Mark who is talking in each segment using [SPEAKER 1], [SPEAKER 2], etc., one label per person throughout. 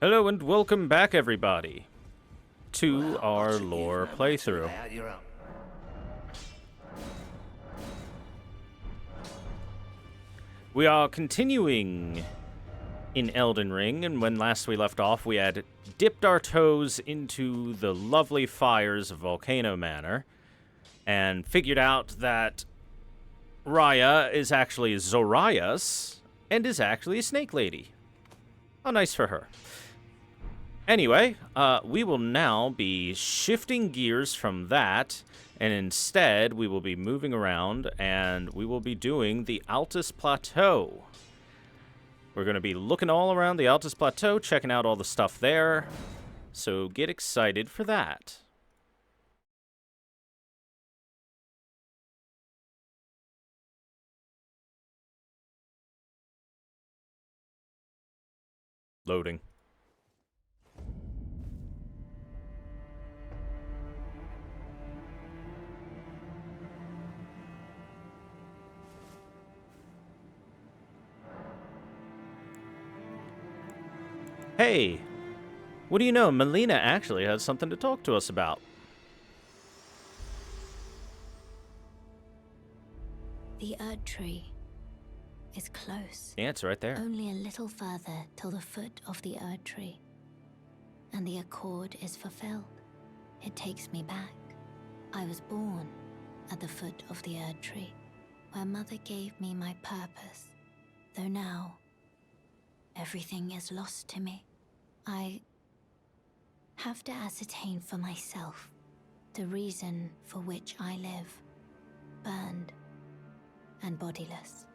[SPEAKER 1] Hello and welcome back, everybody, to our lore playthrough. We are continuing in Elden Ring, and when last we left off, we had dipped our toes into the lovely fires of Volcano Manor, and figured out that Raya is actually Zorias, and is actually a snake lady. How nice for her. Anyway, we will now be shifting gears from that, and instead we will be moving around, and we will be doing the Altus Plateau. We're going to be looking all around the Altus Plateau, checking out all the stuff there, so get excited for that. Loading. Hey, what do you know? Melina actually has something to talk to us about.
[SPEAKER 2] The Erd Tree is close.
[SPEAKER 1] Yeah, it's right there.
[SPEAKER 2] Only a little further till the foot of the Erd Tree. And the accord is fulfilled. It takes me back. I was born at the foot of the Erd Tree, where Mother gave me my purpose. Though now, everything is lost to me. I have to ascertain for myself the reason for which I live, burned and bodiless.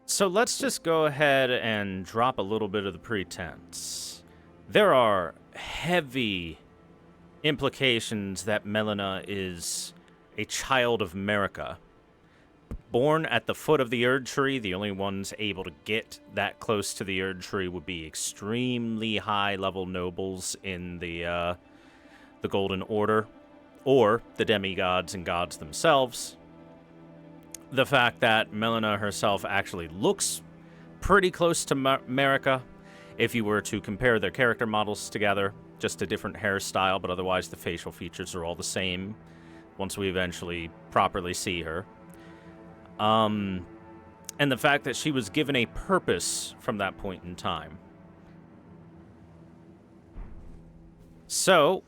[SPEAKER 1] So let's just go ahead and drop a little bit of the pretense. There are heavy implications that Melina is a child of America. Born at the foot of the Erd Tree, the only ones able to get that close to the Erd Tree would be extremely high-level nobles in the Golden Order, or the demigods and gods themselves. The fact that Melina herself actually looks pretty close to America, if you were to compare their character models together, just a different hairstyle, but otherwise the facial features are all the same once we eventually properly see her. And the fact that she was given a purpose from that point in time. So,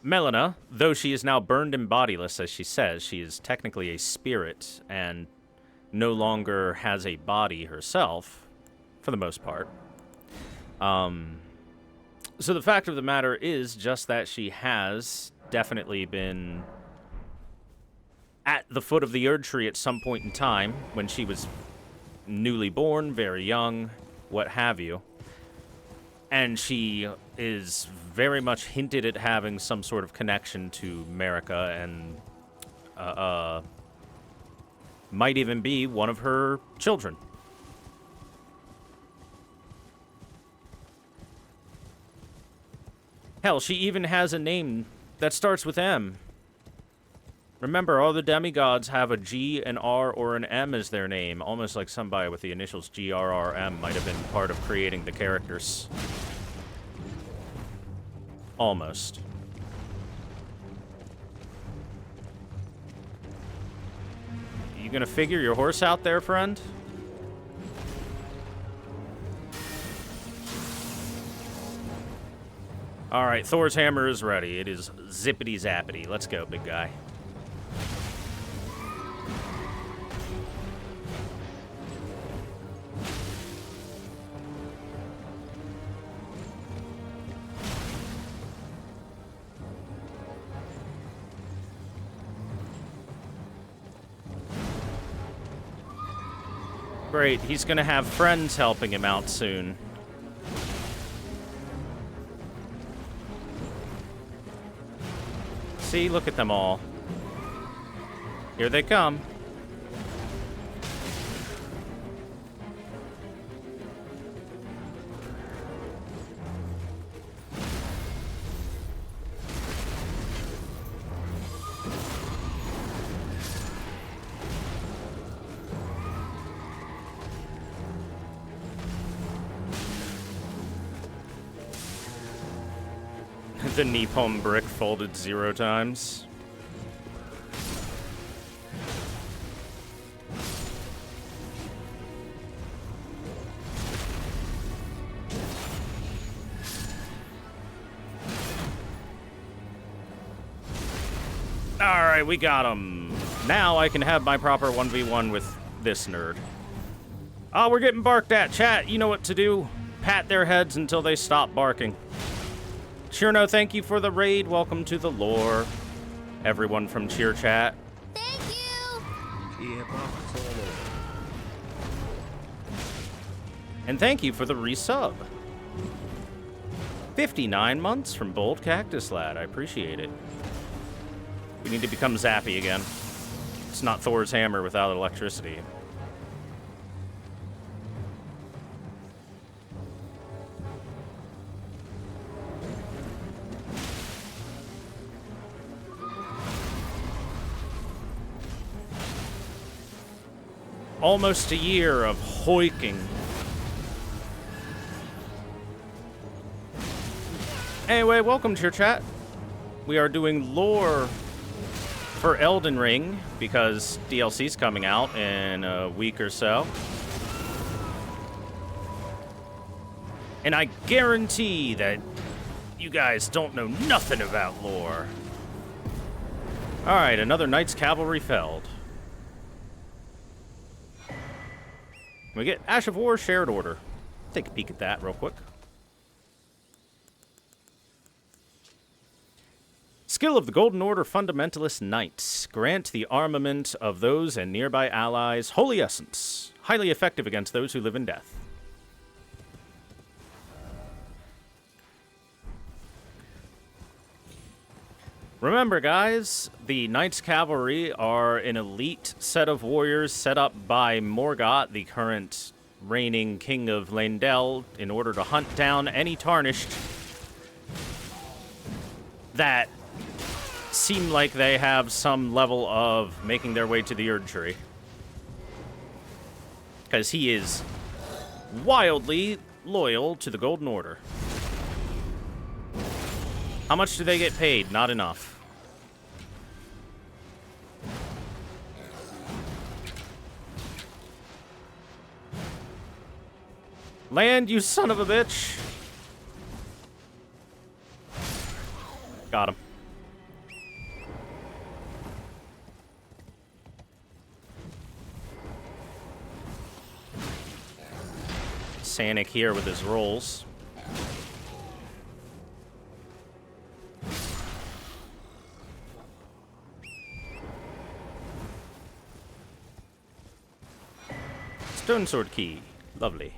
[SPEAKER 1] Melina, though she is now burned and bodiless, as she says, she is technically a spirit and no longer has a body herself, for the most part. So the fact of the matter is just that she has definitely been at the foot of the Erd Tree at some point in time, when she was newly born, very young, what have you. And she is very much hinted at having some sort of connection to America, and might even be one of her children. Hell, she even has a name that starts with M. Remember, all the demigods have a G, an R, or an M as their name, almost like somebody with the initials GRRM might have been part of creating the characters. Almost. You gonna figure your horse out there, friend? Alright, Thor's hammer is ready. It is zippity-zappity. Let's go, big guy. Great, he's gonna have friends helping him out soon. See, look at them all. Here they come. The Nippon brick folded 0 times. Alright, we got him. Now I can have my proper 1v1 with this nerd. Oh, we're getting barked at. Chat, you know what to do. Pat their heads until they stop barking. Cheerno, thank you for the raid. Welcome to the lore. Everyone from Cheer Chat.
[SPEAKER 2] Thank you!
[SPEAKER 1] And thank you for the resub. 59 months from Bold Cactus Lad. I appreciate it. We need to become Zappy again. It's not Thor's hammer without electricity. Almost a year of hoiking. Anyway, welcome to your chat. We are doing lore for Elden Ring because DLC's coming out in a week or so. And I guarantee that you guys don't know nothing about lore. Alright, another Knights Cavalry felled. We get Ash of War Shared Order. Take a peek at that real quick. Skill of the Golden Order Fundamentalist Knights. Grant the armament of those and nearby allies Holy Essence. Highly effective against those who live in death. Remember, guys, the Knights Cavalry are an elite set of warriors set up by Morgott, the current reigning king of Leyndell, in order to hunt down any tarnished that seem like they have some level of making their way to the Erd Tree. Because he is wildly loyal to the Golden Order. How much do they get paid? Not enough. Land, you son of a bitch! Got him. Sanic here with his rolls. Stone Sword Key. Lovely.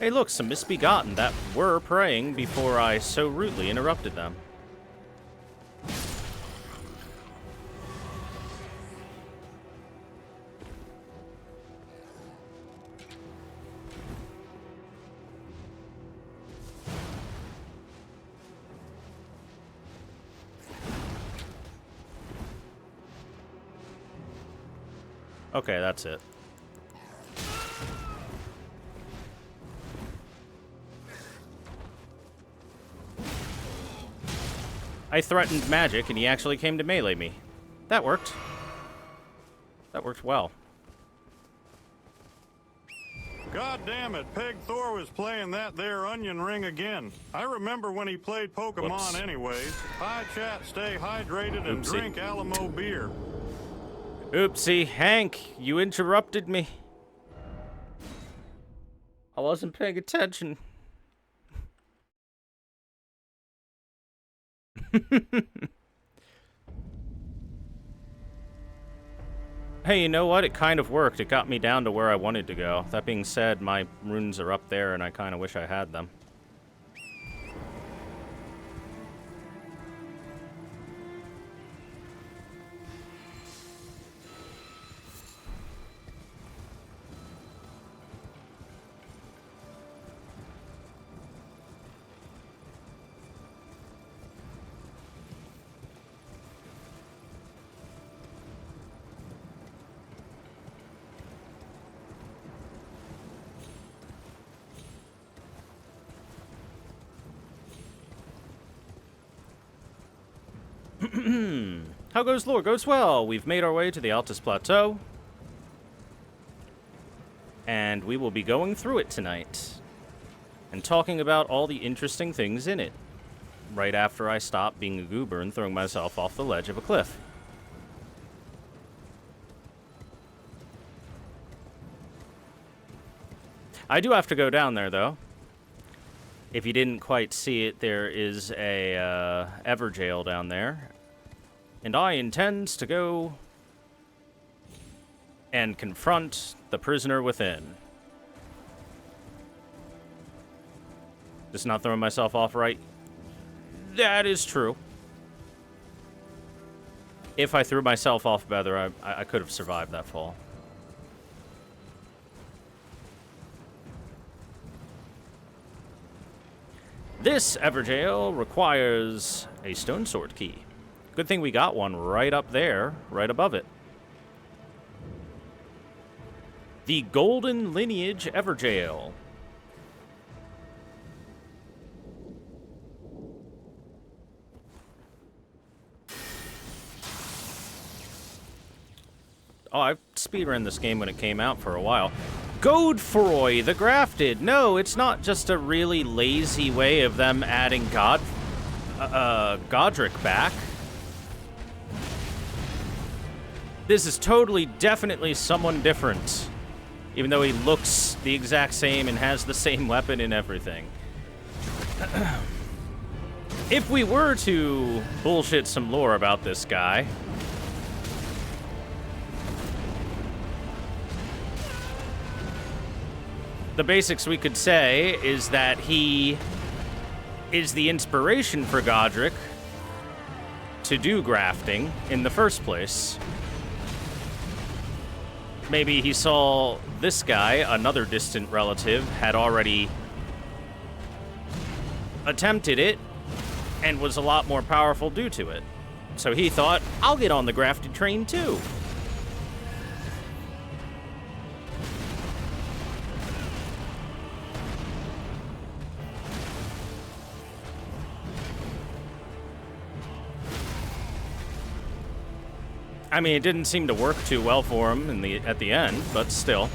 [SPEAKER 1] Hey look, some misbegotten that were praying before I so rudely interrupted them. Okay, that's it. I threatened magic, and he actually came to melee me. That worked. That worked well.
[SPEAKER 3] God damn it, Peg Thor was playing that there onion ring again. I remember when he played Pokemon.
[SPEAKER 1] Whoops.
[SPEAKER 3] Anyways. Hi, chat, stay hydrated and
[SPEAKER 1] Oopsie.
[SPEAKER 3] drink Alamo beer.
[SPEAKER 1] Oopsie, Hank, you interrupted me. I wasn't paying attention. Hey, you know what? It kind of worked. It got me down to where I wanted to go. That being said, my runes are up there, and I kind of wish I had them. How goes lore? Goes well. We've made our way to the Altus Plateau. And we will be going through it tonight. And talking about all the interesting things in it. Right after I stop being a goober and throwing myself off the ledge of a cliff. I do have to go down there, though. If you didn't quite see it, there is a Everjail down there. And I intend to go and confront the prisoner within. Just not throwing myself off right? That is true. If I threw myself off better, I could have survived that fall. This Everjail requires a stone sword key. Good thing we got one right up there, right above it. The Golden Lineage Everjail. Oh, I speedran this game when it came out for a while. Godfroy the Grafted. No, it's not just a really lazy way of them adding Godric back. This is totally, definitely someone different. Even though he looks the exact same and has the same weapon and everything. If we were to bullshit some lore about this guy... The basics we could say is that he is the inspiration for Godric to do grafting in the first place. Maybe he saw this guy, another distant relative, had already attempted it and was a lot more powerful due to it. So he thought, I'll get on the grafted train too. I mean, it didn't seem to work too well for him at the end, but still.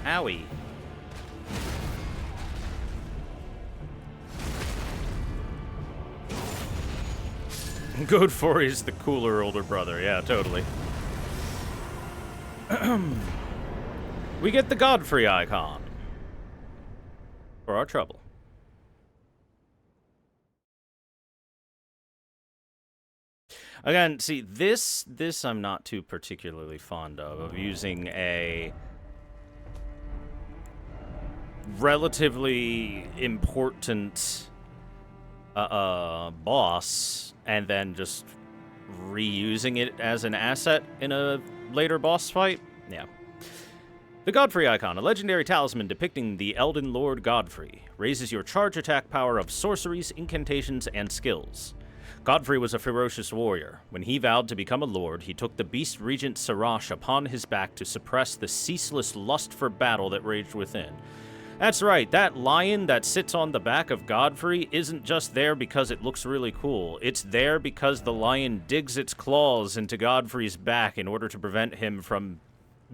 [SPEAKER 1] Owie. Godfrey is the cooler older brother. Yeah, totally. We get the Godfrey icon for our trouble. Again, see, this I'm not too particularly fond of using a relatively important boss and then just reusing it as an asset in a later boss fight. Yeah. The Godfrey icon, a legendary talisman depicting the Elden Lord Godfrey, raises your charge attack power of sorceries, incantations, and skills. Godfrey was a ferocious warrior. When he vowed to become a lord, he took the beast regent Sarash upon his back to suppress the ceaseless lust for battle that raged within. That's right, that lion that sits on the back of Godfrey isn't just there because it looks really cool. It's there because the lion digs its claws into Godfrey's back in order to prevent him from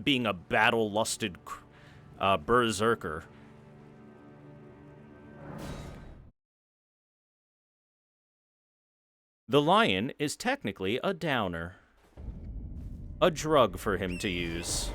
[SPEAKER 1] being a battle-lusted berserker. The lion is technically a downer. A drug for him to use.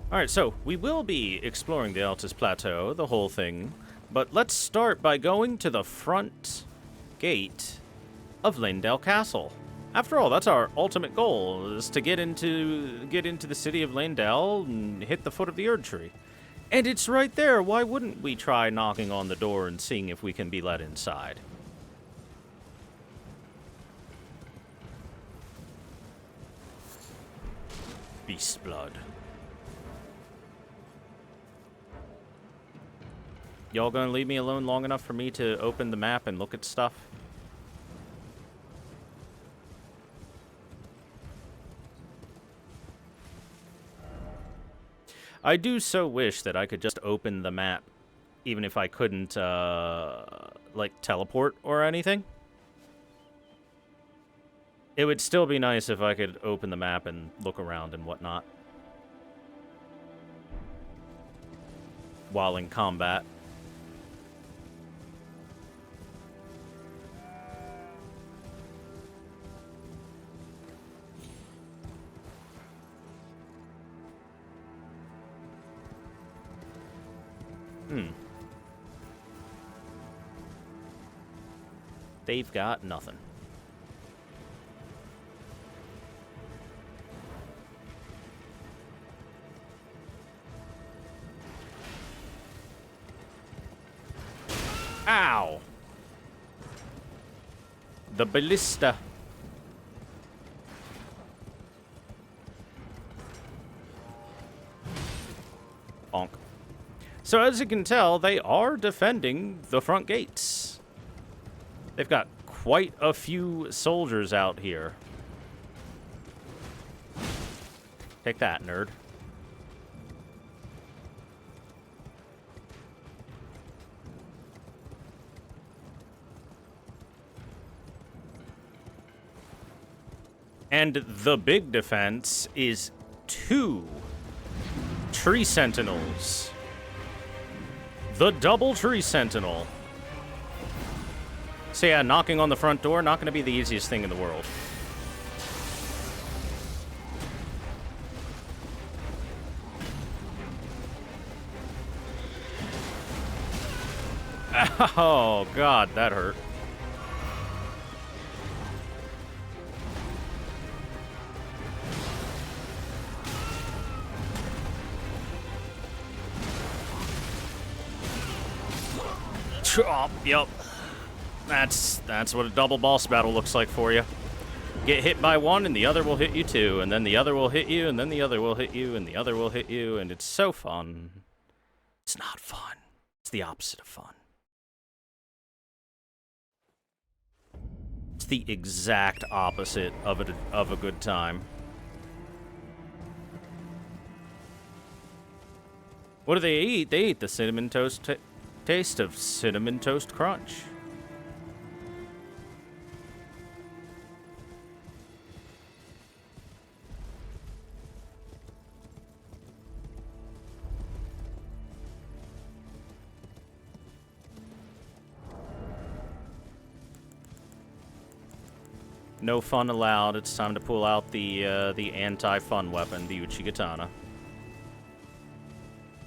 [SPEAKER 1] Alright, so we will be exploring the Altus Plateau, the whole thing, but let's start by going to the front gate of Leyndell Castle. After all, that's our ultimate goal, is to get into the city of Landell and hit the foot of the Erd Tree. And it's right there. Why wouldn't we try knocking on the door and seeing if we can be let inside? Beast blood. Y'all gonna leave me alone long enough for me to open the map and look at stuff? I do so wish that I could just open the map, even if I couldn't, like, teleport or anything. It would still be nice if I could open the map and look around and whatnot while in combat. They've got nothing. Ow! The ballista. Bonk. So as you can tell, they are defending the front gates. They've got quite a few soldiers out here. Take that, nerd. And the big defense is 2 tree sentinels. The double tree sentinel. So yeah, knocking on the front door, not going to be the easiest thing in the world. Oh, God, that hurt. Chop, yep. That's what a double boss battle looks like for you. Get hit by one, and the other will hit you too, and then the other will hit you, and then the other will hit you, and the other will hit you, and it's so fun. It's not fun. It's the opposite of fun. It's the exact opposite of a good time. What do they eat? They eat the cinnamon toast taste of Cinnamon Toast Crunch. No fun allowed. It's time to pull out the anti-fun weapon, the Uchigatana.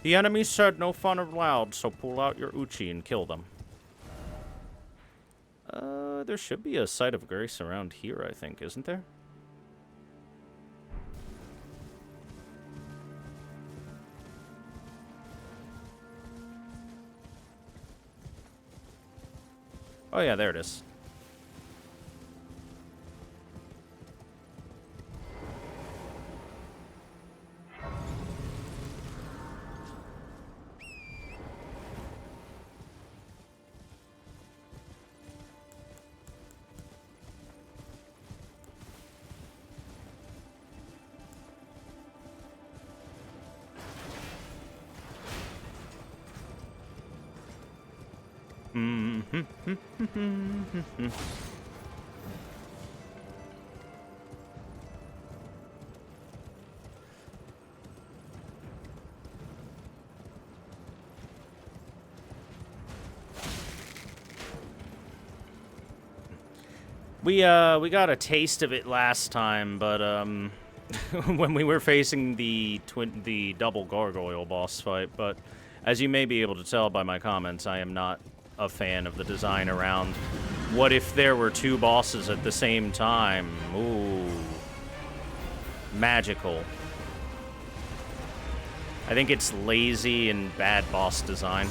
[SPEAKER 1] The enemy said no fun allowed, so pull out your Uchi and kill them. There should be a site of grace around here, I think, isn't there? Oh yeah, there it is. We got a taste of it last time, but when we were facing the double gargoyle boss fight. But as you may be able to tell by my comments, I am not a fan of the design around What if there were two bosses at the same time? Ooh. Magical. I think it's lazy and bad boss design.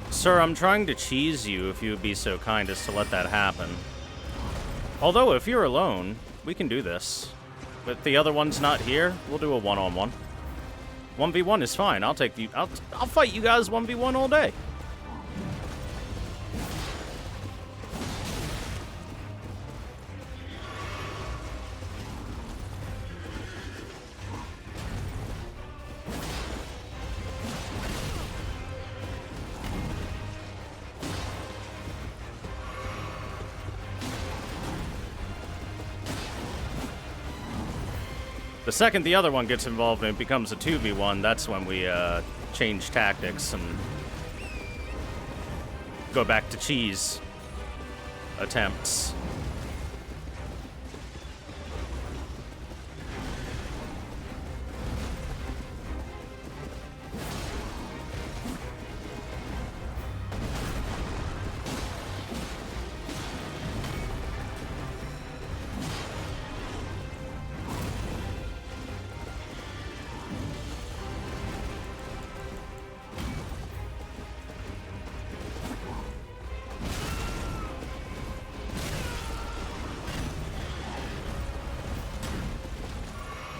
[SPEAKER 1] Sir, I'm trying to cheese you if you would be so kind as to let that happen. Although, if you're alone, we can do this. But the other one's not here, we'll do a one-on-one. 1v1 is fine. I'll take you. I'll fight you guys 1v1 all day. The second the other one gets involved and it becomes a 2v1, that's when we change tactics and go back to cheese attempts.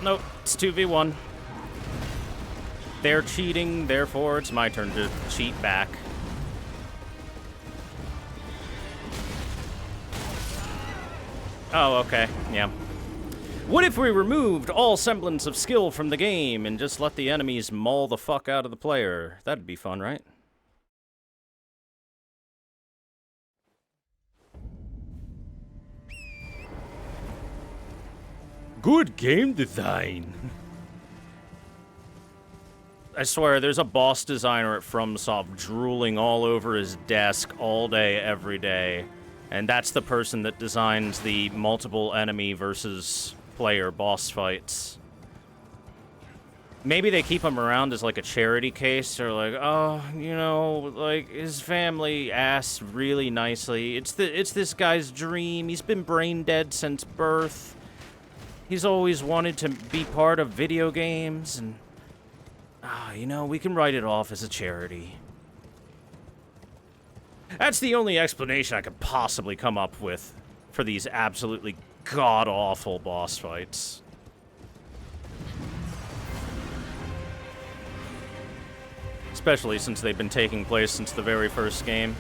[SPEAKER 1] Nope, it's 2v1. They're cheating, therefore it's my turn to cheat back. Oh, okay, yeah. What if we removed all semblance of skill from the game and just let the enemies maul the fuck out of the player? That'd be fun, right? Good game design. I swear, there's a boss designer at FromSoft drooling all over his desk all day, every day. And that's the person that designs the multiple enemy versus player boss fights. Maybe they keep him around as like a charity case, or like, oh, you know, like his family asked really nicely. It's this guy's dream. He's been brain dead since birth. He's always wanted to be part of video games, and, you know, we can write it off as a charity. That's the only explanation I could possibly come up with for these absolutely god-awful boss fights. Especially since they've been taking place since the very first game.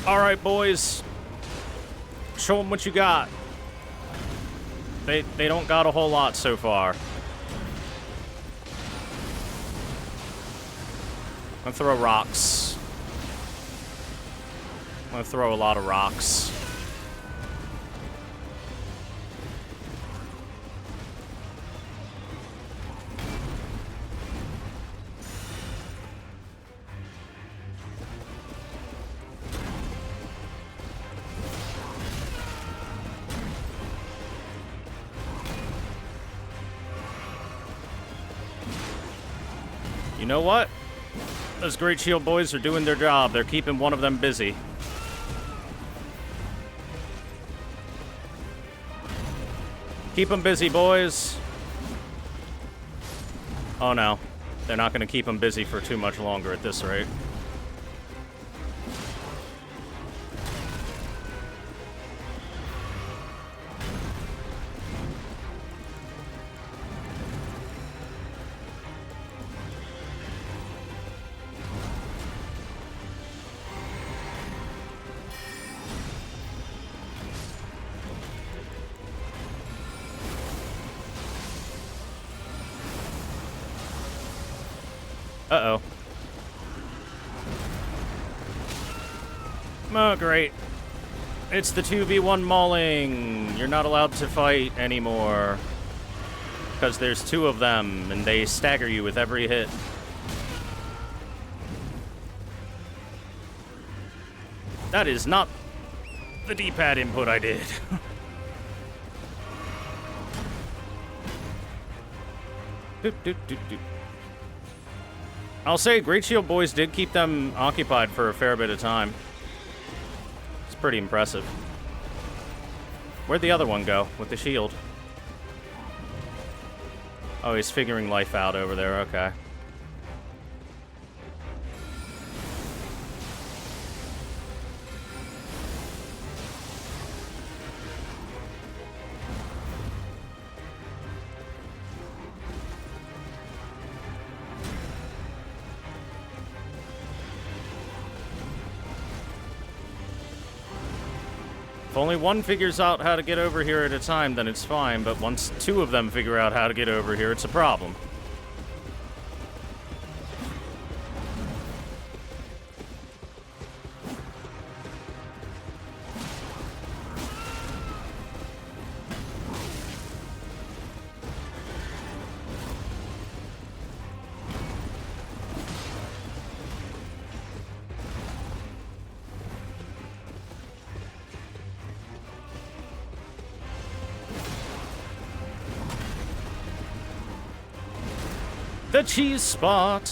[SPEAKER 1] Alright, boys. Show them what you got. They don't got a whole lot so far. I'm gonna throw rocks. I'm gonna throw a lot of rocks. You know what? Those Great Shield boys are doing their job. They're keeping one of them busy. Keep them busy, boys. Oh no. They're not going to keep them busy for too much longer at this rate. Uh-oh. Oh, great. It's the 2v1 mauling. You're not allowed to fight anymore. Because there's two of them, and they stagger you with every hit. That is not the D-pad input I did. Doop, doop, doop, doop. I'll say Great Shield Boys did keep them occupied for a fair bit of time. It's pretty impressive. Where'd the other one go with the shield? Oh, he's figuring life out over there, okay. If only one figures out how to get over here at a time, then it's fine, but once two of them figure out how to get over here, it's a problem. The cheese spot.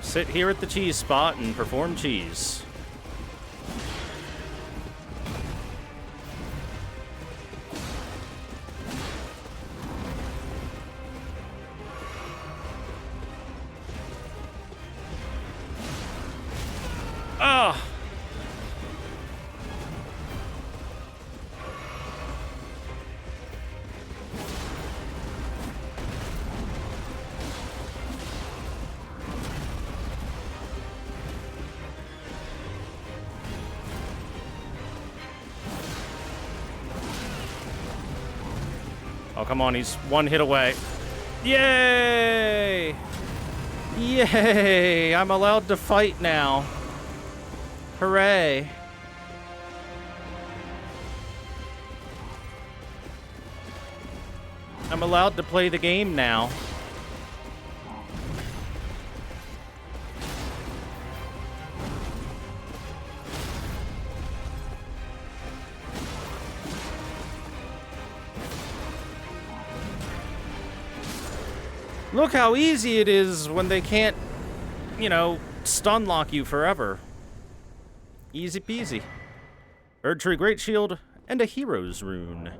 [SPEAKER 1] Sit here at the cheese spot and perform cheese. Ah! Oh, come on, he's one hit away. Yay! Yay! I'm allowed to fight now. Hooray. I'm allowed to play the game now. Look how easy it is when they can't, you know, stun lock you forever. Easy peasy. Erdtree Great Shield and a Hero's Rune.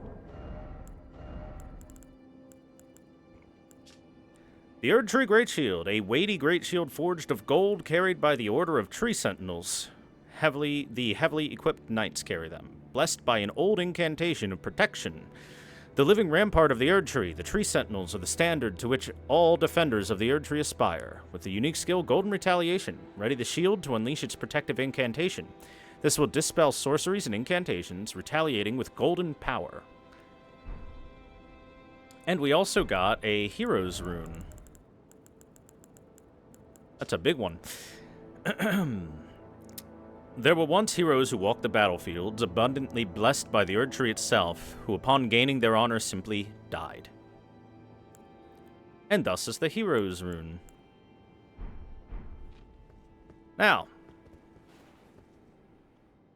[SPEAKER 1] The Erdtree Great Shield, a weighty great shield forged of gold carried by the Order of Tree Sentinels. The heavily equipped knights carry them, blessed by an old incantation of protection. The living rampart of the Erdtree, the Tree Sentinels are the standard to which all defenders of the Erdtree aspire. With the unique skill Golden Retaliation, ready the shield to unleash its protective incantation. This will dispel sorceries and incantations, retaliating with golden power. And we also got a Hero's Rune. That's a big one. There were once heroes who walked the battlefields, abundantly blessed by the Erdtree itself, who upon gaining their honor simply died. And thus is the Hero's Rune. Now,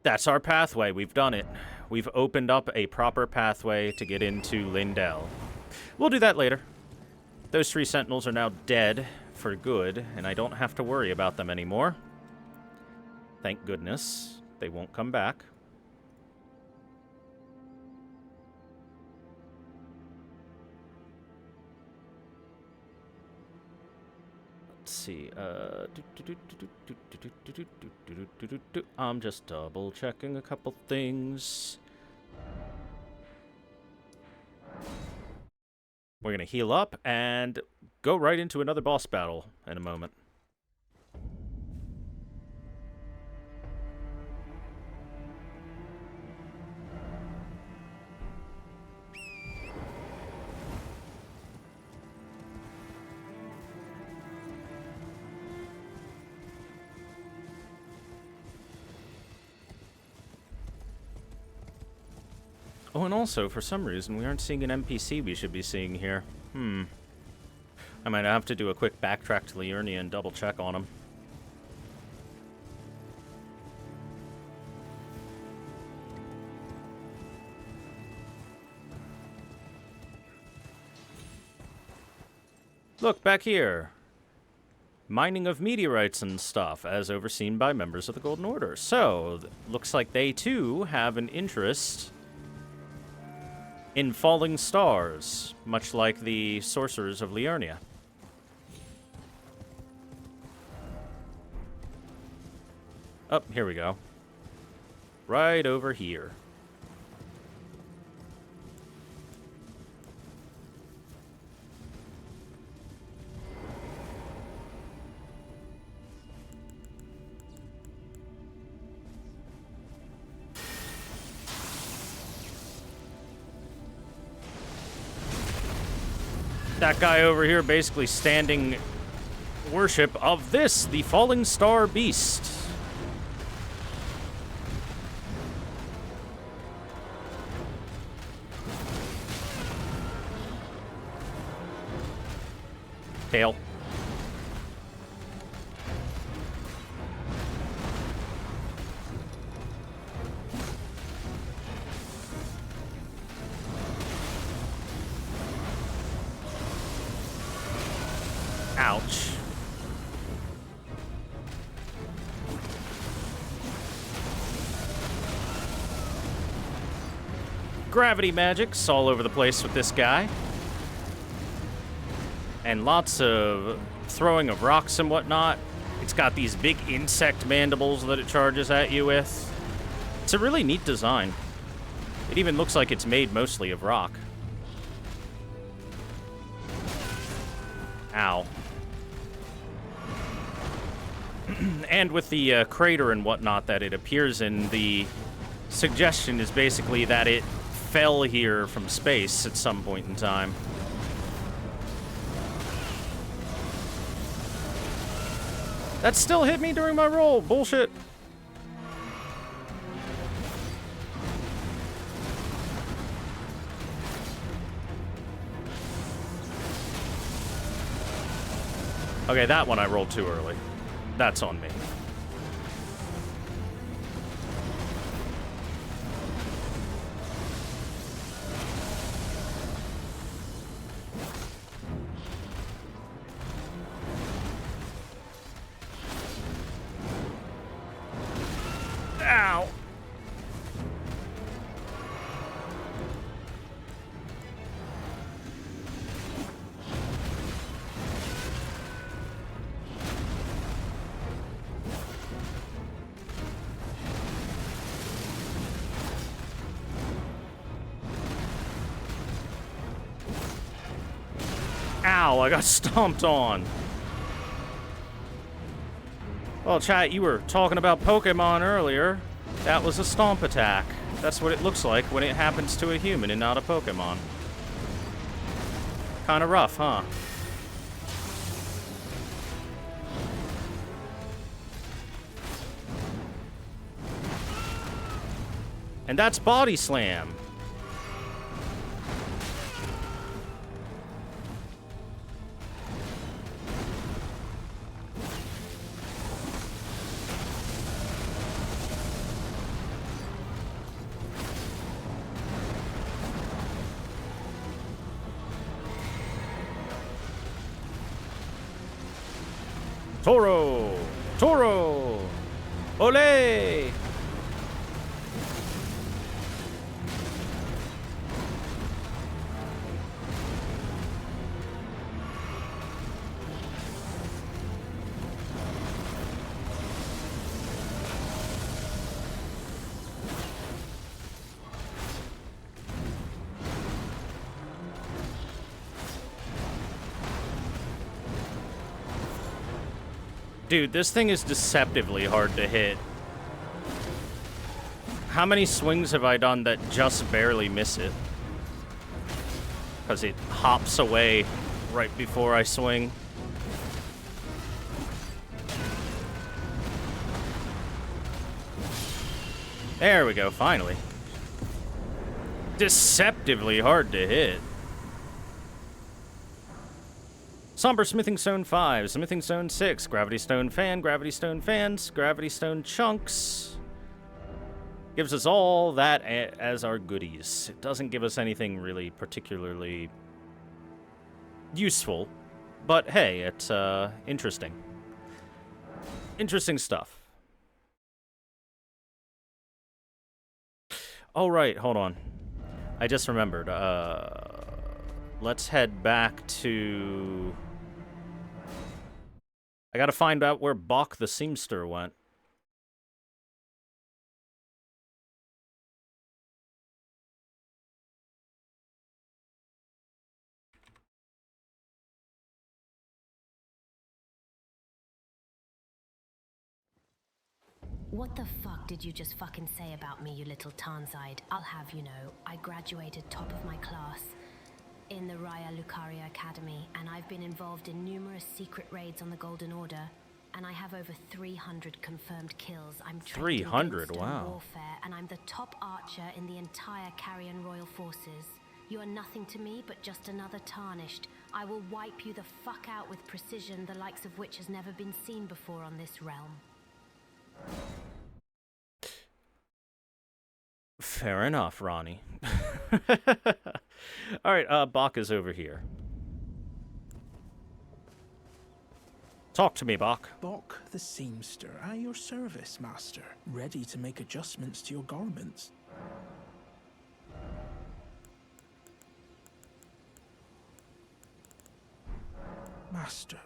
[SPEAKER 1] that's our pathway. We've done it. We've opened up a proper pathway to get into Lindell. We'll do that later. Those Tree Sentinels are now dead for good, and I don't have to worry about them anymore. Thank goodness. They won't come back. Let's see. I'm just double checking a couple things. We're going to heal up and go right into another boss battle in a moment. Oh, and also, for some reason, we aren't seeing an NPC we should be seeing here. I might have to do a quick backtrack to Liurnia and double check on him. Look, back here. Mining of meteorites and stuff, as overseen by members of the Golden Order. So, looks like they, too, have an interest in falling stars, much like the sorcerers of Liurnia. Oh, here we go. Right over here. That guy over here basically standing worship of this, the falling star beast. Tail. Ouch. Gravity magics all over the place with this guy. And lots of throwing of rocks and whatnot. It's got these big insect mandibles that it charges at you with. It's a really neat design. It even looks like it's made mostly of rock. Ow. And with the crater and whatnot that it appears in, the suggestion is basically that it fell here from space at some point in time. That still hit me during my roll. Bullshit. Okay, that one I rolled too early. That's on me. Ow. Ow, I got stomped on. Well, chat, you were talking about Pokemon earlier. That was a stomp attack. That's what it looks like when it happens to a human and not a Pokemon. Kinda rough, huh? And that's Body Slam. Toro! Toro! Ole! Dude, this thing is deceptively hard to hit. How many swings have I done that just barely miss it? Because it hops away right before I swing. There we go, finally. deceptively hard to hit. Somber Smithing Stone 5, Smithing Stone 6, Gravity Stone Fan, Gravity Stone Fans, Gravity Stone Chunks. Gives us all that as our goodies. It doesn't give us anything really particularly useful, but hey, it's interesting. Interesting stuff. Oh, right, hold on. I just remembered. Let's head back to... I gotta find out where Bach the Seamster went.
[SPEAKER 4] What the fuck did you just fucking say about me, you little Tarnside? I'll have you know, I graduated top of my class in the Raya Lucaria Academy, and I've been involved in numerous secret raids on the Golden Order, and I have over 300 confirmed kills. I'm trained in
[SPEAKER 1] 300,
[SPEAKER 4] Guildstone
[SPEAKER 1] wow.
[SPEAKER 4] warfare, and I'm the top archer in the entire Carrion Royal Forces. You are nothing to me but just another tarnished. I will wipe you the fuck out with precision, the likes of which has never been seen before on this realm.
[SPEAKER 1] Fair enough, Ronnie. Alright, Bach is over here. Talk to me, Bach.
[SPEAKER 5] Bach the Seamster, at your service, master. Ready to make adjustments to your garments. Master,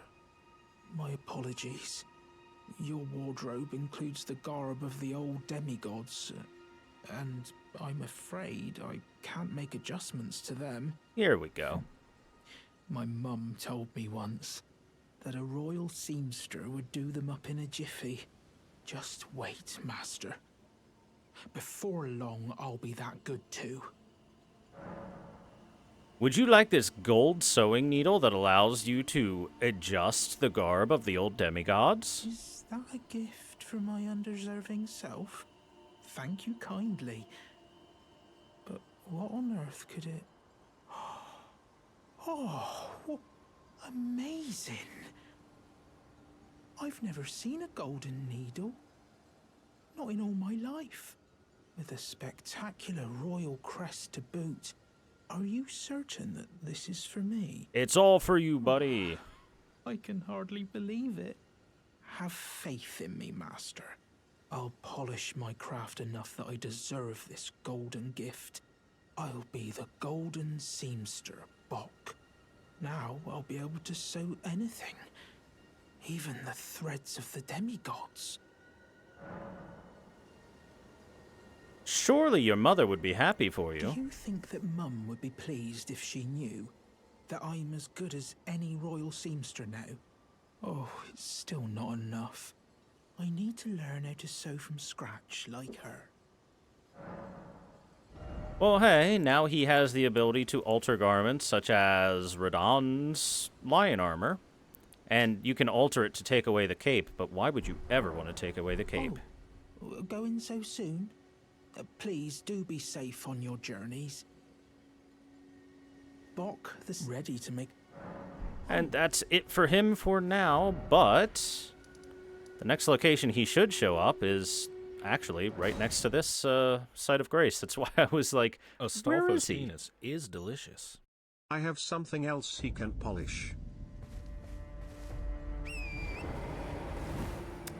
[SPEAKER 5] my apologies. Your wardrobe includes the garb of the old demigods, and I'm afraid I can't make adjustments to them.
[SPEAKER 1] Here we go.
[SPEAKER 5] My mum told me once that a royal seamster would do them up in a jiffy. Just wait, master. Before long, I'll be that good too.
[SPEAKER 1] Would you like this gold sewing needle that allows you to adjust the garb of the old demigods?
[SPEAKER 5] Is that a gift for my undeserving self? Thank you kindly. But what on earth could it... Oh, amazing. I've never seen a golden needle. Not in all my life. With a spectacular royal crest to boot. Are you certain that this is for me?
[SPEAKER 1] It's all for you, buddy.
[SPEAKER 5] I can hardly believe it. Have faith in me, master. I'll polish my craft enough that I deserve this golden gift. I'll be the golden seamster, Bach. Now I'll be able to sew anything. Even the threads of the demigods.
[SPEAKER 1] Surely your mother would be happy for
[SPEAKER 5] Do
[SPEAKER 1] you.
[SPEAKER 5] you think that Mum would be pleased if she knew that I'm as good as any royal seamster now? Oh, it's still not enough. I need to learn how to sew from scratch like her.
[SPEAKER 1] Well, hey, now he has the ability to alter garments such as Radahn's lion armor. And you can alter it to take away the cape, but why would you ever want to take away the cape?
[SPEAKER 5] Oh, going so soon? Please do be safe on your journeys. Bach, this ready to make...
[SPEAKER 1] And that's it for him for now, but the next location he should show up is actually right next to this site of grace. That's why I was like, where is he?
[SPEAKER 6] Astolfo's penis is delicious.
[SPEAKER 7] I have something else he can polish.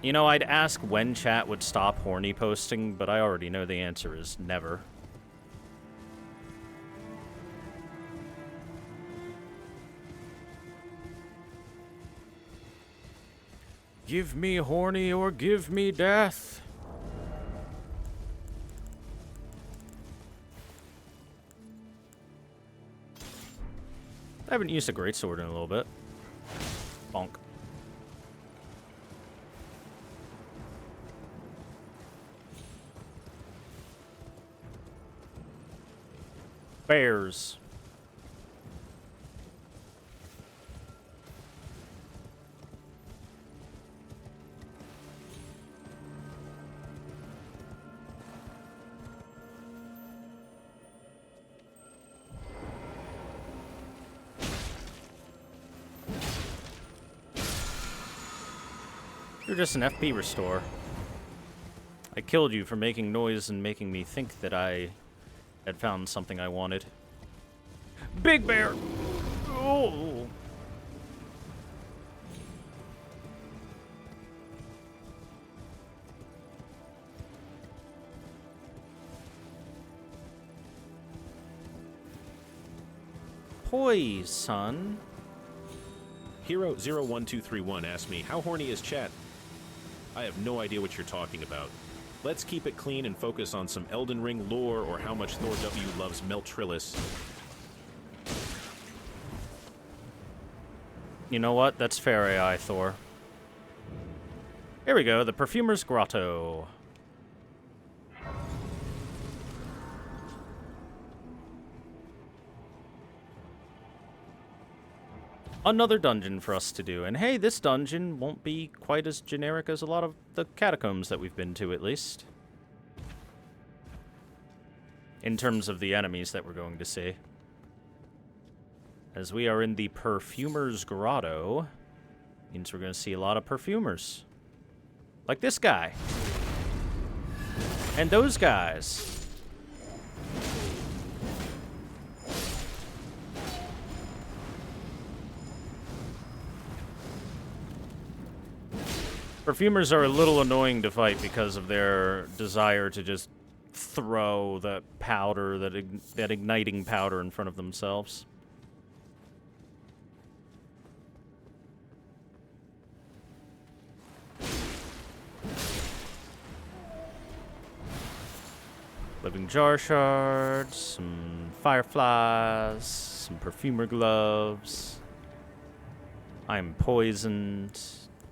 [SPEAKER 1] You know, I'd ask when chat would stop horny posting, but I already know the answer is never. Give me horny or give me death. I haven't used a greatsword in a little bit. Bonk. Bears. You're just an FP restore. I killed you for making noise and making me think that I had found something I wanted. Big bear! Oh! Poison.
[SPEAKER 6] Hero01231 asked me, how horny is chat? I have no idea what you're talking about. Let's keep it clean and focus on some Elden Ring lore or how much Thor W loves Meltrillis.
[SPEAKER 1] You know what? That's fair AI, Thor. Here we go, the Perfumer's Grotto. Another dungeon for us to do. And hey, this dungeon won't be quite as generic as a lot of the catacombs that we've been to, at least. In terms of the enemies that we're going to see. As we are in the Perfumer's Grotto, means we're going to see a lot of perfumers. Like this guy. And those guys. Perfumers are a little annoying to fight because of their desire to just throw the powder, that igniting powder in front of themselves. Living jar shards, some fireflies, some perfumer gloves. I'm poisoned.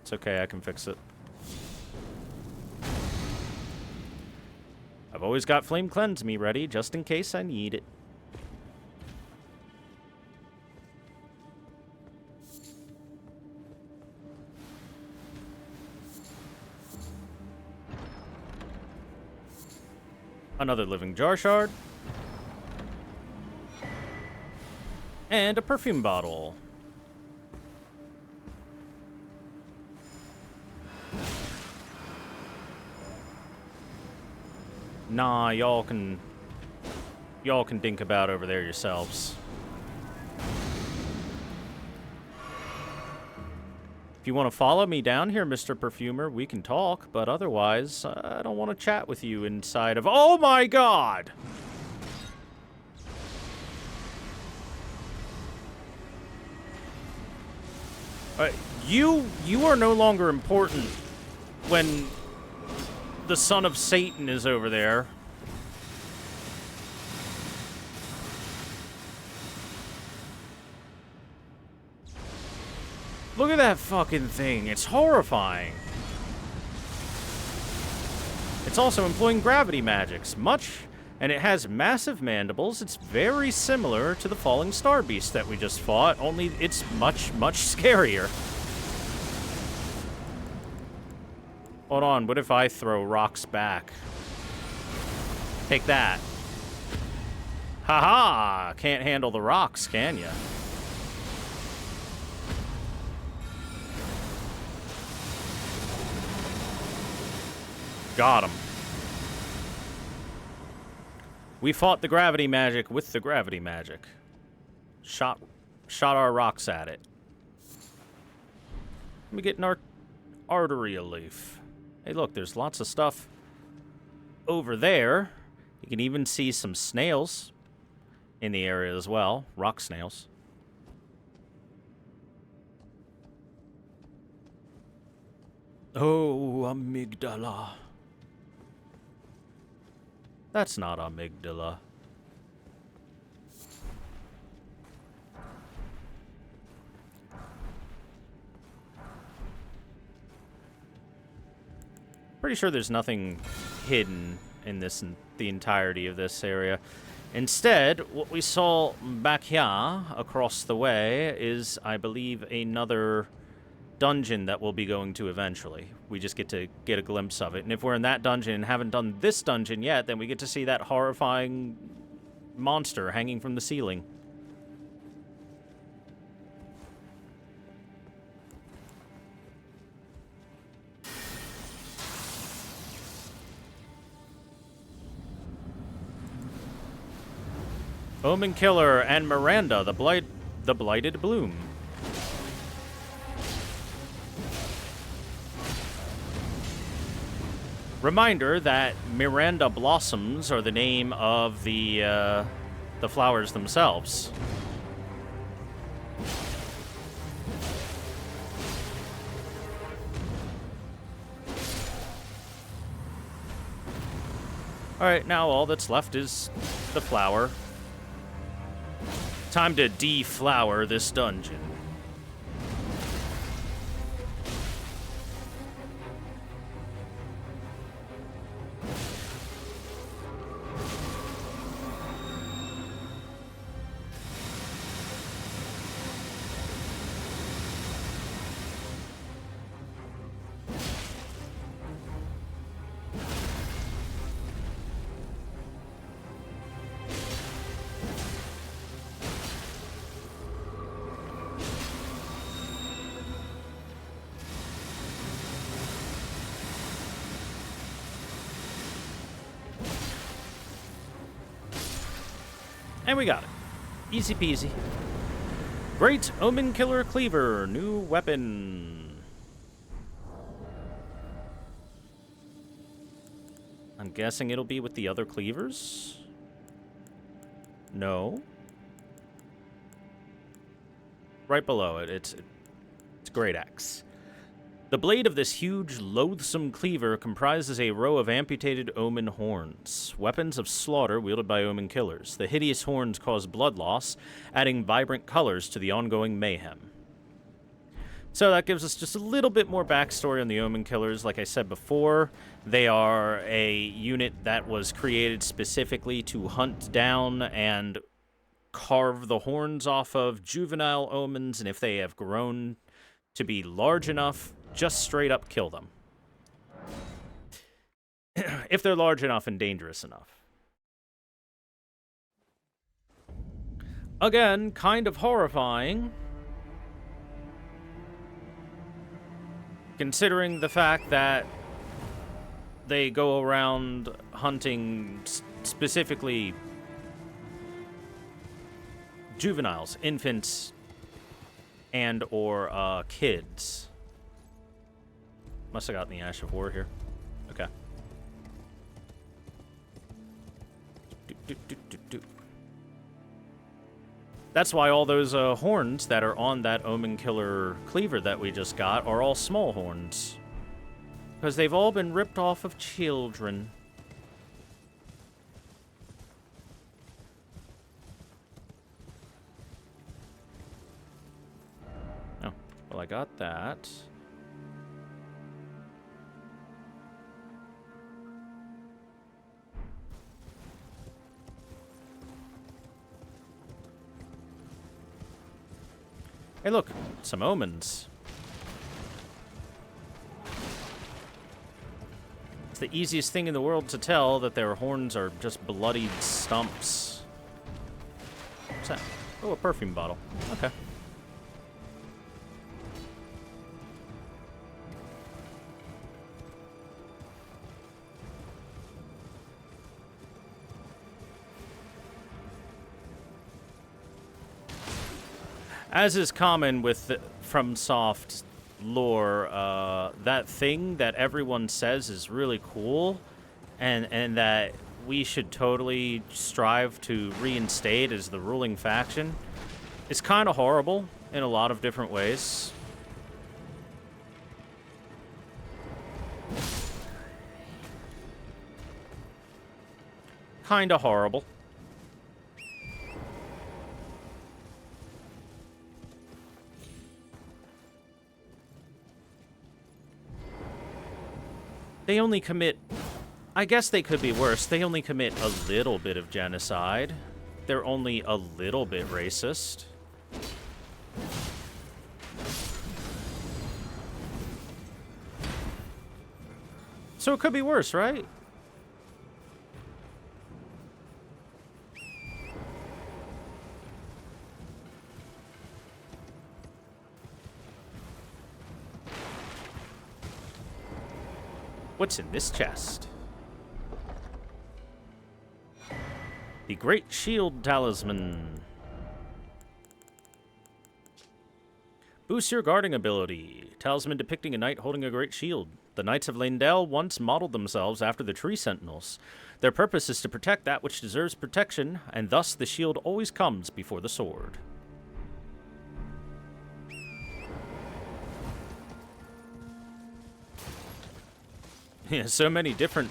[SPEAKER 1] It's okay, I can fix it. I've always got Flame Cleanse Me ready, just in case I need it. Another Living Jar Shard. And a perfume bottle. Nah, y'all can think about over there yourselves. If you want to follow me down here, Mr. Perfumer, we can talk, but otherwise, I don't want to chat with you inside of... Oh my god! You are no longer important when the son of Satan is over there. Look at that fucking thing. It's horrifying. It's also employing gravity magics. And it has massive mandibles. It's very similar to the falling star beast that we just fought, only it's much, much scarier. Hold on, what if I throw rocks back? Take that. Haha! Can't handle the rocks, can ya? Got him. We fought the gravity magic with the gravity magic. Shot our rocks at it. Let me get an artery leaf. Hey, look, there's lots of stuff over there. You can even see some snails in the area as well. Rock snails. Oh, amygdala. That's not amygdala. Pretty sure there's nothing hidden in the entirety of this area. Instead, what we saw back here across the way is, I believe, another dungeon that we'll be going to eventually. We just get to get a glimpse of it. And if we're in that dungeon and haven't done this dungeon yet, then we get to see that horrifying monster hanging from the ceiling. Omen Killer and Miranda, the Blighted Bloom. Reminder that Miranda blossoms are the name of the flowers themselves. Alright, now all that's left is the flower. Time to deflower this dungeon. And we got it. Easy peasy. Great Omen Killer Cleaver. New weapon. I'm guessing it'll be with the other cleavers? No. Right below it. It's Great Axe. The blade of this huge, loathsome cleaver comprises a row of amputated Omen horns, weapons of slaughter wielded by Omen killers. The hideous horns cause blood loss, adding vibrant colors to the ongoing mayhem. So that gives us just a little bit more backstory on the Omen killers. Like I said before, they are a unit that was created specifically to hunt down and carve the horns off of juvenile omens, and if they have grown to be large enough, just straight up kill them. If they're large enough and dangerous enough. Again, kind of horrifying. Considering the fact that they go around hunting specifically juveniles, infants, and or kids. Must have gotten the Ash of War here. Okay. That's why all those horns that are on that Omen Killer cleaver that we just got are all small horns. Because they've all been ripped off of children. Oh, well, I got that. Hey, look, some omens. It's the easiest thing in the world to tell that their horns are just bloodied stumps. What's that? Oh, a perfume bottle. Okay. As is common with FromSoft lore, that thing that everyone says is really cool, and that we should totally strive to reinstate as the ruling faction, is kind of horrible in a lot of different ways. Kind of horrible. They only commit... I guess they could be worse. They only commit a little bit of genocide. They're only a little bit racist. So it could be worse, right? What's in this chest? The Great Shield Talisman. Boosts your guarding ability. Talisman depicting a knight holding a great shield. The Knights of Leyndell once modeled themselves after the Tree Sentinels. Their purpose is to protect that which deserves protection, and thus the shield always comes before the sword. Yeah, so many different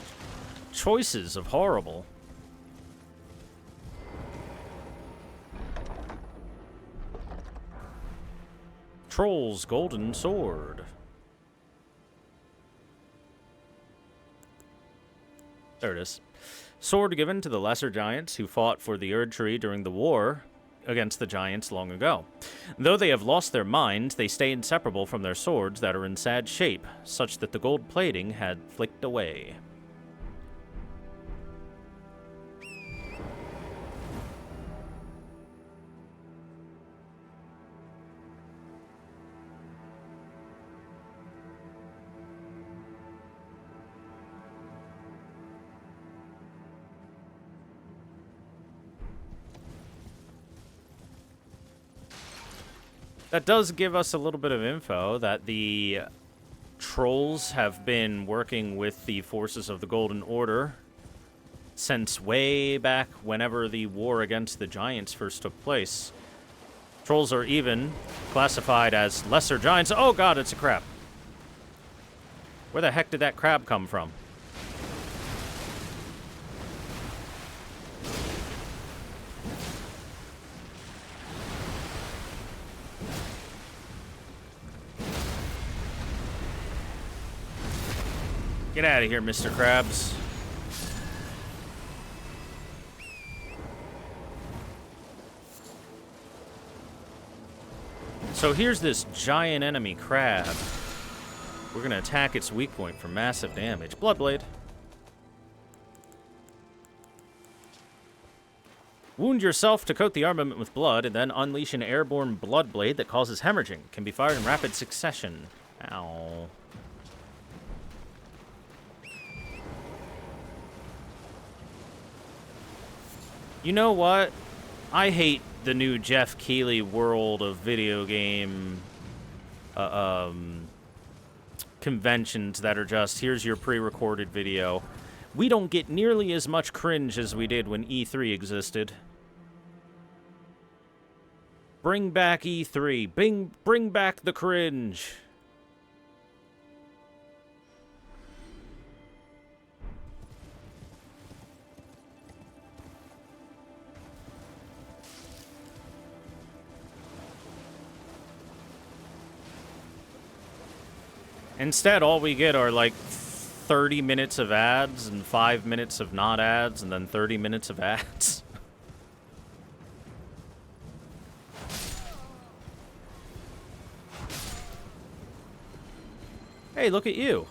[SPEAKER 1] choices of horrible. Troll's Golden Sword. There it is. Sword given to the lesser giants who fought for the Erd Tree during the war against the giants long ago. Though they have lost their minds, they stay inseparable from their swords that are in sad shape, such that the gold plating had flicked away. That does give us a little bit of info that the trolls have been working with the forces of the Golden Order since way back whenever the war against the giants first took place. Trolls are even classified as lesser giants. Oh god, it's a crab. Where the heck did that crab come from? Get out of here, Mr. Krabs. So here's this giant enemy crab. We're gonna attack its weak point for massive damage. Bloodblade. Wound yourself to coat the armament with blood, and then unleash an airborne bloodblade that causes hemorrhaging. Can be fired in rapid succession. Ow. You know what? I hate the new Jeff Keighley world of video game conventions that are just, here's your pre-recorded video. We don't get nearly as much cringe as we did when E3 existed. Bring back E3. Bring back the cringe. Instead, all we get are like 30 minutes of ads and 5 minutes of not ads and then 30 minutes of ads. Hey, look at you.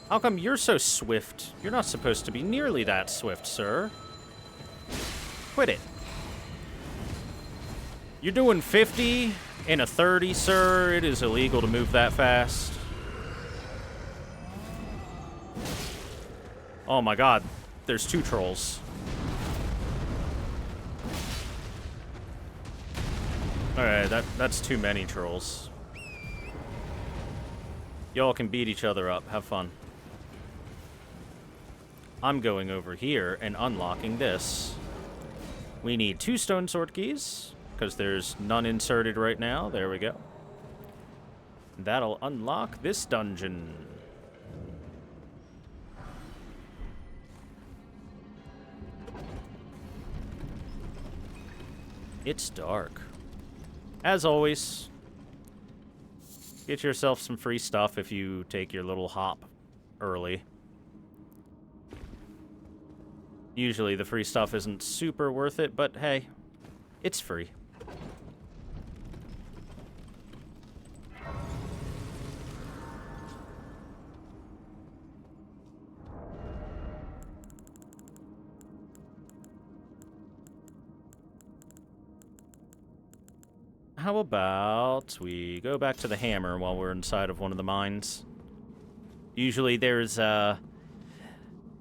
[SPEAKER 1] How come you're so swift? You're not supposed to be nearly that swift, sir. Quit it. You're doing 50 in a 30, sir. It is illegal to move that fast. Oh my god. There's 2 trolls. Alright, that's too many trolls. Y'all can beat each other up. Have fun. I'm going over here and unlocking this. We need 2 stone sword keys, because there's none inserted right now. There we go. That'll unlock this dungeon. It's dark. As always, get yourself some free stuff if you take your little hop early. Usually the free stuff isn't super worth it, but hey, it's free. How about we go back to the hammer while we're inside of one of the mines? Usually there's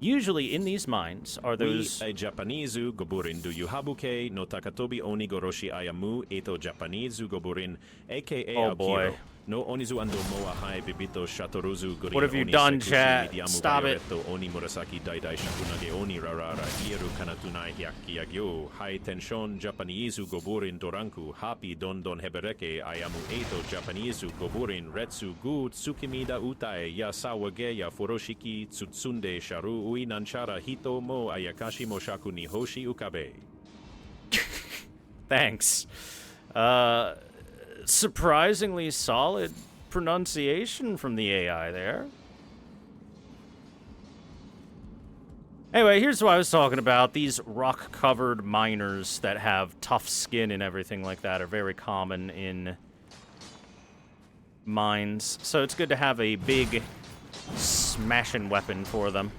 [SPEAKER 1] Usually in these mines are those...
[SPEAKER 6] We ai Japanizu goburin do yuhabuke no takatobi oni goroshi ayamu eto Japanizu goburin aka
[SPEAKER 1] Oh, boy.
[SPEAKER 6] Aokiro. No onizu ando moa hai bibito shatoruzu gorin.
[SPEAKER 1] What have you
[SPEAKER 6] oni
[SPEAKER 1] done,
[SPEAKER 6] sekushi
[SPEAKER 1] chat?
[SPEAKER 6] midiamu
[SPEAKER 1] Stop it.
[SPEAKER 6] bayoreto oni murasaki daidai shakunage oni rarara hieru kanatunai hyaki agyo hai tenshon Japanizu goburin doranku hapi don hebereke ayamu eto Japanizu goburin retsu gu tsukimida utai yasawage ya furoshiki tsutsunde sharu ui nanchara hito mo ayakashi moshaku ni hoshi ukabe.
[SPEAKER 1] Thanks. Surprisingly solid pronunciation from the AI there. Anyway, here's what I was talking about. These rock-covered miners that have tough skin and everything like that are very common in mines. So it's good to have a big smashing weapon for them.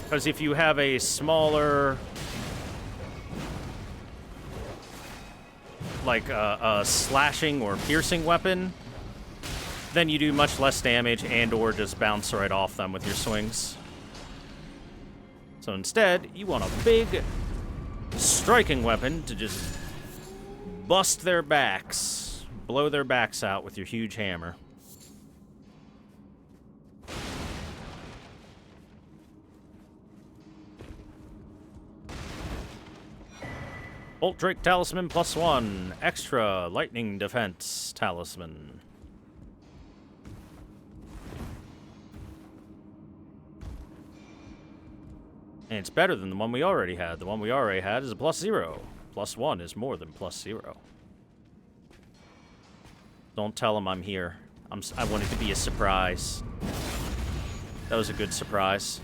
[SPEAKER 1] Because if you have a smaller... like a slashing or piercing weapon, then you do much less damage and or just bounce right off them with your swings. So instead, you want a big striking weapon to just bust their backs, blow their backs out with your huge hammer. Bolt Drake Talisman +1. Extra Lightning Defense Talisman. And it's better than the one we already had. The one we already had is a +0. +1 is more than +0. Don't tell them I'm here. I want it to be a surprise. That was a good surprise.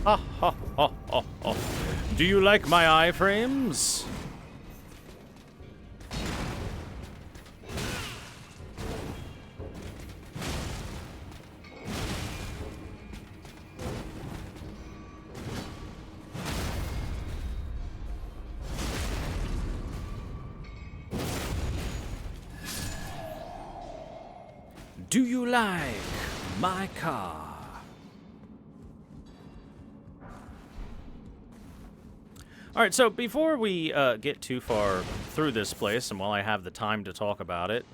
[SPEAKER 1] Ha ha ha ha ha. Do you like my iframes? Do you like my car? Alright, so before we get too far through this place, and while I have the time to talk about it,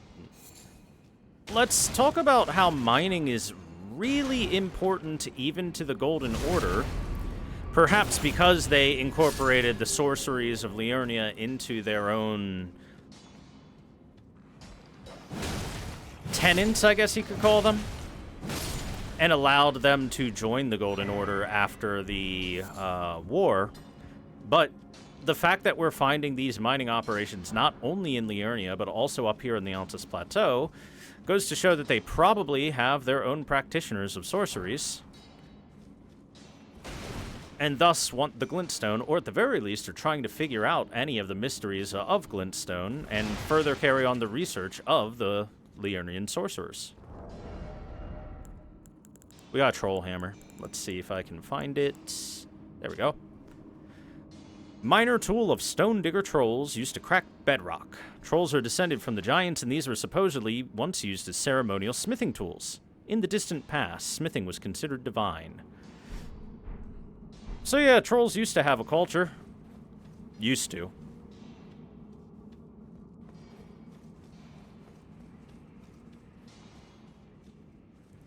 [SPEAKER 1] let's talk about how mining is really important even to the Golden Order, perhaps because they incorporated the sorceries of Liurnia into their own tenants, I guess you could call them, and allowed them to join the Golden Order after the war. But the fact that we're finding these mining operations not only in Liurnia, but also up here in the Altus Plateau, goes to show that they probably have their own practitioners of sorceries, and thus want the Glintstone, or at the very least are trying to figure out any of the mysteries of Glintstone, and further carry on the research of the Liurnian sorcerers. We got a troll hammer. Let's see if I can find it. There we go. Minor tool of stone digger trolls used to crack bedrock. Trolls are descended from the giants, and these were supposedly once used as ceremonial smithing tools. In the distant past, smithing was considered divine. So yeah, trolls used to have a culture. Used to.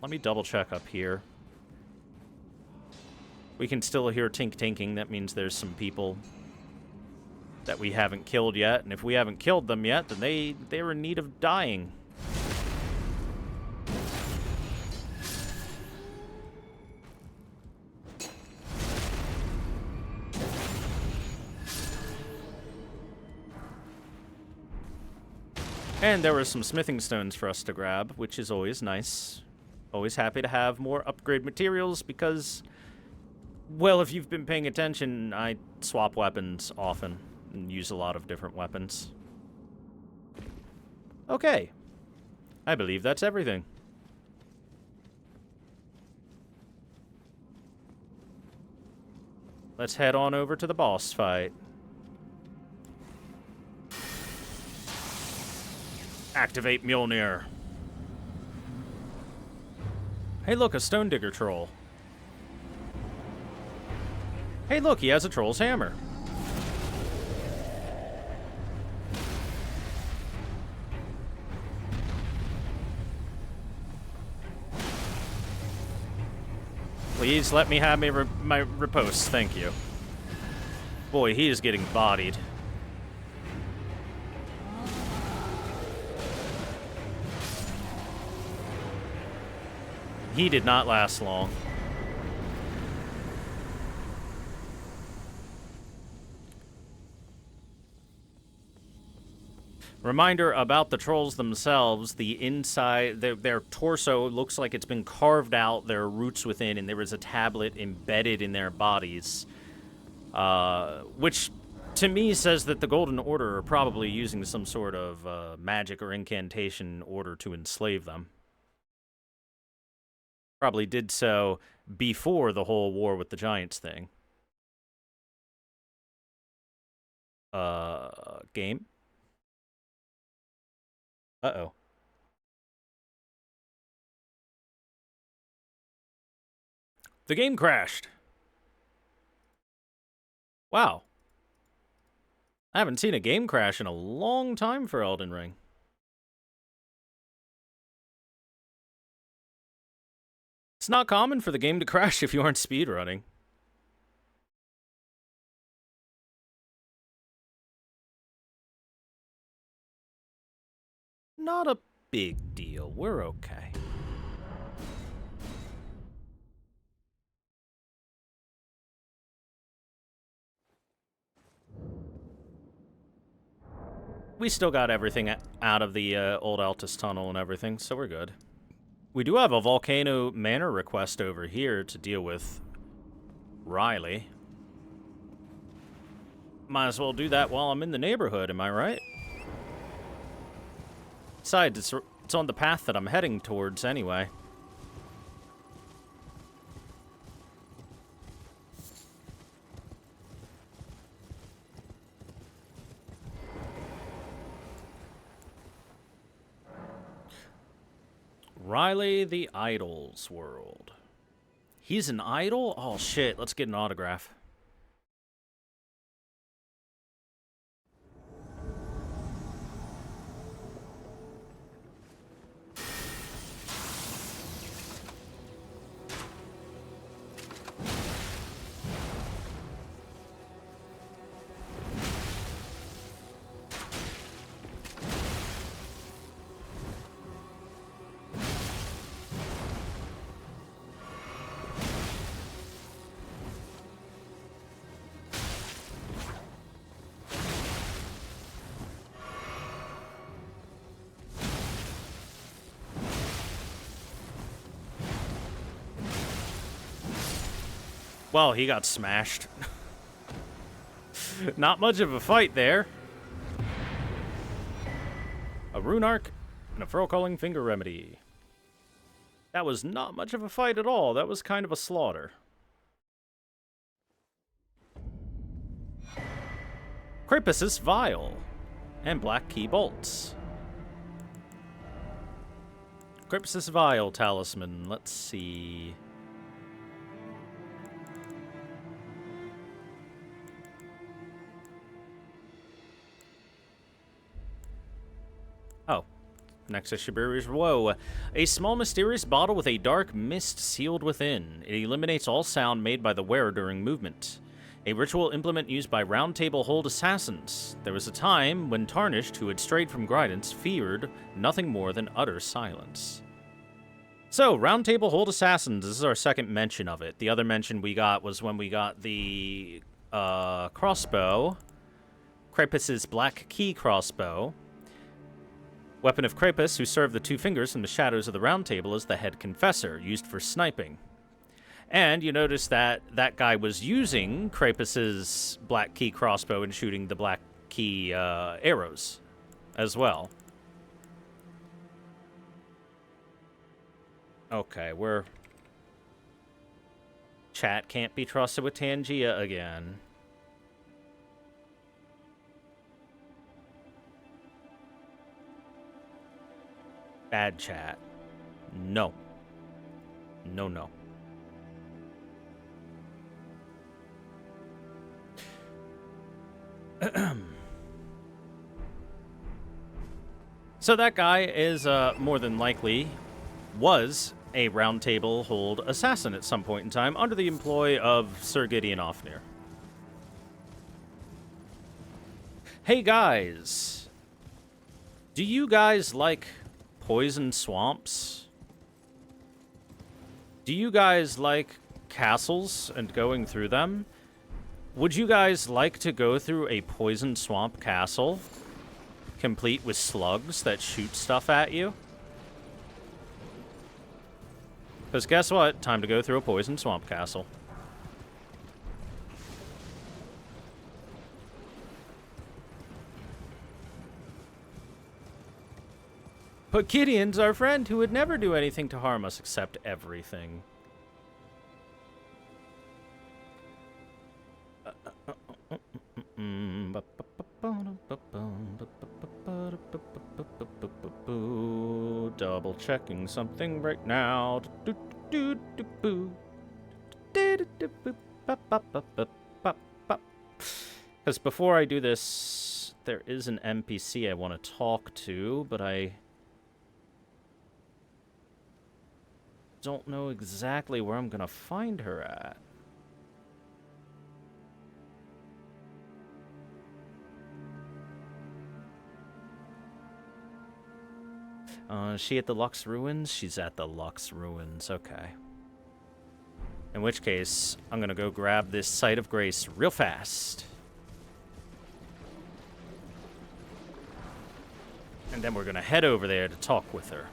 [SPEAKER 1] Let me double check up here. We can still hear tink-tinking. That means there's some people that we haven't killed yet, and if we haven't killed them yet, then they're in need of dying. And there were some smithing stones for us to grab, which is always nice. Always happy to have more upgrade materials because, well, if you've been paying attention, I swap weapons often and use a lot of different weapons. Okay. I believe that's everything. Let's head on over to the boss fight. Activate Mjolnir. Hey look, a Stone Digger troll. Hey look, he has a troll's hammer. Please let me have my riposte, thank you. Boy, he is getting bodied. He did not last long. Reminder about the trolls themselves, the inside, their torso looks like it's been carved out, there are roots within, and there is a tablet embedded in their bodies. Which, to me, says that the Golden Order are probably using some sort of magic or incantation in order to enslave them. Probably did so before the whole war with the Giants thing. Game? Uh-oh. The game crashed. Wow. I haven't seen a game crash in a long time for Elden Ring. It's not common for the game to crash if you aren't speedrunning. Not a big deal. We're okay. We still got everything out of the old Altus tunnel and everything, so we're good. We do have a Volcano Manor request over here to deal with Riley. Might as well do that while I'm in the neighborhood, am I right? Besides, it's on the path that I'm heading towards anyway. Riley the Idol's World. He's an idol? Oh shit, let's get an autograph. Well, he got smashed. Not much of a fight there. A rune arc and a furrow-calling finger remedy. That was not much of a fight at all. That was kind of a slaughter. Krapus's Vial and Black Key Bolts. Krapus's Vial Talisman. Let's see. Oh. Next to Shibiri's Woe. A small mysterious bottle with a dark mist sealed within. It eliminates all sound made by the wearer during movement. A ritual implement used by Round Table Hold assassins. There was a time when Tarnished, who had strayed from guidance, feared nothing more than utter silence. So, Round Table Hold assassins, this is our second mention of it. The other mention we got was when we got the crossbow. Krapus's Black Key crossbow. Weapon of Krapus, who served the two fingers in the shadows of the Round Table as the head confessor, used for sniping. And you notice that that guy was using Krapus's Black Key crossbow and shooting the Black Key arrows as well. Okay, we're... Chat can't be trusted with Tangia again. Bad chat. No. No, no. So that guy is more than likely was a Round Table Hold assassin at some point in time under the employ of Sir Gideon Ofnir. Hey guys, do you guys like poison swamps? Do you guys like castles and going through them? Would you guys like to go through a poison swamp castle, complete with slugs that shoot stuff at you? Because guess what? Time to go through a poison swamp castle. But Gideon's our friend who would never do anything to harm us except everything. Double checking something right now. Because before I do this, there is an NPC I want to talk to, but I don't know exactly where I'm going to find her at. Is she at the Lux Ruins? She's at the Lux Ruins, okay. In which case, I'm gonna go grab this Site of Grace real fast. And then we're gonna head over there to talk with her.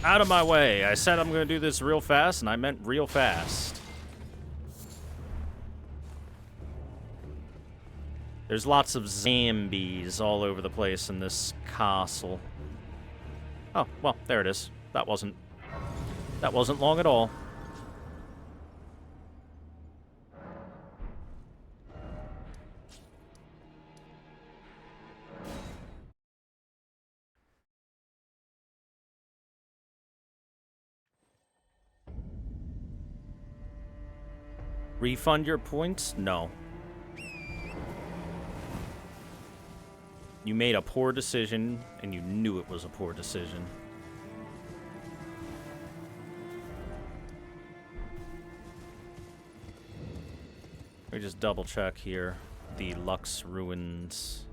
[SPEAKER 1] Out of my way. I said I'm gonna do this real fast, and I meant real fast. There's lots of zombies all over the place in this castle. Oh, well, there it is. That wasn't long at all. Refund your points? No. You made a poor decision, and you knew it was a poor decision. Let me just double check here. The Lux Ruins.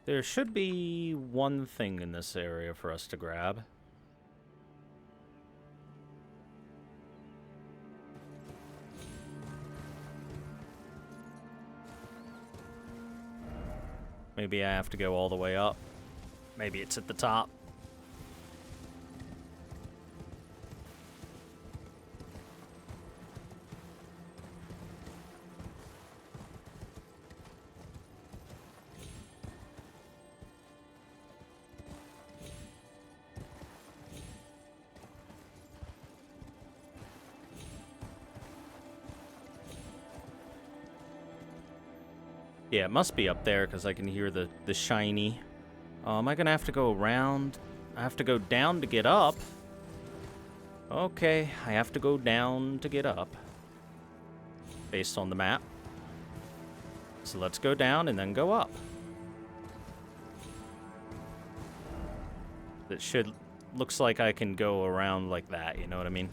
[SPEAKER 1] There should be one thing in this area for us to grab. Maybe I have to go all the way up. Maybe it's at the top. Yeah, it must be up there because I can hear the shiny. Am I gonna have to go around? I have to go down to get up. Okay, I have to go down to get up. Based on the map. So let's go down and then go up. It should... Looks like I can go around like that, you know what I mean?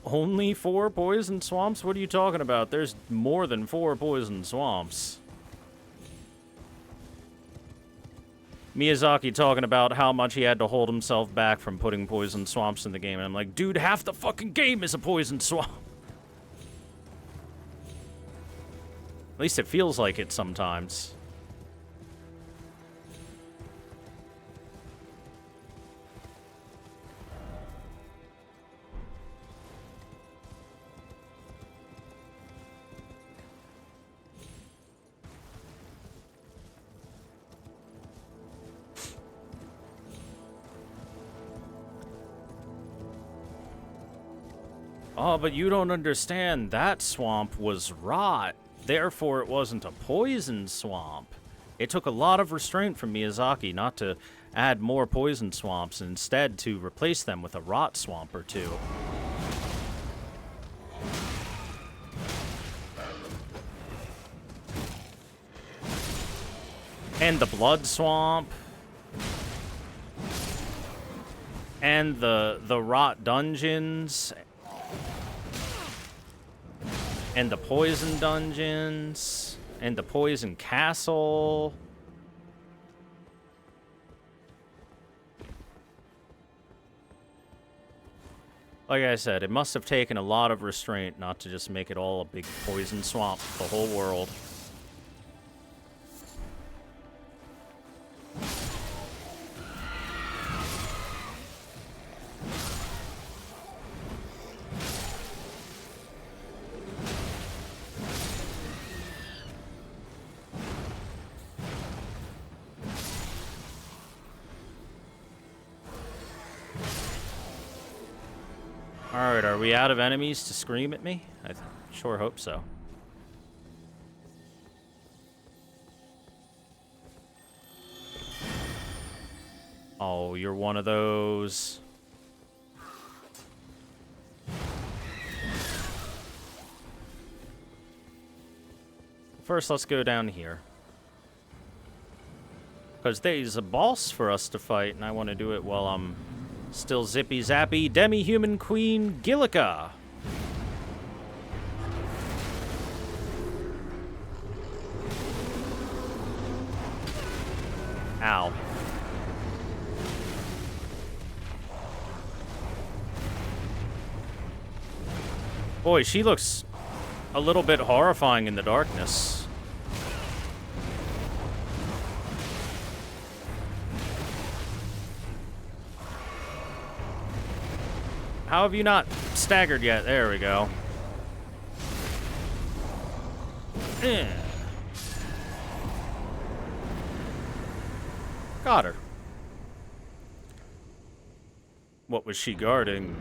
[SPEAKER 1] Only 4 poison swamps? What are you talking about? There's more than 4 poison swamps. Miyazaki talking about how much he had to hold himself back from putting poison swamps in the game. And I'm like, dude, half the fucking game is a poison swamp. At least it feels like it sometimes. Oh, but you don't understand. That swamp was rot. Therefore, it wasn't a poison swamp. It took a lot of restraint from Miyazaki not to add more poison swamps, and instead to replace them with a rot swamp or two. And the blood swamp. And the rot dungeons. And the poison dungeons. And the poison castle. Like I said, it must have taken a lot of restraint not to just make it all a big poison swamp, the whole world. Alright, are we out of enemies to scream at me? I sure hope so. Oh, you're one of those. First, let's go down here. Because there's a boss for us to fight, and I want to do it while I'm still zippy zappy. Demi-human queen Gillica. Ow. Boy, she looks a little bit horrifying in the darkness. How have you not staggered yet? There we go. Got her. What was she guarding?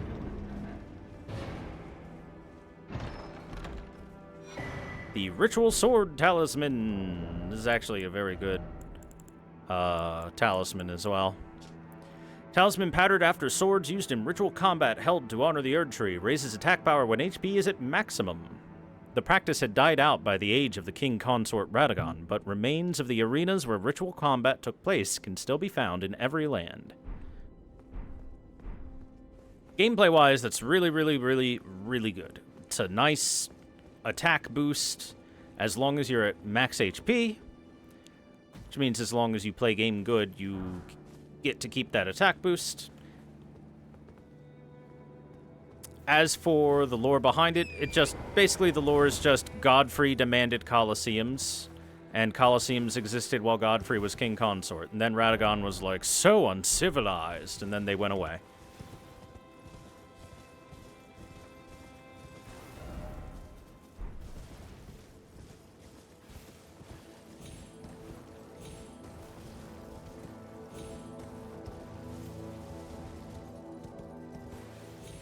[SPEAKER 1] The ritual sword talisman. This is actually a very good talisman as well. Talisman patterned after swords used in ritual combat held to honor the Erd Tree. Raises attack power when HP is at maximum. The practice had died out by the age of the king consort Radagon, but remains of the arenas where ritual combat took place can still be found in every land. Gameplay-wise, that's really, really, really, really good. It's a nice attack boost as long as you're at max HP, which means as long as you play game good, you get to keep that attack boost. As for the lore behind it, basically the lore is just Godfrey demanded Colosseums, and Colosseums existed while Godfrey was king consort, and then Radagon was like, so uncivilized, and then they went away.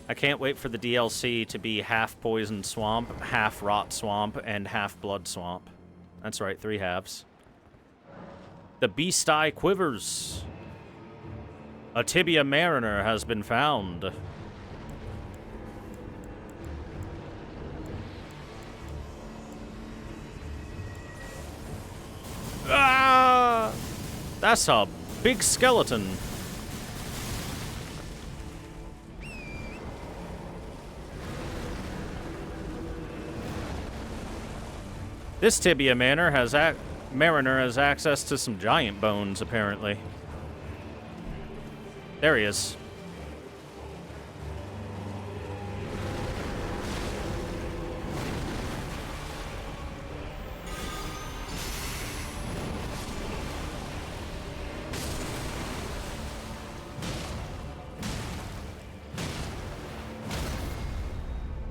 [SPEAKER 1] I can't wait for the DLC to be half Poison Swamp, half Rot Swamp, and half Blood Swamp. That's right, 3 halves. The Beast Eye quivers. A Tibia Mariner has been found. Ah! That's a big skeleton. This Tibia Mariner has access to some giant bones, apparently. There he is.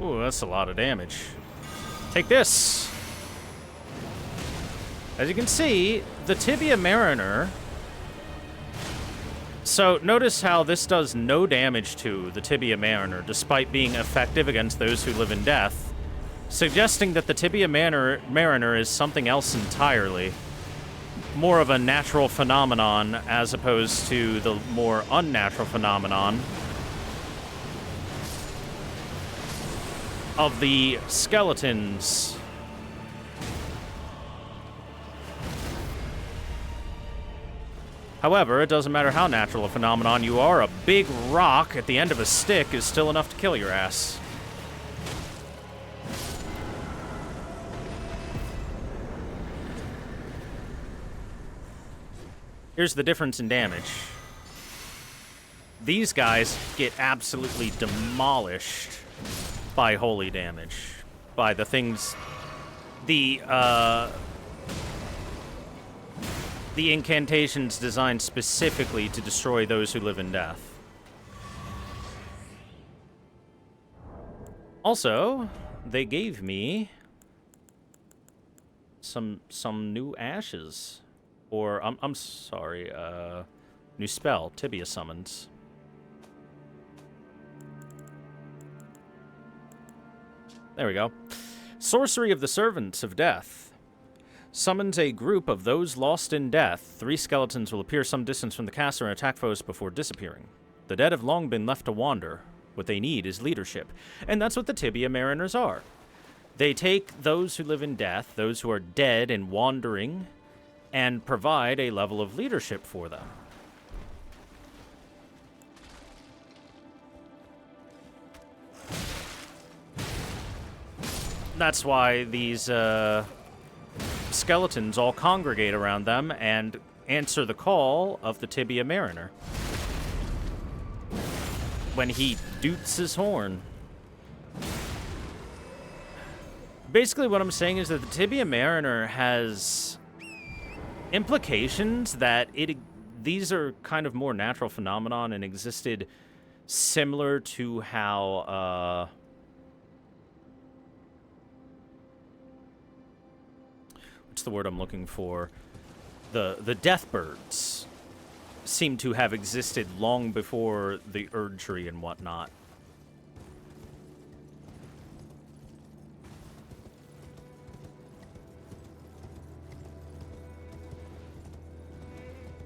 [SPEAKER 1] Ooh, that's a lot of damage. Take this! As you can see, the Tibia Mariner... So, notice how this does no damage to the Tibia Mariner, despite being effective against those who live in death, suggesting that the Tibia Mariner is something else entirely. More of a natural phenomenon, as opposed to the more unnatural phenomenon of the skeletons. However, it doesn't matter how natural a phenomenon you are, a big rock at the end of a stick is still enough to kill your ass. Here's the difference in damage. These guys get absolutely demolished by holy damage. By the things... The incantations designed specifically to destroy those who live in death. Also, they gave me some new ashes. Or, I'm sorry, new spell, Tibia Summons. There we go. Sorcery of the Servants of Death. Summons a group of those lost in death. 3 skeletons will appear some distance from the caster and attack foes before disappearing. The dead have long been left to wander. What they need is leadership. And that's what the Tibia Mariners are. They take those who live in death, those who are dead and wandering, and provide a level of leadership for them. That's why these skeletons all congregate around them and answer the call of the Tibia Mariner when he doots his horn. Basically what I'm saying is that the Tibia Mariner has implications that these are kind of more natural phenomenon and existed similar to how what's the word I'm looking for? The death birds seem to have existed long before the Erd tree and whatnot.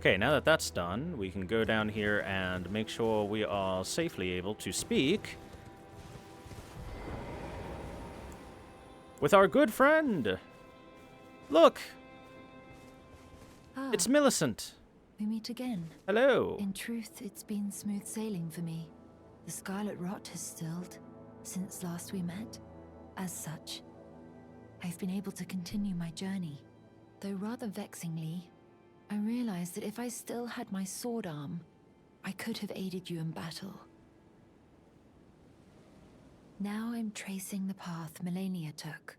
[SPEAKER 1] Okay, now that that's done, we can go down here and make sure we are safely able to speak with our good friend. Look! It's Millicent.
[SPEAKER 8] We meet again.
[SPEAKER 1] Hello.
[SPEAKER 8] In truth, it's been smooth sailing for me. The scarlet rot has stilled since last we met. As such, I've been able to continue my journey. Though rather vexingly, I realized that if I still had my sword arm, I could have aided you in battle. Now I'm tracing the path Melania took,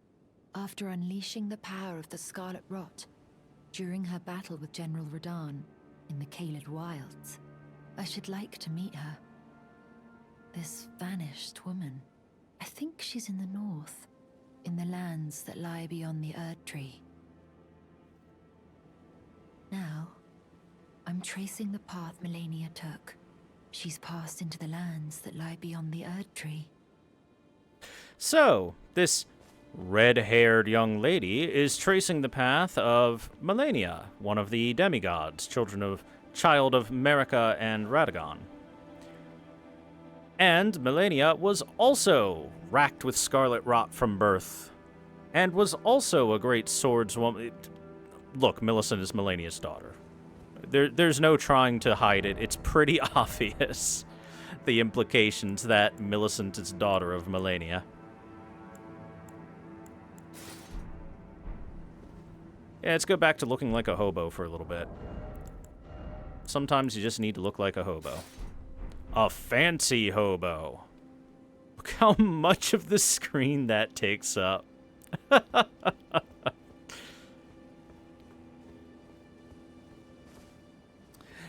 [SPEAKER 8] after unleashing the power of the Scarlet Rot during her battle with General Radahn in the Caelid Wilds. I should like to meet her. This vanished woman. I think she's in the north, in the lands that lie beyond the Erd Tree. Now, I'm tracing the path Melania took. She's passed into the lands that lie beyond the Erd Tree.
[SPEAKER 1] So, this red-haired young lady is tracing the path of Melania, one of the demigods, child of Marika and Radagon. And Melania was also racked with scarlet rot from birth, and was also a great swordswoman. Look, Millicent is Melania's daughter. There's no trying to hide it. It's pretty obvious, the implications that Millicent is daughter of Melania. Yeah, let's go back to looking like a hobo for a little bit. Sometimes you just need to look like a hobo. A fancy hobo. Look how much of the screen that takes up.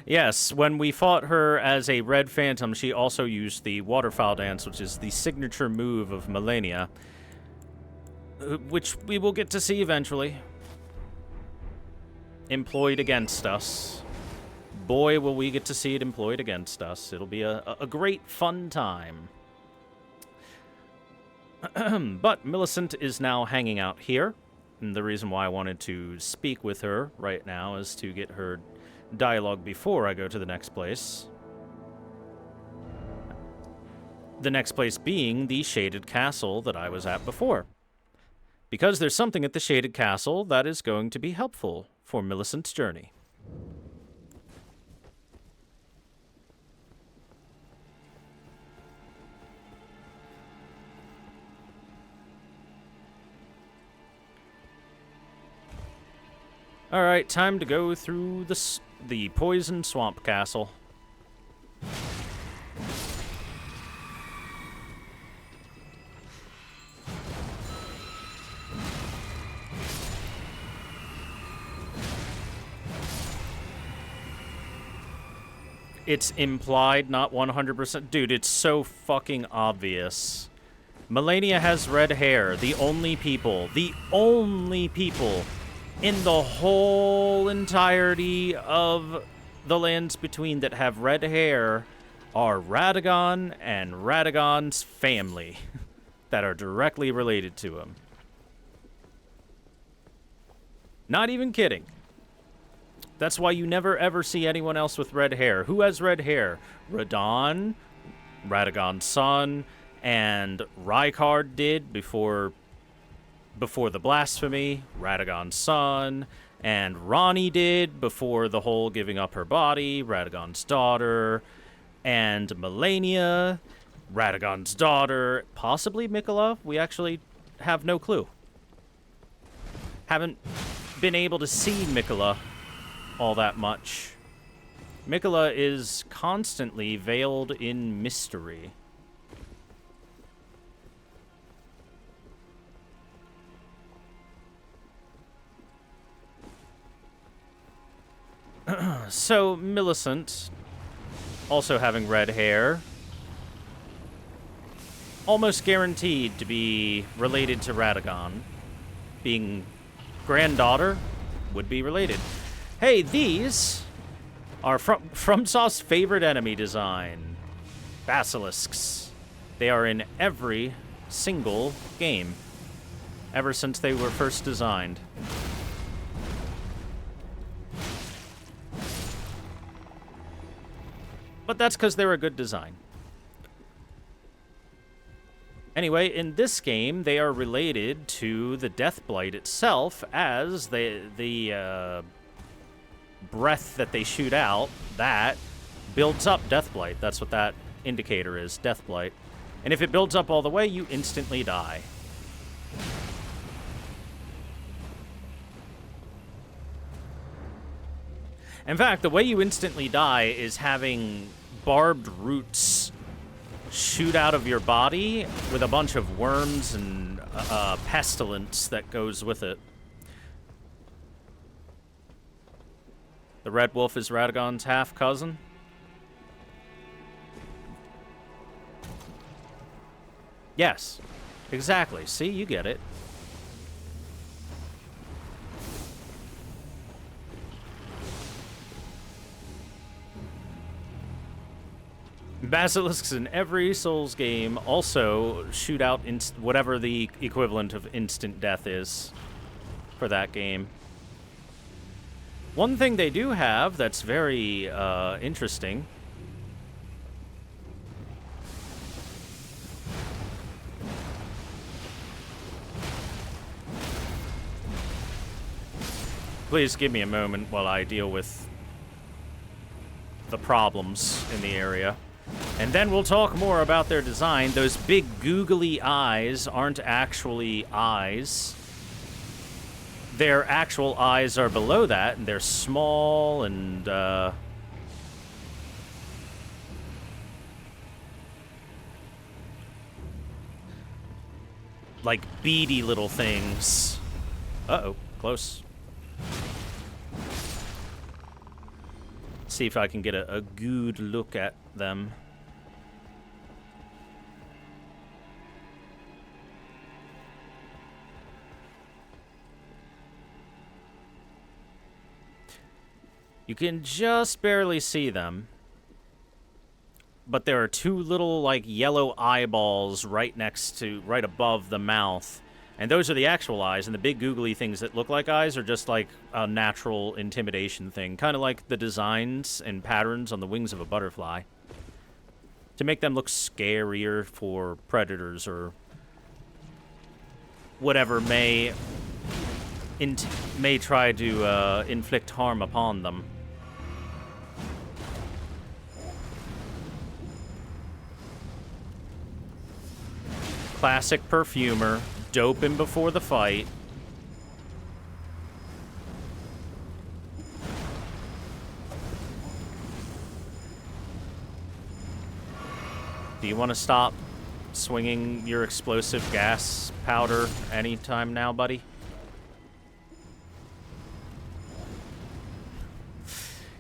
[SPEAKER 1] Yes, when we fought her as a red phantom, she also used the waterfowl dance, which is the signature move of Malenia, which we will get to see eventually. Employed against us. Boy, will we get to see it employed against us. It'll be a great fun time. But Millicent is now hanging out here. And the reason why I wanted to speak with her right now is to get her dialogue before I go to the next place. The next place being the Shaded Castle that I was at before. Because there's something at the Shaded Castle that is going to be helpful for Millicent's journey. Alright, time to go through the Poison Swamp Castle. It's implied, not 100%. Dude, it's so fucking obvious. Malenia has red hair. The only people in the whole entirety of the Lands Between that have red hair are Radagon and Radagon's family that are directly related to him. Not even kidding. That's why you never ever see anyone else with red hair. Who has red hair? Radon, Radagon's son, and Rykard did before the blasphemy, Radagon's son, and Ronnie did before the whole giving up her body, Radagon's daughter, and Malenia, Radagon's daughter, possibly Mikola. We actually have no clue. Haven't been able to see Mikola all that much. Mikola is constantly veiled in mystery. So, Millicent, also having red hair, almost guaranteed to be related to Radagon. Being granddaughter, would be related. Hey, these are FromSoft's favorite enemy design, basilisks. They are in every single game, ever since they were first designed. But that's because they're a good design. Anyway, in this game, they are related to the Deathblight itself, as the breath that they shoot out, that builds up Deathblight. That's what that indicator is, Deathblight. And if it builds up all the way, you instantly die. In fact, the way you instantly die is having barbed roots shoot out of your body with a bunch of worms and pestilence that goes with it. The Red Wolf is Radagon's half-cousin. Yes, exactly. See, you get it. Basilisks in every Souls game also shoot out whatever the equivalent of instant death is for that game. One thing they do have that's very interesting. Please give me a moment while I deal with the problems in the area. And then we'll talk more about their design. Those big googly eyes aren't actually eyes. Their actual eyes are below that, and they're small and like, beady little things. Uh-oh, close. See if I can get a good look at them. You can just barely see them. But there are two little, like, yellow eyeballs right above the mouth. And those are the actual eyes, and the big googly things that look like eyes are just like a natural intimidation thing. Kind of like the designs and patterns on the wings of a butterfly. To make them look scarier for predators or whatever may try to inflict harm upon them. Classic perfumer. Dope him before the fight. Do you want to stop swinging your explosive gas powder anytime now, buddy?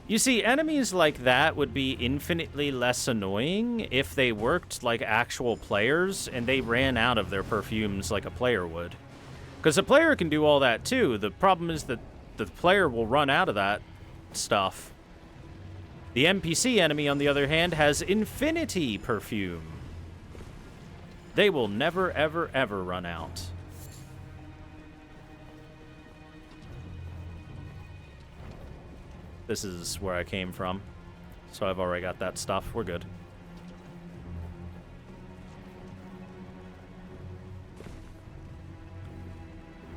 [SPEAKER 1] You see, enemies like that would be infinitely less annoying if they worked like actual players and they ran out of their perfumes like a player would. Because a player can do all that too. The problem is that the player will run out of that stuff. The NPC enemy, on the other hand, has infinity perfume. They will never, ever, ever run out. This is where I came from, so I've already got that stuff. We're good.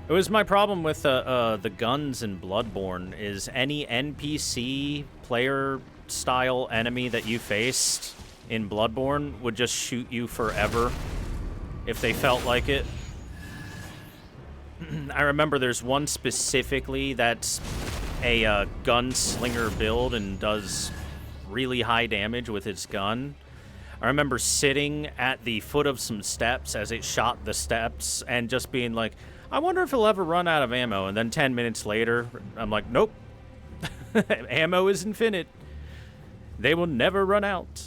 [SPEAKER 1] It was my problem with the guns in Bloodborne, is any NPC player-style enemy that you faced in Bloodborne would just shoot you forever if they felt like it. I remember there's one specifically that's a gunslinger build and does really high damage with its gun. I remember sitting at the foot of some steps as it shot the steps and just being like, I wonder if he'll ever run out of ammo. And then 10 minutes later, I'm like, nope. Ammo is infinite. They will never run out.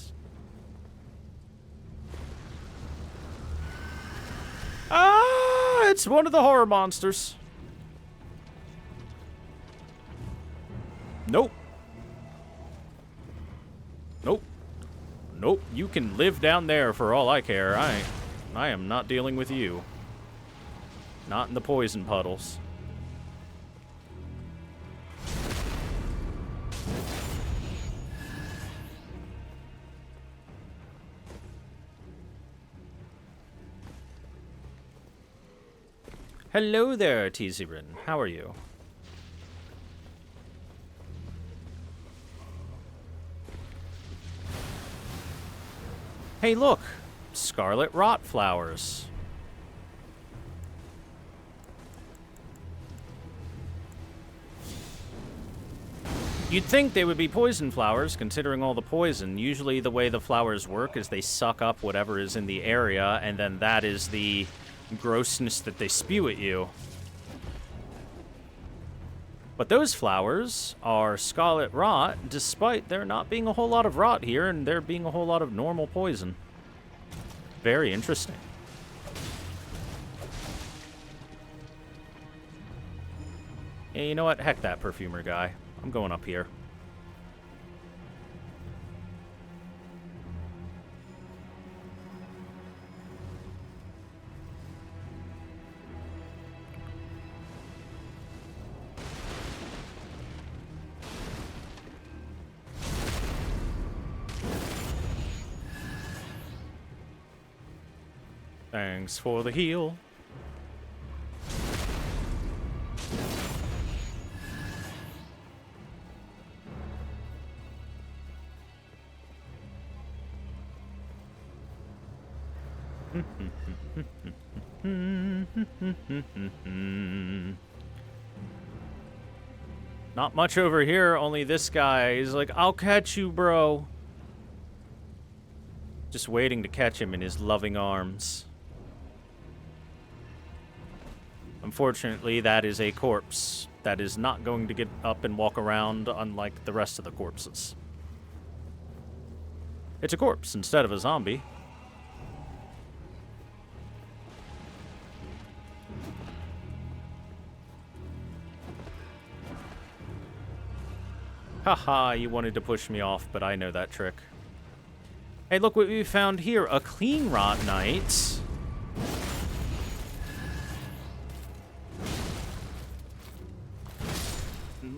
[SPEAKER 1] Ah, it's one of the horror monsters. Nope. Nope. Nope. You can live down there for all I care. I am not dealing with you. Not in the poison puddles. Hello there, Tizirin. How are you? Hey, look! Scarlet rot flowers. You'd think they would be poison flowers, considering all the poison. Usually the way the flowers work is they suck up whatever is in the area, and then that is the grossness that they spew at you. But those flowers are scarlet rot, despite there not being a whole lot of rot here and there being a whole lot of normal poison. Very interesting. Yeah, you know what? Heck that perfumer guy. I'm going up here. Thanks for the heal. Not much over here, only this guy. He's like, I'll catch you, bro. Just waiting to catch him in his loving arms. Unfortunately, that is a corpse that is not going to get up and walk around unlike the rest of the corpses. It's a corpse instead of a zombie. Haha, you wanted to push me off, but I know that trick. Hey, look what we found here. A clean rot knight.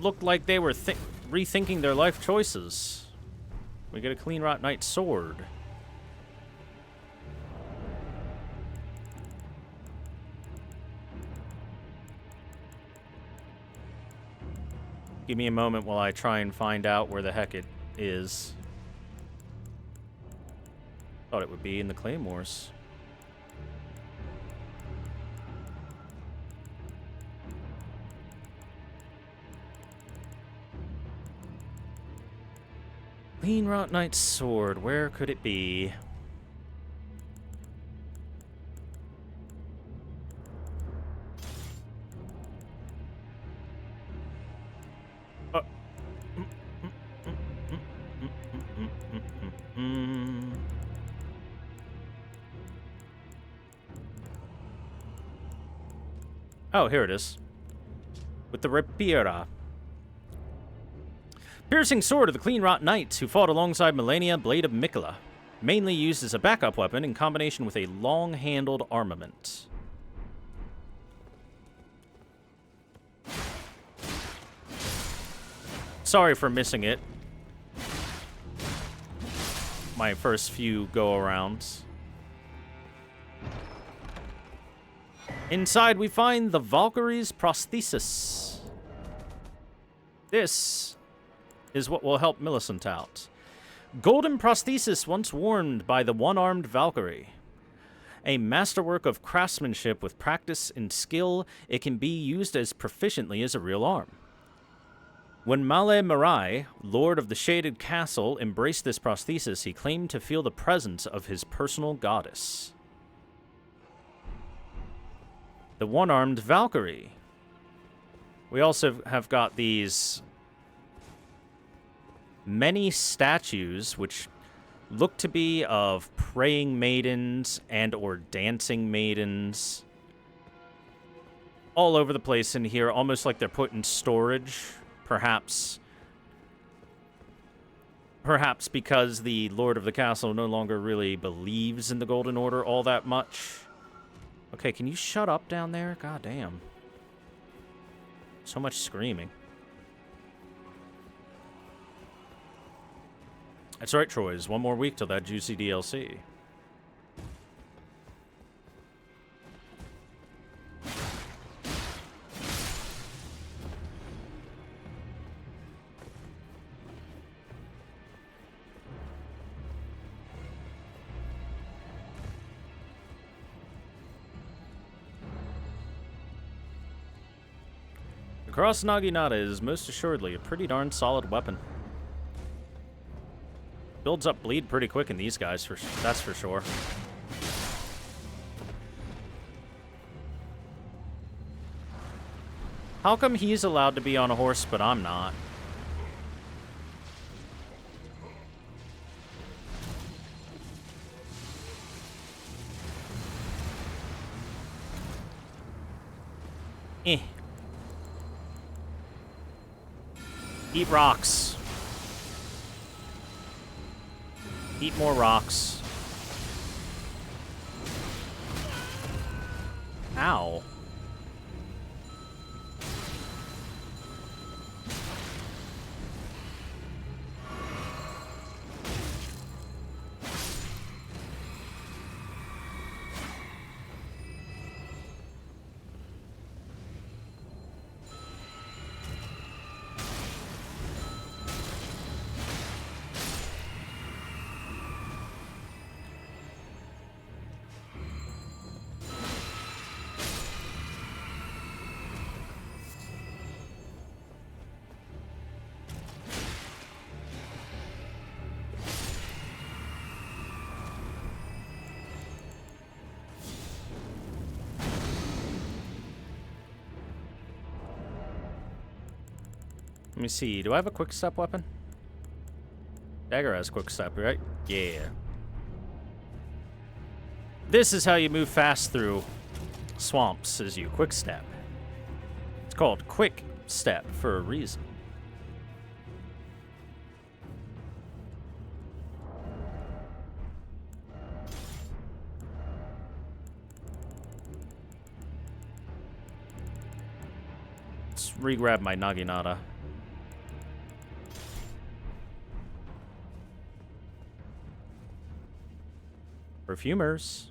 [SPEAKER 1] Looked like they were rethinking their life choices. We get a clean rot knight sword. Give me a moment while I try and find out where the heck it is. Thought it would be in the claymores. Clean Rot Knight's sword, where could it be? Oh, here it is. With the rapiera. Piercing sword of the Clean Rot Knights, who fought alongside Melania, Blade of Mikola. Mainly used as a backup weapon in combination with a long-handled armament. Sorry for missing it. My first few go-arounds. Inside we find the Valkyrie's prosthesis. This is what will help Millicent out. Golden prosthesis once worn by the one-armed Valkyrie. A masterwork of craftsmanship with practice and skill, it can be used as proficiently as a real arm. When Male Marai, lord of the Shaded Castle, embraced this prosthesis, he claimed to feel the presence of his personal goddess. The one-armed Valkyrie. We also have got these many statues which look to be of praying maidens and or dancing maidens all over the place in here, almost like they're put in storage. Perhaps because the Lord of the Castle no longer really believes in the Golden Order all that much. Okay, can you shut up down there? God damn. So much screaming. That's right, Troy. It's one more week till that juicy DLC. The Cross Naginata is most assuredly a pretty darn solid weapon. Builds up bleed pretty quick in these guys, that's for sure. How come he's allowed to be on a horse, but I'm not? Eh. Eat rocks. Eat more rocks. Ow. Let me see. Do I have a quick step weapon? Dagger has quick step, right? Yeah. This is how you move fast through swamps, is you quick step. It's called quick step for a reason. Let's re-grab my Naginata. Perfumers.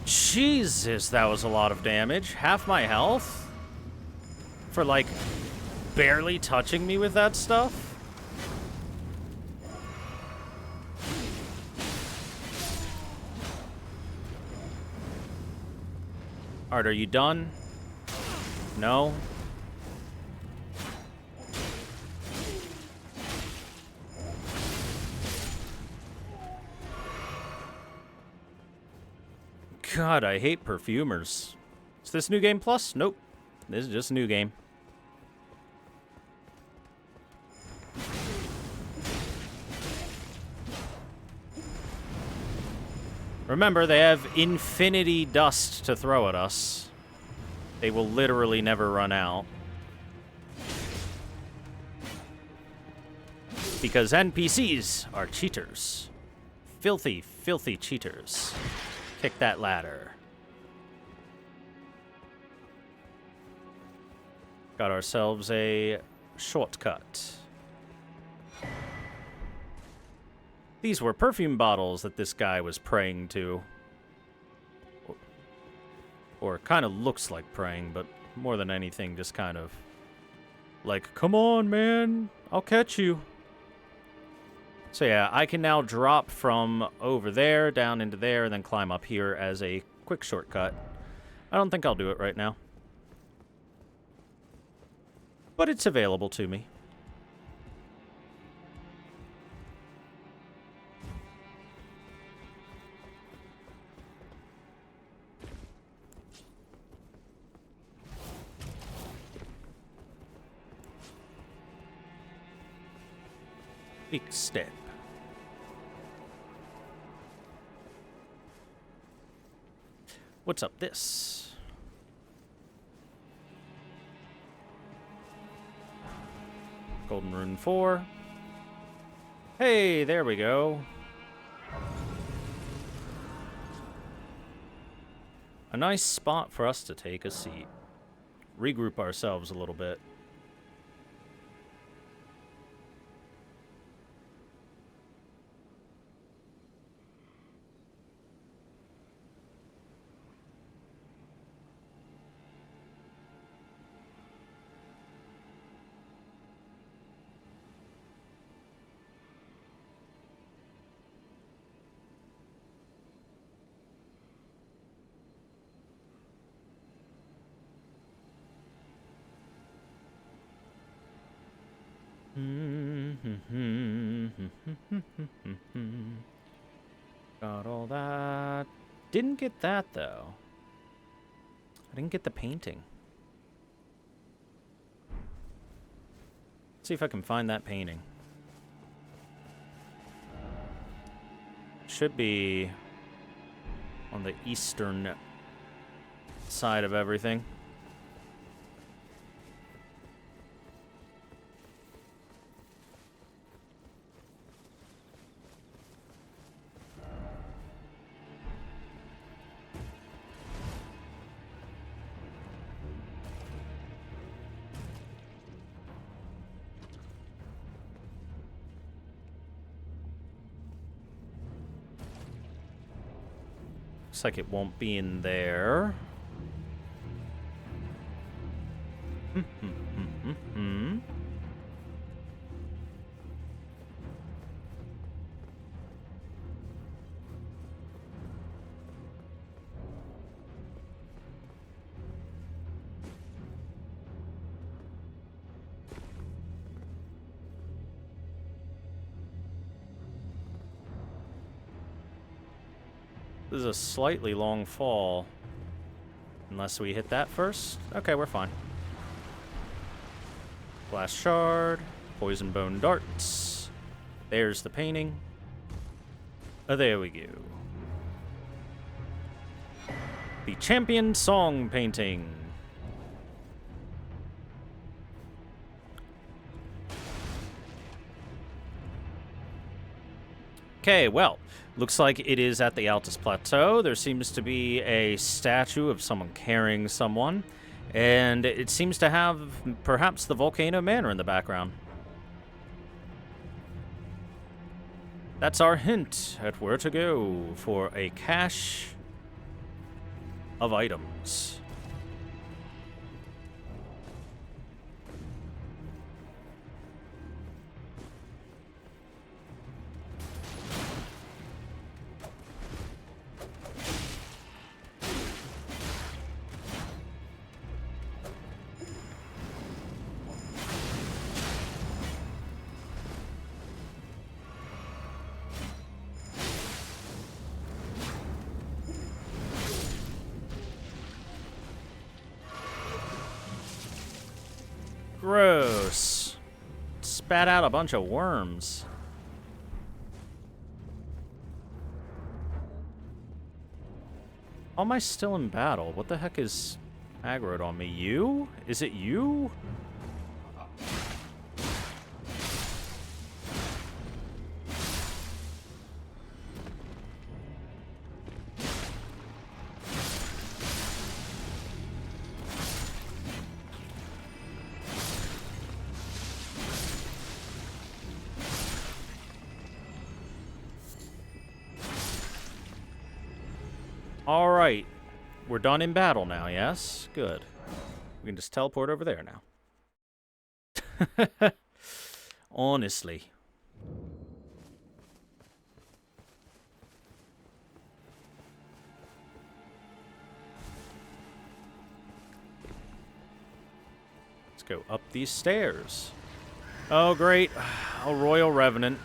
[SPEAKER 1] Jesus, that was a lot of damage. Half my health? For, like, barely touching me with that stuff? Alright, are you done? No? God, I hate perfumers. Is this New Game Plus? Nope. This is just a new game. Remember, they have infinity dust to throw at us. They will literally never run out. Because NPCs are cheaters. Filthy, filthy cheaters. Kick that ladder. Got ourselves a shortcut. These were perfume bottles that this guy was praying to. Or kind of looks like praying, but more than anything, just kind of like, come on, man, I'll catch you. So yeah, I can now drop from over there, down into there, and then climb up here as a quick shortcut. I don't think I'll do it right now. But it's available to me. Big step. What's up this? Golden Rune 4. Hey, there we go. A nice spot for us to take a seat. Regroup ourselves a little bit. Got all that. Didn't get that, though. I didn't get the painting. Let's see if I can find that painting. Should be on the eastern side of everything. Looks like it won't be in there. is a slightly long fall. Unless we hit that first. Okay, we're fine. Blast shard. Poison bone darts. There's the painting. Oh, there we go. The champion song painting. Okay, well, looks like it is at the Altus Plateau. There seems to be a statue of someone carrying someone, and it seems to have perhaps the Volcano Manor in the background. That's our hint at where to go for a cache of items. Gross. Spat out a bunch of worms. How am I still in battle? What the heck is aggroed on me? You? Is it you? Alright. We're done in battle now, yes? Good. We can just teleport over there now. Honestly. Let's go up these stairs. Oh, great. A Royal Revenant.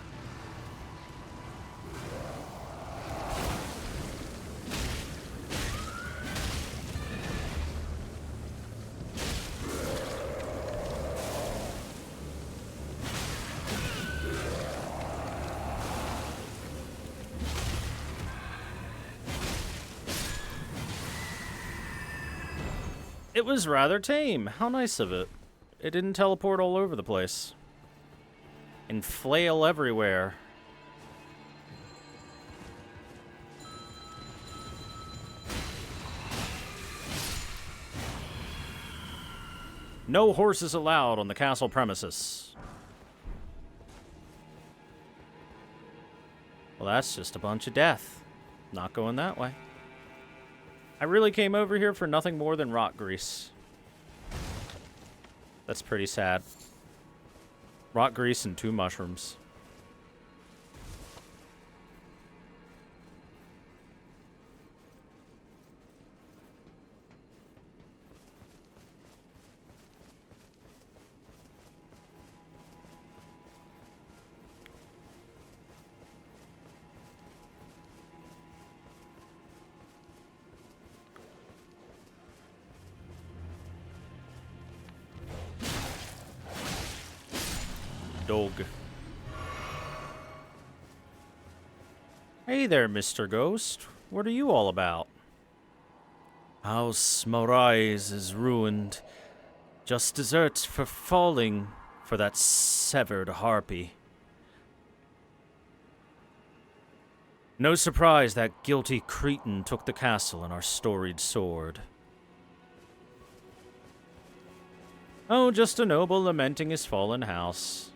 [SPEAKER 1] It was rather tame. How nice of it. It didn't teleport all over the place. And flail everywhere. No horses allowed on the castle premises. Well, that's just a bunch of death. Not going that way. I really came over here for nothing more than rock grease. That's pretty sad. Rock grease and 2 mushrooms. Dog. Hey there, Mr. Ghost. What are you all about? House Morais is ruined. Just desserts for falling for that severed harpy. No surprise that guilty cretin took the castle and our storied sword. Oh, just a noble lamenting his fallen house.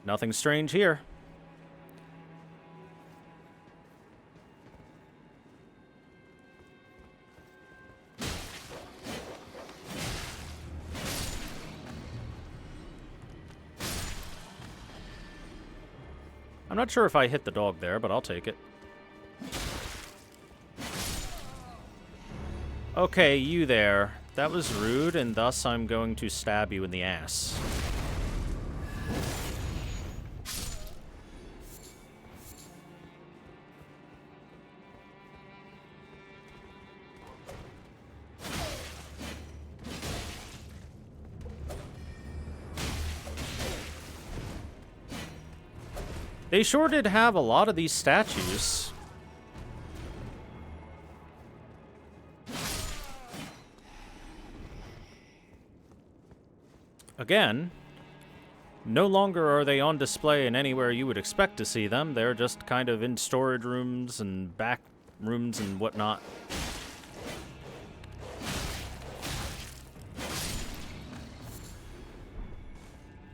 [SPEAKER 1] Nothing strange here. I'm not sure if I hit the dog there, but I'll take it. Okay, you there. That was rude, and thus I'm going to stab you in the ass. They sure did have a lot of these statues. Again, no longer are they on display in anywhere you would expect to see them. They're just kind of in storage rooms and back rooms and whatnot.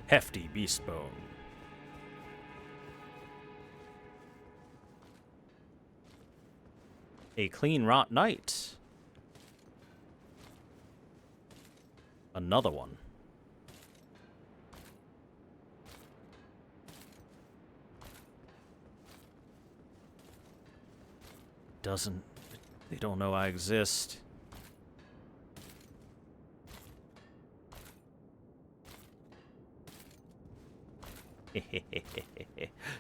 [SPEAKER 1] Hefty beast bone. A clean rot knight. Another one. They don't know I exist.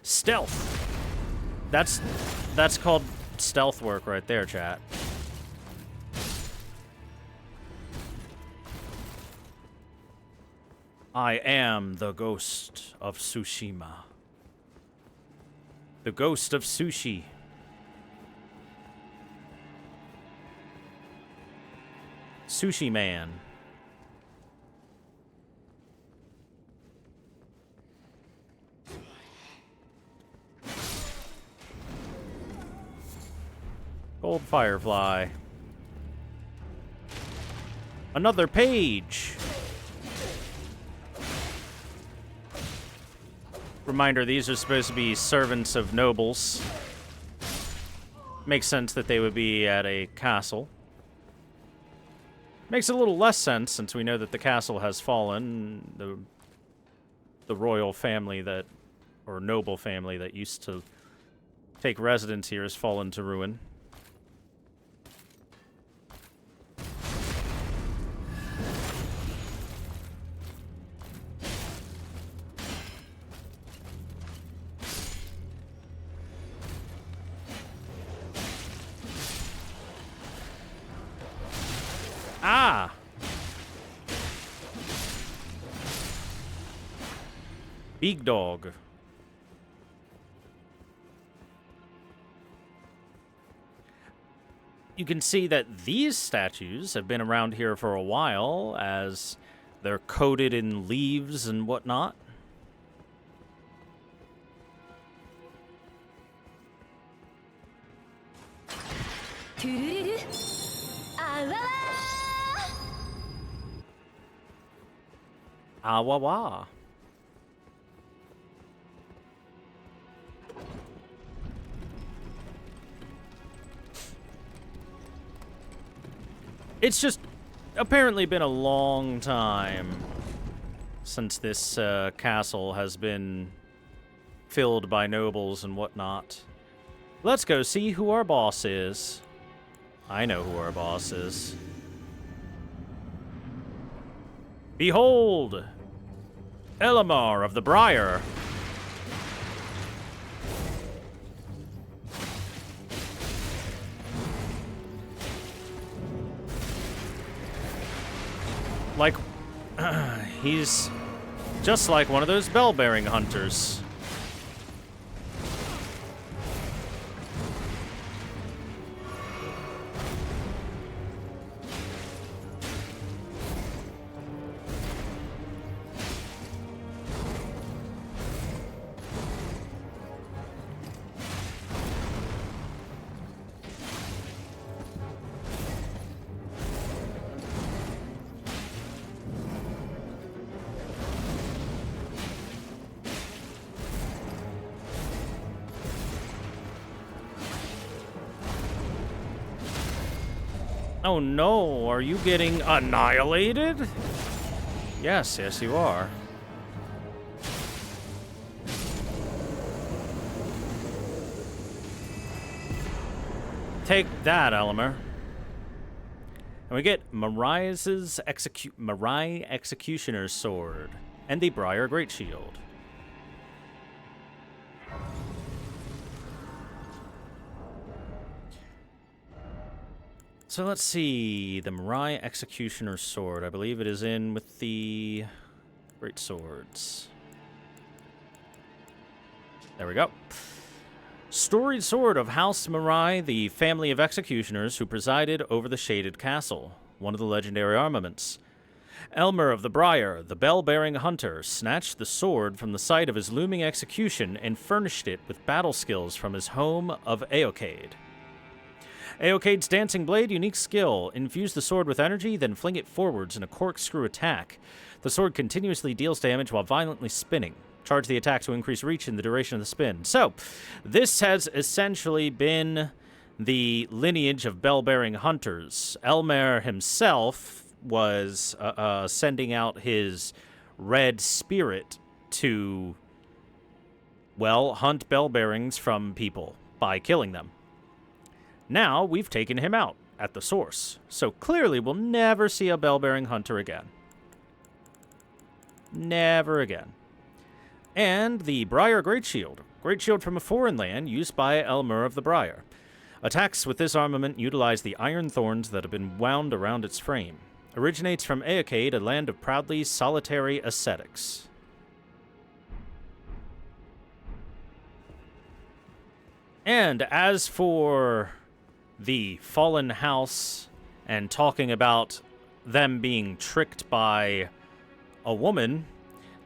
[SPEAKER 1] Stealth. That's called stealth work right there, chat. I am the ghost of Tsushima. The ghost of sushi. Sushi Man. Gold Firefly. Another page. Reminder, these are supposed to be servants of nobles. Makes sense that they would be at a castle. Makes a little less sense since we know that the castle has fallen. The royal family that, or noble family that used to take residence here has fallen to ruin. Ah! Big dog. You can see that these statues have been around here for a while, as they're coated in leaves and whatnot. Awawa. It's just apparently been a long time since this castle has been filled by nobles and whatnot. Let's go see who our boss is. I know who our boss is. Behold! Elamar of the Briar. Like, he's just like one of those bell-bearing hunters. Oh no, are you getting annihilated? Yes, yes you are. Take that, Elamar. And we get Marai Executioner's Sword and the Briar Great Shield. So let's see, the Marai Executioner's Sword. I believe it is in with the Great Swords. There we go. Storied sword of House Marai, the family of executioners who presided over the Shaded Castle. One of the legendary armaments. Elmer of the Briar, the bell-bearing hunter, snatched the sword from the site of his looming execution and furnished it with battle skills from his home of Aocade. Aocade's dancing blade, unique skill. Infuse the sword with energy, then fling it forwards in a corkscrew attack. The sword continuously deals damage while violently spinning. Charge the attack to increase reach in the duration of the spin. So, this has essentially been the lineage of bell-bearing hunters. Elmer himself was sending out his red spirit to, well, hunt bell-bearings from people by killing them. Now, we've taken him out at the source, so clearly we'll never see a bell-bearing hunter again. Never again. And the Briar Great Shield. Great Shield from a foreign land used by Elmer of the Briar. Attacks with this armament utilize the iron thorns that have been wound around its frame. Originates from Aocade, a land of proudly solitary ascetics. And as for the Fallen House and talking about them being tricked by a woman,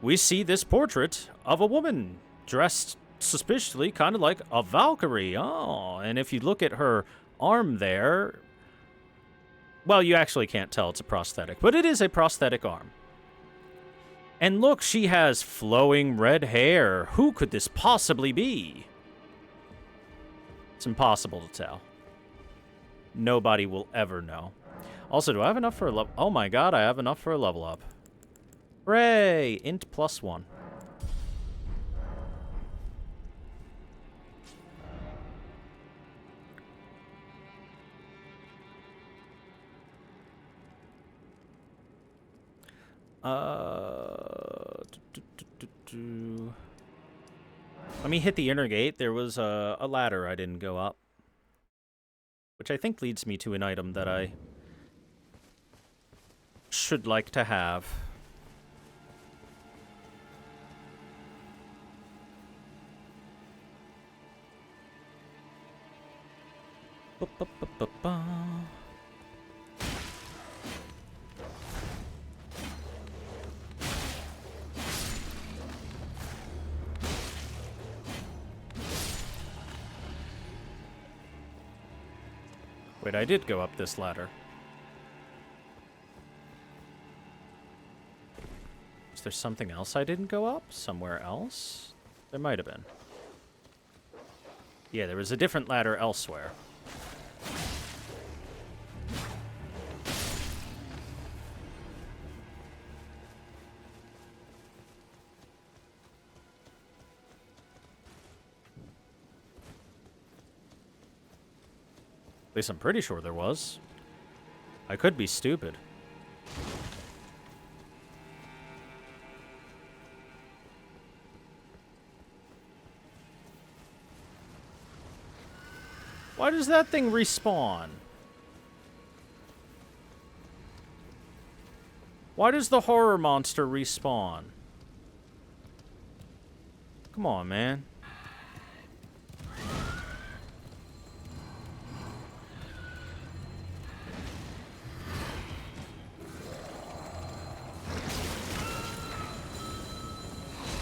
[SPEAKER 1] we see this portrait of a woman dressed suspiciously kind of like a Valkyrie. Oh, and if you look at her arm there, well, you actually can't tell it's a prosthetic, but it is a prosthetic arm. And look, she has flowing red hair. Who could this possibly be? It's impossible to tell. Nobody will ever know. Also, do I have enough for a level? Oh my god, I have enough for a level up. Hooray! Int +1. Let me hit the inner gate. There was a ladder I didn't go up, which I think leads me to an item that I should like to have. Ba-ba-ba-ba-ba. Wait, I did go up this ladder. Is there something else I didn't go up? Somewhere else? There might have been. Yeah, there was a different ladder elsewhere. At least I'm pretty sure there was. I could be stupid. Why does that thing respawn? Why does the horror monster respawn? Come on, man.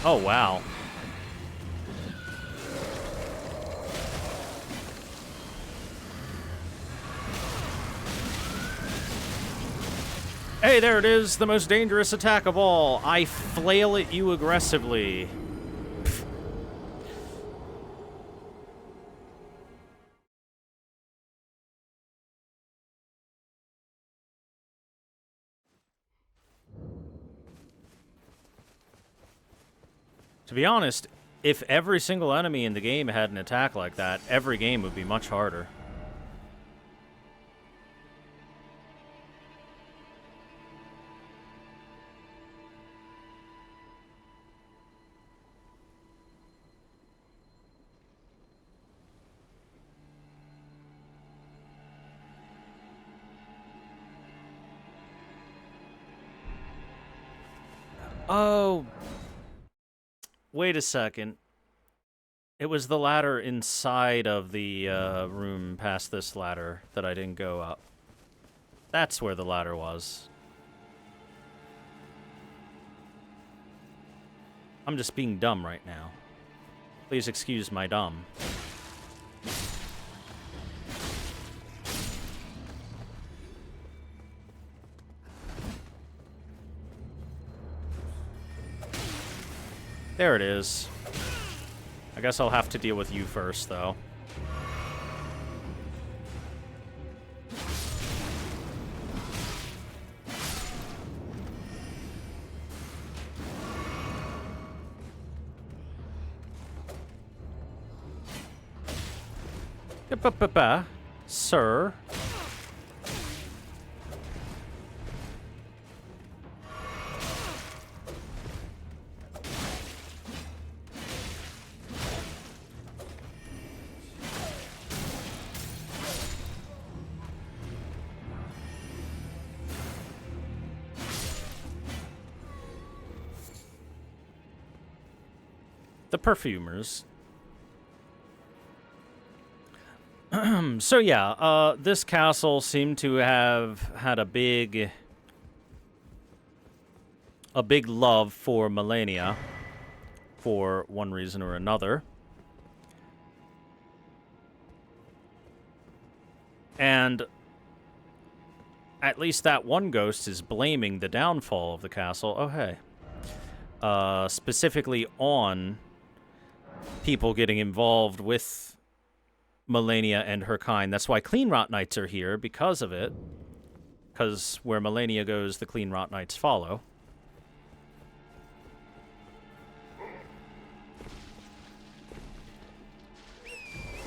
[SPEAKER 1] Oh, wow. Hey, there it is, the most dangerous attack of all. I flail at you aggressively. Pfft. To be honest, if every single enemy in the game had an attack like that, every game would be much harder. Oh, wait a second. It was the ladder inside of the room past this ladder that I didn't go up. That's where the ladder was. I'm just being dumb right now. Please excuse my dumb. There it is. I guess I'll have to deal with you first, though. Sir. The perfumers. So yeah, this castle seemed to have had a big love for Melania for one reason or another. And at least that one ghost is blaming the downfall of the castle. Oh, hey. Specifically on people getting involved with Melania and her kind. That's why Clean Rot Knights are here, because of it. Because where Melania goes, the Clean Rot Knights follow.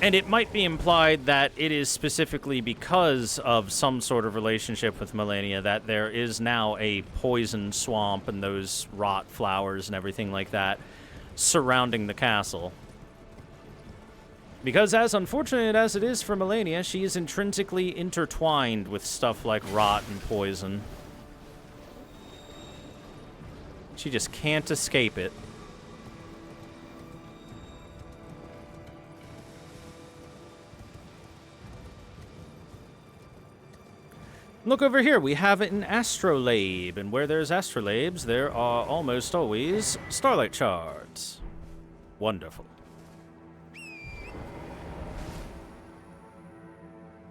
[SPEAKER 1] And it might be implied that it is specifically because of some sort of relationship with Melania that there is now a poison swamp and those rot flowers and everything like that surrounding the castle. Because as unfortunate as it is for Melania, she is intrinsically intertwined with stuff like rot and poison. She just can't escape it. Look over here, we have an astrolabe, and where there's astrolabes, there are almost always starlight shards. Wonderful.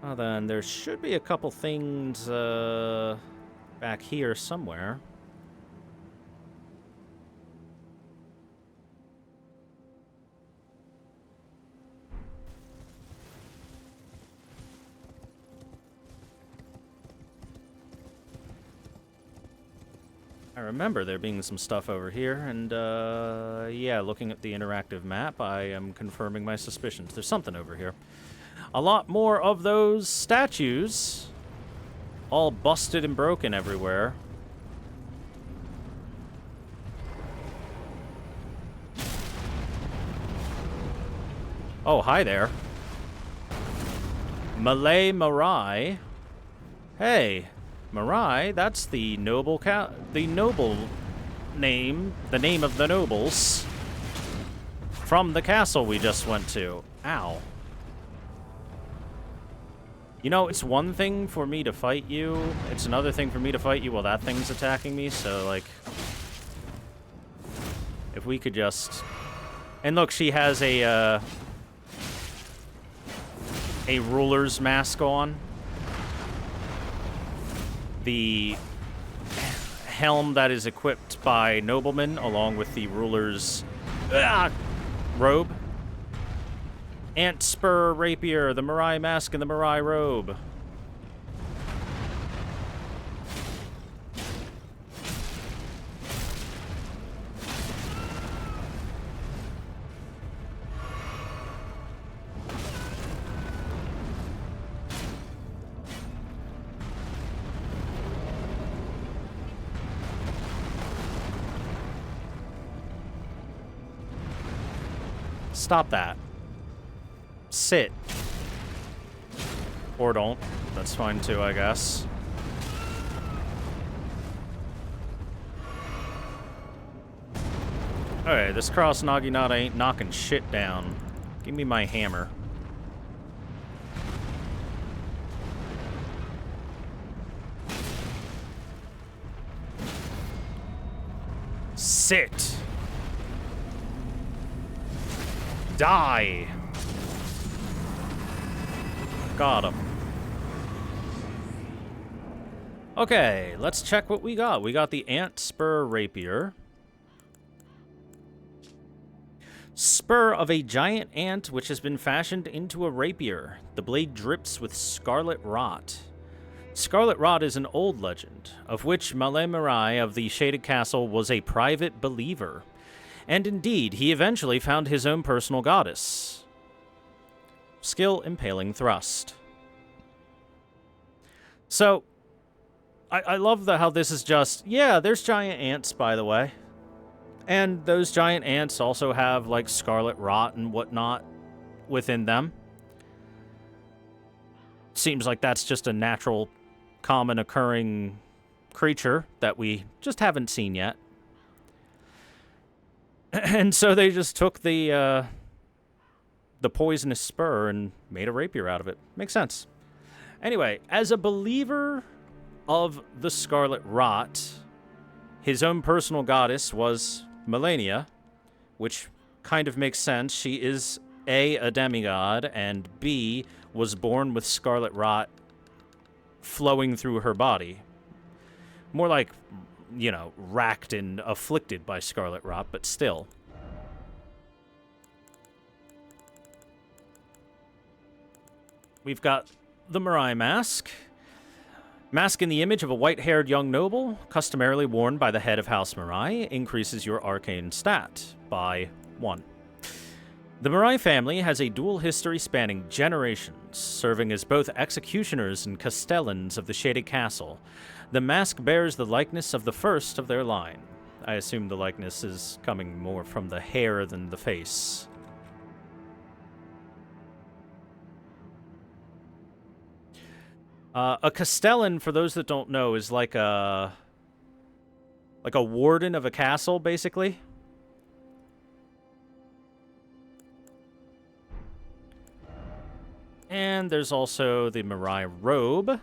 [SPEAKER 1] Well then, there should be a couple things back here somewhere. I remember there being some stuff over here, and yeah, looking at the interactive map, I am confirming my suspicions. There's something over here. A lot more of those statues, all busted and broken everywhere. Oh, hi there. Malay Marai. Hey, Marai, that's the noble name, the name of the nobles from the castle we just went to. Ow. You know, it's one thing for me to fight you. It's another thing for me to fight you while that thing's attacking me. So, like, if we could just... And look, she has a ruler's mask on. The helm that is equipped by noblemen, along with the ruler's robe. Ant spur rapier, the Marai mask, and the Marai robe. Stop that. Sit. Or don't. That's fine too, I guess. Okay, this cross Naginata ain't knocking shit down. Give me my hammer. Sit. Die. Got him. Okay, let's check what we got. We got the Ant Spur Rapier. Spur of a giant ant which has been fashioned into a rapier. The blade drips with scarlet rot. Scarlet rot is an old legend, of which Malemarai of the Shaded Castle was a private believer. And indeed, he eventually found his own personal goddess. Skill Impaling Thrust. So, I love how this is just, yeah, there's giant ants, by the way. And those giant ants also have, like, scarlet rot and whatnot within them. Seems like that's just a natural, common occurring creature that we just haven't seen yet. And so they just took the poisonous spur and made a rapier out of it. Makes sense. Anyway, as a believer of the Scarlet Rot, his own personal goddess was Melania, which kind of makes sense. She is a demigod, and B, was born with Scarlet Rot flowing through her body. More like, you know, racked and afflicted by Scarlet Rot, but still. We've got the Mirai Mask. Mask in the image of a white-haired young noble, customarily worn by the head of House Mirai, increases your arcane stat by 1. The Mirai family has a dual history spanning generations, serving as both executioners and castellans of the Shaded Castle. The mask bears the likeness of the first of their line. I assume the likeness is coming more from the hair than the face. A castellan, for those that don't know, is like a warden of a castle, basically. And there's also the Mirai robe.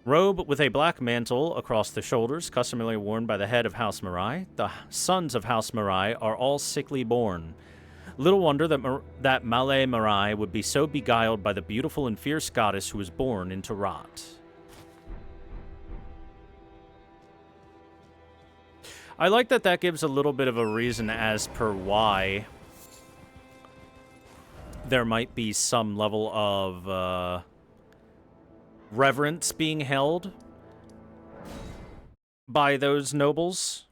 [SPEAKER 1] Robe with a black mantle across the shoulders, customarily worn by the head of House Mirai. The sons of House Mirai are all sickly born. Little wonder that Malay Mirai would be so beguiled by the beautiful and fierce goddess who was born into rot. I like that gives a little bit of a reason as per why there might be some level of reverence being held by those nobles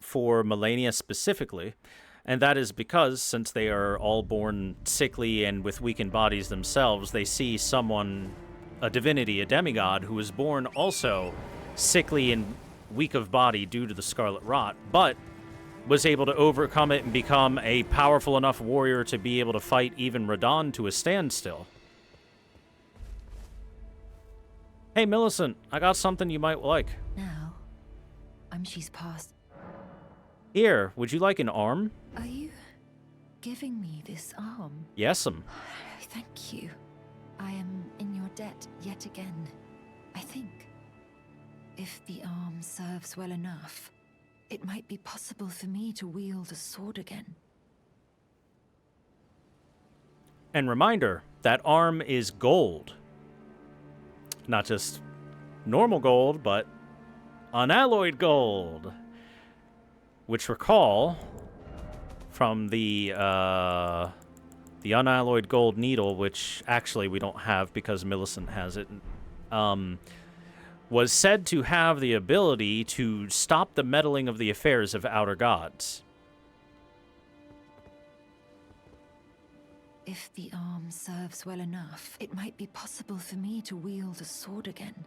[SPEAKER 1] for Melania specifically. And that is because, since they are all born sickly and with weakened bodies themselves, they see someone, a divinity, a demigod, who was born also sickly and weak of body due to the Scarlet Rot, but was able to overcome it and become a powerful enough warrior to be able to fight even Radon to a standstill. Hey, Millicent, I got something you might like.
[SPEAKER 8] Now, she's passed.
[SPEAKER 1] Here, would you like an arm?
[SPEAKER 8] Are you giving me this arm?
[SPEAKER 1] Yes'm.
[SPEAKER 8] Thank you. I am in your debt yet again, I think. If the arm serves well enough, it might be possible for me to wield a sword again.
[SPEAKER 1] And reminder, that arm is gold. Not just normal gold, but unalloyed gold. Which, recall, from the unalloyed gold needle, which actually we don't have because Millicent has it, was said to have the ability to stop the meddling of the affairs of outer gods.
[SPEAKER 8] If the arm serves well enough, it might be possible for me to wield a sword again.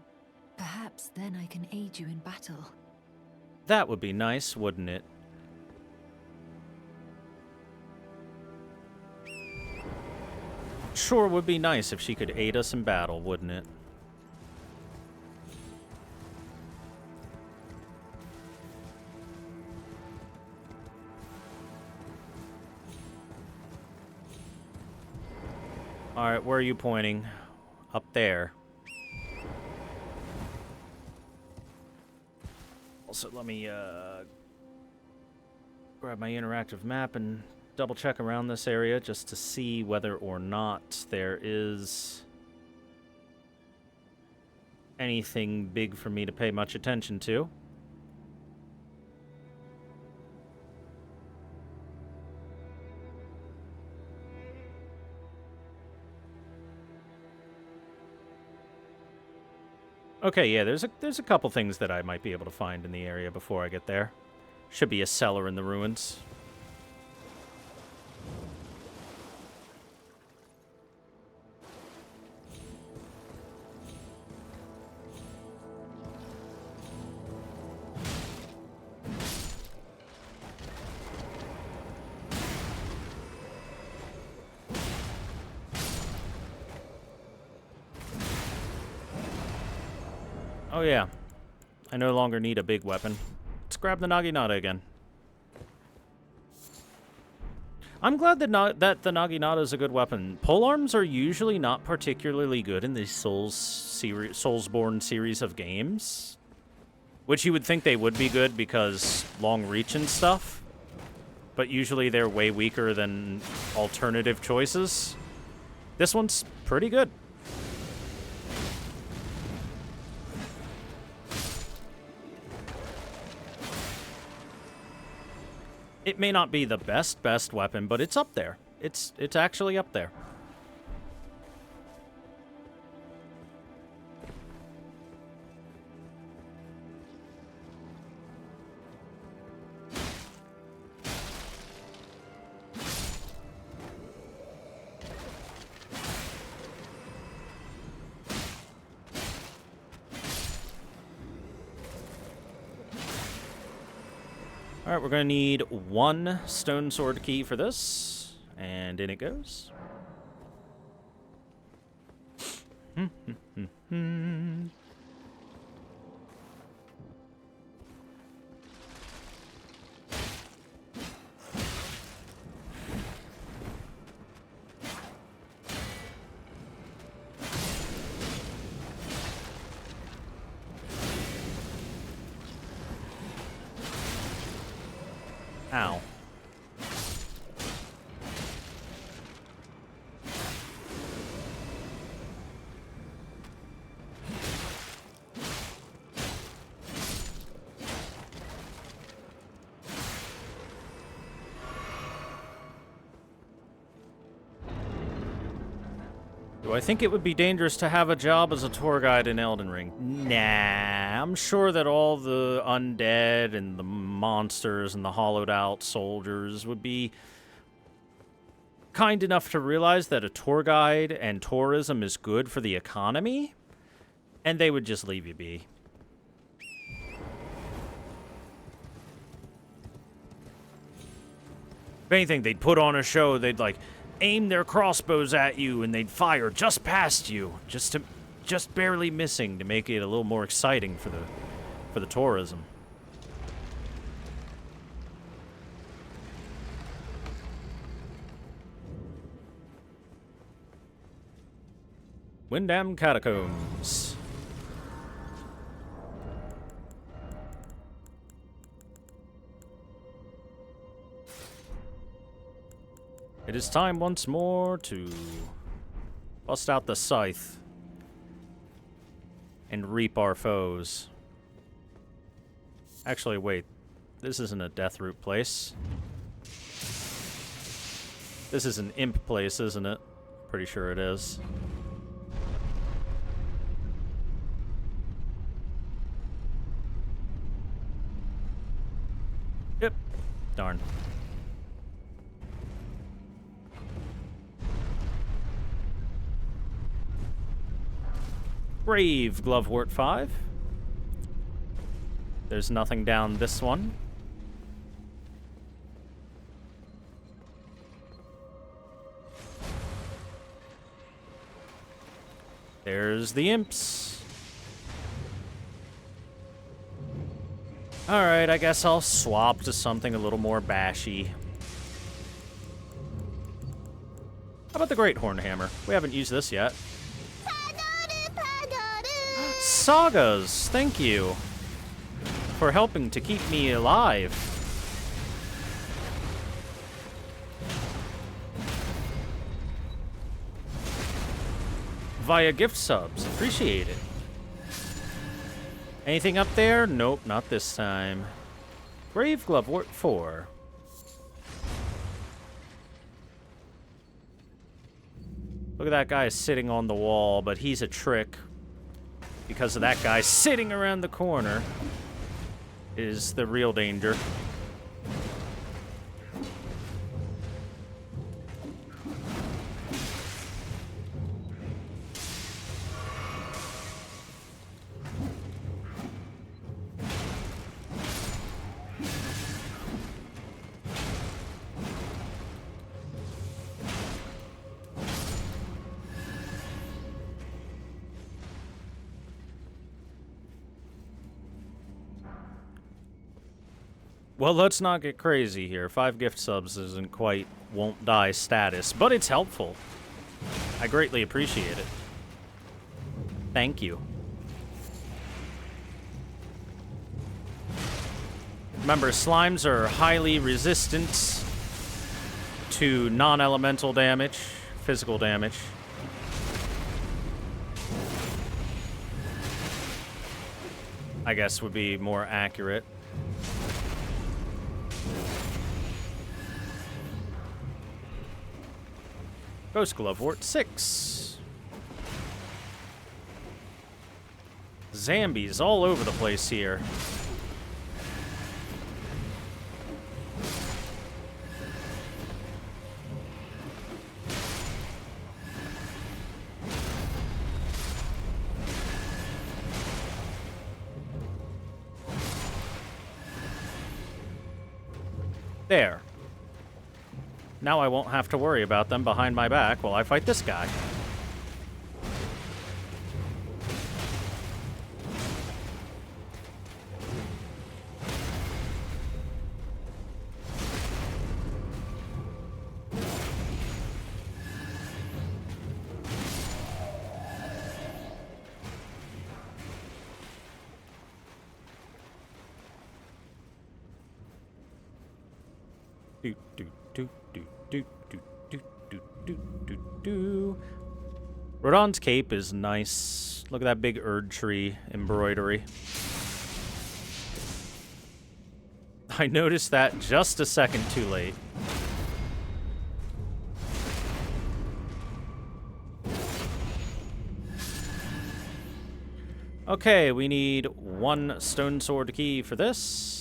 [SPEAKER 8] Perhaps then I can aid you in battle.
[SPEAKER 1] That would be nice, wouldn't it? Sure would be nice if she could aid us in battle, wouldn't it? Alright, where are you pointing? Up there. Also, let me grab my interactive map and double check around this area just to see whether or not there is anything big for me to pay much attention to. Okay, yeah, there's a couple things that I might be able to find in the area before I get there. Should be a cellar in the ruins. Oh yeah, I no longer need a big weapon. Let's grab the Naginata again. I'm glad that the Naginata is a good weapon. Polearms are usually not particularly good in these Soulsborne series of games, which you would think they would be good because long reach and stuff, but usually they're way weaker than alternative choices. This one's pretty good. It may not be the best weapon, but it's up there. It's actually up there. Alright, we're going to need one stone sword key for this, and in it goes. Ow. Do I think it would be dangerous to have a job as a tour guide in Elden Ring? Nah, I'm sure that all the undead and the monsters and the hollowed out soldiers would be kind enough to realize that a tour guide and tourism is good for the economy, and they would just leave you be. If anything, they'd put on a show, they'd like aim their crossbows at you and they'd fire just past you, just barely missing to make it a little more exciting for the tourism. Windham Catacombs. It is time once more to bust out the scythe and reap our foes. Actually, wait. This isn't a Deathroot place. This is an imp place, isn't it? Pretty sure it is. Yep. Darn. Brave Glovewort 5. There's nothing down this one. There's the imps. Alright, I guess I'll swap to something a little more bashy. about the Great Horn Hammer? We haven't used this yet. Sagas, thank you for helping to keep me alive. Via gift subs, appreciate it. Anything up there? Nope, not this time. Grave Glove, Wart 4. Look at that guy sitting on the wall, but he's a trick. Because of that guy sitting around the corner is the real danger. Well, let's not get crazy here. 5 gift subs isn't quite won't die status, but it's helpful. I greatly appreciate it. Thank you. Remember, slimes are highly resistant to non-elemental damage, physical damage. I guess would be more accurate. Ghost Glove Wart 6. Zombies all over the place here. There. Now I won't have to worry about them behind my back while I fight this guy. Rodon's cape is nice. Look at that big Erd tree embroidery. I noticed that just a second too late. Okay, we need 1 stone sword key for this.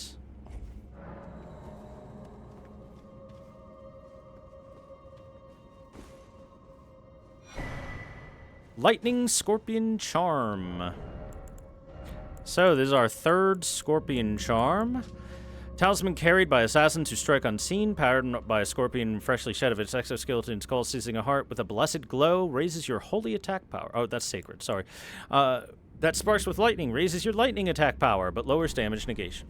[SPEAKER 1] Lightning Scorpion Charm. So, this is our 3rd Scorpion Charm. Talisman carried by assassins who strike unseen, powered by a scorpion freshly shed of its exoskeleton skull, seizing a heart with a blessed glow, raises your holy attack power. Oh, that's sacred, sorry. That sparks with lightning, raises your lightning attack power, but lowers damage negation.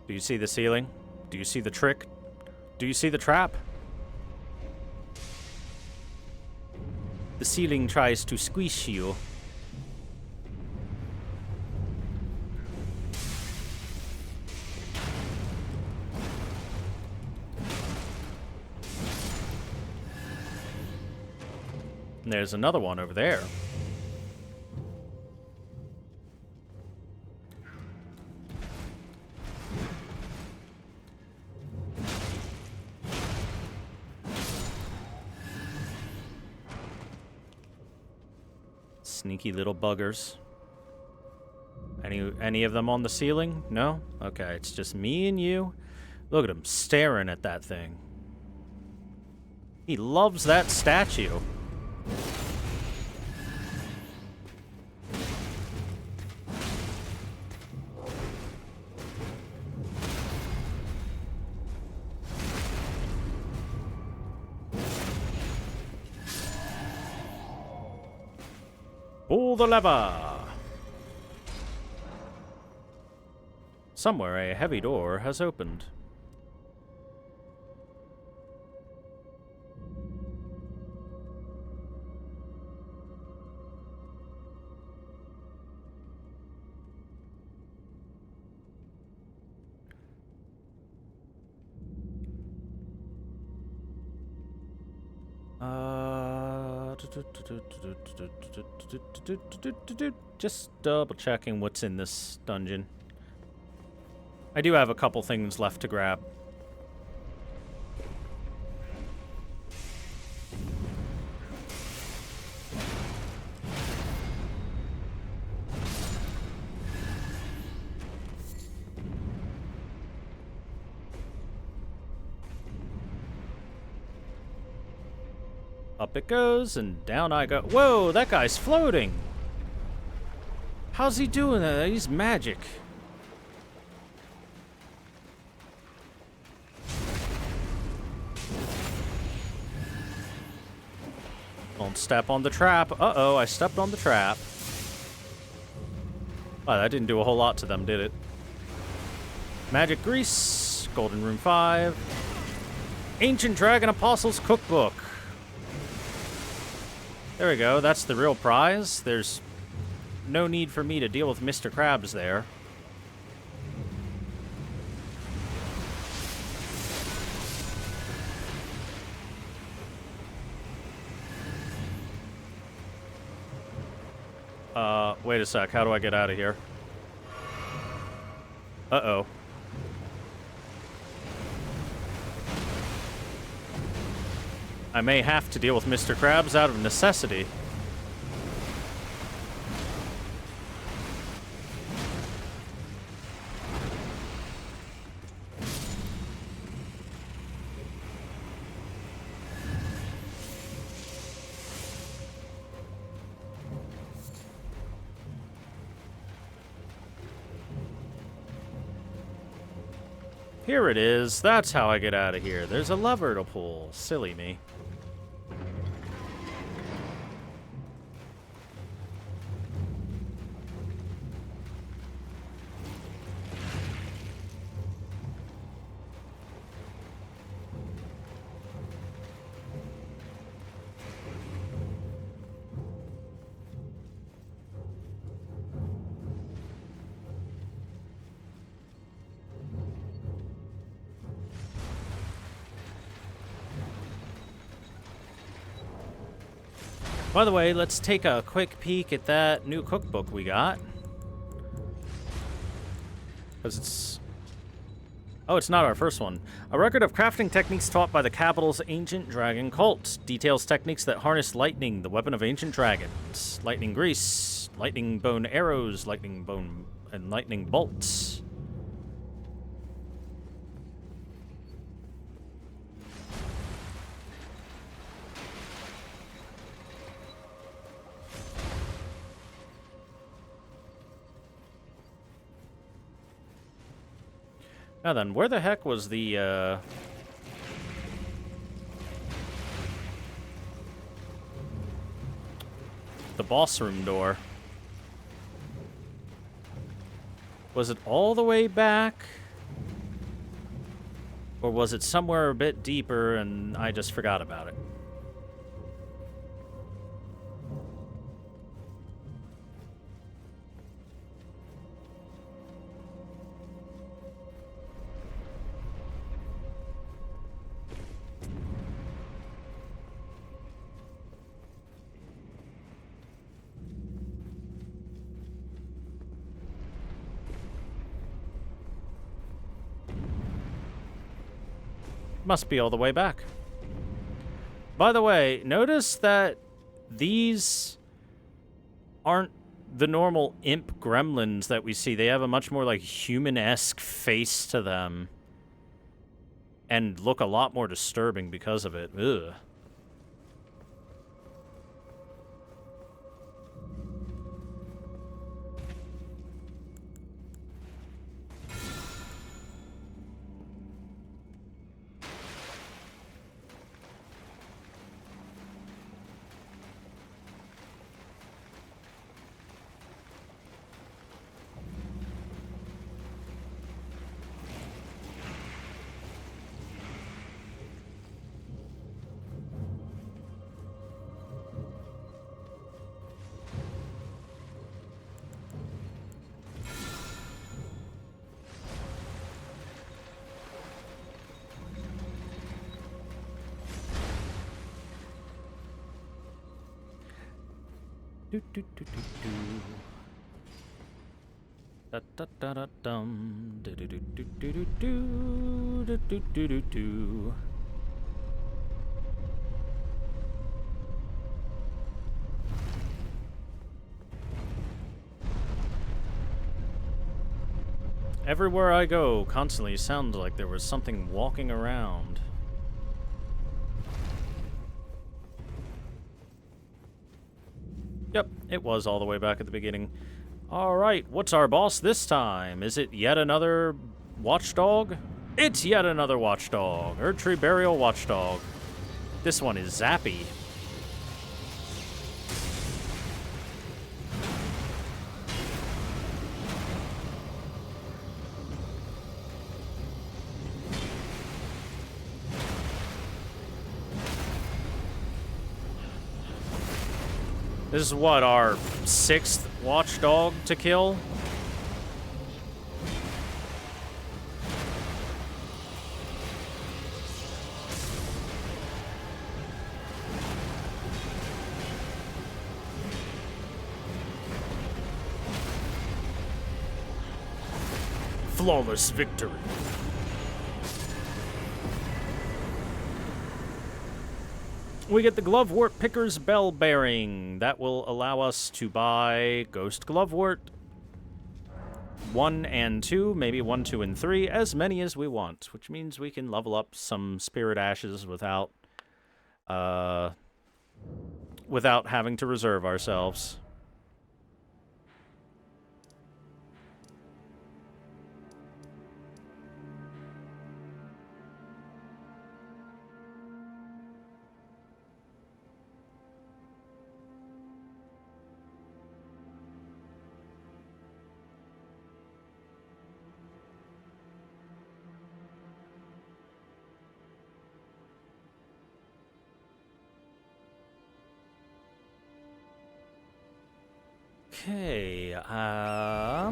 [SPEAKER 1] Do you see the ceiling? Do you see the trick? Do you see the trap? The ceiling tries to squish you. And there's another one over there. Sneaky little buggers. Any of them on the ceiling? No? Okay, it's just me and you. Look at him staring at that thing. He loves that statue. Pull the lever. Somewhere a heavy door has opened. Just double checking what's in this dungeon. I do have a couple things left to grab. Up it goes, and down I go. Whoa, that guy's floating! How's he doing that? He's magic. Don't step on the trap. Uh-oh, I stepped on the trap. Oh, that didn't do a whole lot to them, did it? Magic Grease, Golden Room 5. Ancient Dragon Apostles Cookbook. There we go, that's the real prize. There's no need for me to deal with Mr. Krabs there. Wait a sec, how do I get out of here? Uh-oh. I may have to deal with Mr. Krabs out of necessity. Here it is. That's how I get out of here. There's a lever to pull. Silly me. By the way, let's take a quick peek at that new cookbook we got. Because it's... Oh, it's not our first one. A record of crafting techniques taught by the capital's ancient dragon cult. Details techniques that harness lightning, the weapon of ancient dragons. Lightning grease, lightning bone arrows, lightning bone, and lightning bolts. Now then, where the heck was the boss room door? Was it all the way back? Or was it somewhere a bit deeper and I just forgot about it? Must be all the way back. By the way, notice that these aren't the normal imp gremlins that we see. They have a much more like human-esque face to them and look a lot more disturbing because of it. Ugh. Do do do do do. Da da da da dum. Do do do do do do do do do do do do. Everywhere I go, constantly sounds like there was something walking around. Yep, it was all the way back at the beginning. Alright, what's our boss this time? Is it yet another watchdog? It's yet another watchdog. Erdtree Burial Watchdog. This one is Zappy. This is what, our 6th watchdog to kill? Flawless victory. We get the Glovewort Picker's Bell Bearing. That will allow us to buy Ghost Glovewort 1 and 2, maybe 1, 2, and 3, as many as we want, which means we can level up some Spirit Ashes without having to reserve ourselves. Okay, I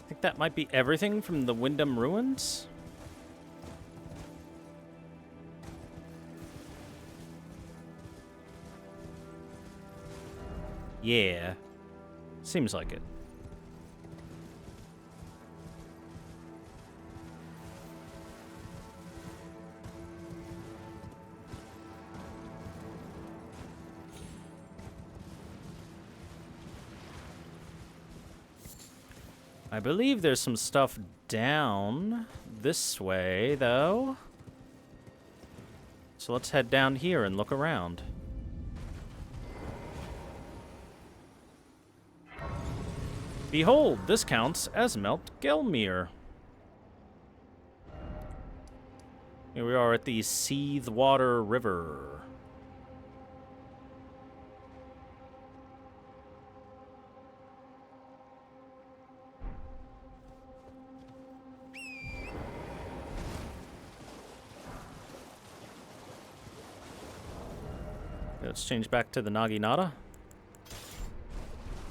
[SPEAKER 1] think that might be everything from the Wyndham Ruins. Yeah, seems like it. I believe there's some stuff down this way, though. So let's head down here and look around. Behold, this counts as Melt Gelmir. Here we are at the Seethwater River. Let's change back to the Naginata.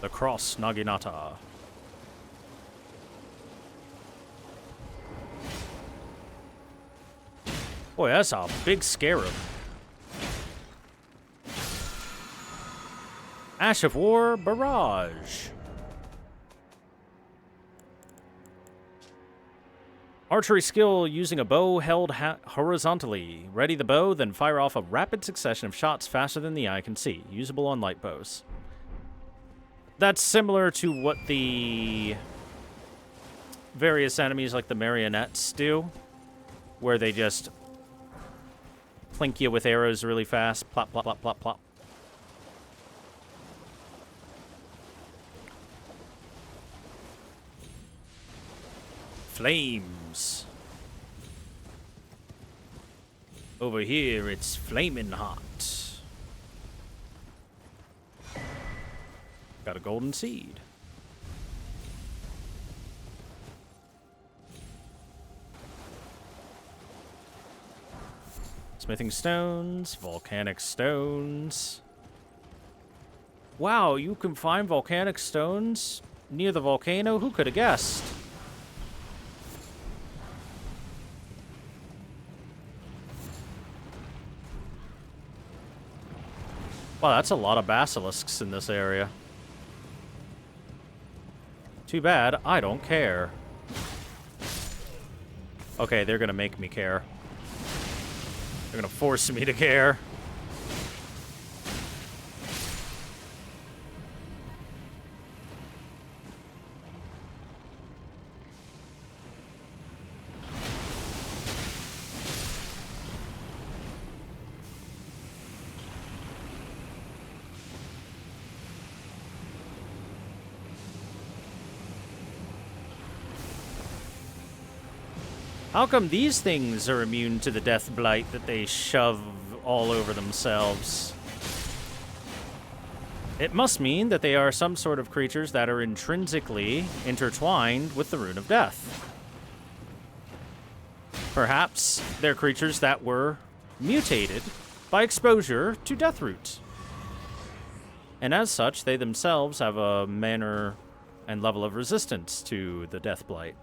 [SPEAKER 1] The Cross Naginata. Boy, that's a big scarab. Ash of War Barrage. Archery skill using a bow held horizontally. Ready the bow, then fire off a rapid succession of shots faster than the eye can see. Usable on light bows. That's similar to what the various enemies like the marionettes do, where they just plink you with arrows really fast. Plop, plop, plop, plop, plop. Flames. Over here, it's flaming hot. Got a golden seed. Smithing stones, volcanic stones. Wow, you can find volcanic stones near the volcano? Who could have guessed? Wow, that's a lot of basilisks in this area. Too bad, I don't care. Okay, they're gonna make me care. They're gonna force me to care. How come these things are immune to the death blight that they shove all over themselves? It must mean that they are some sort of creatures that are intrinsically intertwined with the Rune of Death. Perhaps they're creatures that were mutated by exposure to Deathroot. And as such, they themselves have a manner and level of resistance to the Death Blight.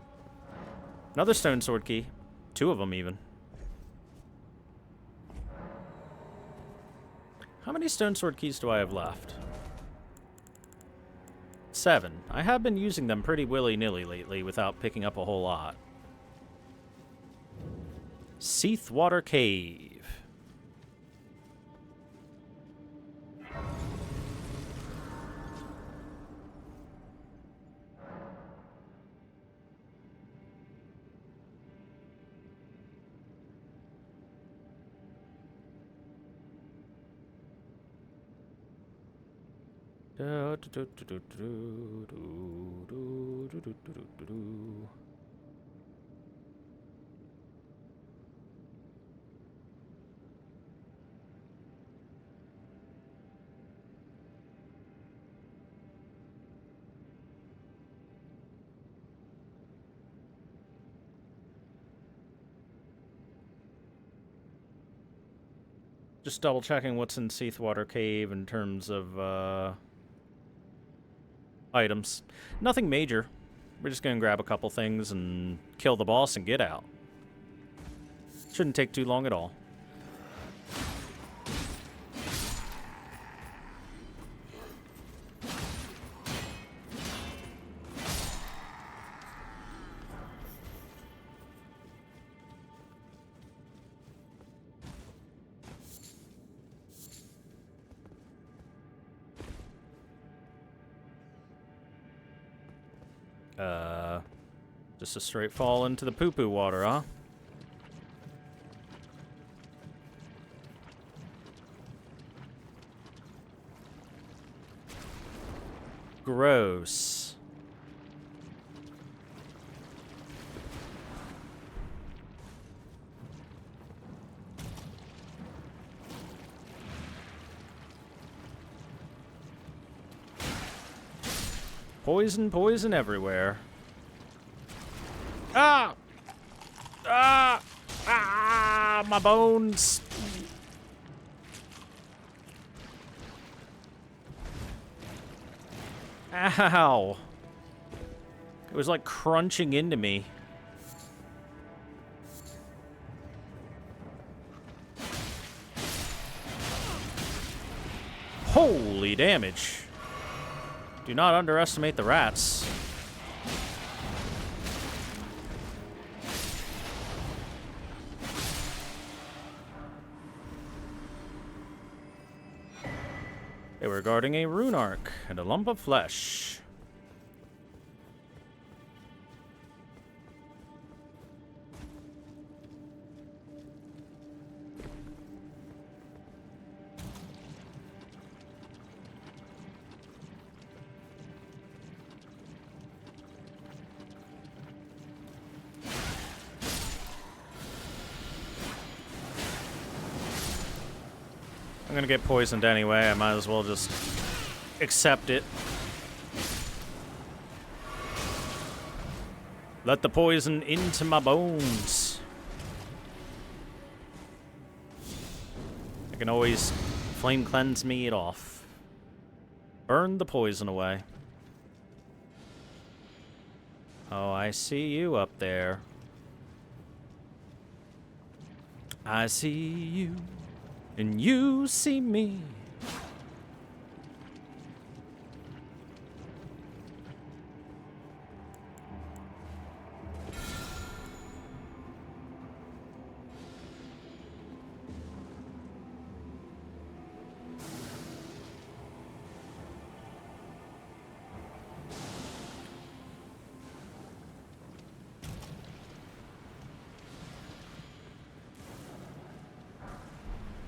[SPEAKER 1] Another stone sword key. 2 of them, even. How many stone sword keys do I have left? 7. I have been using them pretty willy-nilly lately without picking up a whole lot. Seathwater Cave. Just double checking what's in Seathwater Cave in terms of items. Nothing major. We're just gonna grab a couple things and kill the boss and get out. Shouldn't take too long at all. Just a straight fall into the poo-poo water, huh? Gross. Poison, poison everywhere. Ah! Ah! Ah! My bones! Ow! It was like crunching into me. Holy damage. Do not underestimate the rats. They were guarding a rune arc and a lump of flesh. I'm gonna get poisoned anyway, I might as well just accept it. Let the poison into my bones. I can always flame cleanse me it off. Burn the poison away. Oh, I see you up there. I see you. And you see me.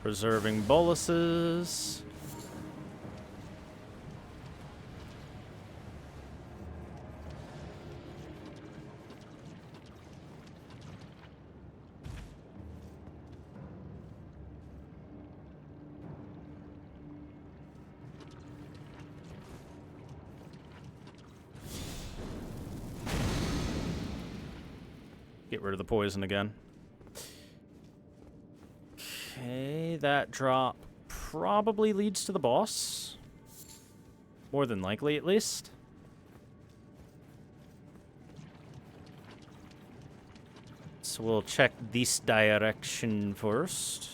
[SPEAKER 1] Preserving boluses. Get rid of the poison again. Okay, that drop probably leads to the boss. More than likely, at least. So we'll check this direction first.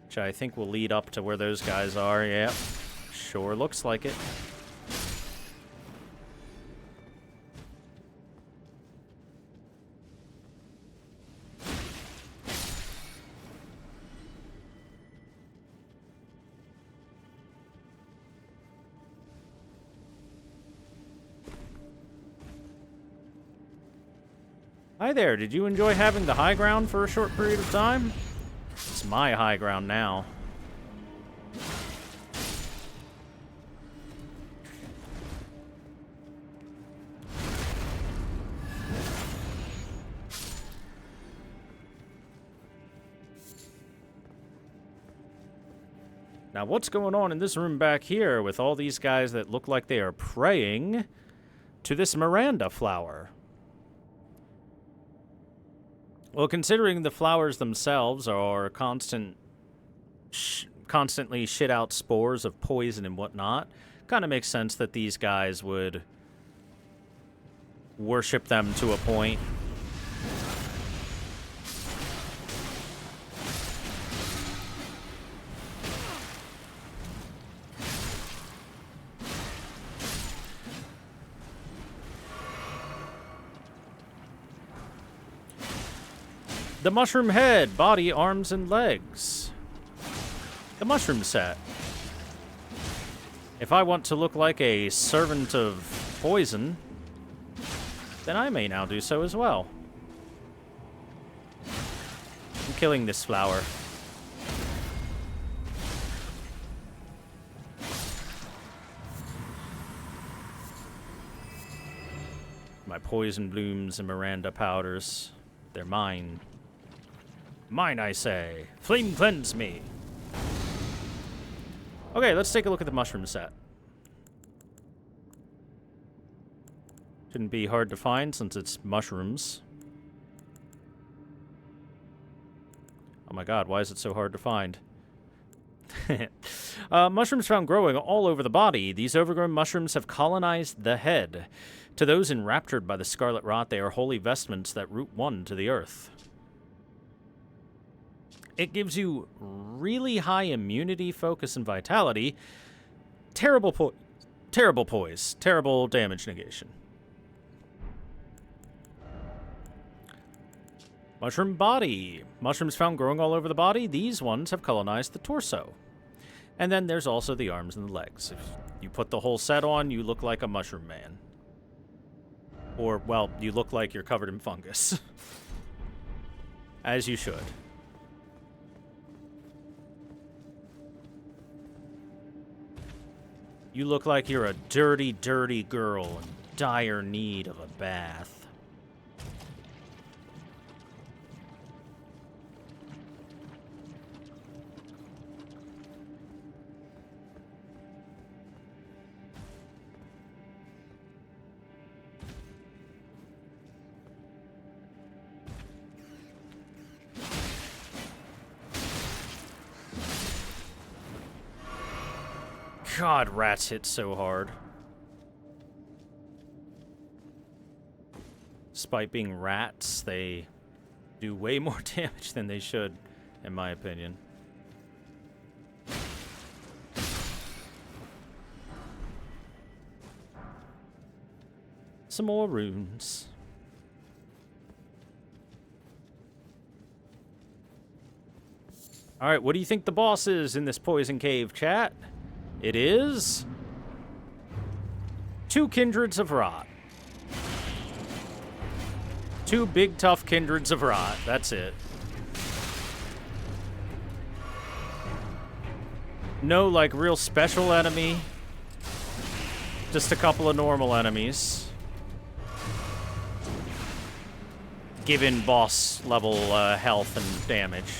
[SPEAKER 1] Which I think will lead up to where those guys are, yep. Sure looks like it. Hi there, did you enjoy having the high ground for a short period of time? It's my high ground now. Now, what's going on in this room back here with all these guys that look like they are praying to this Miranda flower? Well, considering the flowers themselves are constantly shit out spores of poison and whatnot, kind of makes sense that these guys would worship them to a point. The mushroom head, body, arms, and legs. The mushroom set. If I want to look like a servant of poison, then I may now do so as well. I'm killing this flower. My poison blooms and Miranda powders. They're mine. Mine, I say. Flame cleanse me. Okay, let's take a look at the mushroom set. Shouldn't be hard to find since it's mushrooms. Oh my god, why is it so hard to find? Mushrooms found growing all over the body. These overgrown mushrooms have colonized the head. To those enraptured by the scarlet rot, they are holy vestments that root one to the earth. It gives you really high immunity, focus, and vitality. Terrible poise. Terrible damage negation. Mushroom body. Mushrooms found growing all over the body. These ones have colonized the torso. And then there's also the arms and the legs. If you put the whole set on, you look like a mushroom man. Or, well, you look like you're covered in fungus. As you should. You look like you're a dirty, dirty girl in dire need of a bath. God, rats hit so hard. Despite being rats, they do way more damage than they should, in my opinion. Some more runes. Alright, what do you think the boss is in this poison cave, chat? It is 2 kindreds of rot. 2 big, tough kindreds of rot. That's it. No, like, real special enemy. Just a couple of normal enemies. Given boss level health and damage.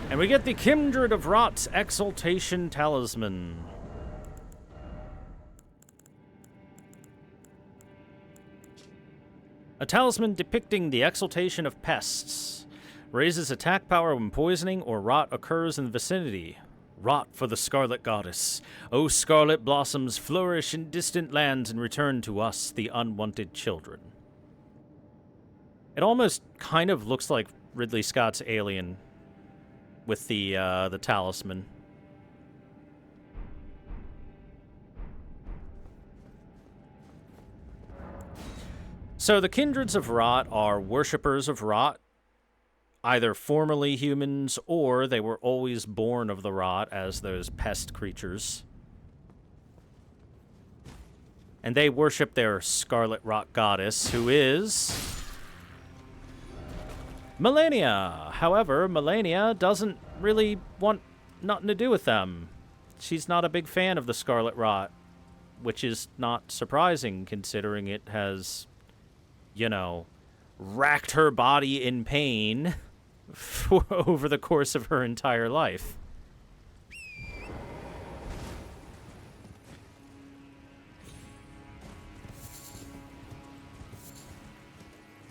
[SPEAKER 1] And we get the Kindred of Rot's Exaltation Talisman. A talisman depicting the exaltation of pests. Raises attack power when poisoning or rot occurs in the vicinity. Rot for the Scarlet Goddess. O scarlet blossoms, flourish in distant lands and return to us, the unwanted children. It almost kind of looks like Ridley Scott's Alien with the talisman. So the Kindreds of Rot are worshippers of Rot, either formerly humans or they were always born of the Rot as those pest creatures. And they worship their Scarlet Rot Goddess, who is Melania. However, Melania doesn't really want nothing to do with them. She's not a big fan of the Scarlet Rot, which is not surprising considering it has, you know, racked her body in pain over the course of her entire life.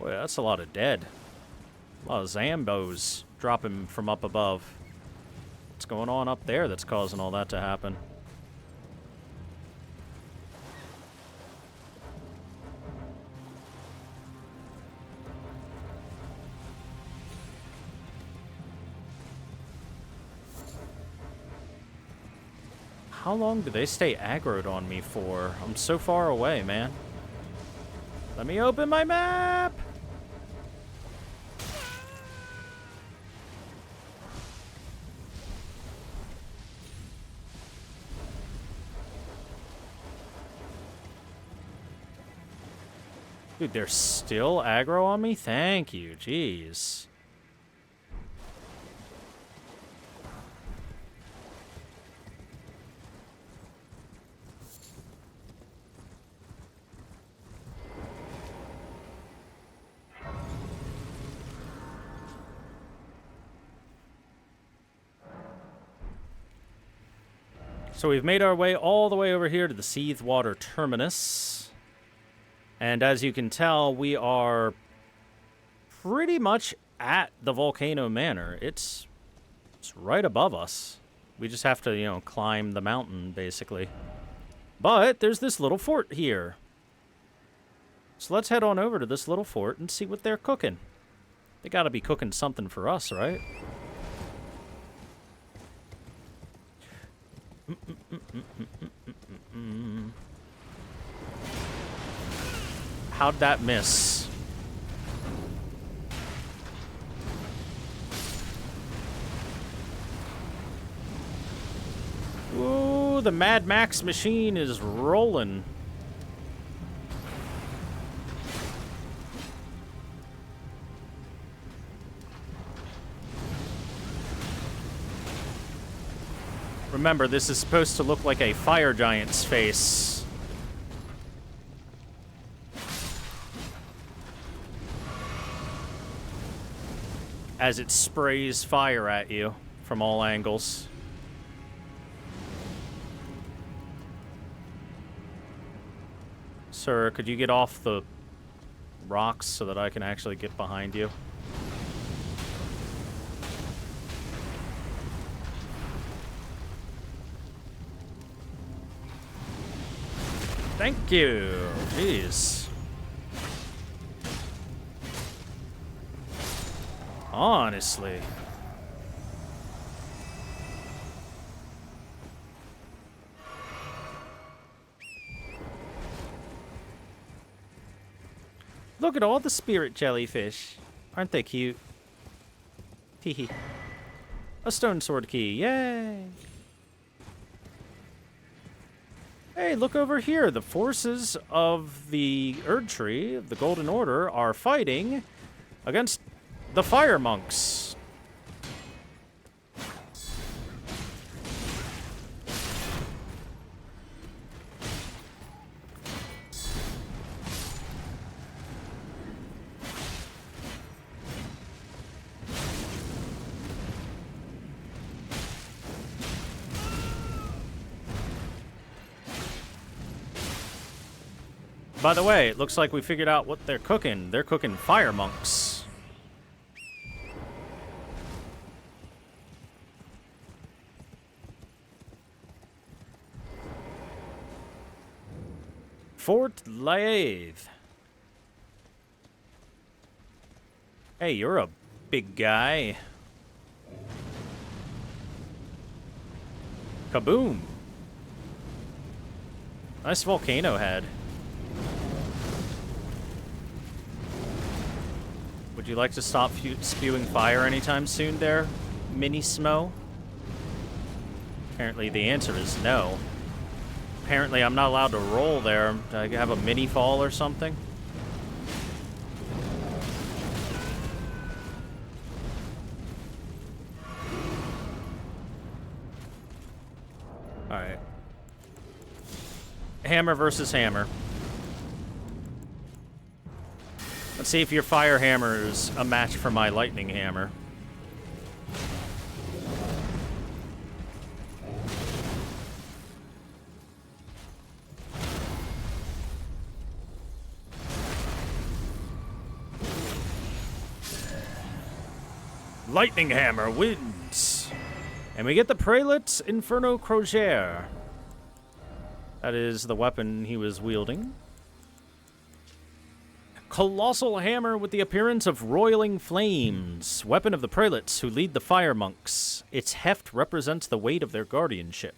[SPEAKER 1] Boy, that's a lot of dead. A lot of Zambos dropping from up above. What's going on up there that's causing all that to happen? How long do they stay aggroed on me for? I'm so far away, man. Let me open my map! Dude, they're still aggro on me? Thank you, jeez. So we've made our way all the way over here to the Seethe Water Terminus. And as you can tell, we are pretty much at the Volcano Manor. It's right above us. We just have to, you know, climb the mountain, basically. But there's this little fort here. So let's head on over to this little fort and see what they're cooking. They gotta be cooking something for us, right? How'd that miss? Ooh, the Mad Max machine is rolling. Remember, this is supposed to look like a fire giant's face. As it sprays fire at you from all angles. Sir, could you get off the rocks so that I can actually get behind you? Thank you. Jeez. Honestly. Look at all the spirit jellyfish. Aren't they cute? Teehee. A stone sword key. Yay! Hey, look over here. The forces of the Erd Tree, of the Golden Order, are fighting against the fire monks. By the way, it looks like we figured out what they're cooking. They're cooking fire monks. Fort Lathe. Hey, you're a big guy. Kaboom. Nice volcano head. Would you like to stop spewing fire anytime soon there, Mini Smo? Apparently the answer is no. Apparently I'm not allowed to roll there. Do I have a mini fall or something? Alright. Hammer versus hammer. Let's see if your fire hammer is a match for my lightning hammer. Lightning hammer wins. And we get the Prelate's Inferno Crociere. That is the weapon he was wielding. Colossal hammer with the appearance of roiling flames. Weapon of the prelates who lead the fire monks. Its heft represents the weight of their guardianship.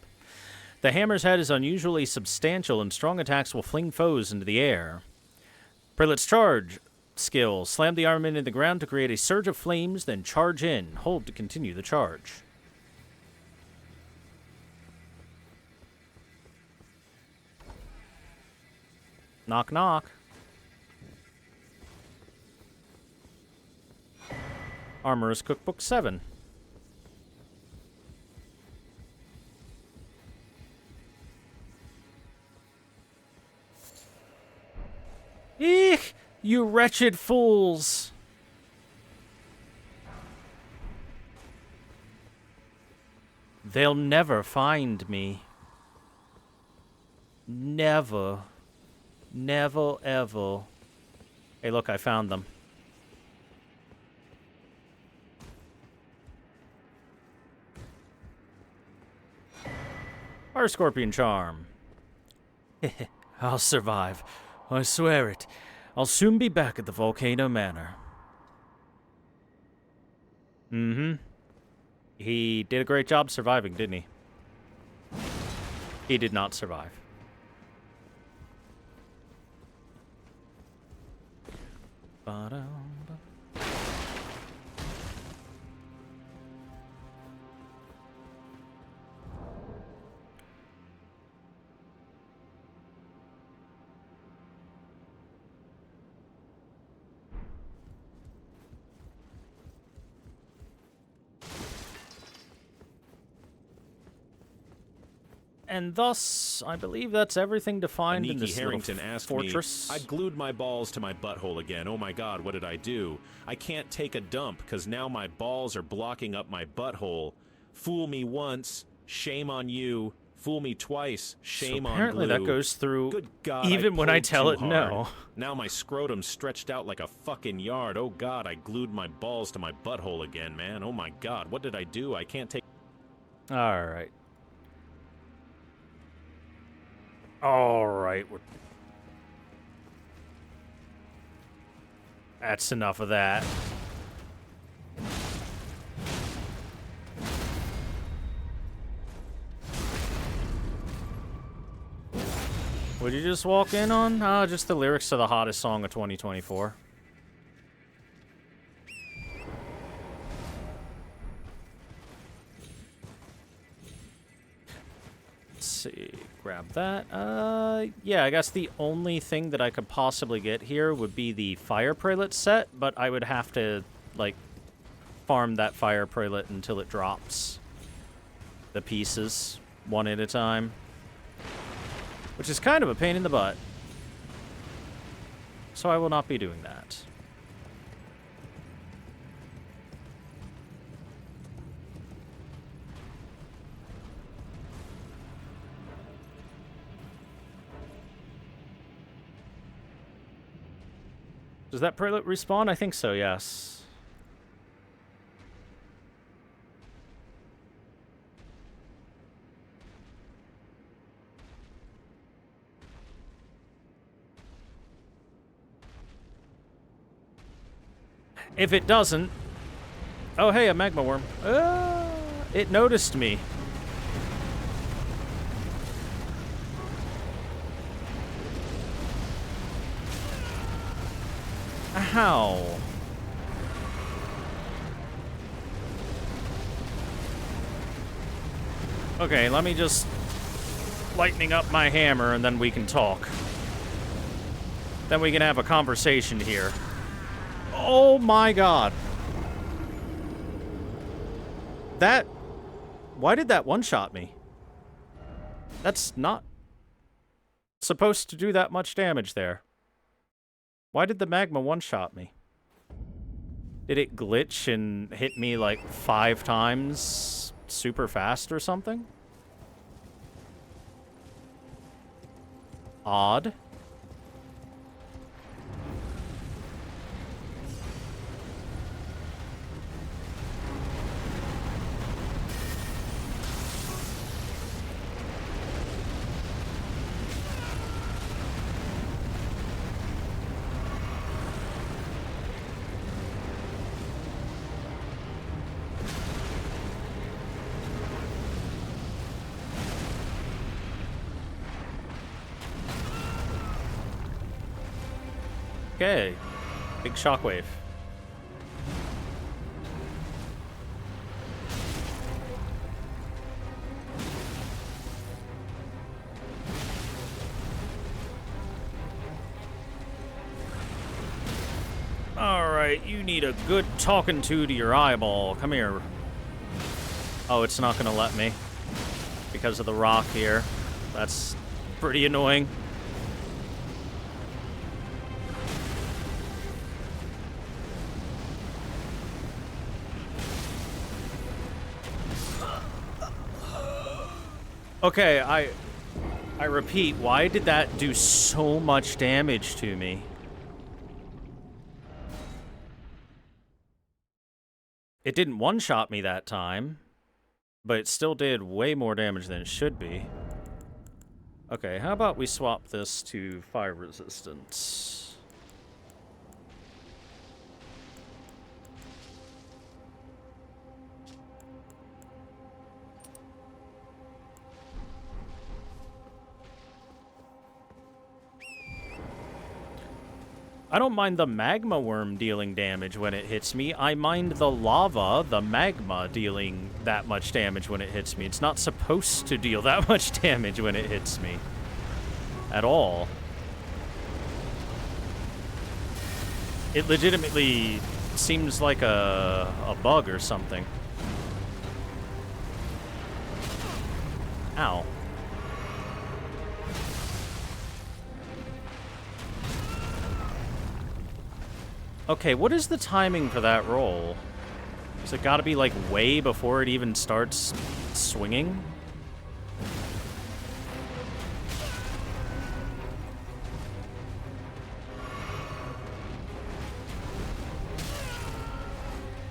[SPEAKER 1] The hammer's head is unusually substantial, and strong attacks will fling foes into the air. Prelate's charge skill. Slam the armament in the ground to create a surge of flames, then charge in. Hold to continue the charge. Knock, knock. Armorer's Cookbook 7. Eek! You wretched fools! They'll never find me. Never. Never, ever. Hey, look, I found them. Fire Scorpion Charm. I'll survive. I swear it. I'll soon be back at the Volcano Manor. Mm-hmm. He did a great job surviving, didn't he? He did not survive. Ba-dum. And thus, I believe that's everything to find in this
[SPEAKER 6] Harrington
[SPEAKER 1] little
[SPEAKER 6] asked
[SPEAKER 1] fortress.
[SPEAKER 6] Me, I glued my balls to my butthole again. Oh my god, what did I do? I can't take a dump because now my balls are blocking up my butthole. Fool me once, shame on you. Fool me twice, shame on glue.
[SPEAKER 1] Apparently that goes through
[SPEAKER 6] Good God,
[SPEAKER 1] even when I
[SPEAKER 6] pulled
[SPEAKER 1] tell
[SPEAKER 6] too
[SPEAKER 1] it
[SPEAKER 6] hard.
[SPEAKER 1] no.
[SPEAKER 6] Now my scrotum's stretched out like a fucking yard. Oh god, I glued my balls to my butthole again, man. Oh my god, what did I do? I can't take...
[SPEAKER 1] Alright. Alright. That's enough of that. Would you just walk in on? Just the lyrics to the hottest song of 2024. Let's see. Grab that. Yeah, I guess the only thing that I could possibly get here would be the fire prelate set, but I would have to, like, farm that fire prelate until it drops the pieces one at a time. Which is kind of a pain in the butt. So I will not be doing that. Does that prelate respawn? I think so, yes. If it doesn't... Oh, hey, a magma worm. It noticed me. How? Okay, let me just lightening up my hammer and then we can talk. Then we can have a conversation here. Oh my god. That... Why did that one-shot me? That's not supposed to do that much damage there. Why did the magma one-shot me? Did it glitch and hit me like 5 times super fast or something? Odd. Okay. Big shockwave. Alright, you need a good talking to your eyeball. Come here. Oh, it's not gonna let me. Because of the rock here. That's pretty annoying. Okay, I repeat, why did that do so much damage to me? It didn't one-shot me that time, but it still did way more damage than it should be. Okay, how about we swap this to fire resistance? I don't mind the magma worm dealing damage when it hits me. I mind the lava, the magma, dealing that much damage when it hits me. It's not supposed to deal that much damage when it hits me. At all. It legitimately seems like a bug or something. Ow. Okay, what is the timing for that roll? Has it gotta be, like, way before it even starts swinging?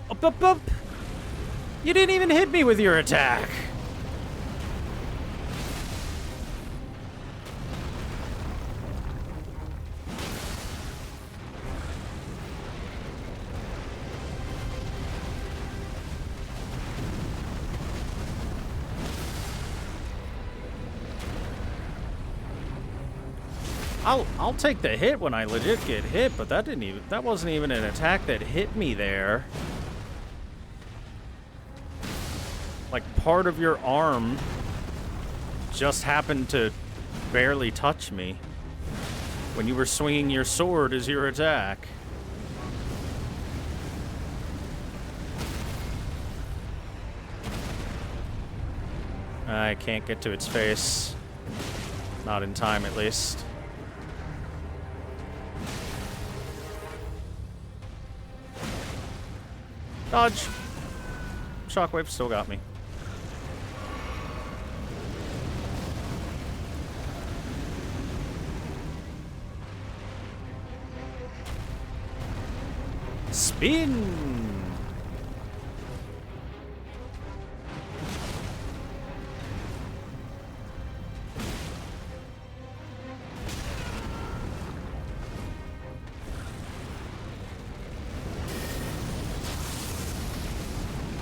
[SPEAKER 1] Up, up, up! You didn't even hit me with your attack! I'll take the hit when I legit get hit, but that wasn't even an attack that hit me there. Like, part of your arm just happened to barely touch me when you were swinging your sword as your attack. I can't get to its face. Not in time, at least. Dodge. Shockwave still got me. Spin!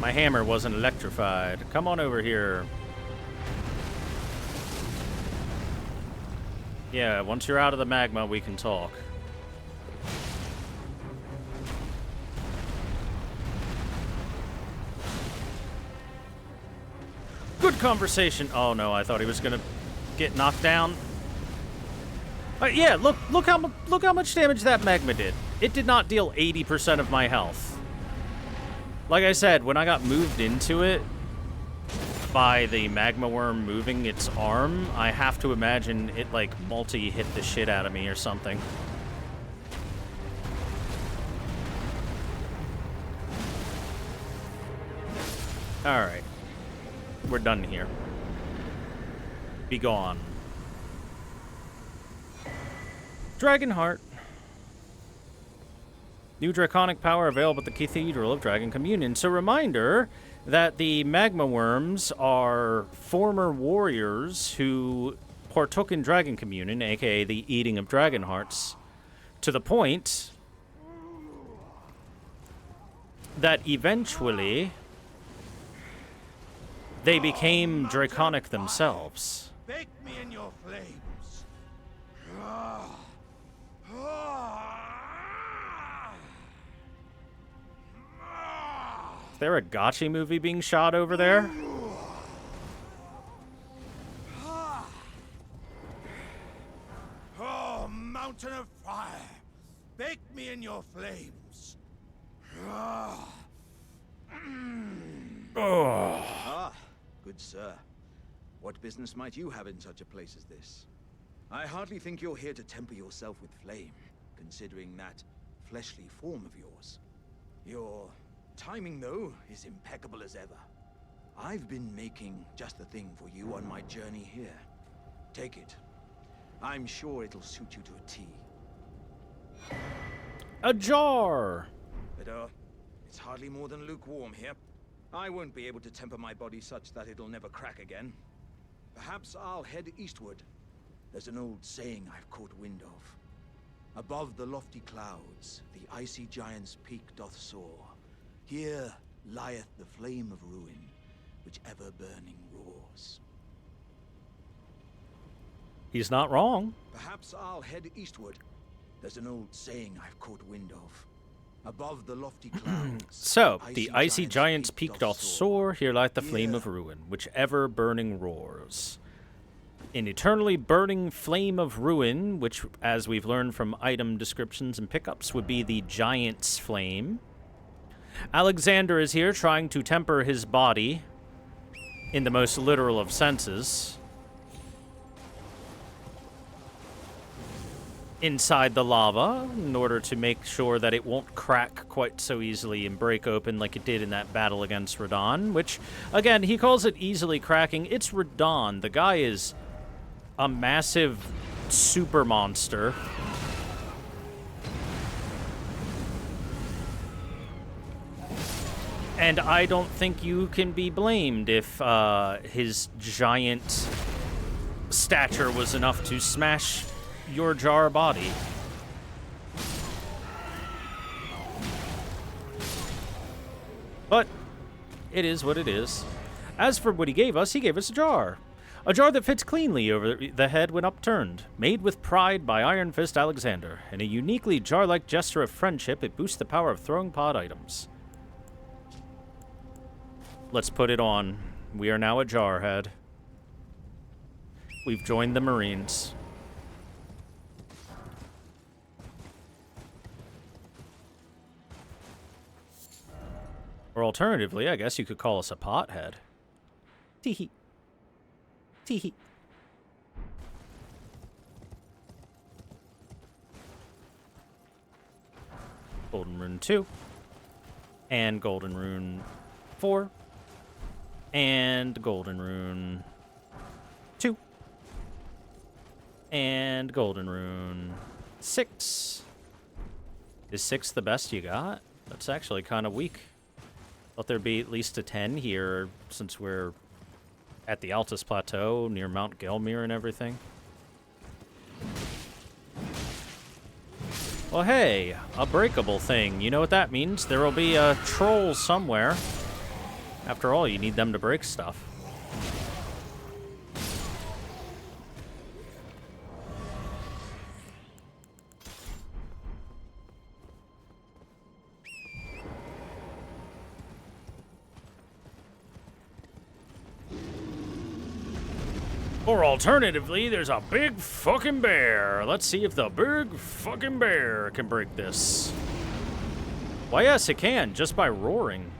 [SPEAKER 1] My hammer wasn't electrified. Come on over here. Yeah, once you're out of the magma, we can talk. Good conversation. Oh no, I thought he was gonna get knocked down. Yeah, look how much damage that magma did. It did not deal 80% of my health. Like I said, when I got moved into it by the magma worm moving its arm, I have to imagine it like multi-hit the shit out of me or something. Alright. We're done here. Be gone. Dragonheart. New draconic power available at the Cathedral of Dragon Communion. So, reminder that the magma worms are former warriors who partook in Dragon Communion, aka the eating of dragon hearts, to the point that eventually they became draconic themselves.
[SPEAKER 9] Bake me in your flames.
[SPEAKER 1] Is there a gotchi movie being shot over there?
[SPEAKER 9] Oh, mountain of fire. Bake me in your flames.
[SPEAKER 1] Oh.
[SPEAKER 10] Ah, good sir. What business might you have in such a place as this? I hardly think you're here to temper yourself with flame, considering that fleshly form of yours. Your timing, though, is impeccable as ever. I've been making just the thing for you on my journey here. Take it. I'm sure it'll suit you to a T.
[SPEAKER 1] A jar!
[SPEAKER 10] But, it's hardly more than lukewarm here. I won't be able to temper my body such that it'll never crack again. Perhaps I'll head eastward. There's an old saying I've caught wind of. Above the lofty clouds, the icy giant's peak doth soar. Here lieth the flame of ruin, which ever burning roars.
[SPEAKER 1] He's not wrong.
[SPEAKER 10] Perhaps I'll head eastward. There's an old saying I've caught wind of. Above the lofty clouds.
[SPEAKER 1] So, the icy giant's peak doth soar, here lieth the flame of ruin, which ever burning roars. An eternally burning flame of ruin, which, as we've learned from item descriptions and pickups, would be the giant's flame. Alexander is here trying to temper his body in the most literal of senses. Inside the lava, in order to make sure that it won't crack quite so easily and break open like it did in that battle against Radon, which, again, he calls it easily cracking. It's Radon. The guy is a massive super monster. And I don't think you can be blamed if his giant stature was enough to smash your jar body. But it is what it is. As for what he gave us a jar. A jar that fits cleanly over the head when upturned. Made with pride by Iron Fist Alexander. In a uniquely jar-like gesture of friendship, it boosts the power of throwing pod items. Let's put it on. We are now a Jarhead. We've joined the Marines. Or alternatively, I guess you could call us a pothead. Tee-hee. Tee-hee. Golden Rune 2. And Golden Rune 4. And Golden Rune 2. And Golden Rune 6. Is 6 the best you got? That's actually kind of weak. Thought there'd be at least a 10 here, since we're at the Altus Plateau, near Mount Gelmir and everything. Well, hey, a breakable thing. You know what that means? There will be a troll somewhere. After all, you need them to break stuff. Or alternatively, there's a big fucking bear. Let's see if the big fucking bear can break this. Why, yes, it can, just by roaring.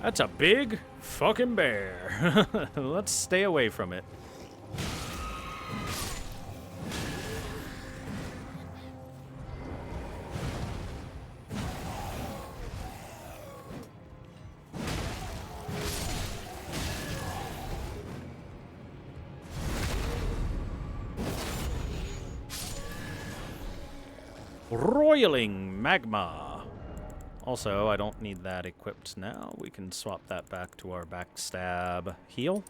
[SPEAKER 1] That's a big fucking bear. Let's stay away from it. Roiling magma. Also, I don't need that equipped now. We can swap that back to our backstab heal.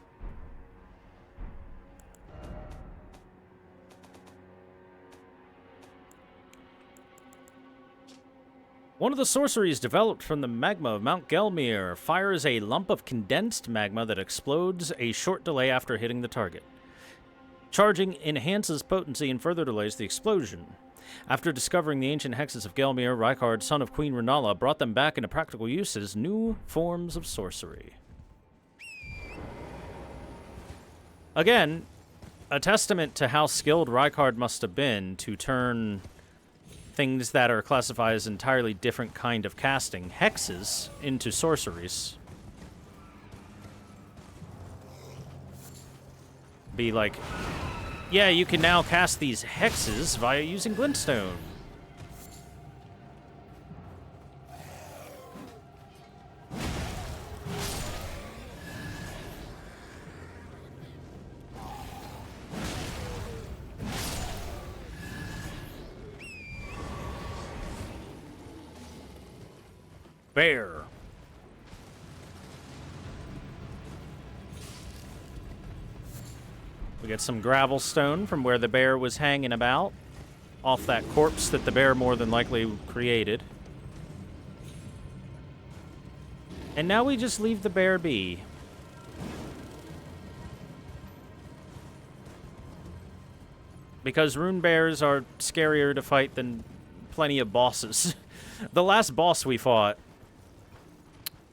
[SPEAKER 1] One of the sorceries developed from the magma of Mount Gelmir fires a lump of condensed magma that explodes a short delay after hitting the target. Charging enhances potency and further delays the explosion. After discovering the ancient hexes of Gelmir, Rykard, son of Queen Renala, brought them back into practical use as new forms of sorcery. Again, a testament to how skilled Rykard must have been to turn things that are classified as entirely different kind of casting, hexes, into sorceries. Be like, yeah, you can now cast these hexes via using glintstone. Bear. We get some gravel stone from where the bear was hanging about, off that corpse that the bear more than likely created. And now we just leave the bear be. Because rune bears are scarier to fight than plenty of bosses. The last boss we fought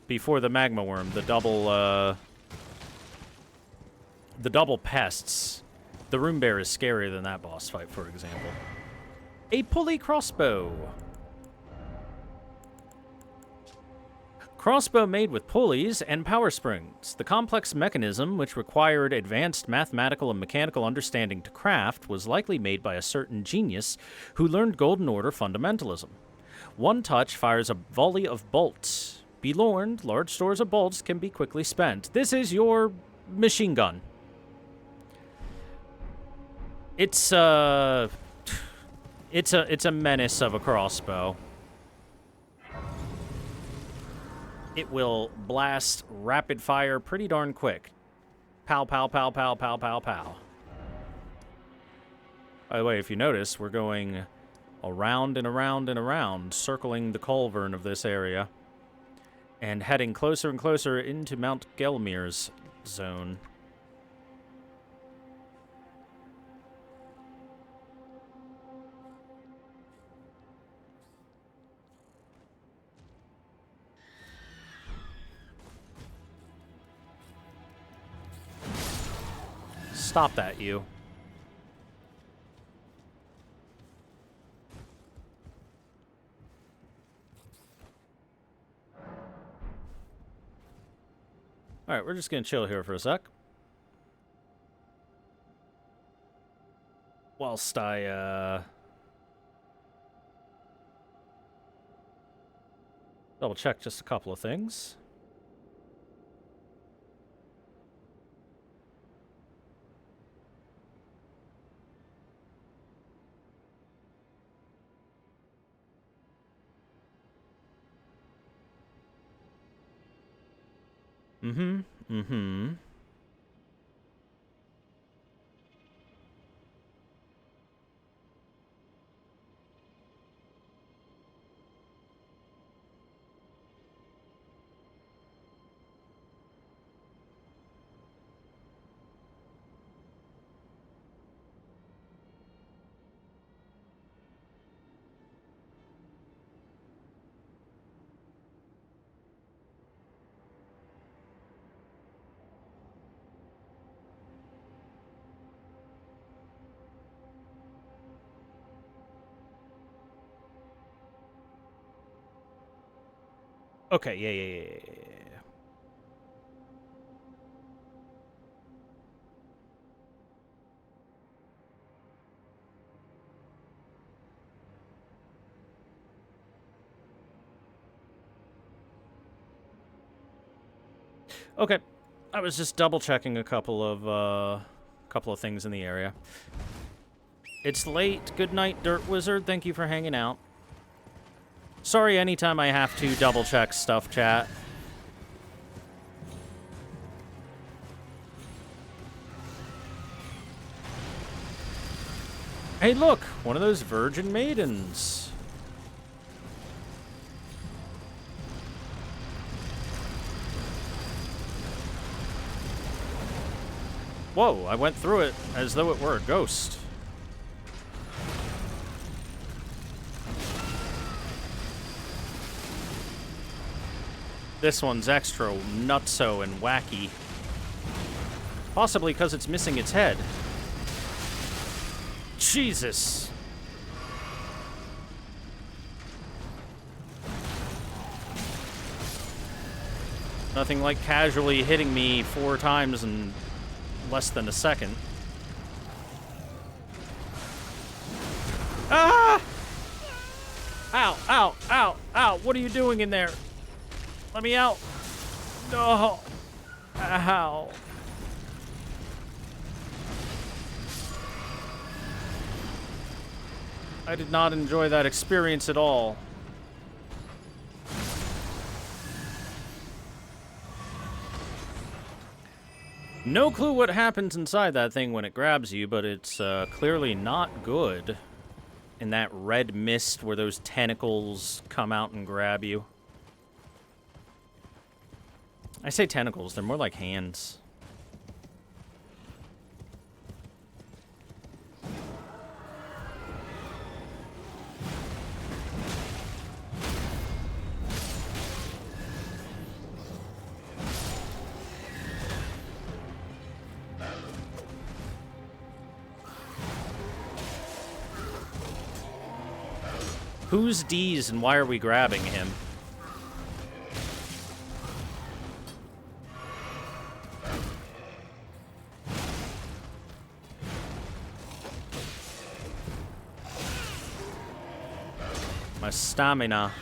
[SPEAKER 1] before the magma worm, the double pests, the rune bear is scarier than that boss fight, for example. A pulley crossbow. Crossbow made with pulleys and power springs. The complex mechanism, which required advanced mathematical and mechanical understanding to craft, was likely made by a certain genius who learned Golden Order fundamentalism. One touch fires a volley of bolts. Be warned, large stores of bolts can be quickly spent. This is your machine gun. It's a menace of a crossbow. It will blast rapid fire pretty darn quick. Pow, pow, pow, pow, pow, pow, pow. By the way, if you notice, we're going around and around and around, circling the culvern of this area, and heading closer and closer into Mount Gelmir's zone. Stop that, you. Alright, we're just gonna chill here for a sec. Whilst I, double check just a couple of things. Mm-hmm. Okay, yeah. Okay, I was just double checking a couple of things in the area. It's late. Good night, Dirt Wizard. Thank you for hanging out. Sorry anytime I have to double check stuff, chat. Hey, look! One of those virgin maidens. Whoa, I went through it as though it were a ghost. This one's extra nutso and wacky. Possibly because it's missing its head. Jesus! Nothing like casually hitting me 4 times in less than a second. Ah! Ow, ow, ow, ow! What are you doing in there? Let me out! No! Ow! I did not enjoy that experience at all. No clue what happens inside that thing when it grabs you, but it's clearly not good. In that red mist where those tentacles come out and grab you. I say tentacles, they're more like hands. Who's D's and why are we grabbing him? My stamina.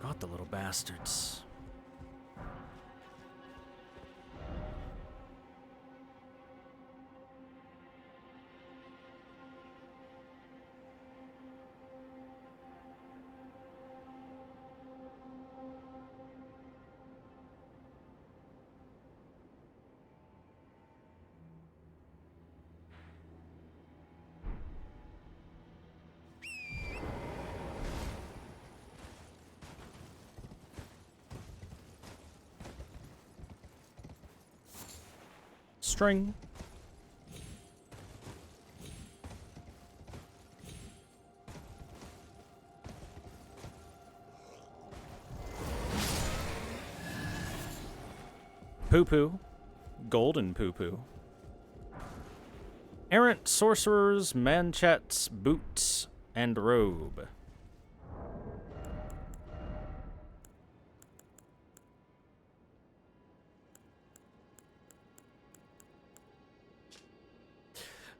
[SPEAKER 1] Got the little bastards. string. Poo-poo. Golden poo-poo. Errant sorcerers, manchettes, boots, and robe.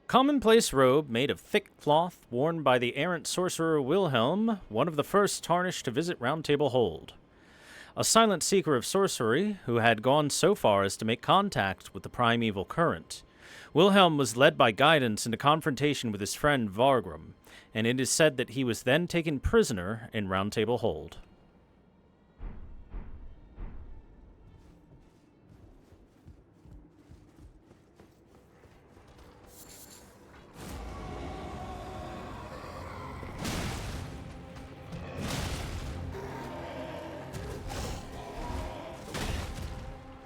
[SPEAKER 1] Commonplace robe made of thick cloth worn by the errant sorcerer Wilhelm, one of the first tarnished to visit Round Table Hold. A silent seeker of sorcery who had gone so far as to make contact with the primeval current. Wilhelm was led by guidance into confrontation with his friend Vargrim, and it is said that he was then taken prisoner in Round Table Hold.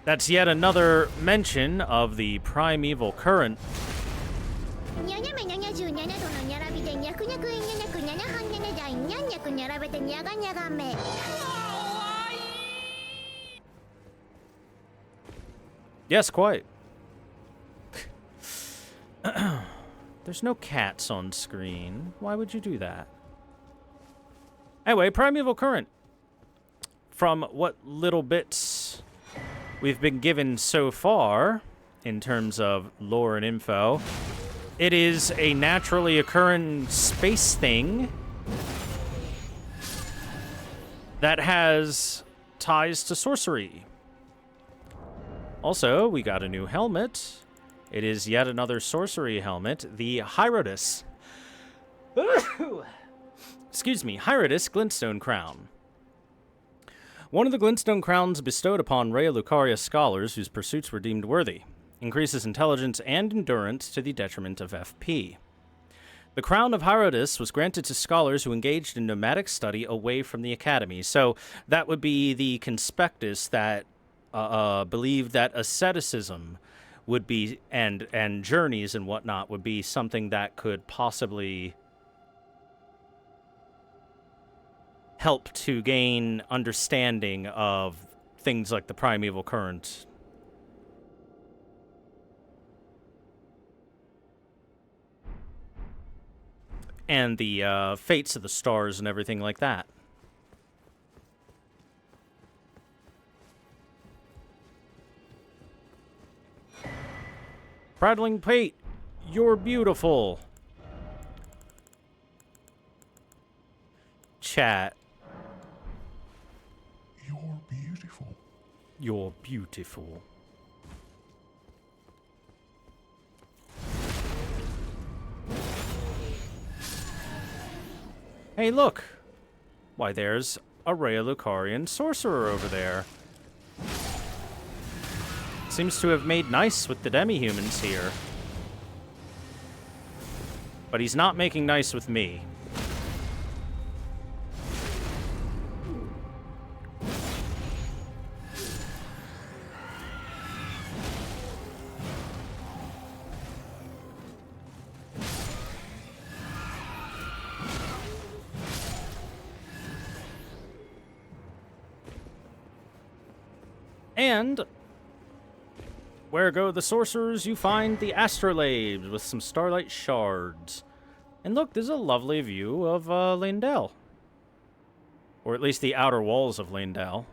[SPEAKER 1] That's yet another mention of the primeval current. Yes, quite. There's no cats on screen. Why would you do that? Anyway, primeval current. From what little bits we've been given so far, in terms of lore and info, it is a naturally occurring space thing that has ties to sorcery. Also, we got a new helmet. It is yet another sorcery helmet, the Hierodus. Excuse me, Hierodus Glintstone Crown. One of the Glintstone Crowns bestowed upon Raya Lucaria scholars whose pursuits were deemed worthy. Increases intelligence and endurance to the detriment of FP. The Crown of Hierodus was granted to scholars who engaged in nomadic study away from the academy. So that would be the conspectus that believed that asceticism would be, and journeys and whatnot would be something that could possibly help to gain understanding of things like the primeval current. And the fates of the stars and everything like that. Prattling Pate, you're beautiful. Chat.
[SPEAKER 11] You're beautiful.
[SPEAKER 1] You're beautiful. Hey, look! Why, there's a Raya Lucarian sorcerer over there. Seems to have made nice with the demi-humans here. But he's not making nice with me. And where go the sorcerers, you find the astrolabes with some starlight shards. And look, there's a lovely view of Leyndell. Or at least the outer walls of Leyndell.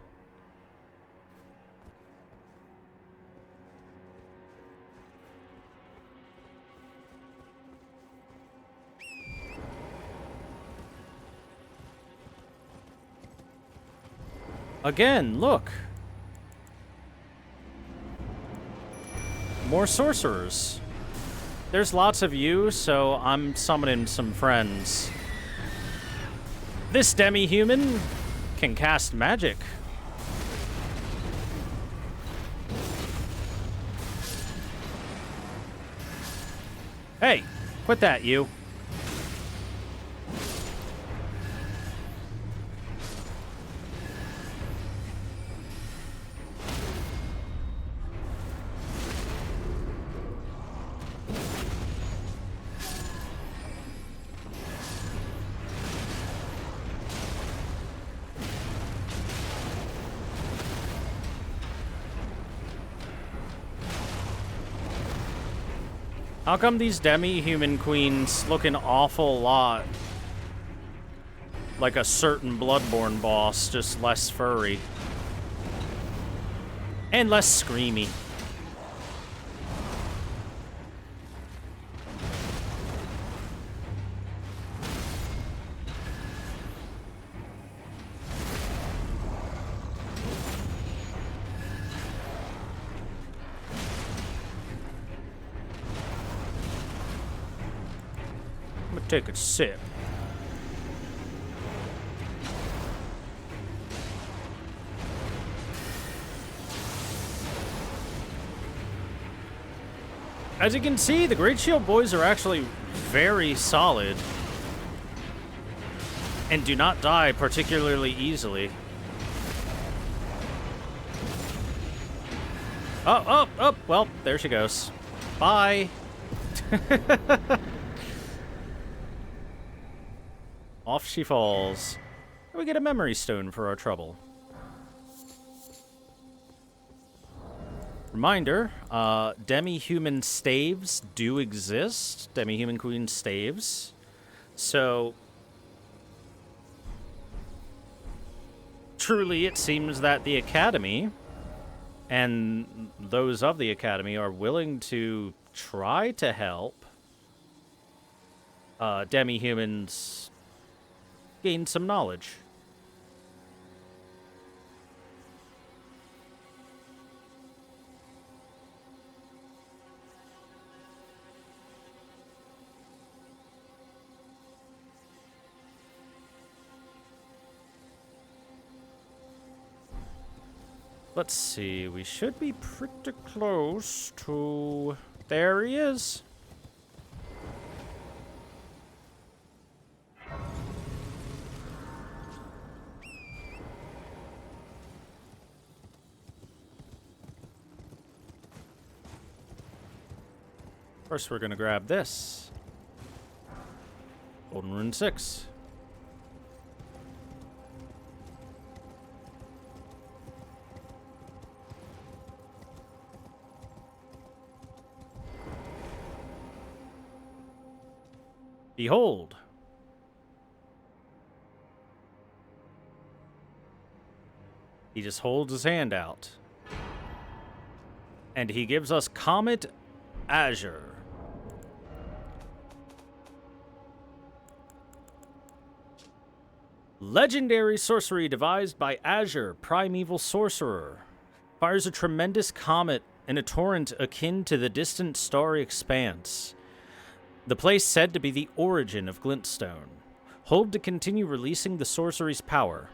[SPEAKER 1] Again, look. More sorcerers. There's lots of you, so I'm summoning some friends. This demi-human can cast magic. Hey, quit that, you. How come these demi-human queens look an awful lot like a certain Bloodborne boss, just less furry? And less screamy. I'm gonna take a sip. As you can see, the Great Shield Boys are actually very solid and do not die particularly easily. Oh, well, there she goes. Bye. Off she falls. We get a memory stone for our trouble. Reminder, demi-human staves do exist. Demi-human queen staves. So, truly it seems that the Academy and those of the Academy are willing to try to help demi-humans gain some knowledge. Let's see, we should be pretty close to... There he is. First, we're going to grab this. Golden Rune 6. Behold. He just holds his hand out. And he gives us Comet Azure. Legendary sorcery devised by Azure, primeval sorcerer. Fires a tremendous comet in a torrent akin to the distant starry expanse. The place said to be the origin of Glintstone. Hold to continue releasing the sorcery's power.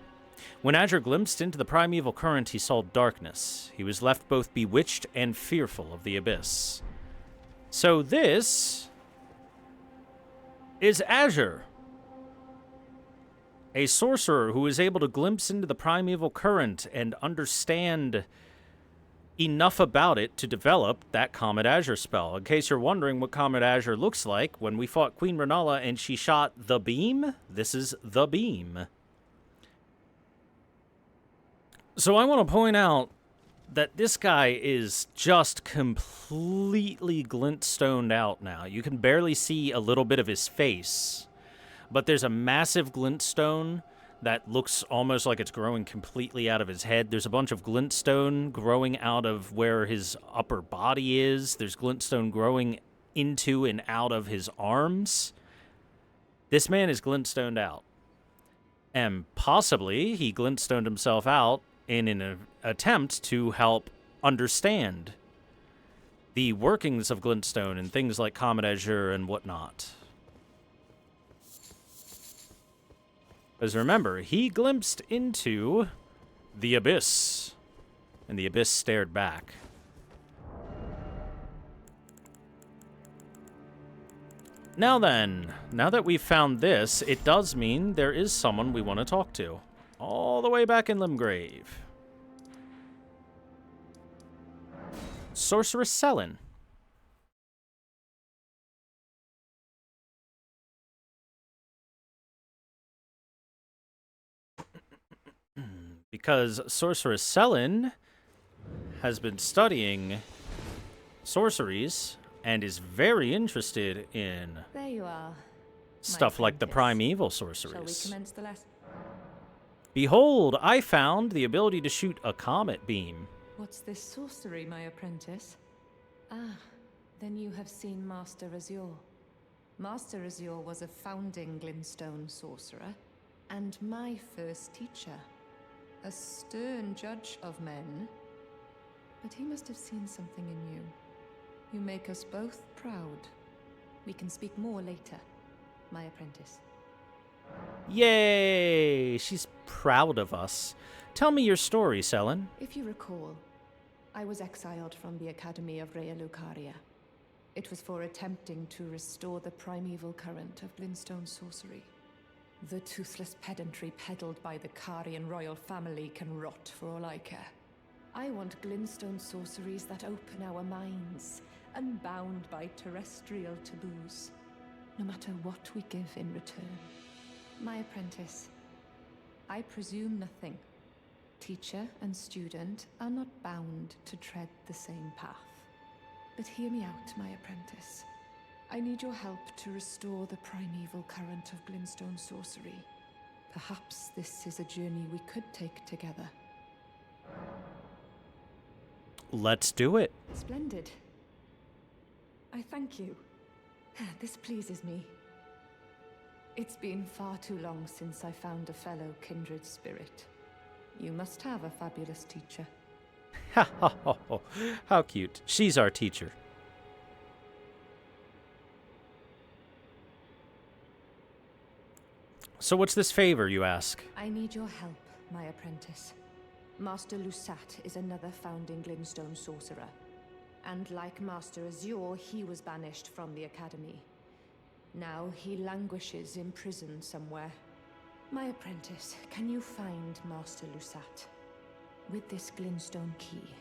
[SPEAKER 1] When Azure glimpsed into the primeval current, he saw darkness. He was left both bewitched and fearful of the abyss. So this is Azure. A sorcerer who is able to glimpse into the primeval current and understand enough about it to develop that Comet Azure spell. In case you're wondering what Comet Azure looks like, when we fought Queen Renala and she shot the beam, this is the beam. So I want to point out that this guy is just completely glintstoned out now. You can barely see a little bit of his face. But there's a massive glintstone that looks almost like it's growing completely out of his head. There's a bunch of glintstone growing out of where his upper body is. There's glintstone growing into and out of his arms. This man is glintstoned out. And possibly he glintstoned himself out in an attempt to help understand the workings of glintstone and things like Comet Azure and whatnot. Because remember, he glimpsed into the abyss, and the abyss stared back. Now then, now that we've found this, it does mean there is someone we want to talk to. All the way back in Limgrave. Sorceress Selin. Because Sorceress Selin has been studying sorceries and is very interested in
[SPEAKER 11] There you are.
[SPEAKER 1] stuff like the primeval
[SPEAKER 11] Shall we
[SPEAKER 1] sorceries.
[SPEAKER 11] commence the lesson?
[SPEAKER 1] Behold, I found the ability to shoot a comet beam.
[SPEAKER 11] What's this sorcery, my apprentice? Ah, then you have seen Master Azure. Master Azure was a founding Glintstone sorcerer, and my first teacher. A stern judge of men. But he must have seen something in you. You make us both proud. We can speak more later, my apprentice.
[SPEAKER 1] Yay! She's proud of us. Tell me your story, Selen.
[SPEAKER 11] If you recall, I was exiled from the Academy of Rhea Lucaria. It was for attempting to restore the primeval current of Glintstone sorcery. The toothless pedantry peddled by the Carian royal family can rot for all I care. I want Glintstone sorceries that open our minds, unbound by terrestrial taboos, no matter what we give in return. My apprentice, I presume nothing. Teacher and student are not bound to tread the same path. But hear me out, my apprentice. I need your help to restore the primeval current of Glintstone sorcery. Perhaps this is a journey we could take together.
[SPEAKER 1] Let's do it.
[SPEAKER 11] Splendid. I thank you. This pleases me. It's been far too long since I found a fellow kindred spirit. You must have a fabulous teacher.
[SPEAKER 1] Ha ha ha ha. How cute. She's our teacher. So what's this favor, you ask?
[SPEAKER 11] I need your help, my apprentice. Master Lusat is another founding Glintstone sorcerer. And like Master Azure, he was banished from the Academy. Now he languishes in prison somewhere. My apprentice, can you find Master Lusat? With this Glintstone key,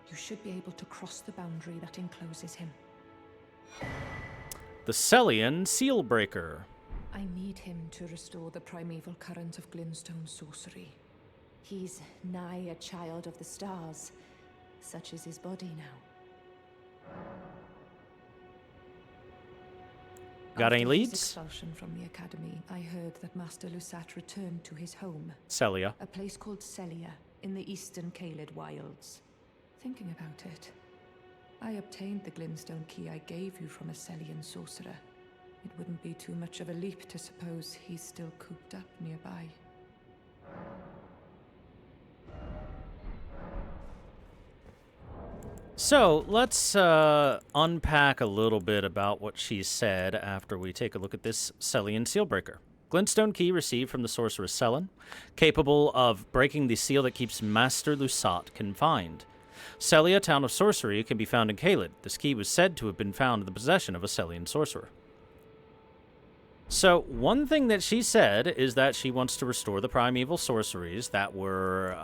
[SPEAKER 11] you should be able to cross the boundary that encloses him.
[SPEAKER 1] The Celian Sealbreaker.
[SPEAKER 11] I need him to restore the primeval current of Glintstone sorcery. He's nigh a child of the stars. Such is his body now.
[SPEAKER 1] Got any
[SPEAKER 11] After his
[SPEAKER 1] leads?
[SPEAKER 11] Expulsion from the Academy, I heard that Master Lusat returned to his home.
[SPEAKER 1] Celia.
[SPEAKER 11] A place called Celia, in the eastern Caelid wilds. Thinking about it, I obtained the Glintstone key I gave you from a Celian sorcerer. It wouldn't be too much of a leap to suppose he's still cooped up nearby.
[SPEAKER 1] So, let's unpack a little bit about what she said after we take a look at this Celian Sealbreaker. Glintstone key received from the sorceress Selen, capable of breaking the seal that keeps Master Lusat confined. Celia, town of sorcery, can be found in Caelid. This key was said to have been found in the possession of a Celian sorcerer. So, one thing that she said is that she wants to restore the primeval sorceries that were,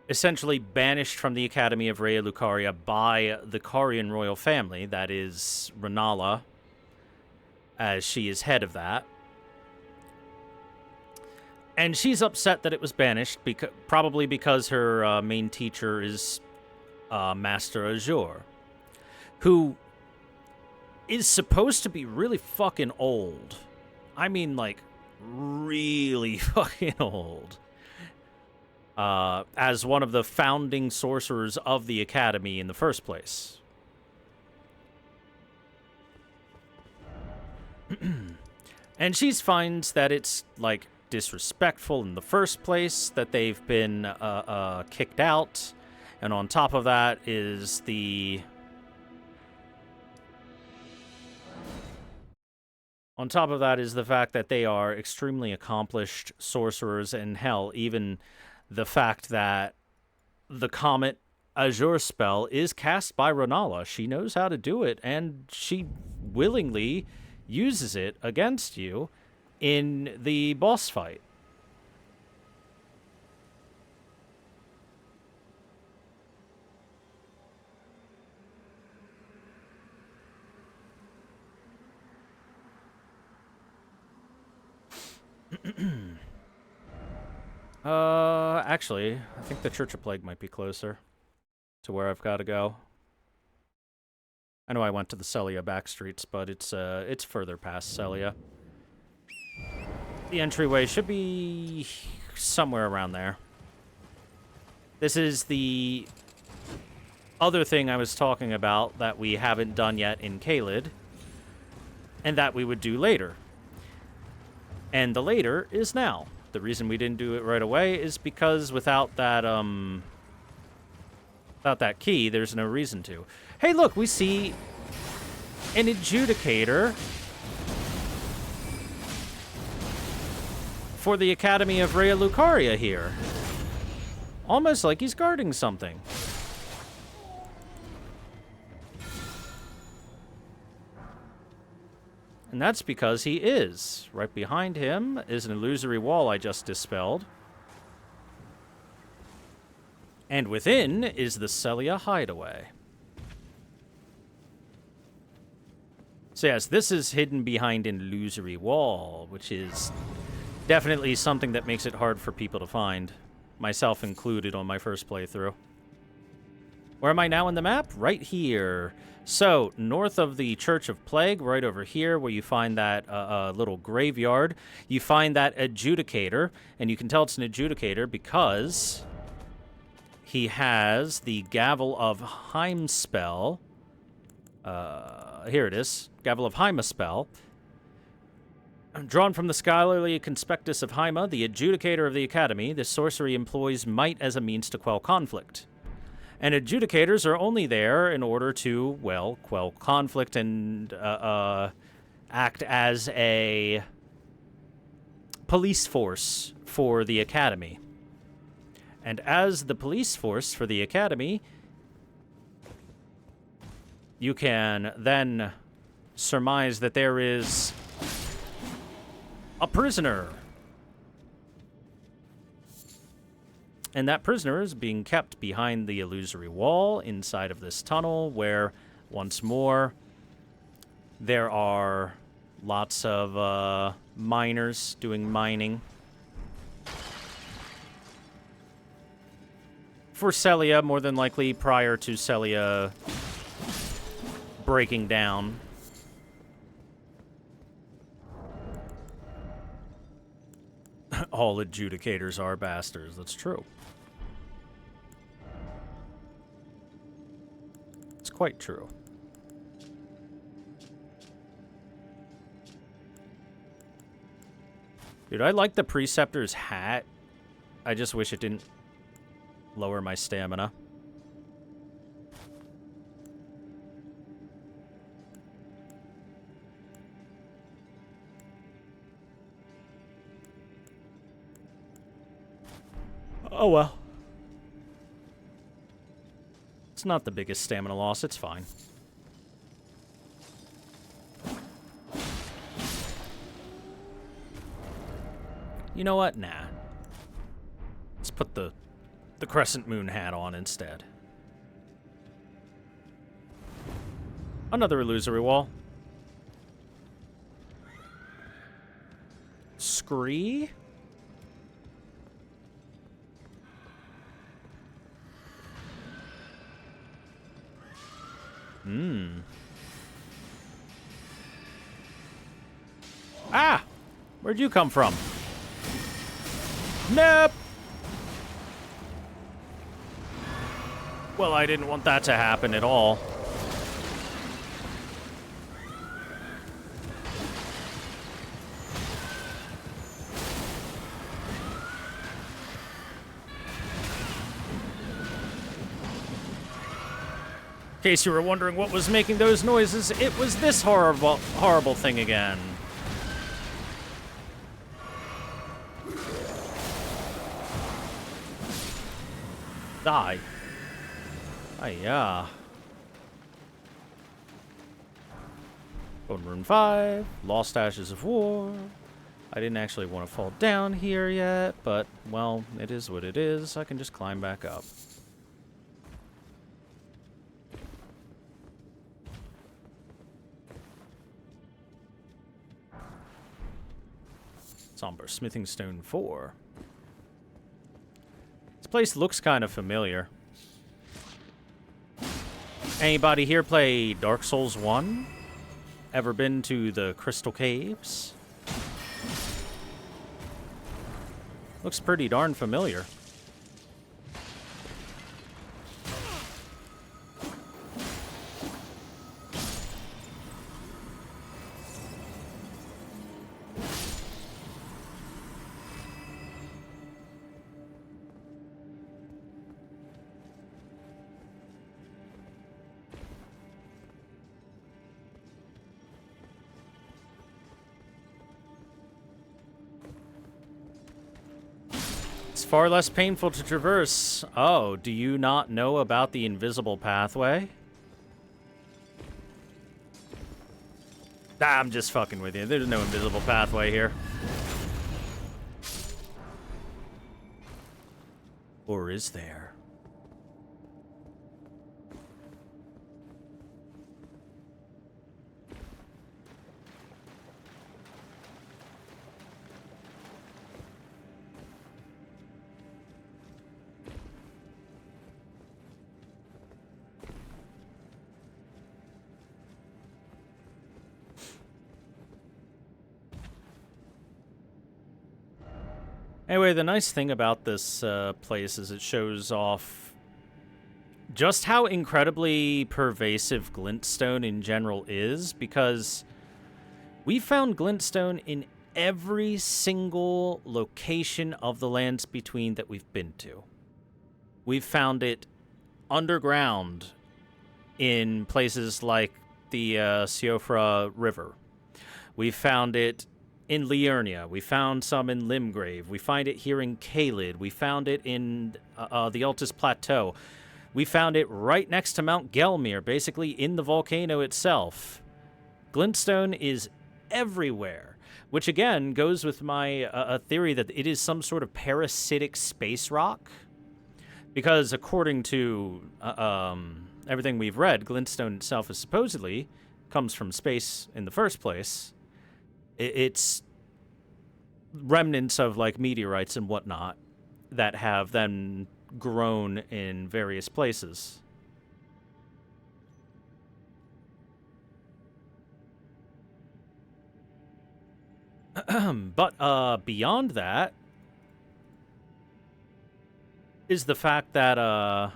[SPEAKER 1] essentially banished from the Academy of Rhea Lucaria by the Carian royal family, that is, Renala, as she is head of that. And she's upset that it was banished, probably because her main teacher is Master Azure, who is supposed to be really fucking old. I mean, like, really fucking old. As one of the founding sorcerers of the Academy in the first place. And she finds that it's, like, disrespectful in the first place, that they've been kicked out, and on top of that is the... On top of that is the fact that they are extremely accomplished sorcerers, and hell, even the fact that the Comet Azure spell is cast by Renala. She knows how to do it, and she willingly uses it against you in the boss fight. Actually, I think the Church of Plague might be closer to where I've got to go. I know I went to the Celia back streets, but it's further past Celia. The entryway should be somewhere around there. This is the other thing I was talking about that we haven't done yet in Caelid, and that we would do later. And the later is now. The reason we didn't do it right away is because without that key, there's no reason to. Hey, look, we see an adjudicator for the Academy of Rhea Lucaria here. Almost like he's guarding something. And that's because he is. Right behind him is an illusory wall I just dispelled. And within is the Celia hideaway. So yes, this is hidden behind an illusory wall, which is definitely something that makes it hard for people to find. Myself included on my first playthrough. Where am I now in the map? Right here. So, north of the Church of Plague, right over here, where you find that little graveyard, you find that adjudicator, and you can tell it's an adjudicator because he has the Gavel of Heimspell. Here it is. Gavel of Heimaspell. Drawn from the scholarly conspectus of Haima, the adjudicator of the Academy, this sorcery employs might as a means to quell conflict. And adjudicators are only there in order to, well, quell conflict and act as a police force for the Academy. And as the police force for the Academy, you can then surmise that there is a prisoner. And that prisoner is being kept behind the illusory wall inside of this tunnel where, once more, there are lots of miners doing mining. For Celia, more than likely prior to Celia breaking down. All adjudicators are bastards. That's true. It's quite true. Dude, I like the Preceptor's hat. I just wish it didn't lower my stamina. Oh well. It's not the biggest stamina loss, it's fine. You know what? Nah. Let's put the Crescent Moon hat on instead. Another illusory wall. Scree? Ah! Where'd you come from? Nope! Well, I didn't want that to happen at all. In case you were wondering what was making those noises, it was this horrible thing again. Die. Hiya. Bone Rune 5. Lost Ashes of War. I didn't actually want to fall down here yet, but, well, it is what it is. I can just climb back up. Somber Smithing Stone 4. This place looks kind of familiar. Anybody here play Dark Souls 1? Ever been to the Crystal Caves? Looks pretty darn familiar. Far less painful to traverse. Oh, do you not know about the invisible pathway? I'm just fucking with you. There's no invisible pathway here. Or is there? Anyway, the nice thing about this place is it shows off just how incredibly pervasive glintstone in general is, because we found glintstone in every single location of the Lands Between that we've been to. We've found it underground in places like the Siofra River. We've found it in Liurnia. We found some in Limgrave. We find it here in Caelid. We found it in the Altus Plateau. We found it right next to Mount Gelmir, basically in the volcano itself. Glintstone is everywhere, which again goes with my theory that it is some sort of parasitic space rock. Because according to everything we've read, glintstone itself is supposedly comes from space in the first place. It's remnants of, like, meteorites and whatnot that have then grown in various places. But beyond that is the fact that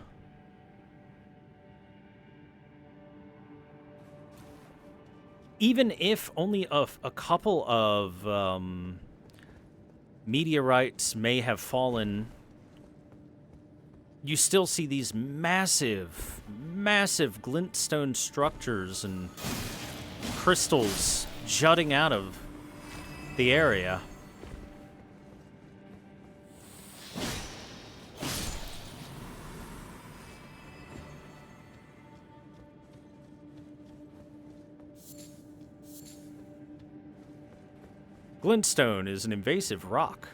[SPEAKER 1] even if only a couple of meteorites may have fallen, you still see these massive, massive glintstone structures and crystals jutting out of the area. Glintstone is an invasive rock.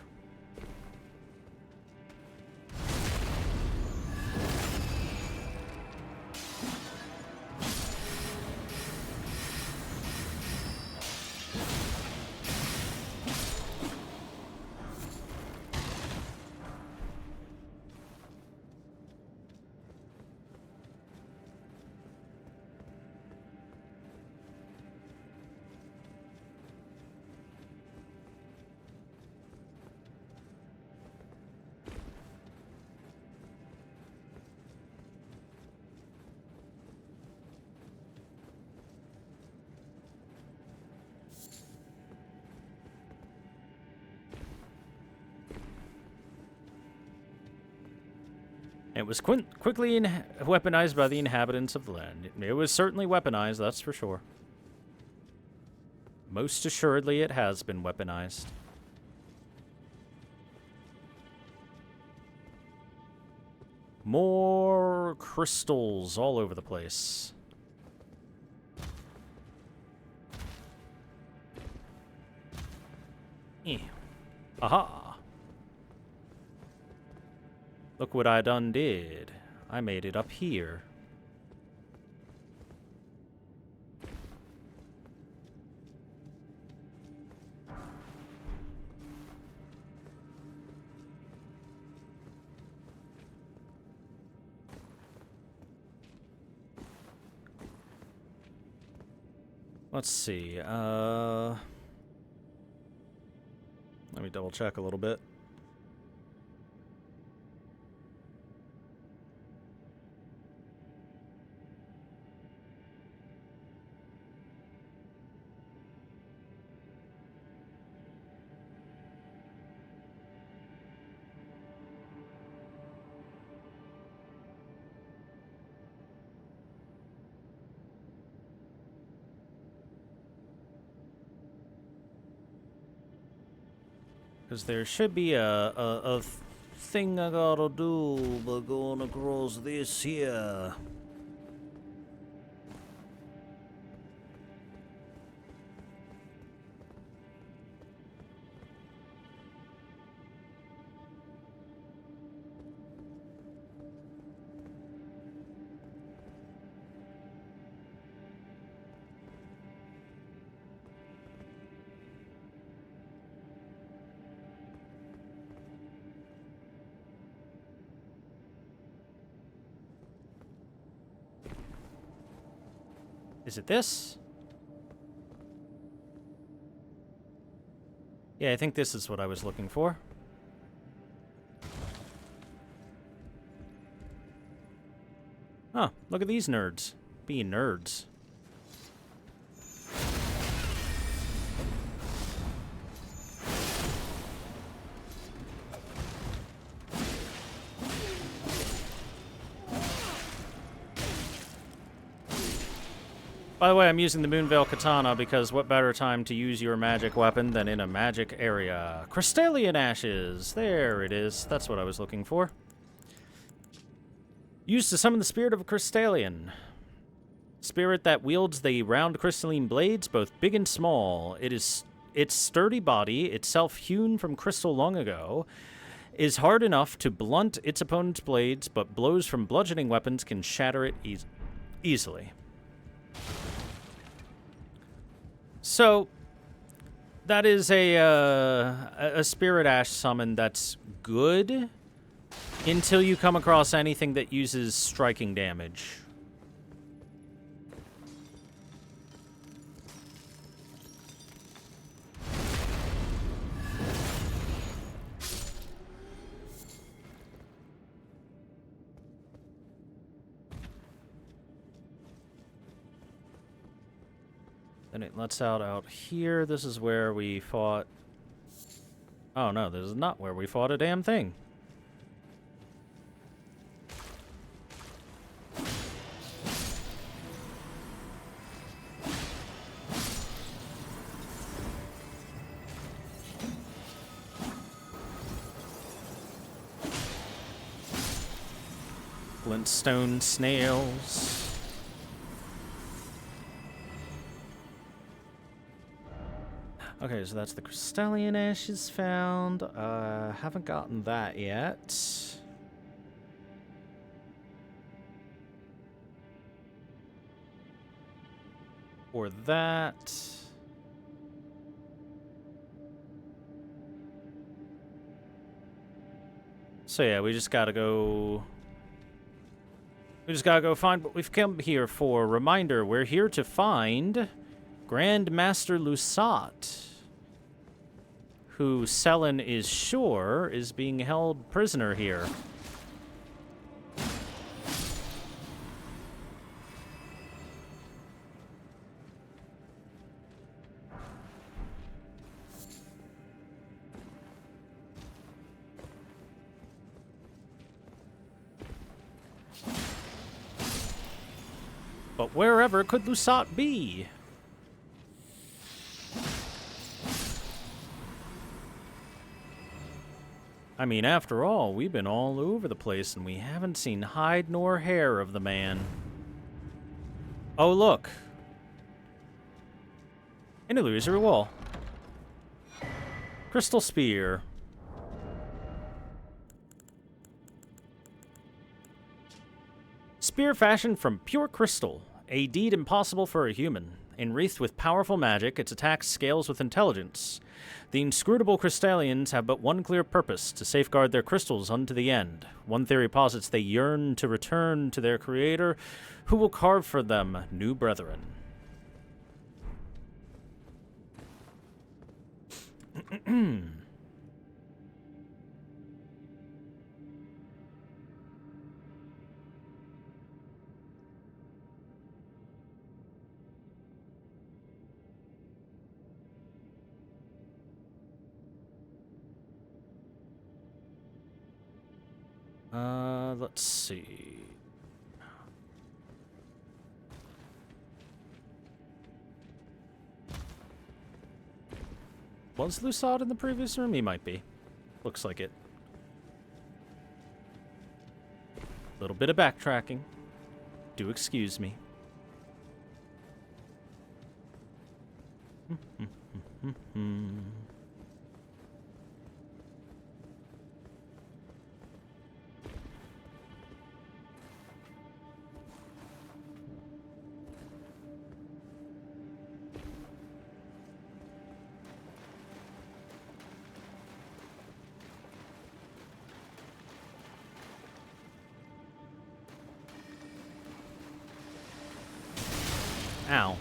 [SPEAKER 1] It was quickly weaponized by the inhabitants of the land. It was certainly weaponized, that's for sure. Most assuredly, it has been weaponized. More crystals all over the place. Aha! Look what I done did. I made it up here. Let's see. Let me double check a little bit. Because there should be a thing I gotta do by going across this here. Is it this? Yeah, I think this is what I was looking for. Oh, look at these nerds. Being nerds. By the way, I'm using the Moonveil Katana because what better time to use your magic weapon than in a magic area? Crystallian Ashes! There it is. That's what I was looking for. Used to summon the spirit of a Crystallian. Spirit that wields the round crystalline blades, both big and small. Its sturdy body, itself hewn from crystal long ago, is hard enough to blunt its opponent's blades, but blows from bludgeoning weapons can shatter it easily. So, that is a Spirit Ash summon that's good until you come across anything that uses striking damage. Then it lets out here. This is where we fought... Oh, no, this is not where we fought a damn thing. Glintstone snails. Okay, so that's the Crystallian Ashes found. Haven't gotten that yet. Or that. So yeah, we just gotta go... We just gotta go find what we've come here for. Reminder, we're here to find Grand Master Lusat, who Selen is sure is being held prisoner here. But wherever could Lusat be? I mean, after all, we've been all over the place and we haven't seen hide nor hair of the man. Oh, look. An illusory wall. Crystal spear. Spear fashioned from pure crystal. A deed impossible for a human. Enwreathed with powerful magic, its attack scales with intelligence. The inscrutable Crystallians have but one clear purpose, to safeguard their crystals unto the end. One theory posits they yearn to return to their creator, who will carve for them new brethren. Let's see. Was Lusat in the previous room? He might be. Looks like it. Little bit of backtracking. Do excuse me. Ow.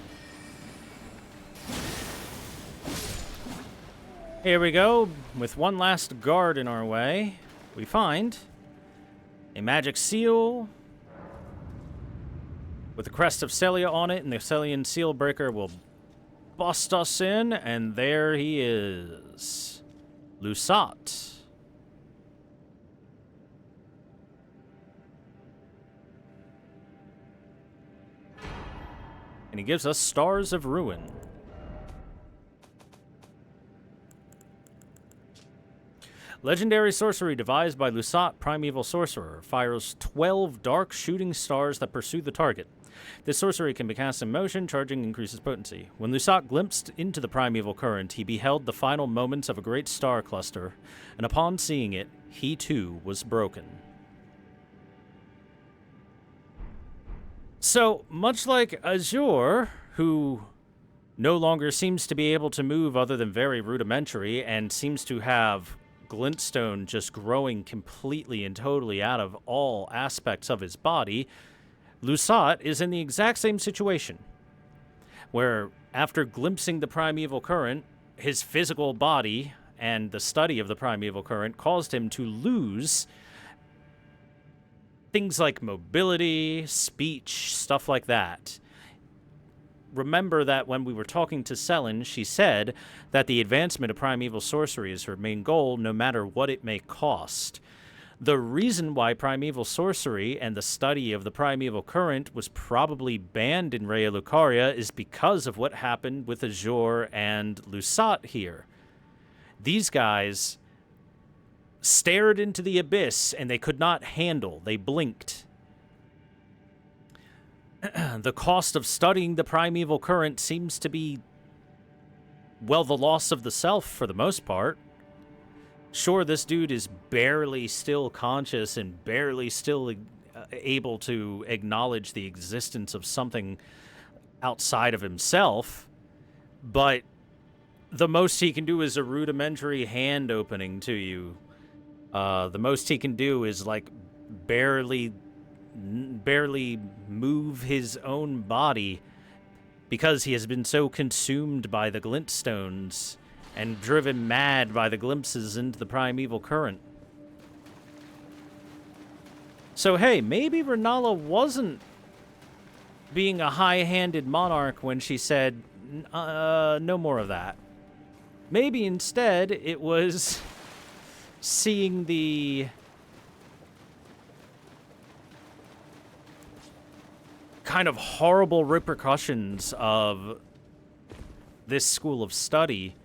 [SPEAKER 1] Here we go. With one last guard in our way, we find a magic seal with the crest of Celia on it, and the Celian seal breaker will bust us in, and there he is. Lusat. And he gives us Stars of Ruin. Legendary sorcery devised by Lusat, Primeval Sorcerer, fires 12 dark shooting stars that pursue the target. This sorcery can be cast in motion, charging increases potency. When Lusat glimpsed into the primeval current, he beheld the final moments of a great star cluster, and upon seeing it, he too was broken. So, much like Azure, who no longer seems to be able to move other than very rudimentary, and seems to have glintstone just growing completely and totally out of all aspects of his body, Lusat is in the exact same situation, where after glimpsing the primeval current, his physical body and the study of the primeval current caused him to lose things like mobility, speech, stuff like that. Remember that when we were talking to Selen, she said that the advancement of primeval sorcery is her main goal, no matter what it may cost. The reason why primeval sorcery and the study of the primeval current was probably banned in Raya Lucaria is because of what happened with Azure and Lusat here. These guys stared into the abyss, and they could not handle. They blinked. The cost of studying the primeval current seems to be, well, the loss of the self for the most part. Sure, this dude is barely still conscious and barely still able to acknowledge the existence of something outside of himself, but the most he can do is a rudimentary hand opening to you. The most he can do is, like, barely move his own body because he has been so consumed by the glintstones and driven mad by the glimpses into the primeval current. So, hey, maybe Renala wasn't being a high-handed monarch when she said, no more of that. Maybe instead it was seeing the kind of horrible repercussions of this school of study,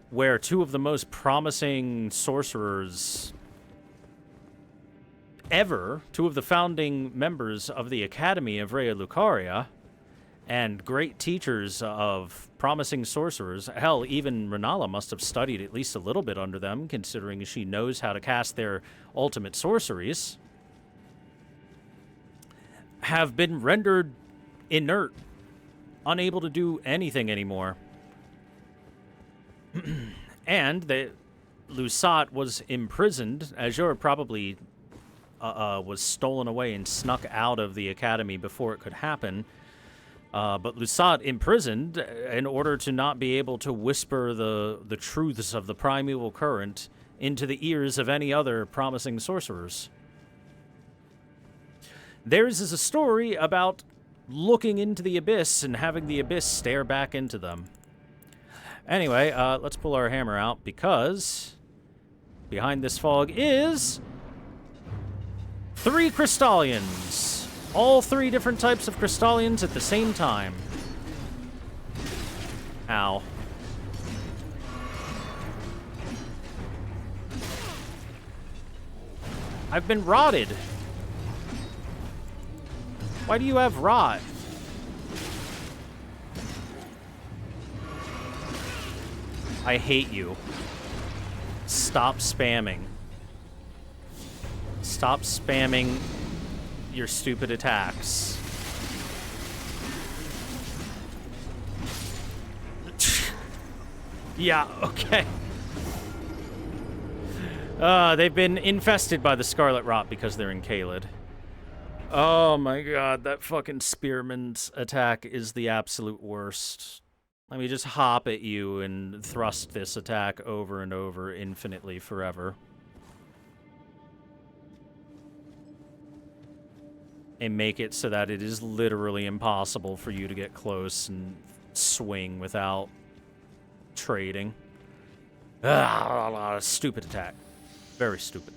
[SPEAKER 1] where two of the most promising sorcerers ever, two of the founding members of the Academy of Raya Lucaria, and great teachers of promising sorcerers. Hell, even Renala must have studied at least a little bit under them, considering she knows how to cast their ultimate sorceries, have been rendered inert, unable to do anything anymore. And Lusat was imprisoned. Azure probably was stolen away and snuck out of the academy before it could happen. But Lusat imprisoned in order to not be able to whisper the truths of the primeval current into the ears of any other promising sorcerers. Theirs is a story about looking into the abyss and having the abyss stare back into them. Anyway, let's pull our hammer out because behind this fog is 3 Crystallians. All 3 different types of Crystallians at the same time. Ow. I've been rotted. Why do you have rot? I hate you. Stop spamming. Stop spamming your stupid attacks. Yeah, okay. They've been infested by the Scarlet Rot because they're in Caelid. Oh my god, that fucking Spearman's attack is the absolute worst. Let me just hop at you and thrust this attack over and over infinitely forever. And make it so that it is literally impossible for you to get close and swing without trading. Stupid attack. Very stupid.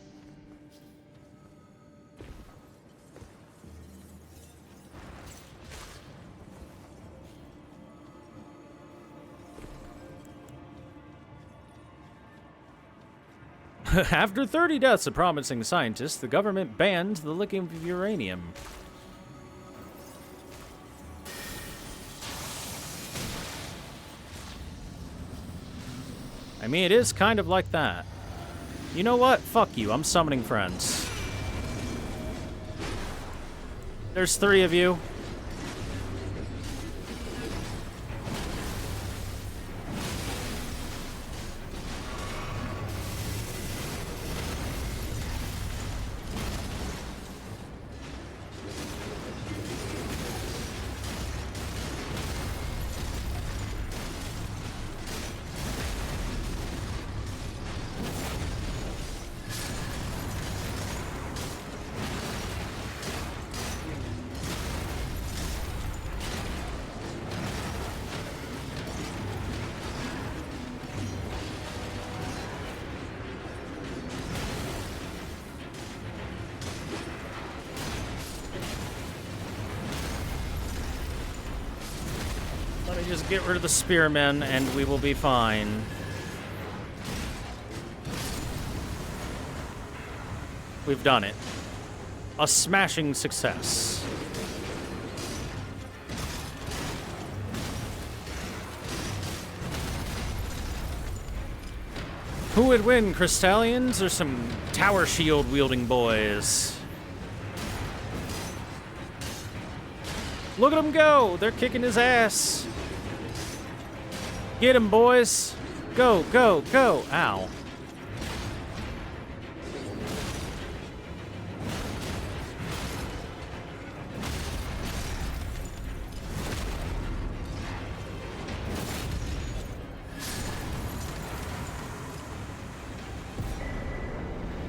[SPEAKER 1] After 30 deaths of promising scientists, the government banned the licking of uranium. I mean, it is kind of like that. You know what? Fuck you. I'm summoning friends. There's 3 of you. Let me just get rid of the spearmen and we will be fine. We've done it. A smashing success. Who would win, Crystallians or some tower shield wielding boys? Look at them go! They're kicking his ass. Get him, boys. Go, go, go. Ow.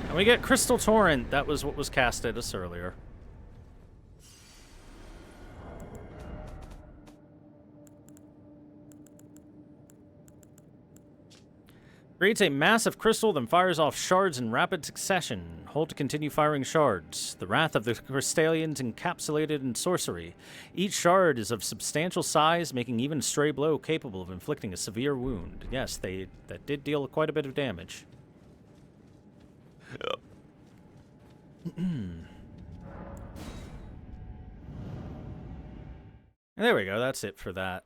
[SPEAKER 1] And we get Crystal Torrent. That was what was cast at us earlier. Creates a massive crystal, then fires off shards in rapid succession. Hold to continue firing shards. The wrath of the Crystallians encapsulated in sorcery. Each shard is of substantial size, making even a stray blow capable of inflicting a severe wound. Yes, that did deal quite a bit of damage. And there we go, that's it for that.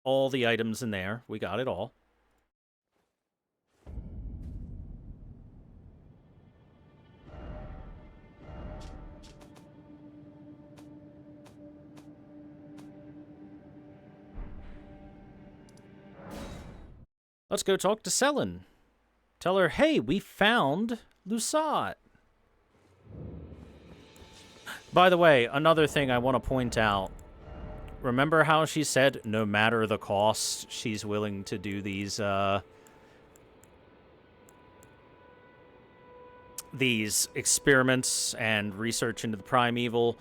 [SPEAKER 1] All the items in there, we got it all. Let's go talk to Selen. Tell her, hey, we found Lusat. By the way, another thing I want to point out. remember how she said no matter the cost, she's willing to do these experiments and research into the primeval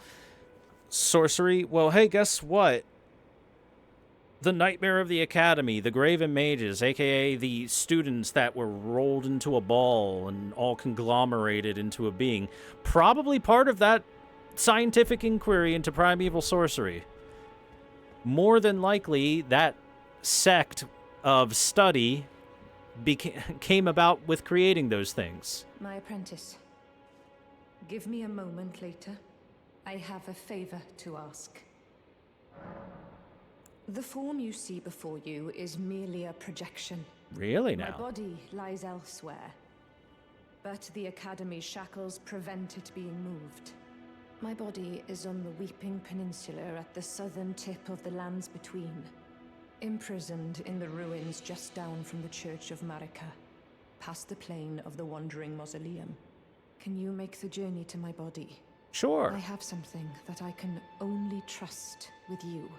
[SPEAKER 1] sorcery? Well, hey, guess what? The Nightmare of the Academy, the Graven Mages, aka the students that were rolled into a ball and all conglomerated into a being, probably part of that scientific inquiry into primeval sorcery. More than likely, that sect of study came about with creating those things.
[SPEAKER 11] My apprentice, give me a moment later. I have a favor to ask. The form you see before you is merely a projection.
[SPEAKER 1] Really
[SPEAKER 11] My
[SPEAKER 1] now?
[SPEAKER 11] body lies elsewhere, but the Academy's shackles prevent it being moved. My body is on the Weeping Peninsula at the southern tip of the lands between, imprisoned in the ruins just down from the Church of Marika, past the plain of the Wandering Mausoleum. Can you make the journey to my body?
[SPEAKER 1] Sure.
[SPEAKER 11] I have something that I can only trust with you.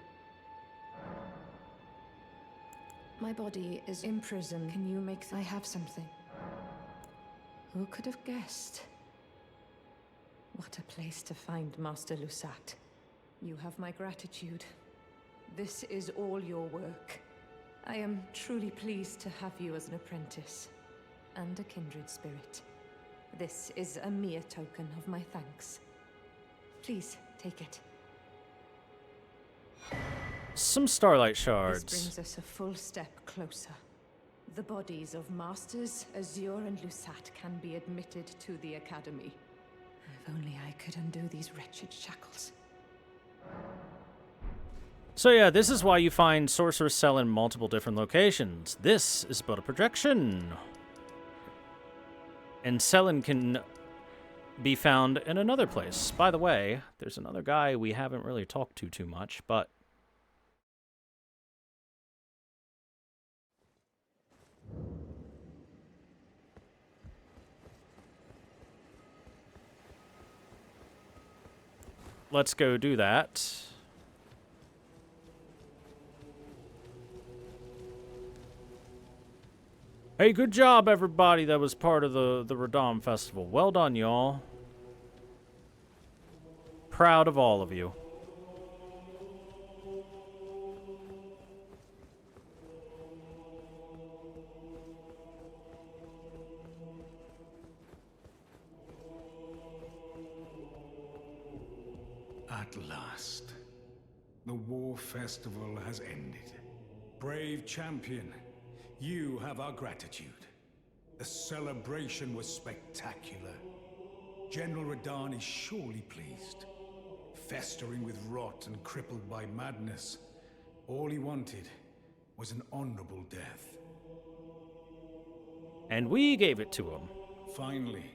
[SPEAKER 11] My body is in prison. Can you make I have something. Who could have guessed? What a place to find Master Lusat. You have my gratitude. This is all your work. I am truly pleased to have you as an apprentice and a kindred spirit. This is a mere token of my thanks. Please take it.
[SPEAKER 1] Some starlight shards.
[SPEAKER 11] This brings us a full step closer. The bodies of Masters Azure and Lusat can be admitted to the Academy. If only I could undo these wretched shackles.
[SPEAKER 1] So yeah, this is why you find Sorcerer's Cell in multiple different locations. This is but a projection. And Selen can be found in another place. By the way, there's another guy we haven't really talked to too much, but let's go do that. Hey, good job, everybody that was part of the Radam Festival. Well done, y'all. Proud of all of you.
[SPEAKER 12] At last, the war festival has ended. Brave champion, you have our gratitude. The celebration was spectacular. General Radahn is surely pleased. Festering with rot and crippled by madness, all he wanted was an honorable death.
[SPEAKER 1] And we gave it to him.
[SPEAKER 12] Finally,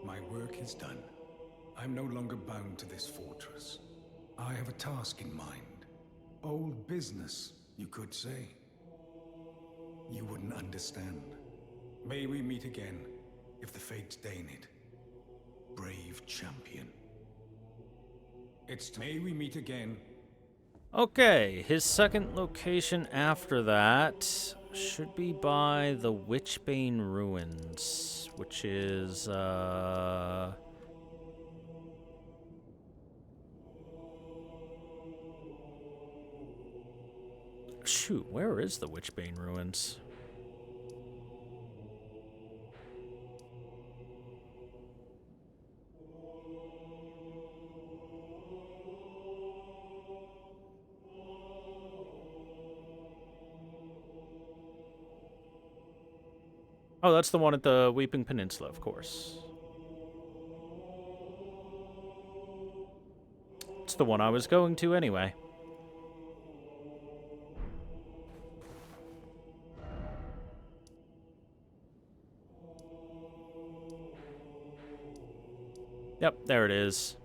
[SPEAKER 12] my work is done. I'm no longer bound to this fortress. I have a task in mind. Old business, you could say. You wouldn't understand. May we meet again, if the fates deign it. Brave champion. May we meet again.
[SPEAKER 1] Okay, his second location after that should be by the Witchbane Ruins, which is, shoot, where is the Witchbane Ruins? Oh, that's the one at the Weeping Peninsula, of course. It's the one I was going to anyway. Yep, there it is.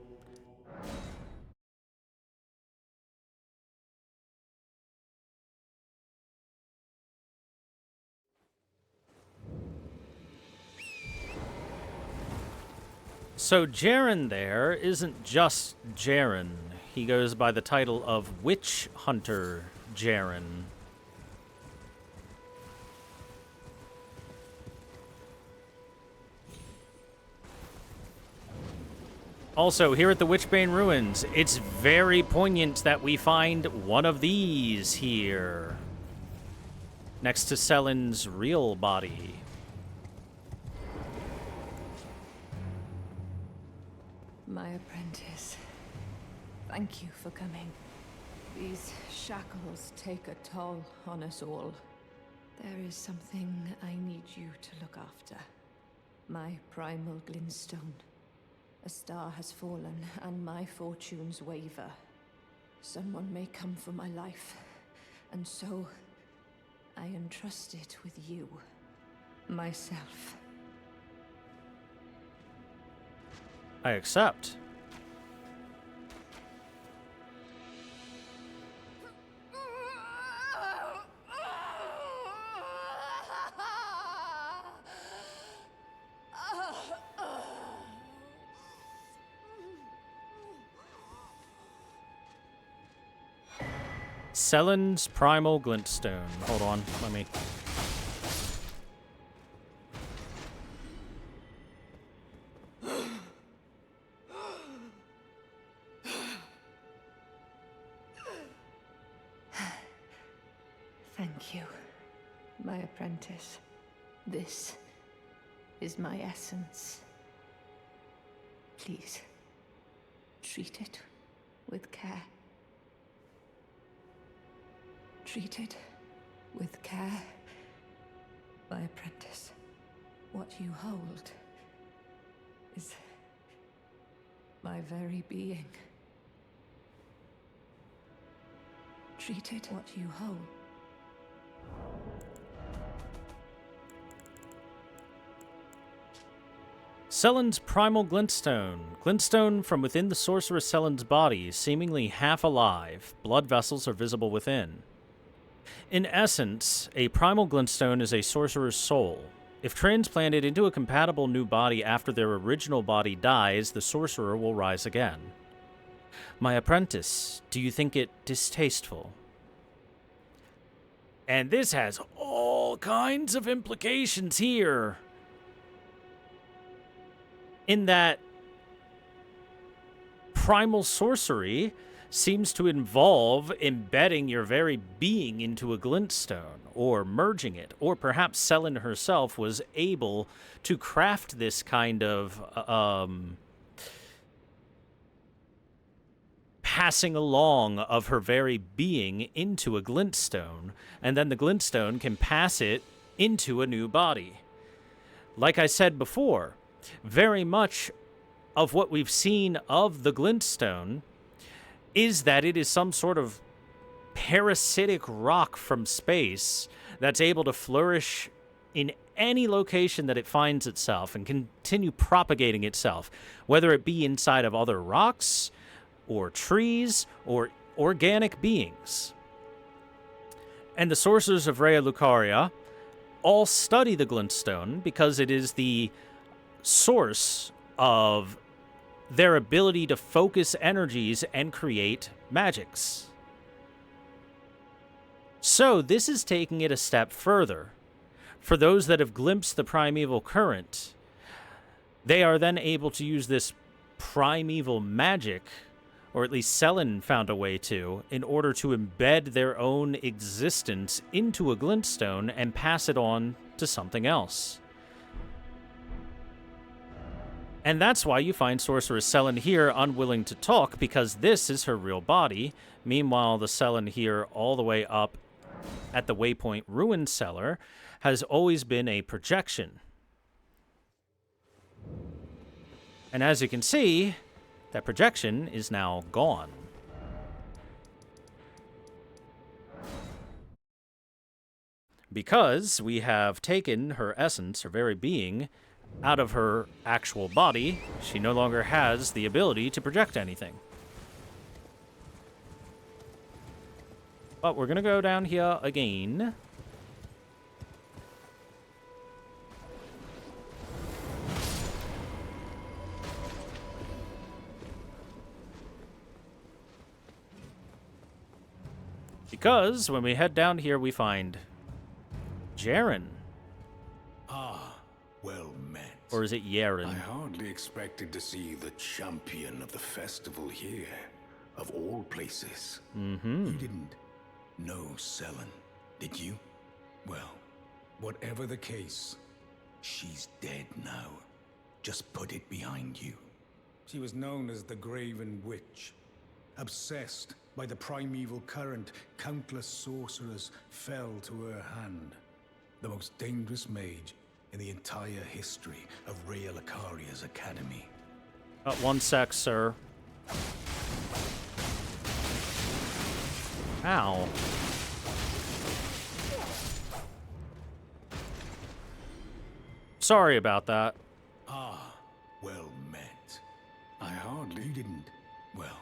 [SPEAKER 1] So Jaren there isn't just Jaren. He goes by the title of Witch Hunter Jaren. Also, here at the Witchbane Ruins, it's very poignant that we find one of these here, next to Selen's real body.
[SPEAKER 11] My apprentice, thank you for coming. These shackles take a toll on us all. There is something I need you to look after. My primal glintstone. A star has fallen, and my fortunes waver. Someone may come for my life, and so I entrust it with you. Myself.
[SPEAKER 1] I accept. Selen's primal glintstone. Hold on, let me...
[SPEAKER 11] Thank you, my apprentice. This is my essence. Please, treat it with care. Treat it with care, my apprentice. What you hold is my very being. Treat it what you hold.
[SPEAKER 1] Selen's primal glintstone. Glintstone from within the sorceress Selen's body, seemingly half alive. Blood vessels are visible within. In essence, a primal glintstone is a sorcerer's soul. If transplanted into a compatible new body after their original body dies, the sorcerer will rise again. My apprentice, do you think it distasteful? And this has all kinds of implications here. In that primal sorcery seems to involve embedding your very being into a glintstone, or merging it, or perhaps Selen herself was able to craft this kind of passing along of her very being into a glintstone, and then the glintstone can pass it into a new body. Like I said before, very much of what we've seen of the glintstone is that it is some sort of parasitic rock from space that's able to flourish in any location that it finds itself and continue propagating itself, whether it be inside of other rocks or trees or organic beings. And the sorcerers of Raya Lucaria all study the glintstone because it is the source of their ability to focus energies and create magics. So this is taking it a step further. For those that have glimpsed the primeval current, they are then able to use this primeval magic, or at least Selen found a way to, in order to embed their own existence into a glintstone and pass it on to something else. And that's why you find Sorceress Selen here unwilling to talk, because this is her real body. Meanwhile, the Selen here all the way up at the Waypoint Ruin Cellar has always been a projection. And as you can see, that projection is now gone. Because we have taken her essence, her very being, out of her actual body, she no longer has the ability to project anything. But we're going to go down here again. Because when we head down here, we find Jaren.
[SPEAKER 12] Ah, well met.
[SPEAKER 1] Or is it Yaren?
[SPEAKER 12] I hardly expected to see the champion of the festival here, of all places.
[SPEAKER 1] Mm-hmm.
[SPEAKER 12] You didn't know Selen, did you? Well, whatever the case, she's dead now. Just put it behind you. She was known as the Graven Witch. Obsessed by the primeval current, countless sorcerers fell to her hand. The most dangerous mage in the entire history of Rhea Lucaria's academy.
[SPEAKER 1] 1 sec, sir. Ow. Sorry about that.
[SPEAKER 12] Ah, well met. I hardly... You didn't... Well,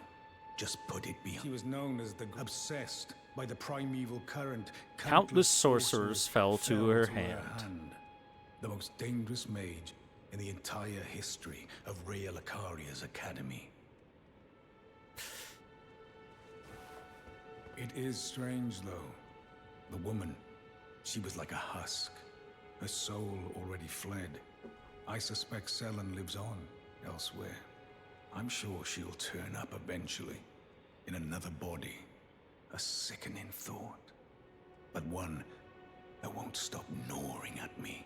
[SPEAKER 12] just put it behind... She was known as the... Obsessed by the primeval current,
[SPEAKER 1] Countless sorcerers fell to her hand.
[SPEAKER 12] The most dangerous mage in the entire history of Rhea Lucaria's academy. It is strange, though. The woman, she was like a husk. Her soul already fled. I suspect Selen lives on elsewhere. I'm sure she'll turn up eventually, in another body. A sickening thought, but one that won't stop gnawing at me.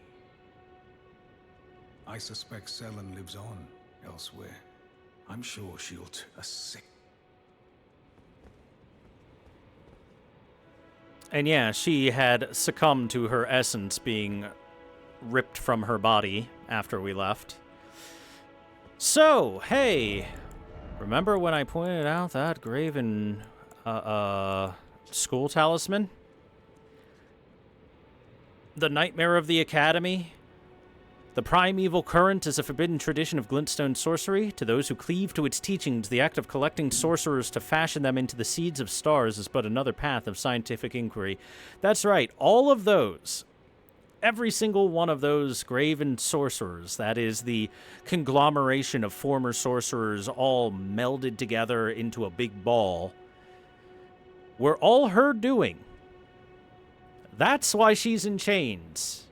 [SPEAKER 12] I suspect Selen lives on elsewhere. I'm sure she'll
[SPEAKER 1] And yeah, she had succumbed to her essence being ripped from her body after we left. So, hey, remember when I pointed out that Graven school talisman? The Nightmare of the Academy? The primeval current is a forbidden tradition of glintstone sorcery. To those who cleave to its teachings, the act of collecting sorcerers to fashion them into the seeds of stars is but another path of scientific inquiry. That's right, all of those, every single one of those graven sorcerers, that is the conglomeration of former sorcerers all melded together into a big ball, were all her doing. That's why she's in chains.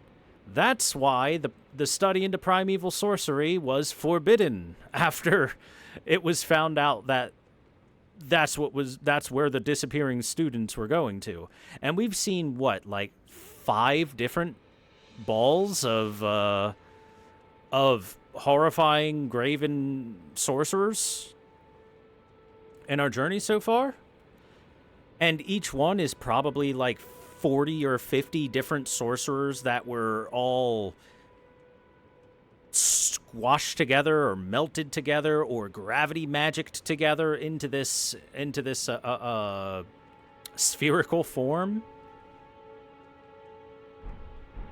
[SPEAKER 1] That's why the study into primeval sorcery was forbidden after it was found out that that's where the disappearing students were going to. And we've seen what, like 5 different balls of horrifying graven sorcerers in our journey so far. And each one is probably like 40 or 50 different sorcerers that were all squashed together or melted together or gravity magicked together into this spherical form.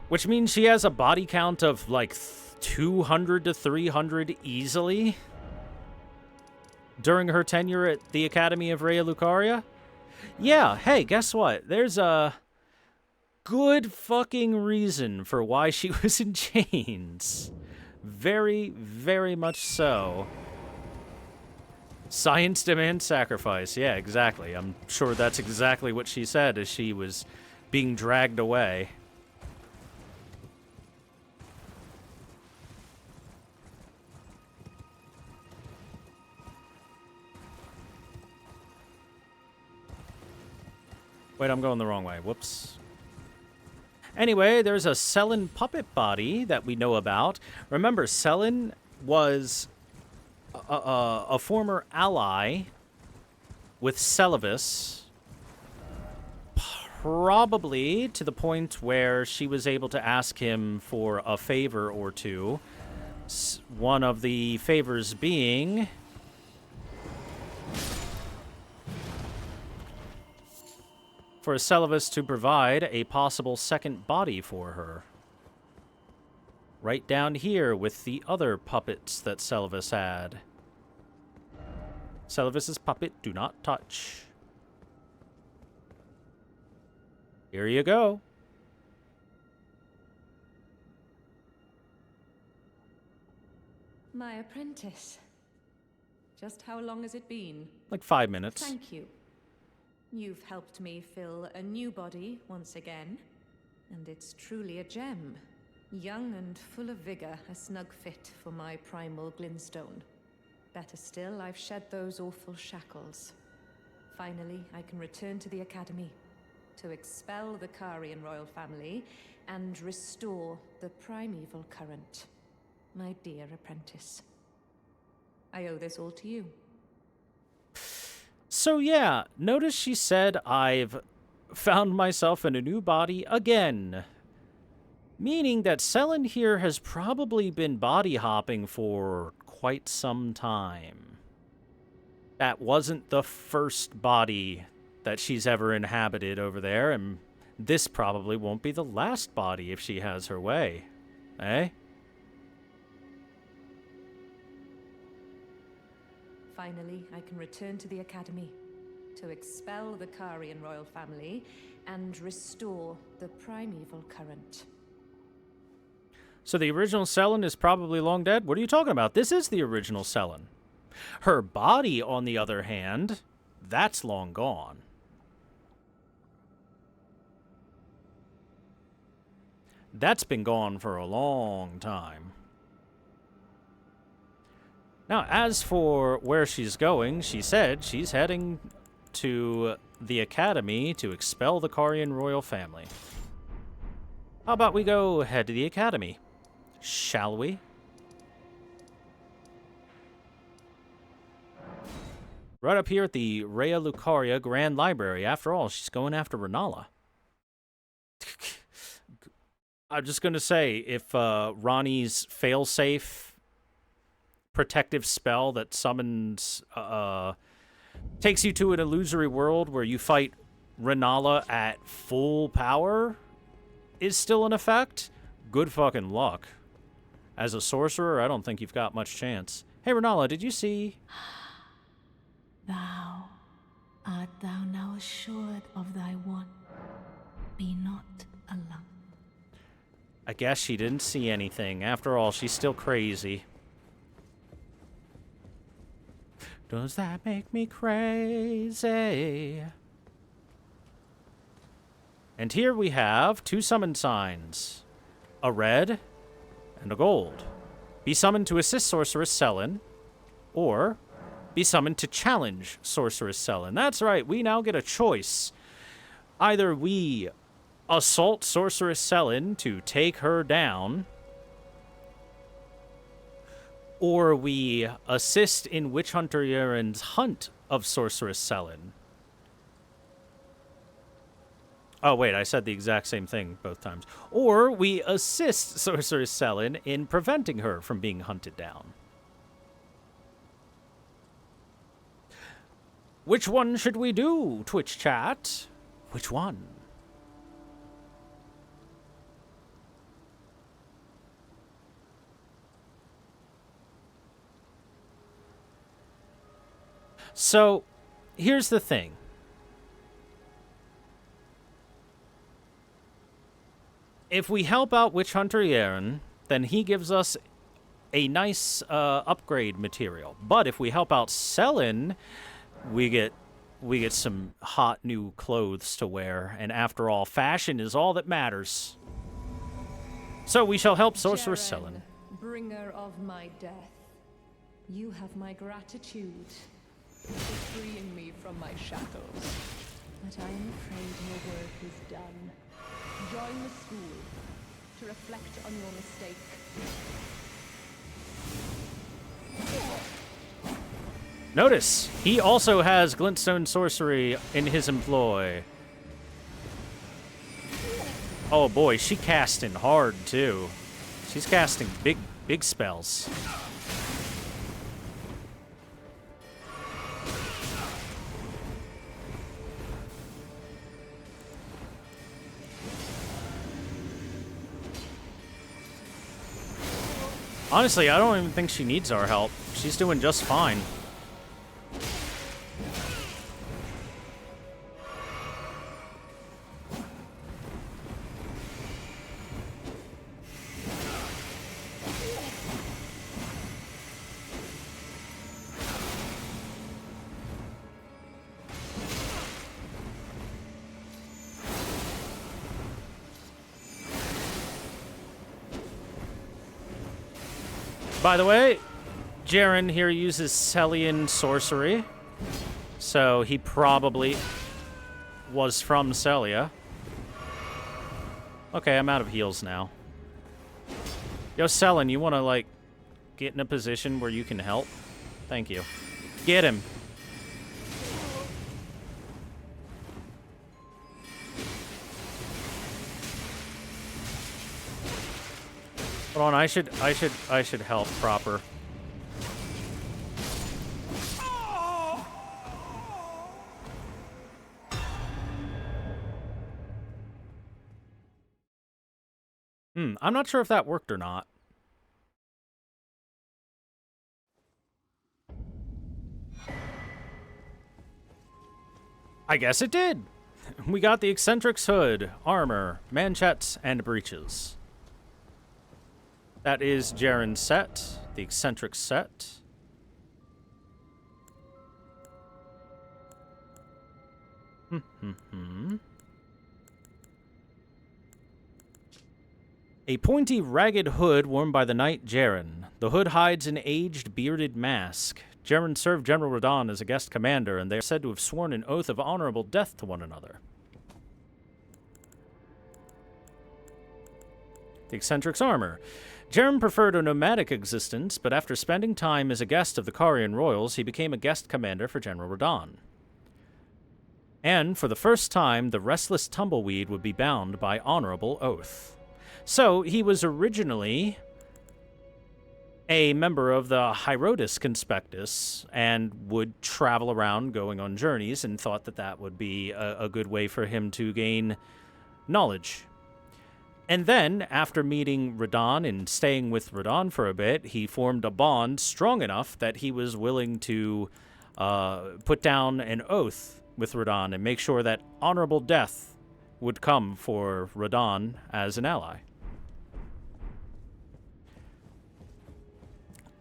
[SPEAKER 1] Which means she has a body count of like 200 to 300 easily during her tenure at the Academy of Rhea Lucaria. Yeah, hey, guess what? There's a good fucking reason for why she was in chains. Very, very much so. Science demands sacrifice. Yeah, exactly. I'm sure that's exactly what she said as she was being dragged away. Wait, I'm going the wrong way. Whoops. Anyway, there's a Selen puppet body that we know about. Remember, Selen was a former ally with Celavis, probably to the point where she was able to ask him for a favor or two. One of the favors being for Celavis to provide a possible second body for her. Right down here with the other puppets that Celavis had. Celavis's puppet, do not touch. Here you go.
[SPEAKER 11] My apprentice. Just how long has it been?
[SPEAKER 1] Like 5 minutes.
[SPEAKER 11] Thank you. You've helped me fill a new body once again, and it's truly a gem. Young and full of vigor, a snug fit for my primal glintstone. Better still, I've shed those awful shackles. Finally, I can return to the Academy to expel the Karian royal family and restore the primeval current. My dear apprentice. I owe this all to you.
[SPEAKER 1] So yeah, notice she said, I've found myself in a new body again. Meaning that Selen here has probably been body hopping for quite some time. That wasn't the first body that she's ever inhabited over there, and this probably won't be the last body if she has her way. Eh?
[SPEAKER 11] Finally, I can return to the Academy to expel the Karian royal family and restore the primeval current.
[SPEAKER 1] So the original Selen is probably long dead? What are you talking about? This is the original Selen. Her body, on the other hand, that's long gone. That's been gone for a long time. Now, as for where she's going, she said she's heading to the Academy to expel the Karian royal family. How about we go head to the Academy? Shall we? Right up here at the Raya Lucaria Grand Library. After all, she's going after Renala. I'm just going to say, if Ronnie's failsafe protective spell that summons, takes you to an illusory world where you fight Renala at full power is still in effect, good fucking luck. As a sorcerer, I don't think you've got much chance. Hey, Renala, did you see?
[SPEAKER 13] Art thou now assured of thy want? Be not alarmed.
[SPEAKER 1] I guess she didn't see anything. After all, she's still crazy. Does that make me crazy? And here we have two summon signs. A red and a gold. Be summoned to assist Sorceress Selen, or be summoned to challenge Sorceress Selen. That's right, we now get a choice. Either we assault Sorceress Selen to take her down, or we assist in Witch Hunter Yaren's hunt of Sorceress Selen. Oh, wait, I said the exact same thing both times. Or we assist Sorceress Selen in preventing her from being hunted down. Which one should we do, Twitch chat? Which one? So, here's the thing. If we help out Witch Hunter Yaren, then he gives us a nice upgrade material. But if we help out Selen, we get some hot new clothes to wear. And after all, fashion is all that matters. So we shall help Sorceress Selen.
[SPEAKER 11] Bringer of my death, you have my gratitude for freeing me from my shackles. But I am afraid your work is done. Join the school to reflect on your mistake.
[SPEAKER 1] Notice, he also has glintstone sorcery in his employ. Oh boy, she casting hard too. She's casting big spells. Honestly, I don't even think she needs our help. She's doing just fine. By the way, Jaren here uses Celian sorcery, so he probably was from Celia. Okay, I'm out of heals now. Yo, Celian, you want to, like, get in a position where you can help? Thank you. Get him. Hold on, I should help proper. I'm not sure if that worked or not. I guess it did. We got the Eccentric's hood, armor, manchettes, and breeches. That is Jaren's set, the Eccentric set. A pointy, ragged hood worn by the knight Jaren. The hood hides an aged, bearded mask. Jaren served General Radahn as a guest commander, and they are said to have sworn an oath of honorable death to one another. The Eccentric's armor. Jaren preferred a nomadic existence, but after spending time as a guest of the Carian royals, he became a guest commander for General Radahn. And, for the first time, the restless tumbleweed would be bound by honorable oath. So, he was originally a member of the Hierotis Conspectus and would travel around going on journeys and thought that that would be a good way for him to gain knowledge. And then, after meeting Radahn and staying with Radahn for a bit, he formed a bond strong enough that he was willing to put down an oath with Radahn and make sure that honorable death would come for Radahn as an ally.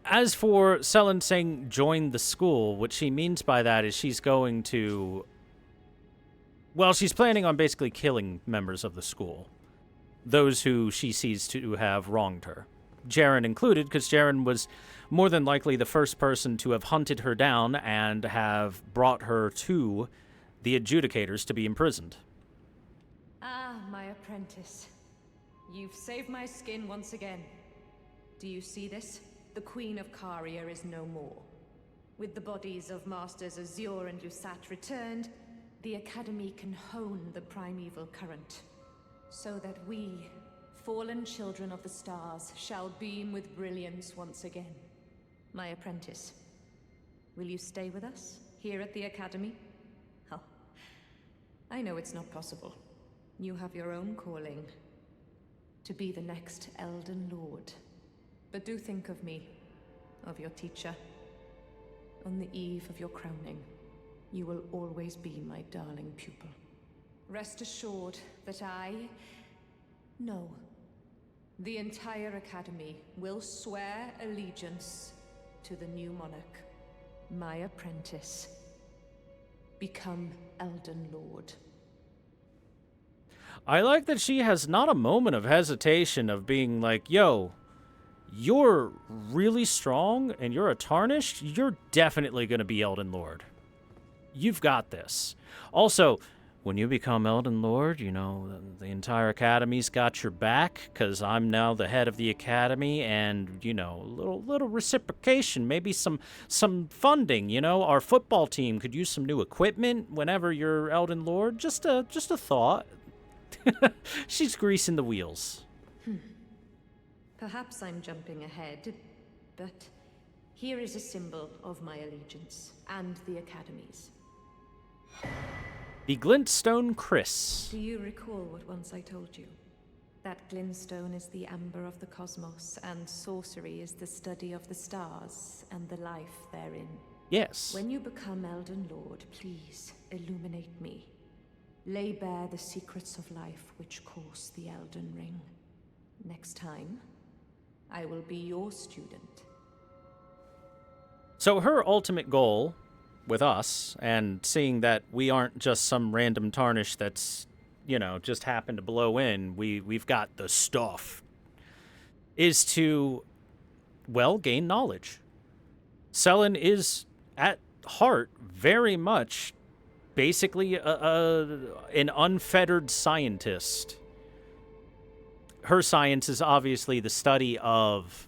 [SPEAKER 1] As for Celian saying join the school, what she means by that is she's going to... Well, she's planning on basically killing members of the school. Those who she sees to have wronged her. Jaren included, because Jaren was more than likely the first person to have hunted her down and have brought her to the adjudicators to be imprisoned.
[SPEAKER 11] Ah, my apprentice. You've saved my skin once again. Do you see this? The Queen of Caria is no more. With the bodies of Masters Azure and Lusat returned, the Academy can hone the primeval current, so that we, fallen children of the stars, shall beam with brilliance once again. My apprentice, will you stay with us, here at the Academy? Oh, I know it's not possible. You have your own calling, to be the next Elden Lord. But do think of me, of your teacher. On the eve of your crowning, you will always be my darling pupil. Rest assured that no, the entire Academy will swear allegiance to the new monarch, my apprentice. Become Elden Lord.
[SPEAKER 1] I like that she has not a moment of hesitation of being like, yo, you're really strong and you're a tarnished, you're definitely going to be Elden Lord. You've got this. Also, when you become Elden Lord, you know, the entire Academy's got your back, because I'm now the head of the Academy, and, you know, a little reciprocation, maybe some funding, you know? Our football team could use some new equipment whenever you're Elden Lord. Just a thought. She's greasing the wheels.
[SPEAKER 11] Perhaps I'm jumping ahead, but here is a symbol of my allegiance and the Academy's.
[SPEAKER 1] The Glintstone Chris.
[SPEAKER 11] Do you recall what once I told you? That glintstone is the amber of the cosmos, and sorcery is the study of the stars and the life therein.
[SPEAKER 1] Yes.
[SPEAKER 11] When you become Elden Lord, please illuminate me. Lay bare the secrets of life which course the Elden Ring. Next time, I will be your student.
[SPEAKER 1] So her ultimate goal with us, and seeing that we aren't just some random tarnish that's, you know, just happened to blow in, we've got the stuff, is to well, gain knowledge. Selen is, at heart, very much basically an unfettered scientist. Her science is obviously the study of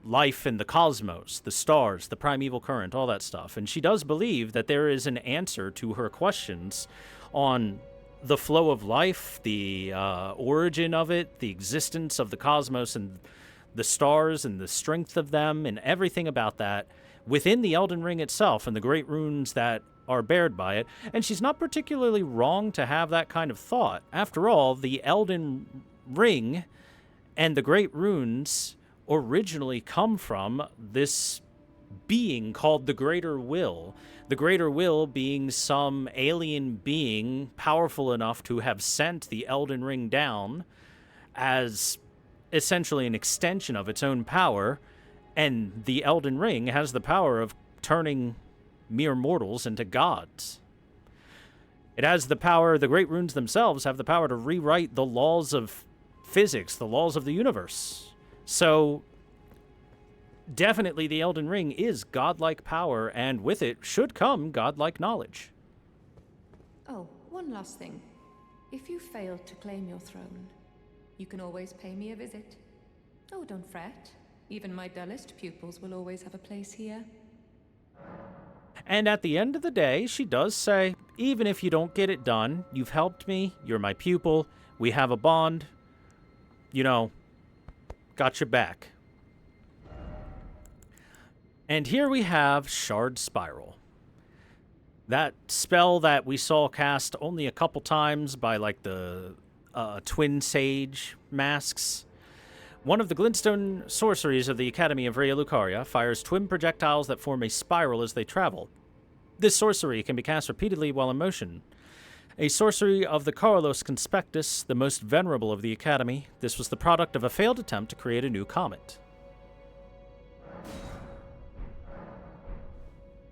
[SPEAKER 1] life in the cosmos, the stars, the primeval current, all that stuff. And she does believe that there is an answer to her questions on the flow of life, the origin of it, the existence of the cosmos and the stars and the strength of them and everything about that within the Elden Ring itself and the great runes that are bared by it. And she's not particularly wrong to have that kind of thought. After all, the Elden Ring and the great runes originally come from this being called the Greater Will. The Greater Will being some alien being powerful enough to have sent the Elden Ring down as essentially an extension of its own power, and the Elden Ring has the power of turning mere mortals into gods. It has the power, the great runes themselves have the power to rewrite the laws of physics, the laws of the universe. So, definitely the Elden Ring is godlike power, and with it should come godlike knowledge.
[SPEAKER 11] Oh, one last thing. If you fail to claim your throne, you can always pay me a visit. Oh, don't fret. Even my dullest pupils will always have a place here.
[SPEAKER 1] And at the end of the day, she does say, even if you don't get it done, you've helped me, you're my pupil, we have a bond, you know, got your back. And here we have Shard Spiral. That spell that we saw cast only a couple times by, like, the Twin Sage masks. One of the glintstone sorceries of the Academy of Raya Lucaria fires twin projectiles that form a spiral as they travel. This sorcery can be cast repeatedly while in motion. A sorcery of the Carlos Conspectus, the most venerable of the Academy, this was the product of a failed attempt to create a new comet.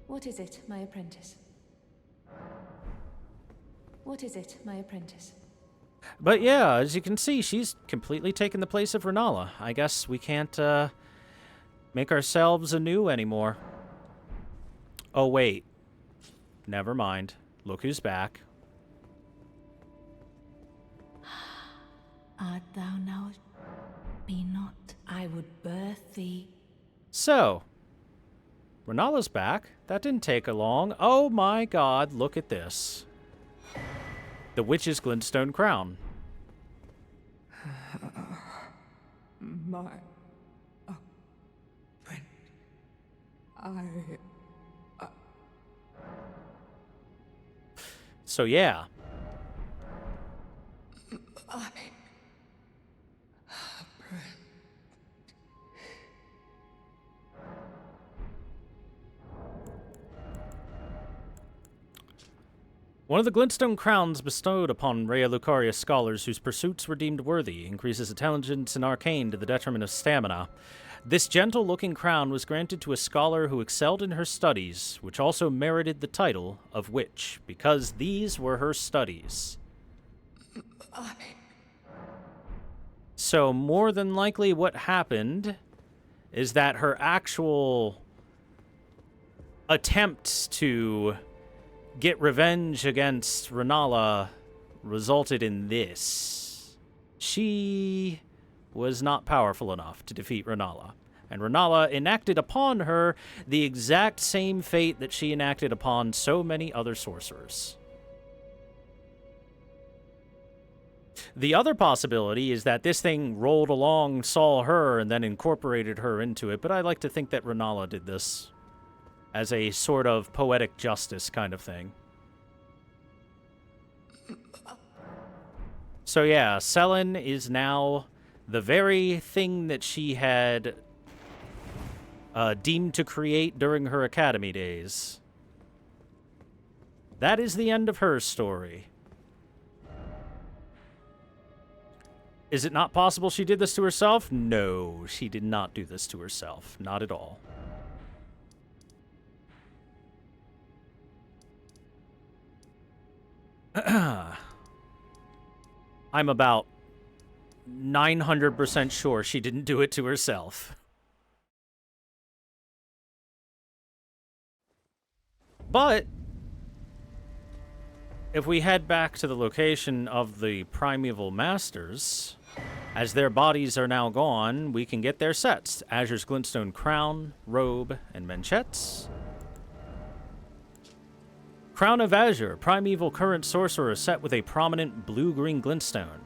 [SPEAKER 11] What is it, my apprentice? What is it, my apprentice?
[SPEAKER 1] But yeah, as you can see, she's completely taken the place of Renala. I guess we can't make ourselves anew anymore. Oh, wait. Never mind. Look who's back.
[SPEAKER 13] Art thou now? Be not, I would birth thee.
[SPEAKER 1] So, Renala's back. That didn't take long. Oh my god, look at this. The Witch's Glintstone Crown.
[SPEAKER 11] My friend,
[SPEAKER 1] So yeah. One of the Glintstone Crowns bestowed upon Raya Lucaria scholars whose pursuits were deemed worthy increases intelligence and arcane to the detriment of stamina. This gentle-looking crown was granted to a scholar who excelled in her studies, which also merited the title of Witch, because these were her studies. So more than likely what happened is that her actual attempts to get revenge against Renala resulted in this. She was not powerful enough to defeat Renala, and Renala enacted upon her the exact same fate that she enacted upon so many other sorcerers. The other possibility is that this thing rolled along, saw her, and then incorporated her into it, but I like to think that Renala did this as a sort of poetic justice kind of thing. So yeah, Selen is now the very thing that she had deemed to create during her academy days. That is the end of her story. Is it not possible she did this to herself? No, she did not do this to herself. Not at all. I'm about 900% sure she didn't do it to herself. But if we head back to the location of the Primeval Masters, as their bodies are now gone, we can get their sets. Azure's Glintstone Crown, Robe, and Manchettes. Crown of Azure, Primeval Current Sorcerer set with a prominent blue-green glintstone.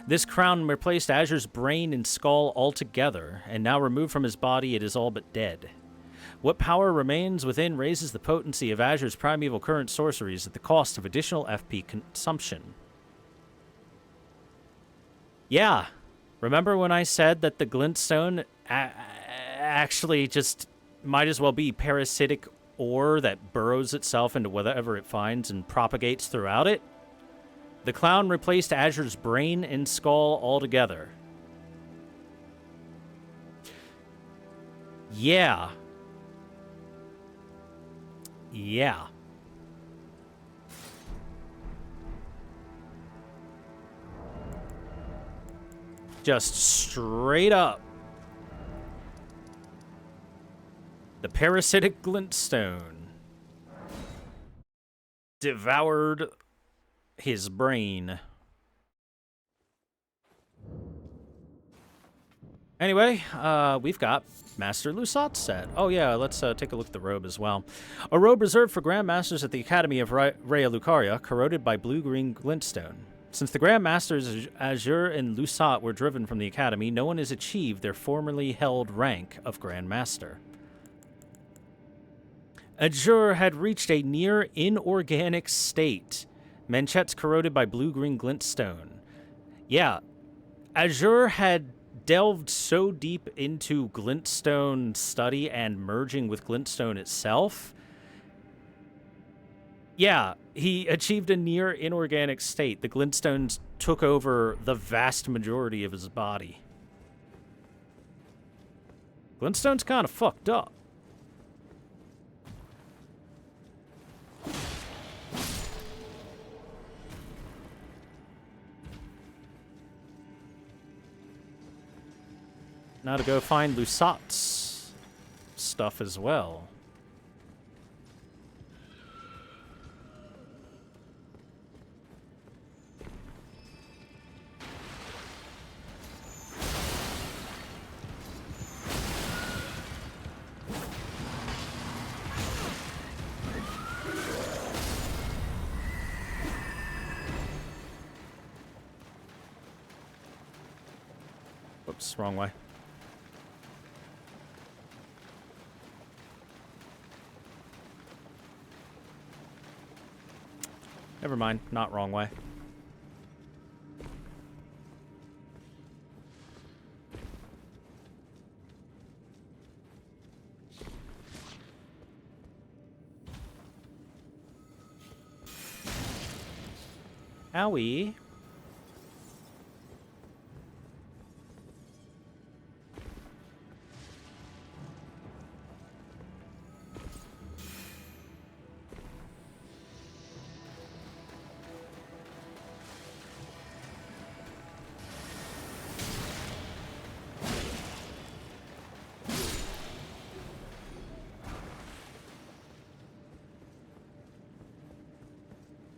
[SPEAKER 1] This crown replaced Azure's brain and skull altogether, and now removed from his body, it is all but dead. What power remains within raises the potency of Azure's Primeval Current Sorceries at the cost of additional FP consumption. Yeah, remember when I said that the glintstone actually just might as well be parasitic ore that burrows itself into whatever it finds and propagates throughout it? The clown replaced Azure's brain and skull altogether. Yeah. Yeah. Just straight up. The parasitic glintstone devoured his brain. Anyway, we've got Master Lusat's set. Oh yeah, let's take a look at the robe as well. A robe reserved for Grandmasters at the Academy of Raya Lucaria, corroded by blue-green glintstone. Since the Grandmasters Azure and Lusat were driven from the Academy, no one has achieved their formerly held rank of Grandmaster. Azure had reached a near inorganic state. Manchettes corroded by blue-green glintstone. Yeah, Azure had delved so deep into glintstone study and merging with glintstone itself. Yeah, he achieved a near inorganic state. The glintstones took over the vast majority of his body. Glintstone's kind of fucked up. Now to go find Lusat's stuff as well. Whoops, wrong way. Never mind, not wrong way. Owie.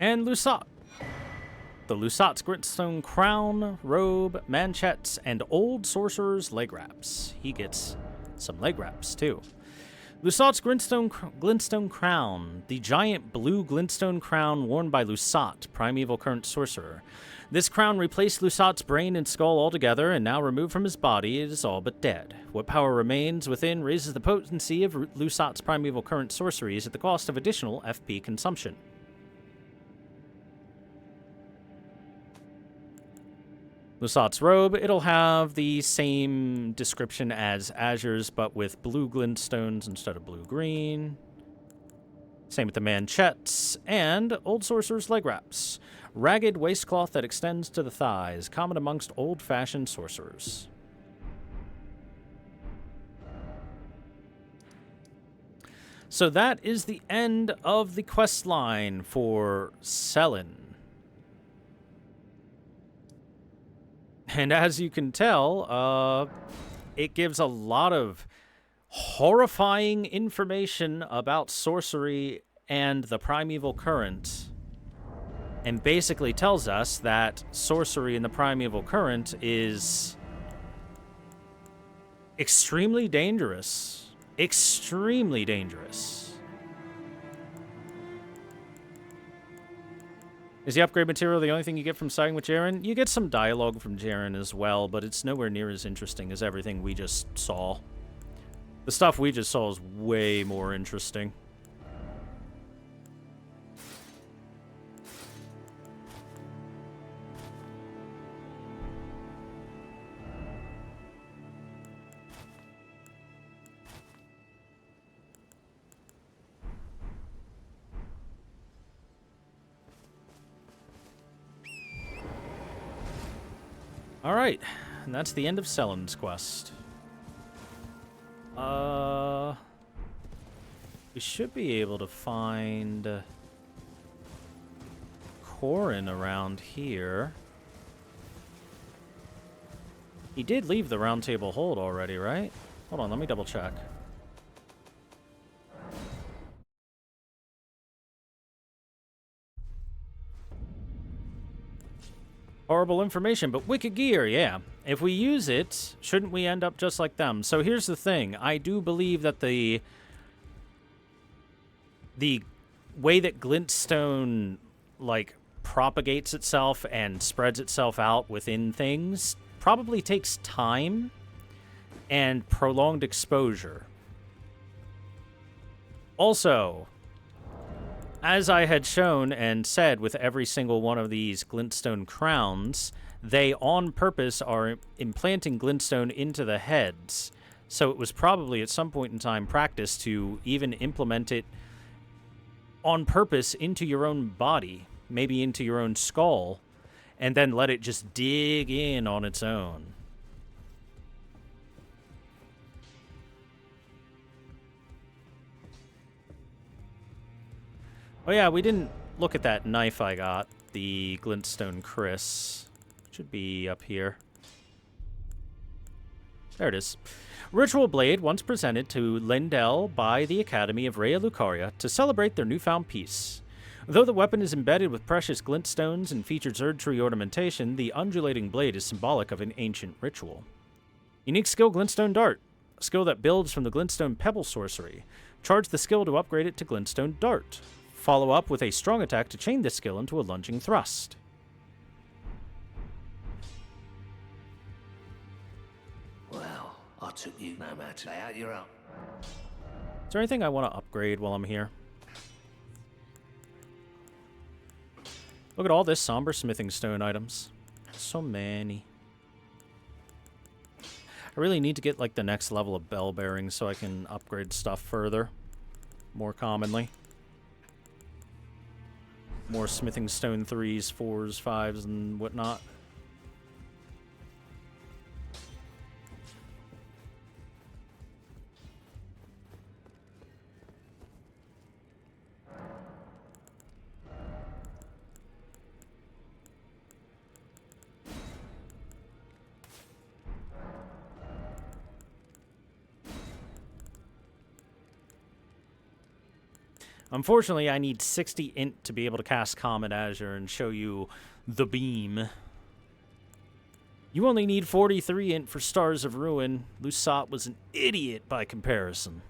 [SPEAKER 1] And Lusat. The Lusat's Glintstone Crown, Robe, Manchettes, and Old Sorcerer's Leg Wraps. He gets some leg wraps, too. Lusat's Glintstone Crown, the giant blue glintstone crown worn by Lusat, Primeval Current Sorcerer. This crown replaced Lusat's brain and skull altogether, and now removed from his body, it is all but dead. What power remains within raises the potency of Lusat's Primeval Current Sorceries at the cost of additional FP consumption. Lusat's robe, it'll have the same description as Azure's, but with blue glintstones instead of blue-green. Same with the manchettes, and Old Sorcerer's leg wraps. Ragged waistcloth that extends to the thighs, common amongst old-fashioned sorcerers. So that is the end of the quest line for Selen. And as you can tell, it gives a lot of horrifying information about sorcery and the primeval current, and basically tells us that sorcery in the primeval current is extremely dangerous. Extremely dangerous. Is the upgrade material the only thing you get from siding with Jaren? You get some dialogue from Jaren as well, but it's nowhere near as interesting as everything we just saw. The stuff we just saw is way more interesting. Alright, and that's the end of Selen's quest. We should be able to find Corin around here. He did leave the round table hold already, right? Hold on, let me double check. Horrible information, but wicked gear, yeah. If we use it, shouldn't we end up just like them? So here's the thing. I do believe that the way that glintstone, like, propagates itself and spreads itself out within things probably takes time and prolonged exposure. Also, as I had shown and said with every single one of these glintstone crowns, they on purpose are implanting glintstone into the heads. So it was probably at some point in time practice to even implement it on purpose into your own body, maybe into your own skull, and then let it just dig in on its own. Oh yeah, we didn't look at that knife I got, the glintstone Chris. Should be up here. There it is. Ritual blade once presented to Lindell by the Academy of Raya Lucaria to celebrate their newfound peace. Though the weapon is embedded with precious glintstones and features Erd tree ornamentation, the undulating blade is symbolic of an ancient ritual. Unique skill Glintstone Dart, a skill that builds from the Glintstone Pebble sorcery. Charge the skill to upgrade it to Glintstone Dart. Follow up with a strong attack to chain this skill into a lunging thrust.
[SPEAKER 14] Well, I took you no matter. Lay out your own.
[SPEAKER 1] Is there anything I want to upgrade while I'm here? Look at all this somber smithing stone items. So many. I really need to get like the next level of bell bearings so I can upgrade stuff further. More commonly. More smithing stone 3s, 4s, 5s, and whatnot. Unfortunately, I need 60 int to be able to cast Comet Azure and show you the beam. You only need 43 int for Stars of Ruin. Lusat was an idiot by comparison.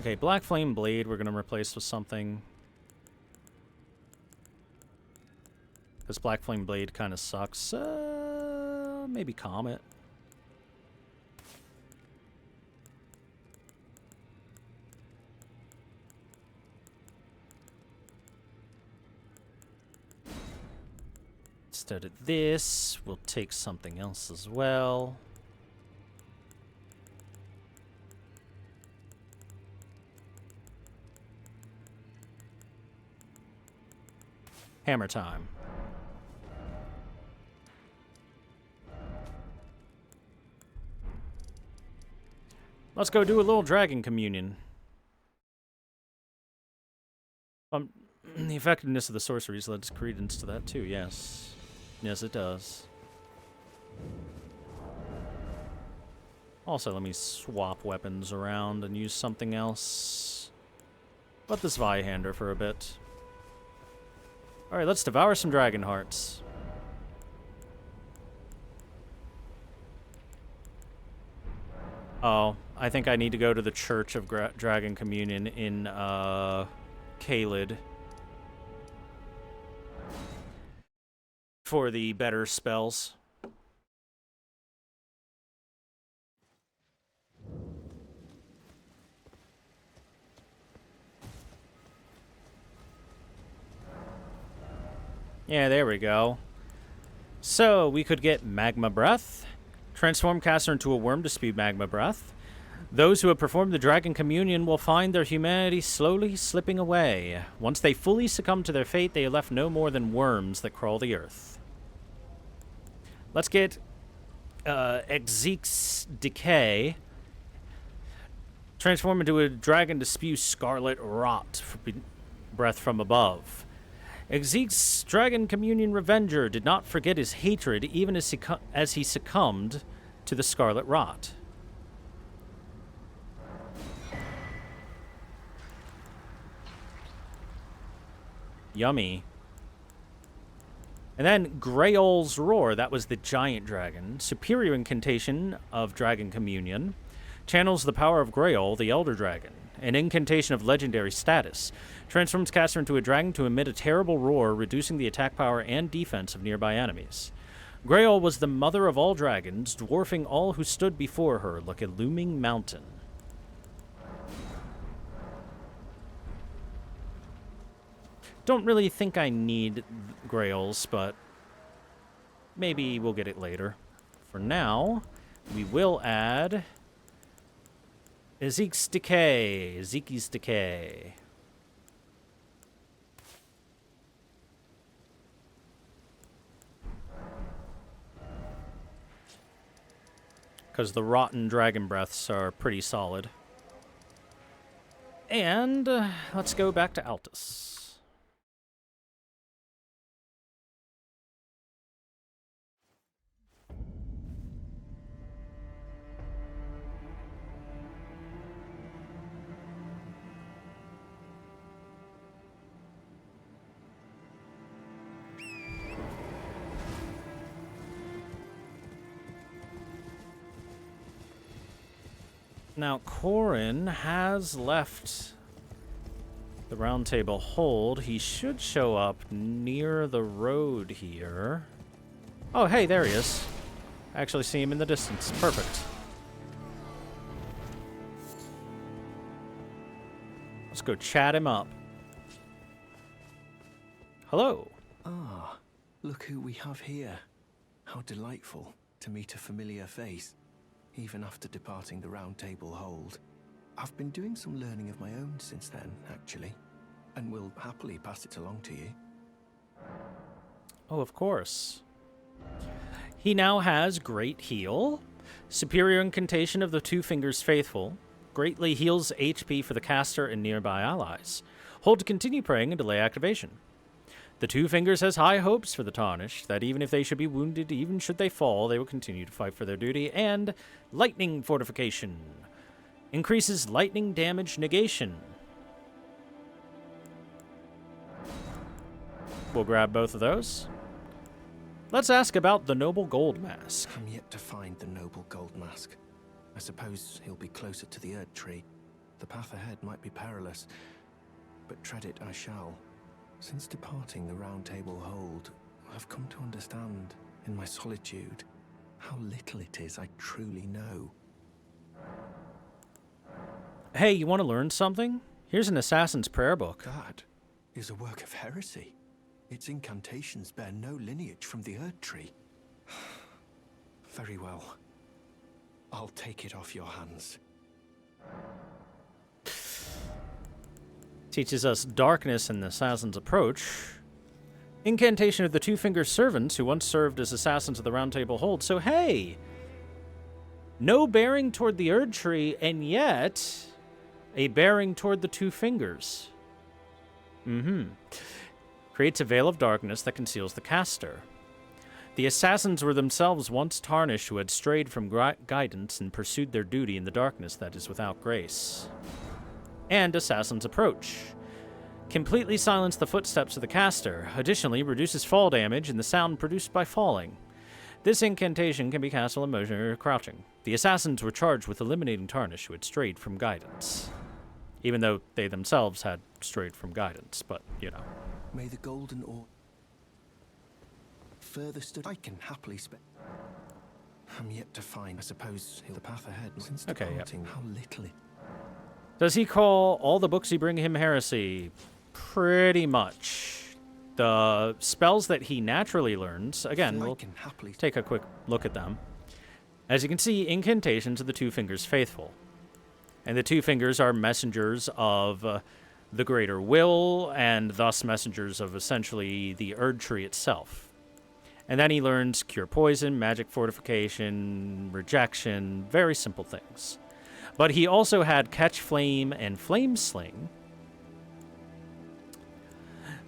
[SPEAKER 1] Okay, Black Flame Blade we're going to replace with something. Because Black Flame Blade kind of sucks. Maybe Comet. Instead of this, we'll take something else as well. Hammer time. Let's go do a little dragon communion. The effectiveness of the sorceries lends credence to that too, yes. Yes, it does. Also, let me swap weapons around and use something else. Let this Zweihander for a bit. Alright, let's devour some dragon hearts. Oh, I think I need to go to the Church of Dragon Communion in, Caelid. For the better spells. Yeah, there we go. So, we could get Magma Breath. Transform caster into a worm to spew Magma Breath. Those who have performed the Dragon Communion will find their humanity slowly slipping away. Once they fully succumb to their fate, they are left no more than worms that crawl the earth. Let's get Exeek's Decay. Transform into a dragon to spew scarlet rot, breath from above. Exeek's Dragon Communion Revenger did not forget his hatred even as he succumbed to the scarlet rot. Yummy. And then Graol's Roar, that was the giant dragon. Superior incantation of Dragon Communion. Channels the power of Graol, the Elder Dragon. An incantation of legendary status. Transforms caster into a dragon to emit a terrible roar, reducing the attack power and defense of nearby enemies. Graol was the mother of all dragons, dwarfing all who stood before her like a looming mountain. Don't really think I need Grails, but maybe we'll get it later. For now, we will add Ezeek's Decay. Ezeekie's Decay. Because the rotten dragon breaths are pretty solid. And let's go back to Altus. Now, Corin has left the Round Table Hold. He should show up near the road here. Oh, hey, there he is. I actually see him in the distance. Perfect. Let's go chat him up. Hello.
[SPEAKER 15] Ah, look who we have here. How delightful to meet a familiar face, even after departing the Round Table Hold. I've been doing some learning of my own since then, actually, and will happily pass it along to you.
[SPEAKER 1] Oh, of course. He now has Great Heal, Superior Incantation of the Two Fingers Faithful, greatly heals HP for the caster and nearby allies. Hold to continue praying and delay activation. The Two Fingers has high hopes for the Tarnished, that even if they should be wounded, even should they fall, they will continue to fight for their duty. And Lightning Fortification. Increases lightning damage negation. We'll grab both of those. Let's ask about the Noble Gold Mask.
[SPEAKER 15] I'm yet to find the Noble Gold Mask. I suppose he'll be closer to the Erd Tree. The path ahead might be perilous, but tread it I shall. Since departing the Round Table Hold, I've come to understand, in my solitude, how little it is I truly know.
[SPEAKER 1] Hey, you want to learn something? Here's an assassin's prayer book.
[SPEAKER 15] That is a work of heresy. Its incantations bear no lineage from the Erd Tree. Very well. I'll take it off your hands.
[SPEAKER 1] Teaches us darkness and the assassin's approach. Incantation of the Two-Finger Servants, who once served as assassins of the Round Table Hold. So, hey! No bearing toward the Erd Tree, and yet a bearing toward the Two Fingers. Creates a veil of darkness that conceals the caster. The assassins were themselves once tarnished who had strayed from guidance and pursued their duty in the darkness that is without grace. And assassins approach. Completely silence the footsteps of the caster. Additionally, reduces fall damage and the sound produced by falling. This incantation can be cast while in motion or crouching. The assassins were charged with eliminating tarnish who had strayed from guidance. Even though they themselves had strayed from guidance, but, you know.
[SPEAKER 15] May the golden orb further stood. I can happily spend. I'm yet to find. I suppose the path ahead. Since departing, how little it.
[SPEAKER 1] Does he call all the books he bring him heresy? Pretty much. The spells that he naturally learns, again, we'll take a quick look at them. As you can see, incantations of the Two Fingers Faithful. And the Two Fingers are messengers of the Greater Will, and thus messengers of essentially the Erd Tree itself. And then he learns Cure Poison, Magic Fortification, Rejection, very simple things. But he also had Catch Flame and Flame Sling,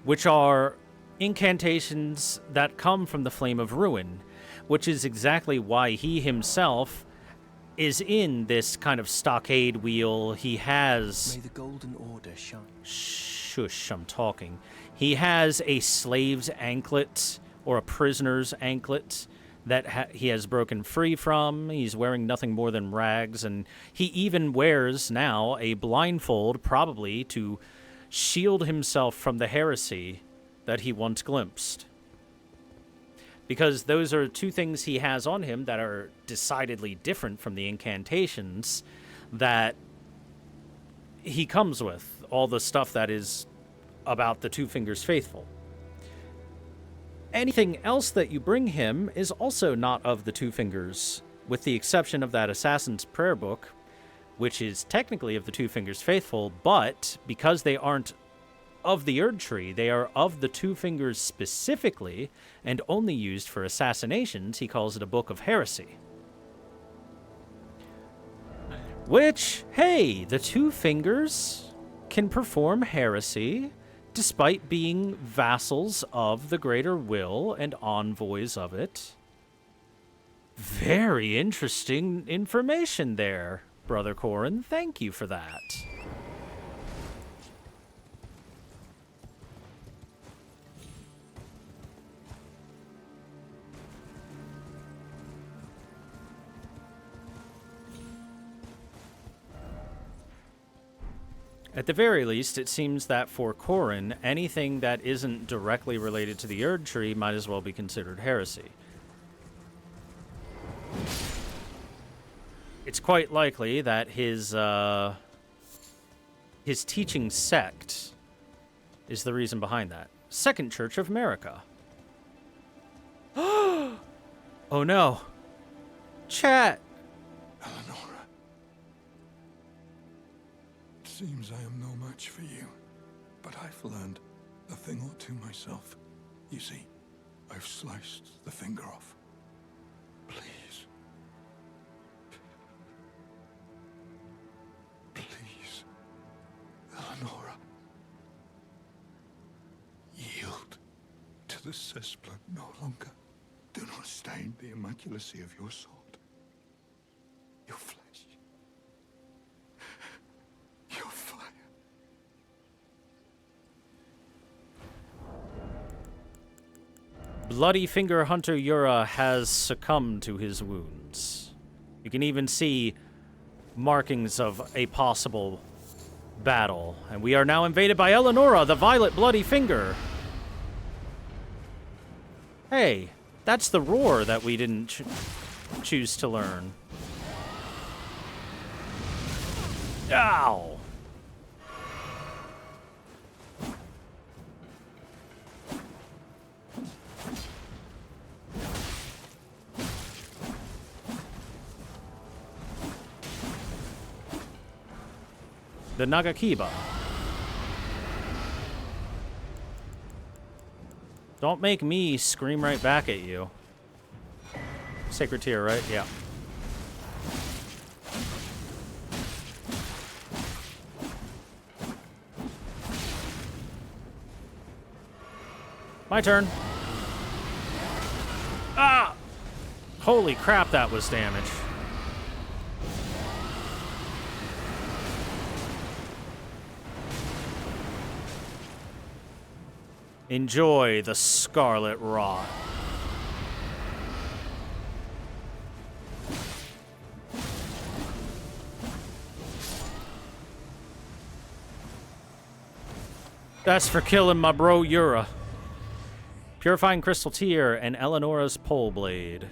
[SPEAKER 1] which are incantations that come from the Flame of Ruin, which is exactly why he himself is in this kind of stockade wheel. He has...
[SPEAKER 15] May the golden order shine.
[SPEAKER 1] Shush, I'm talking. He has a slave's anklet, or a prisoner's anklet, that he has broken free from. He's wearing nothing more than rags, and he even wears now a blindfold, probably to shield himself from the heresy that he once glimpsed. Because those are two things he has on him that are decidedly different from the incantations that he comes with. All the stuff that is about the Two Fingers Faithful. Anything else that you bring him is also not of the Two Fingers, with the exception of that Assassin's Prayer Book, which is technically of the Two Fingers Faithful, but because they aren't of the Erd Tree, they are of the Two Fingers specifically, and only used for assassinations, he calls it a Book of Heresy. Which, hey, the Two Fingers can perform heresy despite being vassals of the Greater Will and envoys of it. Very interesting information there, Brother Corin. Thank you for that. At the very least, it seems that for Corin, anything that isn't directly related to the Erd Tree might as well be considered heresy. It's quite likely that his teaching sect is the reason behind that. Second Church of America. Oh no. Chat.
[SPEAKER 16] Seems I am no match for you, but I've learned a thing or two myself. You see, I've sliced the finger off. Please. Please, Eleonora. Yield to the cessplat no longer. Do not stain the immaculacy of your sword. Your flesh. Your fire.
[SPEAKER 1] Bloody Finger Hunter Yura has succumbed to his wounds. You can even see markings of a possible battle. And we are now invaded by Eleonora, the Violet Bloody Finger. Hey, that's the roar that we didn't choose to learn. Ow! The Nagakiba. Don't make me scream right back at you. Sacred Tear, right? Yeah. My turn. Ah! Holy crap, that was damage. Enjoy the Scarlet Rot. That's for killing my bro Yura. Purifying Crystal Tear and Eleonora's Pole Blade.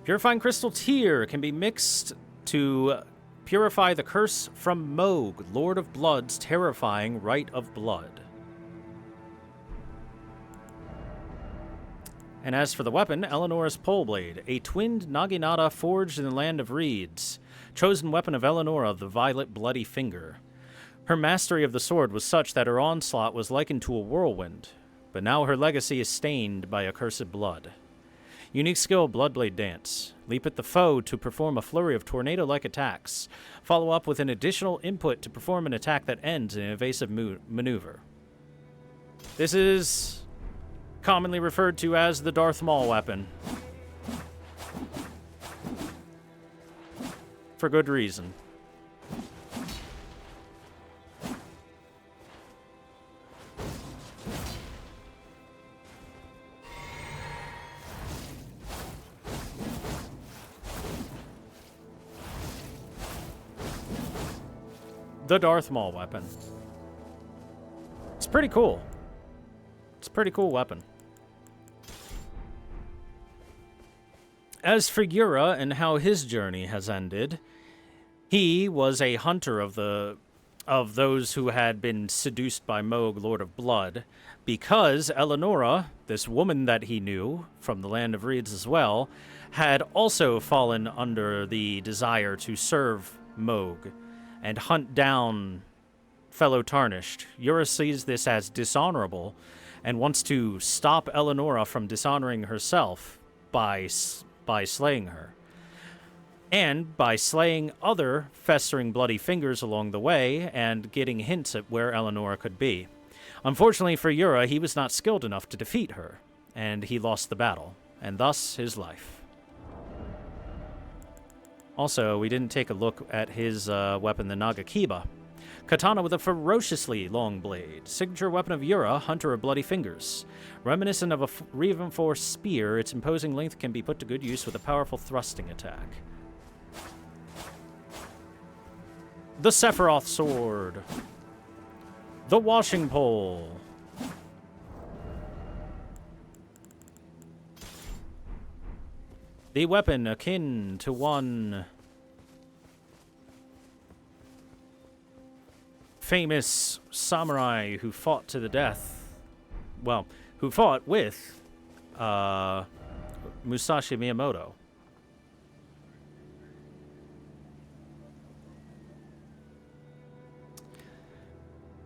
[SPEAKER 1] Purifying Crystal Tear can be mixed to purify the curse from Moog, Lord of Blood's terrifying Rite of Blood. And as for the weapon, Eleonora's Pole Blade, a twinned naginata forged in the land of reeds, chosen weapon of Eleonora, the Violet Bloody Finger. Her mastery of the sword was such that her onslaught was likened to a whirlwind, but now her legacy is stained by accursed blood. Unique skill, Bloodblade Dance. Leap at the foe to perform a flurry of tornado-like attacks. Follow up with an additional input to perform an attack that ends in an evasive maneuver. This is commonly referred to as the Darth Maul weapon. For good reason. The Darth Maul weapon. It's pretty cool. It's a pretty cool weapon. As for Yura and how his journey has ended, he was a hunter of those who had been seduced by Moog, Lord of Blood, because Eleonora, this woman that he knew from the Land of Reeds as well, had also fallen under the desire to serve Moog and hunt down fellow Tarnished. Yura sees this as dishonorable and wants to stop Eleonora from dishonoring herself by slaying her. And by slaying other festering bloody fingers along the way and getting hints at where Eleonora could be. Unfortunately for Yura, he was not skilled enough to defeat her, and he lost the battle, and thus his life. Also, we didn't take a look at his weapon, the Nagakiba. Katana with a ferociously long blade. Signature weapon of Yura, Hunter of Bloody Fingers. Reminiscent of a reinforced spear, its imposing length can be put to good use with a powerful thrusting attack. The Sephiroth Sword. The Washing Pole. The weapon akin to one famous samurai who fought to the death. Well, who fought with Musashi Miyamoto.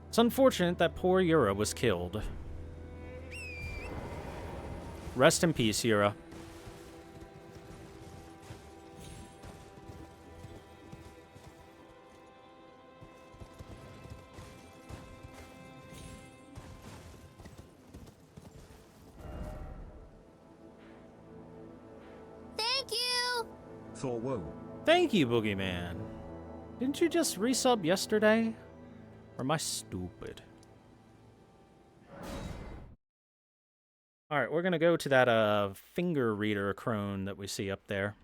[SPEAKER 1] It's unfortunate that poor Yura was killed. Rest in peace, Yura.
[SPEAKER 2] Thank you!
[SPEAKER 7] Thor, whoa.
[SPEAKER 1] Thank you, Boogeyman. Didn't you just resub yesterday? Or am I stupid? Alright, we're gonna go to that finger reader crone that we see up there.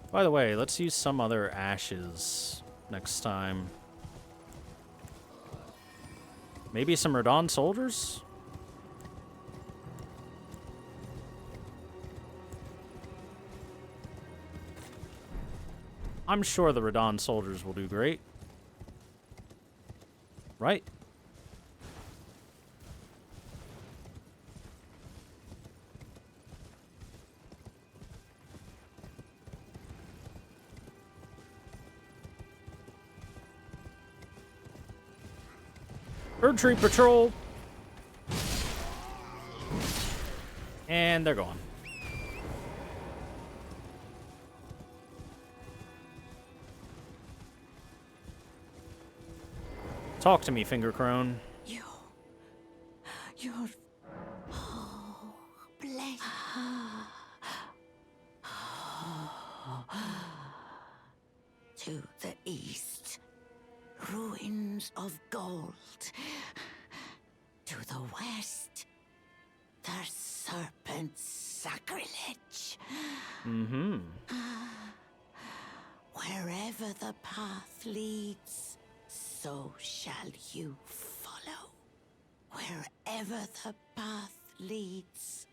[SPEAKER 1] By the way, let's use some other ashes next time. Maybe some Radon soldiers? I'm sure the Radon soldiers will do great. Right? Erdtree Patrol. And they're gone. Talk to me, Finger Crone.
[SPEAKER 13] You're... Oh, bless... To the east, ruins of gold. To the west, the serpent's sacrilege.
[SPEAKER 1] Mm-hmm.
[SPEAKER 13] Wherever the path leads, so shall you follow. Wherever the path leads,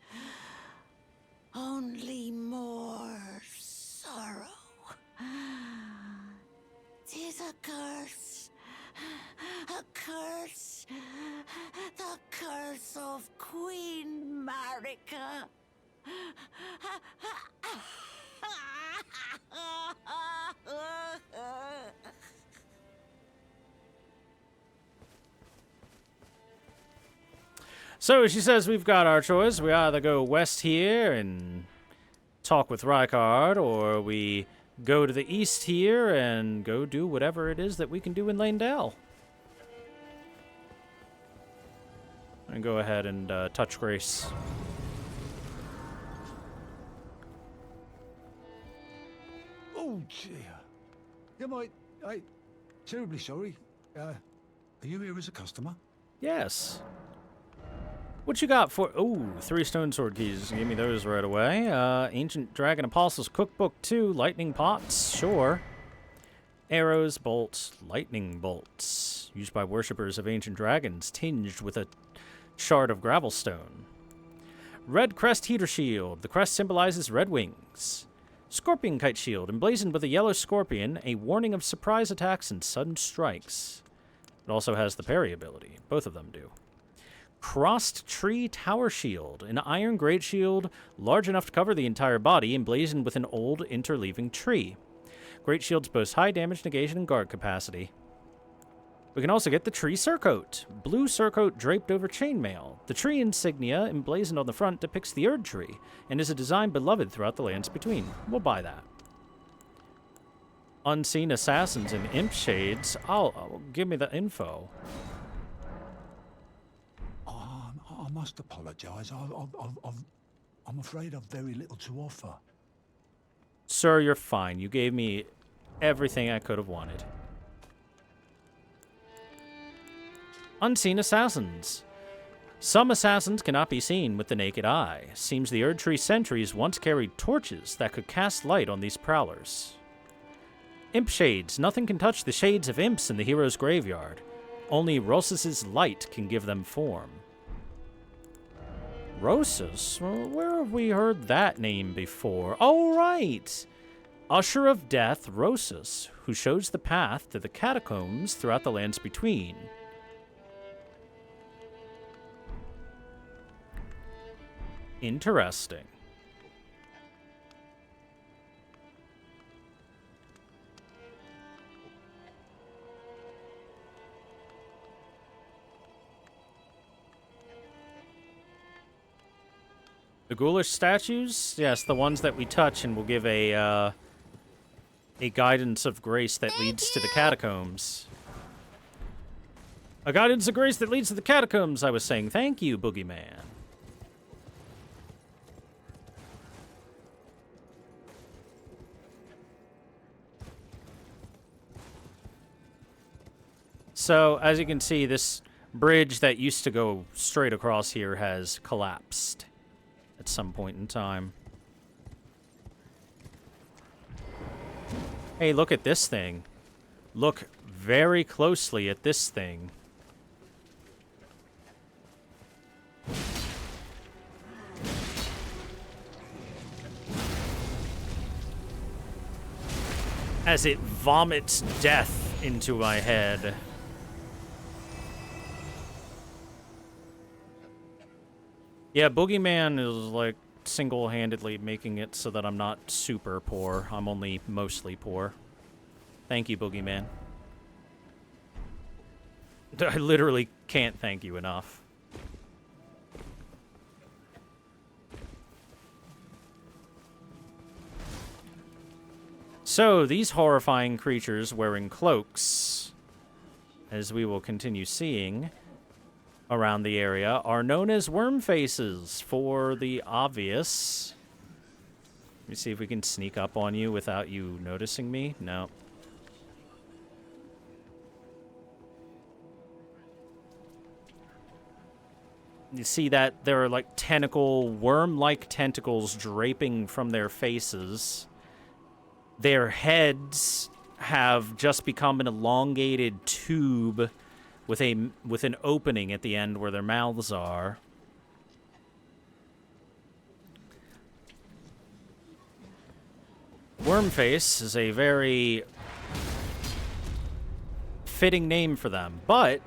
[SPEAKER 13] only more sorrow. 'Tis a curse. A curse. The curse of Queen Marika.
[SPEAKER 1] So she says we've got our choice. We either go west here and talk with Rykard, or we go to the east here and go do whatever it is that we can do in Lanedale. And go ahead and touch Grace.
[SPEAKER 17] Oh, dear. Yeah, I'm terribly sorry. Are you here as a customer?
[SPEAKER 1] Yes. What you got for... Ooh, 3 stone sword keys. Give me those right away. Ancient Dragon Apostles Cookbook 2. Lightning pots. Sure. Arrows, bolts, lightning bolts. Used by worshippers of ancient dragons. Tinged with a shard of gravelstone. Red crest heater shield. The crest symbolizes red wings. Scorpion kite shield. Emblazoned with a yellow scorpion. A warning of surprise attacks and sudden strikes. It also has the parry ability. Both of them do. Crossed Tree Tower Shield, an iron great shield large enough to cover the entire body, emblazoned with an old interleaving tree. Great shields boast high damage negation and guard capacity. We can also get the Tree Surcoat, blue surcoat draped over chainmail. The tree insignia emblazoned on the front depicts the Erd Tree, and is a design beloved throughout the lands between. We'll buy that. Unseen Assassins and Imp Shades. Give me the info.
[SPEAKER 17] I must apologise. I'm afraid I've very little to offer.
[SPEAKER 1] Sir, you're fine. You gave me everything I could have wanted. Unseen Assassins. Some assassins cannot be seen with the naked eye. Seems the Erd Tree sentries once carried torches that could cast light on these prowlers. Imp Shades. Nothing can touch the shades of imps in the hero's graveyard. Only Rossus's light can give them form. Rossus? Where have we heard that name before? Oh, right! Usher of Death, Rossus, who shows the path to the catacombs throughout the lands between. Interesting. The ghoulish statues? Yes, the ones that we touch and will give a guidance of grace that leads to the catacombs. A guidance of grace that leads to the catacombs, I was saying. Thank you, Boogeyman. So, as you can see, this bridge that used to go straight across here has collapsed at some point in time. Hey, look at this thing. Look very closely at this thing. As it vomits death into my head. Yeah, Boogeyman is like single-handedly making it so that I'm not super poor. I'm only mostly poor. Thank you, Boogeyman. I literally can't thank you enough. So, these horrifying creatures wearing cloaks, as we will continue seeing around the area, are known as worm faces for the obvious. Let me see if we can sneak up on you without you noticing me. No. You see that there are like worm-like tentacles draping from their faces. Their heads have just become an elongated tube with an opening at the end where their mouths are. Wormface is a very fitting name for them, but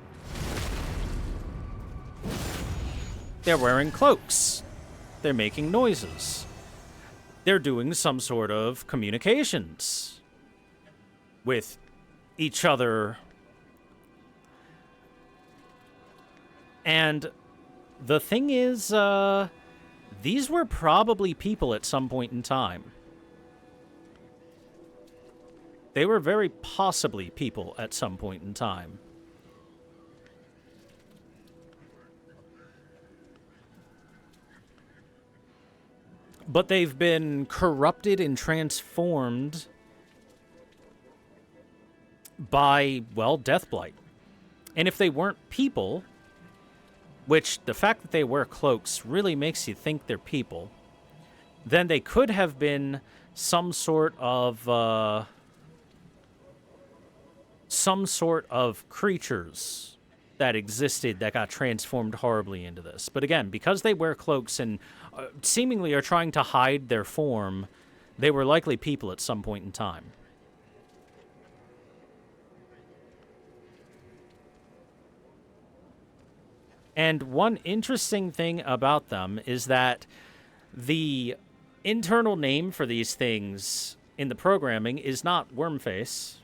[SPEAKER 1] they're wearing cloaks. They're making noises. They're doing some sort of communications with each other. And the thing is, these were probably people at some point in time. They were very possibly people at some point in time. But they've been corrupted and transformed by, well, Deathblight. And if they weren't people, which the fact that they wear cloaks really makes you think they're people, then they could have been some sort of creatures that existed that got transformed horribly into this. But again, because they wear cloaks and seemingly are trying to hide their form, they were likely people at some point in time. And one interesting thing about them is that the internal name for these things in the programming is not Wormface,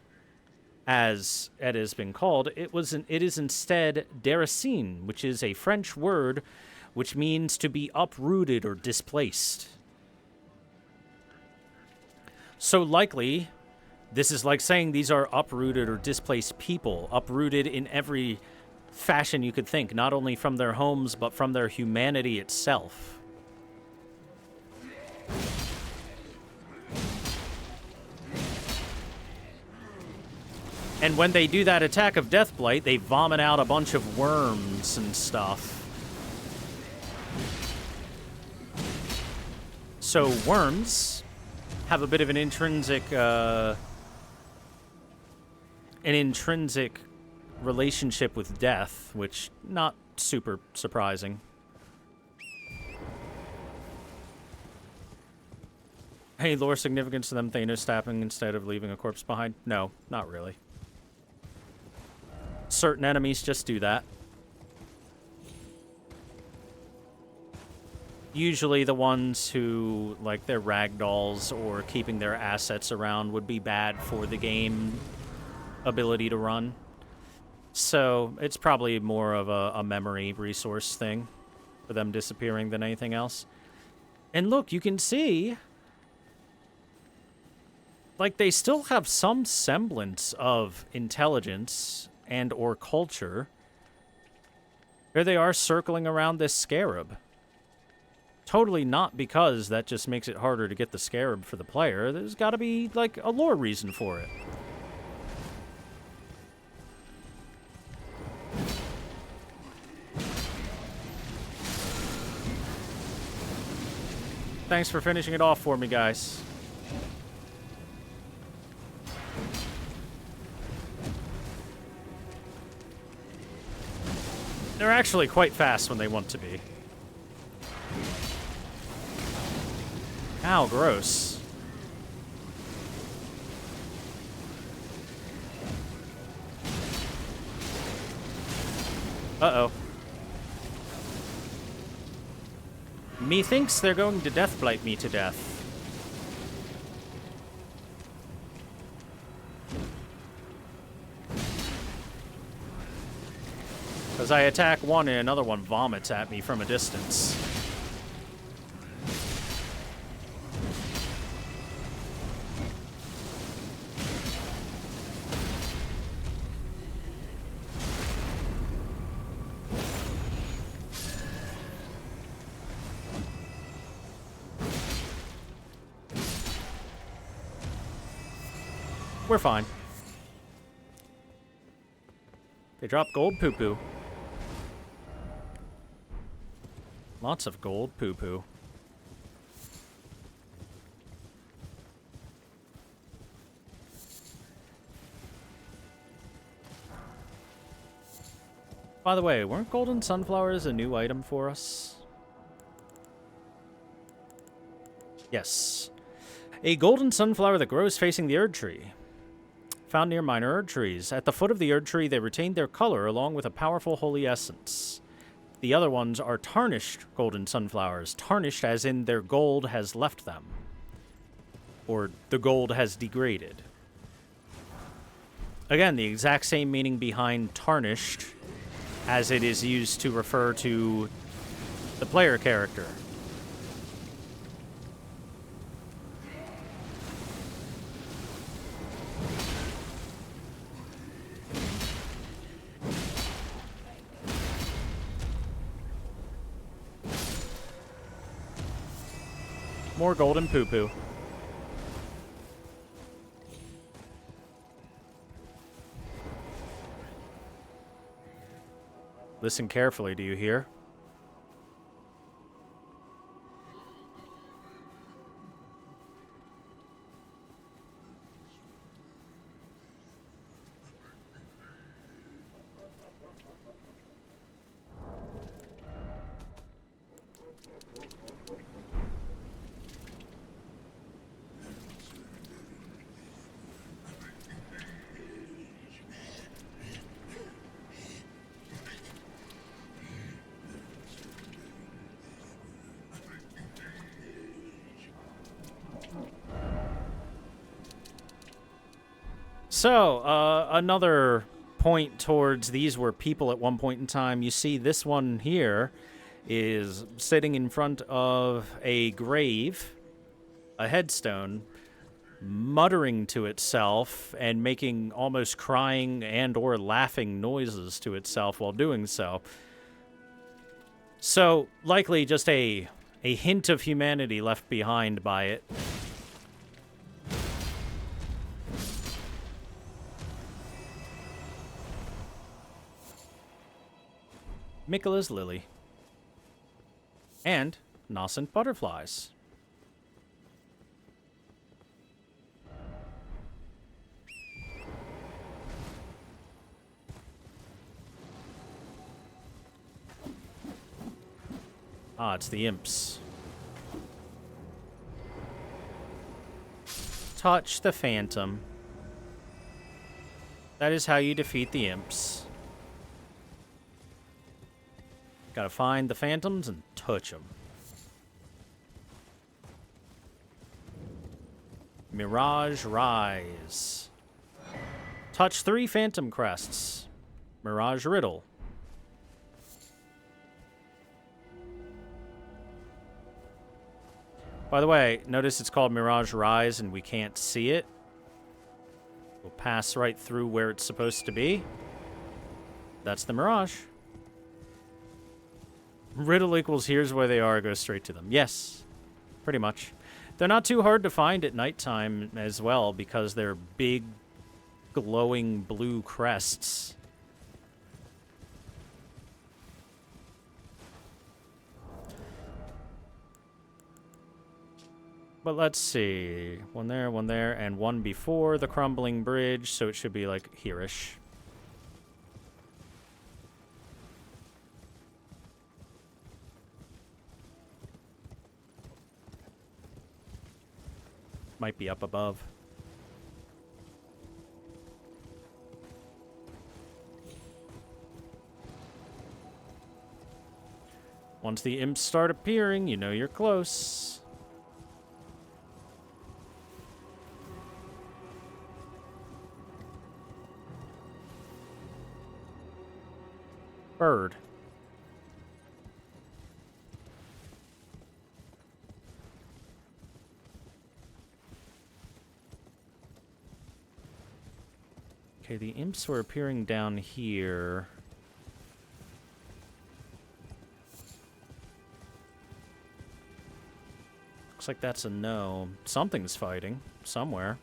[SPEAKER 1] as it has been called. It is instead Deracine, which is a French word which means to be uprooted or displaced. So likely, this is like saying these are uprooted or displaced people, uprooted in every fashion you could think, not only from their homes, but from their humanity itself. And when they do that attack of Deathblight, they vomit out a bunch of worms and stuff. So worms have a bit of an intrinsic relationship with death, which not super surprising. Any lore significance to them Thanos stabbing instead of leaving a corpse behind? No, not really. Certain enemies just do that. Usually the ones who, like, their ragdolls or keeping their assets around would be bad for the game ability to run. So it's probably more of a memory resource thing for them disappearing than anything else. And look, you can see, like, they still have some semblance of intelligence and or culture. Here they are circling around this scarab. Totally not because that just makes it harder to get the scarab for the player. There's got to be, like, a lore reason for it. Thanks for finishing it off for me, guys. They're actually quite fast when they want to be. Ow, gross. Uh-oh. Methinks they're going to Deathblight me to death. Because I attack one and another one vomits at me from a distance. We're fine. They drop gold poo-poo. Lots of gold poo-poo. By the way, weren't golden sunflowers a new item for us? Yes. A golden sunflower that grows facing the Erd Tree. Found near minor Erd trees. At the foot of the Erd Tree, they retain their color along with a powerful holy essence. The other ones are tarnished golden sunflowers. Tarnished as in their gold has left them. Or the gold has degraded. Again, the exact same meaning behind tarnished as it is used to refer to the player character. More golden poo-poo. Listen carefully, do you hear? So, another point towards these were people at one point in time. You see this one here is sitting in front of a grave, a headstone, muttering to itself and making almost crying and or laughing noises to itself while doing so. So, likely just a hint of humanity left behind by it. Miquela's lily. And nascent butterflies. Ah, it's the imps. Touch the phantom. That is how you defeat the imps. Gotta find the phantoms and touch them. Mirage Rise. Touch 3 phantom crests. Mirage Riddle. By the way, notice it's called Mirage Rise and we can't see it. We'll pass right through where it's supposed to be. That's the Mirage. Riddle equals here's where they are, go straight to them. Yes, pretty much. They're not too hard to find at nighttime as well because they're big, glowing blue crests. But let's see. One there, and one before the crumbling bridge, so it should be like here-ish. Might be up above. Once the imps start appearing, you know you're close. Bird. Okay, the imps were appearing down here. Looks like that's a no. Something's fighting somewhere.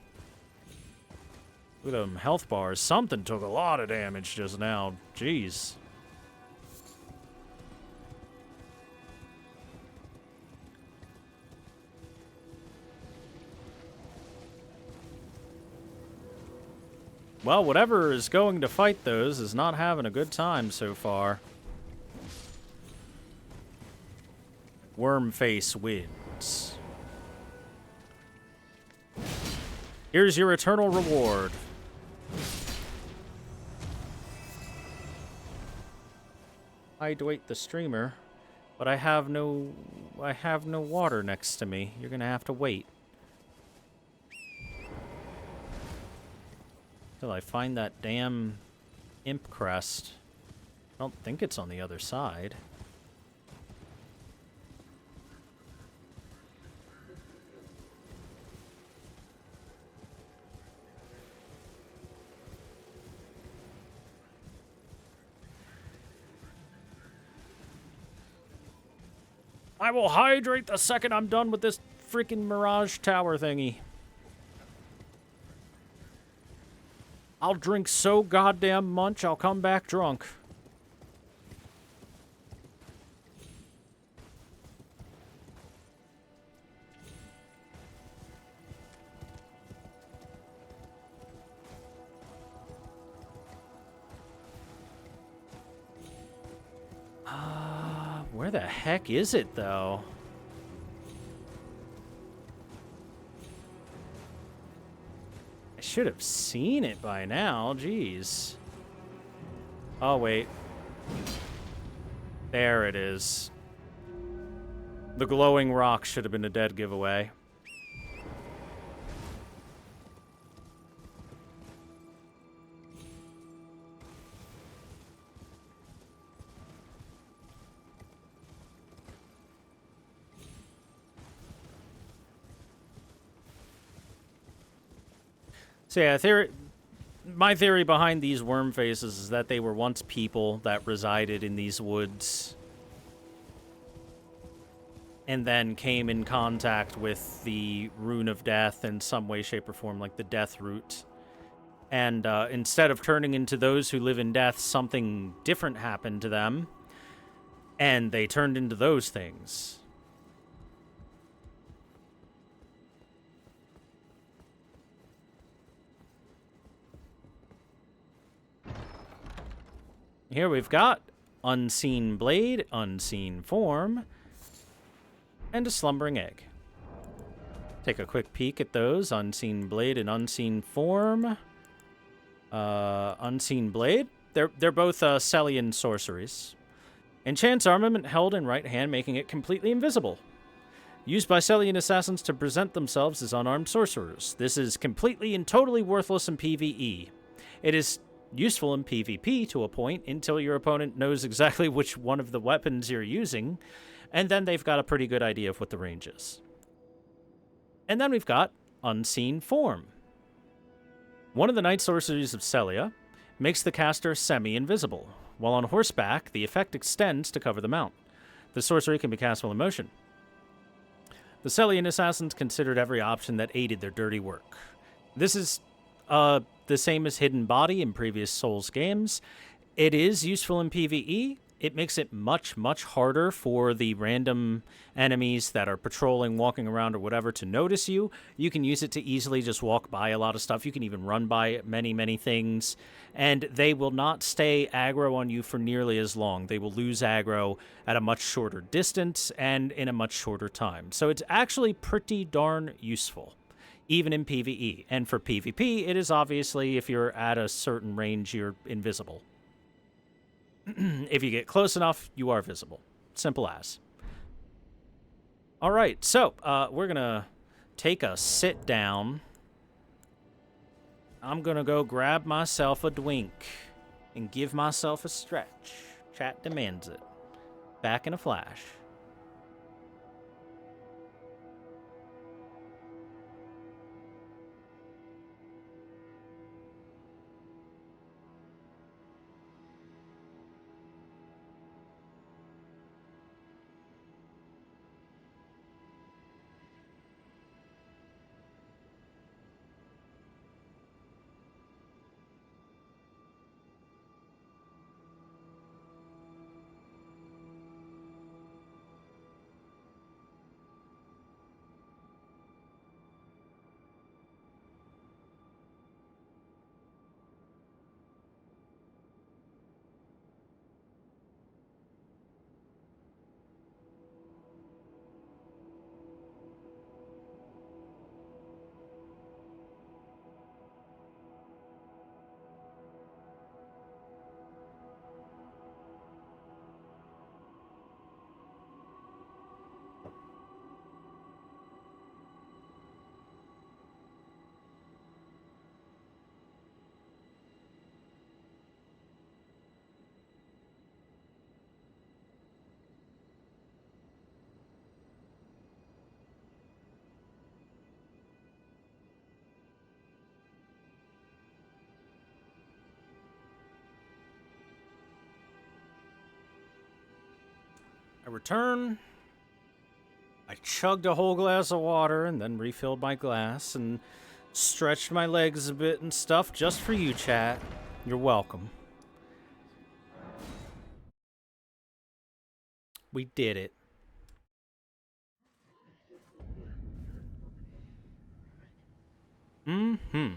[SPEAKER 1] Look at them health bars. Something took a lot of damage just now. Jeez. Well, whatever is going to fight those is not having a good time so far. Wormface wins. Here's your eternal reward. I'd wait the streamer, but I have no water next to me. You're gonna have to wait till I find that damn imp crest. I don't think it's on the other side. I will hydrate the second I'm done with this freaking Mirage Tower thingy. I'll drink so goddamn much, I'll come back drunk. Where the heck is it, though? I should have seen it by now. Jeez. Oh, wait. There it is. The glowing rock should have been a dead giveaway. So yeah, my theory behind these worm faces is that they were once people that resided in these woods and then came in contact with the Rune of Death in some way, shape, or form, like the Death Root. And instead of turning into those who live in death, something different happened to them, and they turned into those things. Here we've got Unseen Blade, Unseen Form, and a Slumbering Egg. Take a quick peek at those. Unseen Blade and Unseen Form. Unseen Blade. They're both Celian sorceries. Enchants armament held in right hand, making it completely invisible. Used by Celian assassins to present themselves as unarmed sorcerers. This is completely and totally worthless in PvE. It is useful in PvP to a point until your opponent knows exactly which one of the weapons you're using, and then they've got a pretty good idea of what the range is. And then we've got Unseen Form. One of the night sorceries of Celia makes the caster semi-invisible. While on horseback, the effect extends to cover the mount. The sorcery can be cast while in motion. The Celian assassins considered every option that aided their dirty work. This is the same as Hidden Body in previous Souls games. It is useful in PvE. It makes it much, much harder for the random enemies that are patrolling, walking around, or whatever to notice you. You can use it to easily just walk by a lot of stuff. You can even run by many, many things. And they will not stay aggro on you for nearly as long. They will lose aggro at a much shorter distance and in a much shorter time. So it's actually pretty darn useful, even in PvE. And for PvP, it is obviously, if you're at a certain range, you're invisible. If you get close enough, you are visible. Simple as. All right, so we're going to take a sit down. I'm going to go grab myself a drink and give myself a stretch. Chat demands it. Back in a flash. I return. I chugged a whole glass of water and then refilled my glass and stretched my legs a bit and stuff just for you, chat. You're welcome. We did it. Mm-hmm.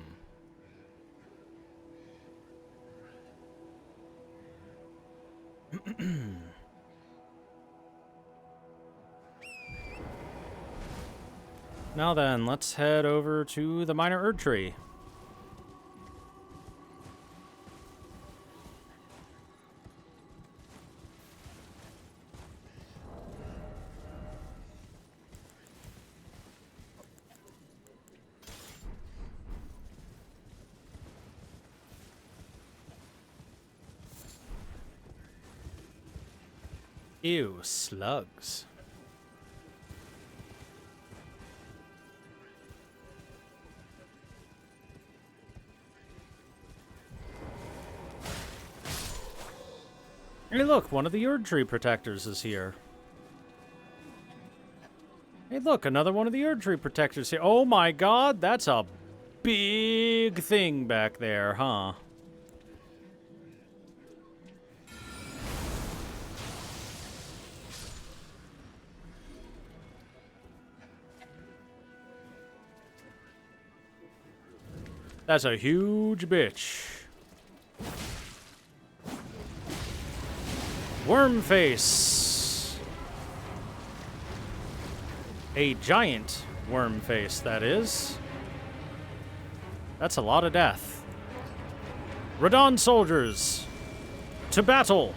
[SPEAKER 1] Now then, let's head over to the minor Erd tree. Ew, slugs. Hey look, one of the Erd Tree Protectors is here. Hey look, another one of the Erd Tree Protectors here. Oh my god, that's a big thing back there, huh? That's a huge bitch. Worm face. A giant worm face, that is. That's a lot of death. Radon soldiers, to battle.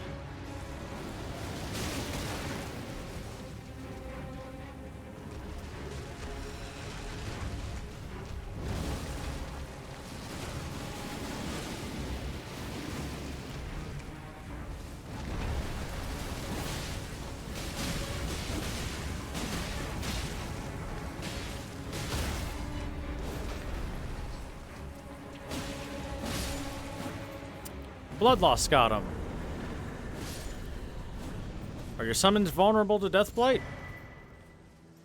[SPEAKER 1] Blood loss got him. Are your summons vulnerable to Deathblight?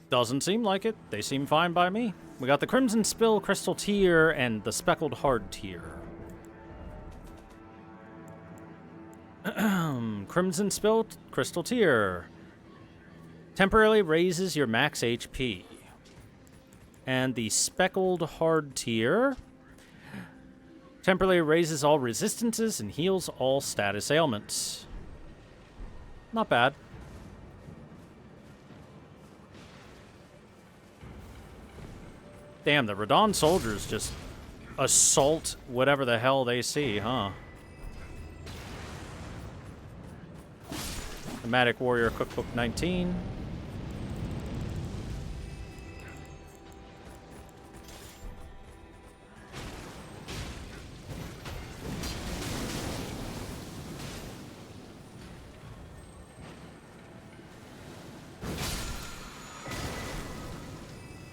[SPEAKER 1] Doesn't seem like it. They seem fine by me. We got the Crimson Spill Crystal Tear and the Speckled Hard Tear. Crimson Spill Crystal Tear temporarily raises your max HP. And the Speckled Hard Tear temporarily raises all resistances and heals all status ailments. Not bad. Damn, the Radon soldiers just assault whatever the hell they see, huh? Thematic Warrior Cookbook 19.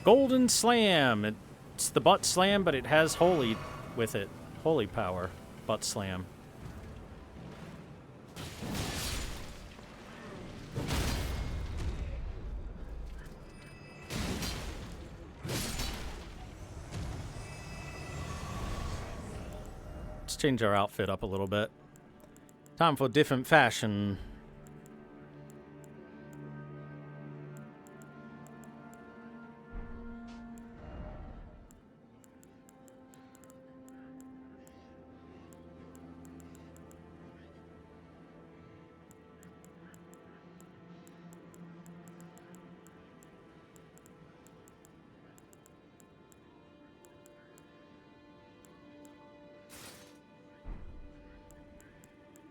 [SPEAKER 1] Golden Slam. It's the butt slam, but it has holy with it. Holy power. Butt slam. Let's change our outfit up a little bit. Time for different fashion.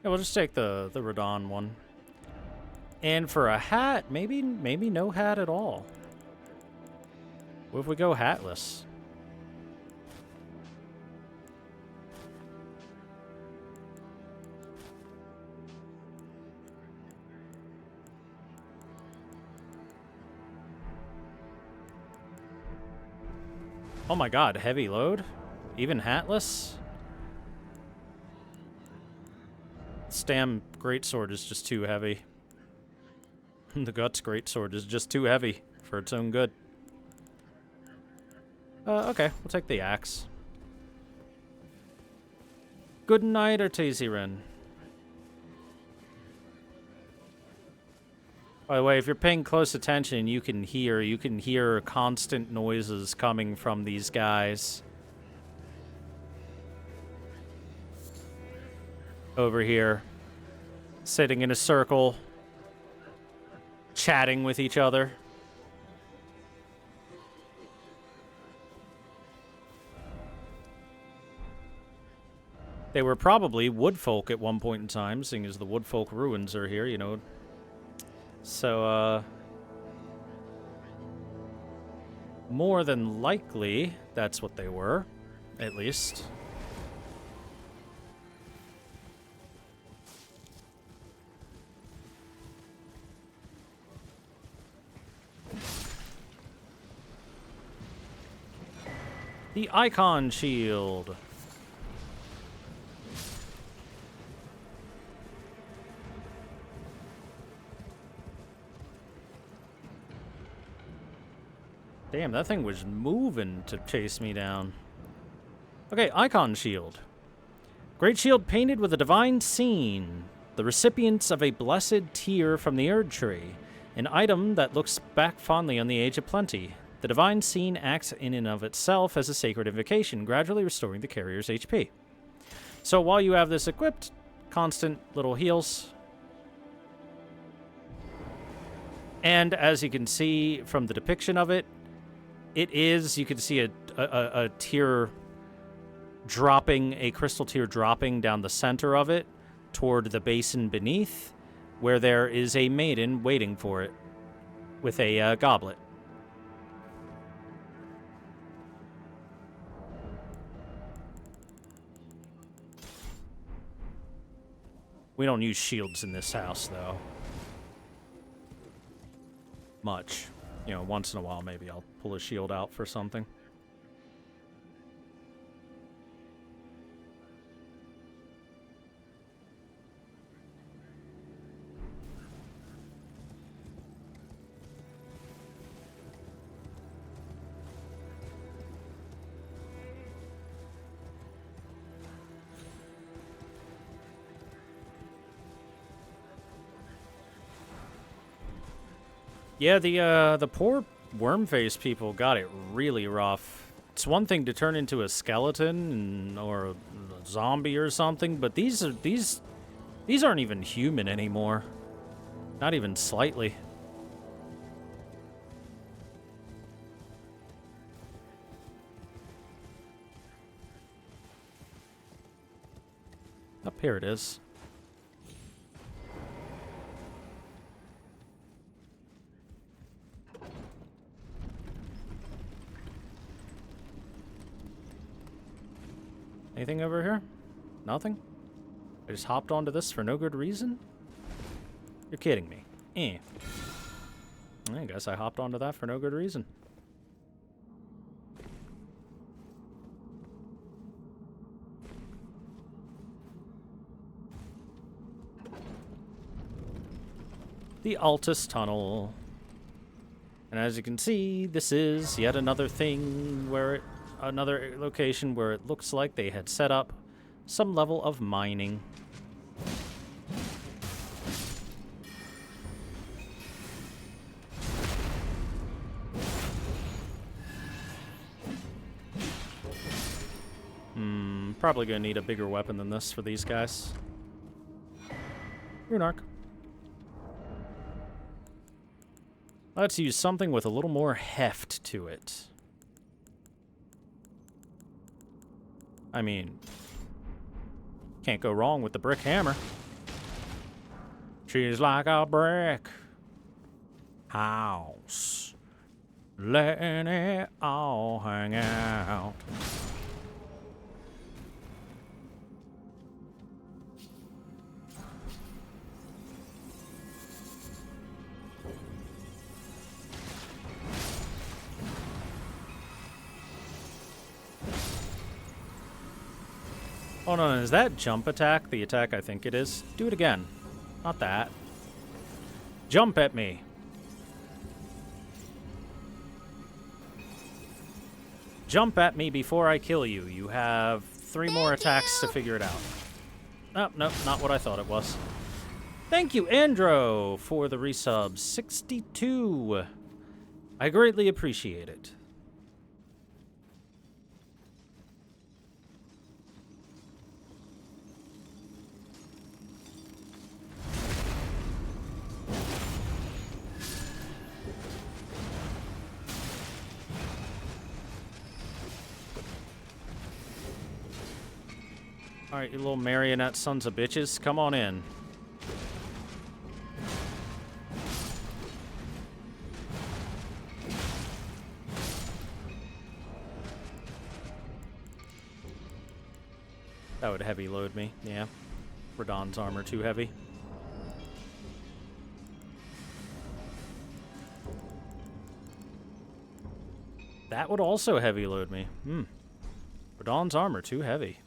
[SPEAKER 1] Yeah, we'll just take the Radon one. And for a hat, maybe no hat at all. What if we go hatless? Oh my god, heavy load? Even hatless? Stam greatsword is just too heavy. The Guts greatsword is just too heavy for its own good. Okay, we'll take the axe. Good night, Artesiren. By the way, if you're paying close attention, you can hear constant noises coming from these guys. Over here, sitting in a circle, chatting with each other. They were probably woodfolk at one point in time, seeing as the woodfolk ruins are here, you know. So, more than likely, that's what they were, at least. The Icon Shield. Damn, that thing was moving to chase me down. Okay, Icon Shield. Great shield painted with a divine scene. The recipients of a blessed tear from the Erd Tree. An item that looks back fondly on the Age of Plenty. The divine scene acts in and of itself as a sacred invocation, gradually restoring the carrier's HP. So while you have this equipped, constant little heals. And as you can see from the depiction of it, it is, you can see a tear dropping, a crystal tear dropping down the center of it toward the basin beneath, where there is a maiden waiting for it with a goblet. We don't use shields in this house, though. Much. You know, once in a while, maybe I'll pull a shield out for something. Yeah, the poor worm-faced people got it really rough. It's one thing to turn into a skeleton or a zombie or something, but these aren't even human anymore. Not even slightly. Up here it is. Anything over here? Nothing? I just hopped onto this for no good reason? You're kidding me. I guess I hopped onto that for no good reason. the Altus tunnel. And as you can see, this is yet another thing where another location where it looks like they had set up some level of mining. Probably gonna need a bigger weapon than this for these guys. Runark. Let's use something with a little more heft to it. I mean, can't go wrong with the brick hammer. She's like a brick house, letting it all hang out. Hold on, is that jump attack the attack I think it is? Do it again. Not that. Jump at me. Jump at me before I kill you. You have 3 more attacks to figure it out. Oh, no, not what I thought it was. Thank you, Andro, for the resub. 62. I greatly appreciate it. Alright, you little marionette sons of bitches, come on in. That would heavy load me, yeah. Radon's armor too heavy. That would also heavy load me. Radon's armor too heavy.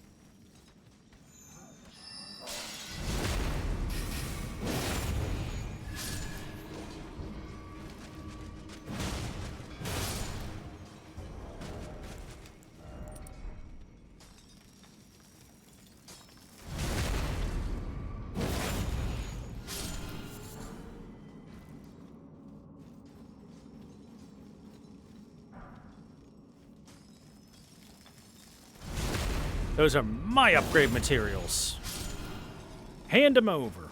[SPEAKER 1] Those are my upgrade materials. Hand them over.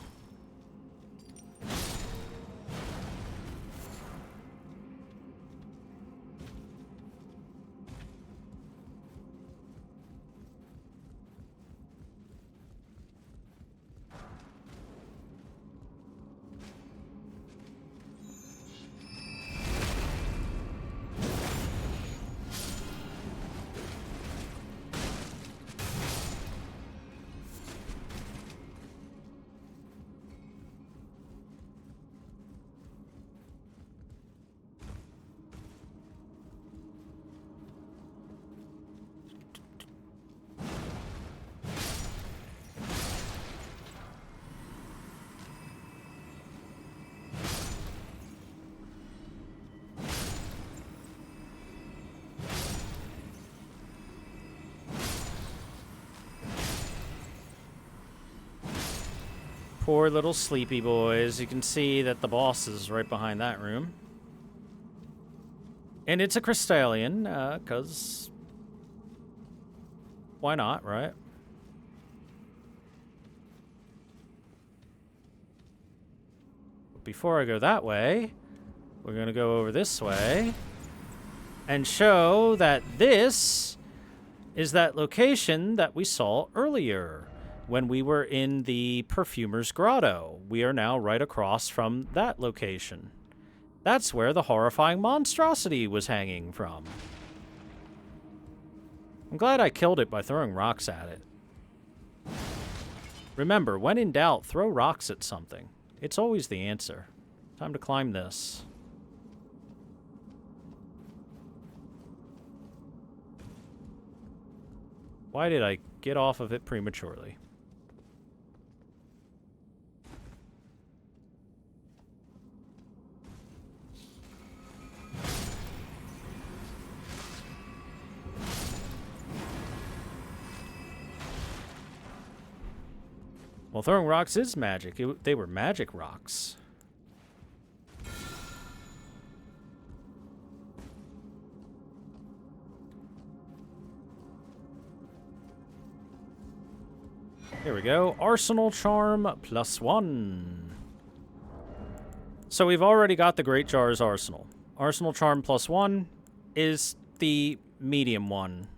[SPEAKER 1] Poor little sleepy boys. You can see that the boss is right behind that room. And it's a Crystallian, because... why not, right? But before I go that way, we're going to go over this way and show that this is that location that we saw earlier. When we were in the Perfumer's Grotto. We are now right across from that location. That's where the horrifying monstrosity was hanging from. I'm glad I killed it by throwing rocks at it. Remember, when in doubt, throw rocks at something. It's always the answer. Time to climb this. Why did I get off of it prematurely? Well, throwing rocks is magic. They were magic rocks. Here we go. Arsenal Charm +1. So we've already got the Great Jar's Arsenal. Arsenal Charm +1 is the medium one.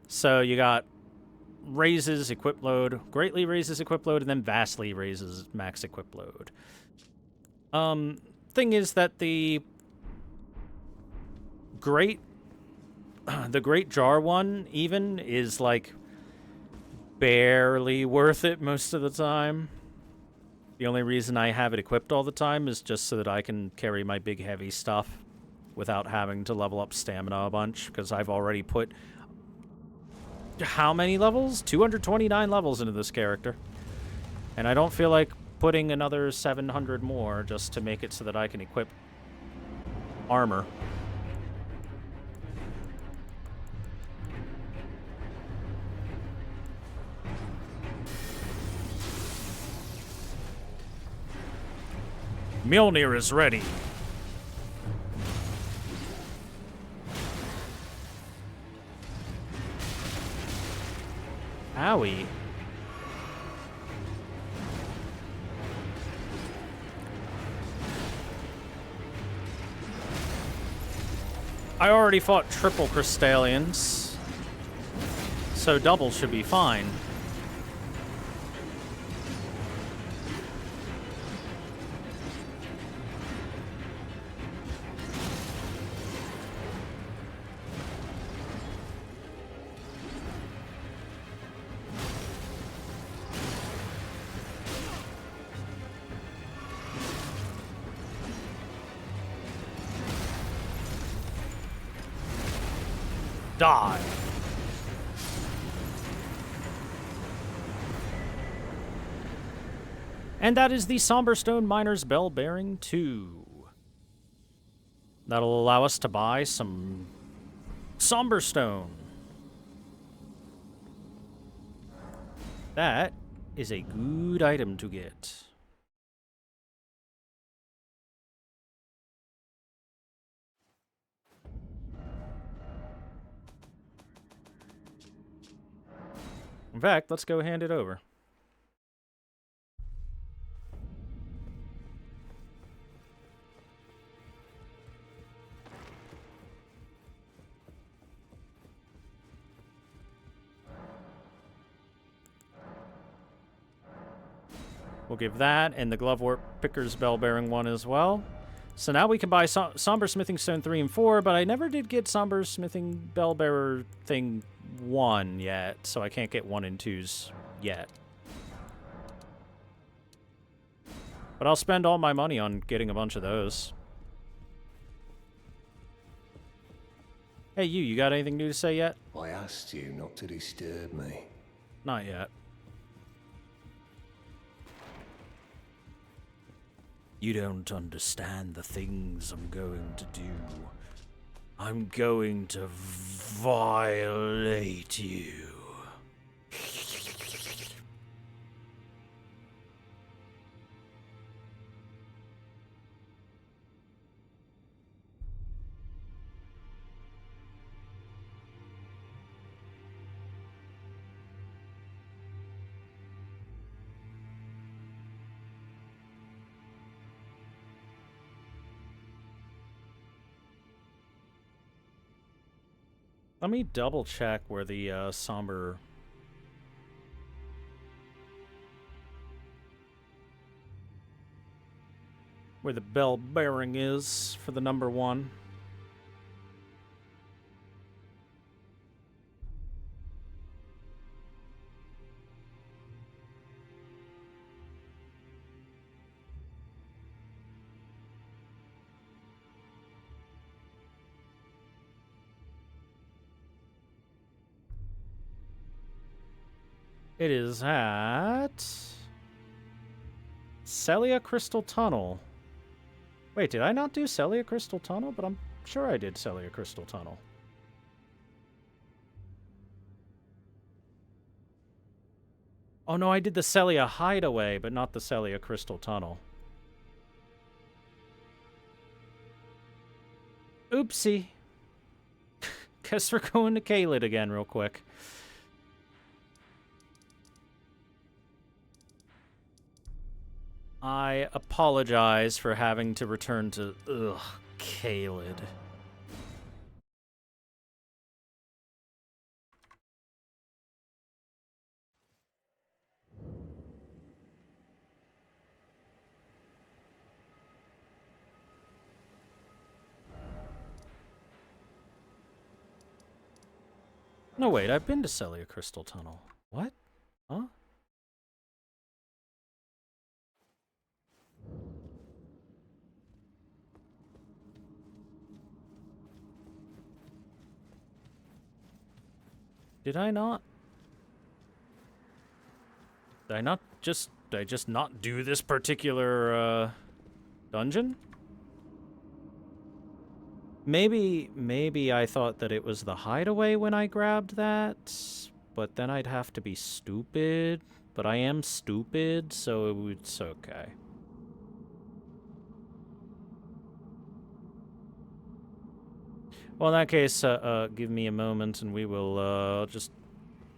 [SPEAKER 1] So you got raises equip load, greatly raises equip load, and then vastly raises max equip load. Thing is that the Great Jar one even is like barely worth it most of the time. The only reason I have it equipped all the time is just so that I can carry my big heavy stuff without having to level up stamina a bunch, because I've already put how many levels? 229 levels into this character. And I don't feel like putting another 700 more just to make it so that I can equip armor. Mjolnir is ready. Owie. I already fought triple Crystallians, so double should be fine. Die. And that is the Somberstone Miner's Bell Bearing 2. That'll allow us to buy some Somberstone. That is a good item to get. In fact, let's go hand it over. We'll give that and the Glovework Picker's Bell Bearing 1 as well. So now we can buy Somber Smithing Stone 3 and 4, but I never did get Somber Smithing Bell Bearer thing 1 yet, so I can't get 1 and 2s yet. But I'll spend all my money on getting a bunch of those. Hey, you got anything new to say yet?
[SPEAKER 14] I asked you not to disturb me.
[SPEAKER 1] Not yet. You don't understand the things I'm going to do. I'm going to violate you. Let me double check where the somber... where the bell bearing is for the number 1. It is at Celia Crystal Tunnel. Wait, did I not do Celia Crystal Tunnel? But I'm sure I did Celia Crystal Tunnel. Oh no, I did the Celia Hideaway, but not the Celia Crystal Tunnel. Oopsie. Guess we're going to Caelid again real quick. I apologize for having to return to, Caelid. No, wait, I've been to Celia Crystal Tunnel. What? Huh? Did I not? Did I just not do this particular, dungeon? Maybe I thought that it was the hideaway when I grabbed that, but then I'd have to be stupid. But I am stupid, so it's okay. Well, in that case, give me a moment and we will, just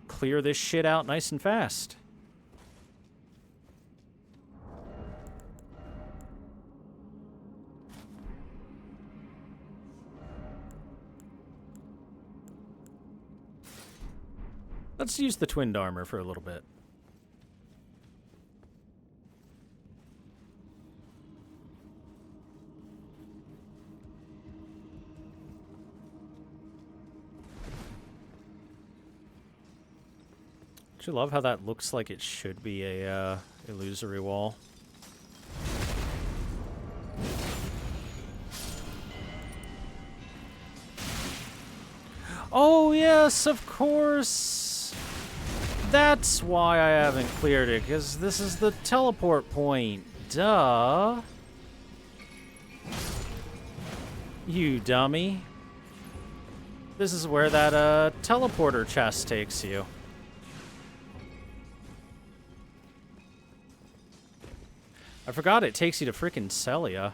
[SPEAKER 1] clear this shit out nice and fast. Let's use the twinned armor for a little bit. Don't you love how that looks like it should be a illusory wall? Oh yes, of course! That's why I haven't cleared it, because this is the teleport point. Duh. You dummy. This is where that teleporter chest takes you. I forgot it takes you to frickin' Celia.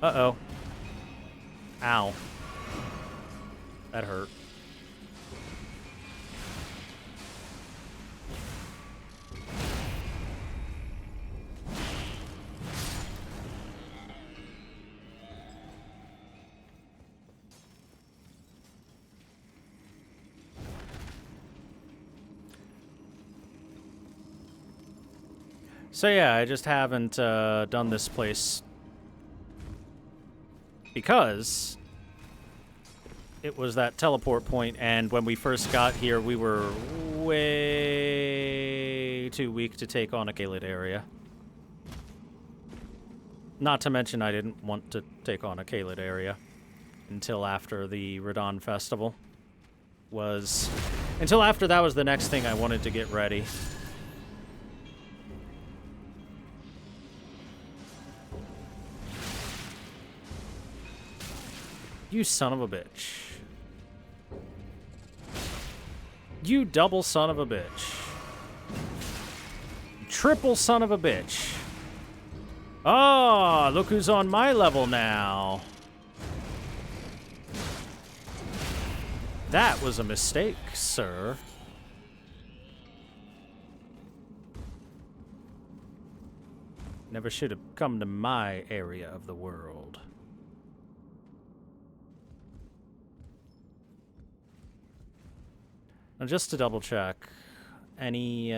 [SPEAKER 1] Uh-oh. Ow. That hurt. So yeah, I just haven't done this place because it was that teleport point, and when we first got here, we were way too weak to take on a Caelid area. Not to mention I didn't want to take on a Caelid area until after the Radon Festival was... Until after that was the next thing I wanted to get ready. You son of a bitch. You double son of a bitch. Triple son of a bitch. Ah, look who's on my level now. That was a mistake, sir. Never should have come to my area of the world. Now, just to double check, any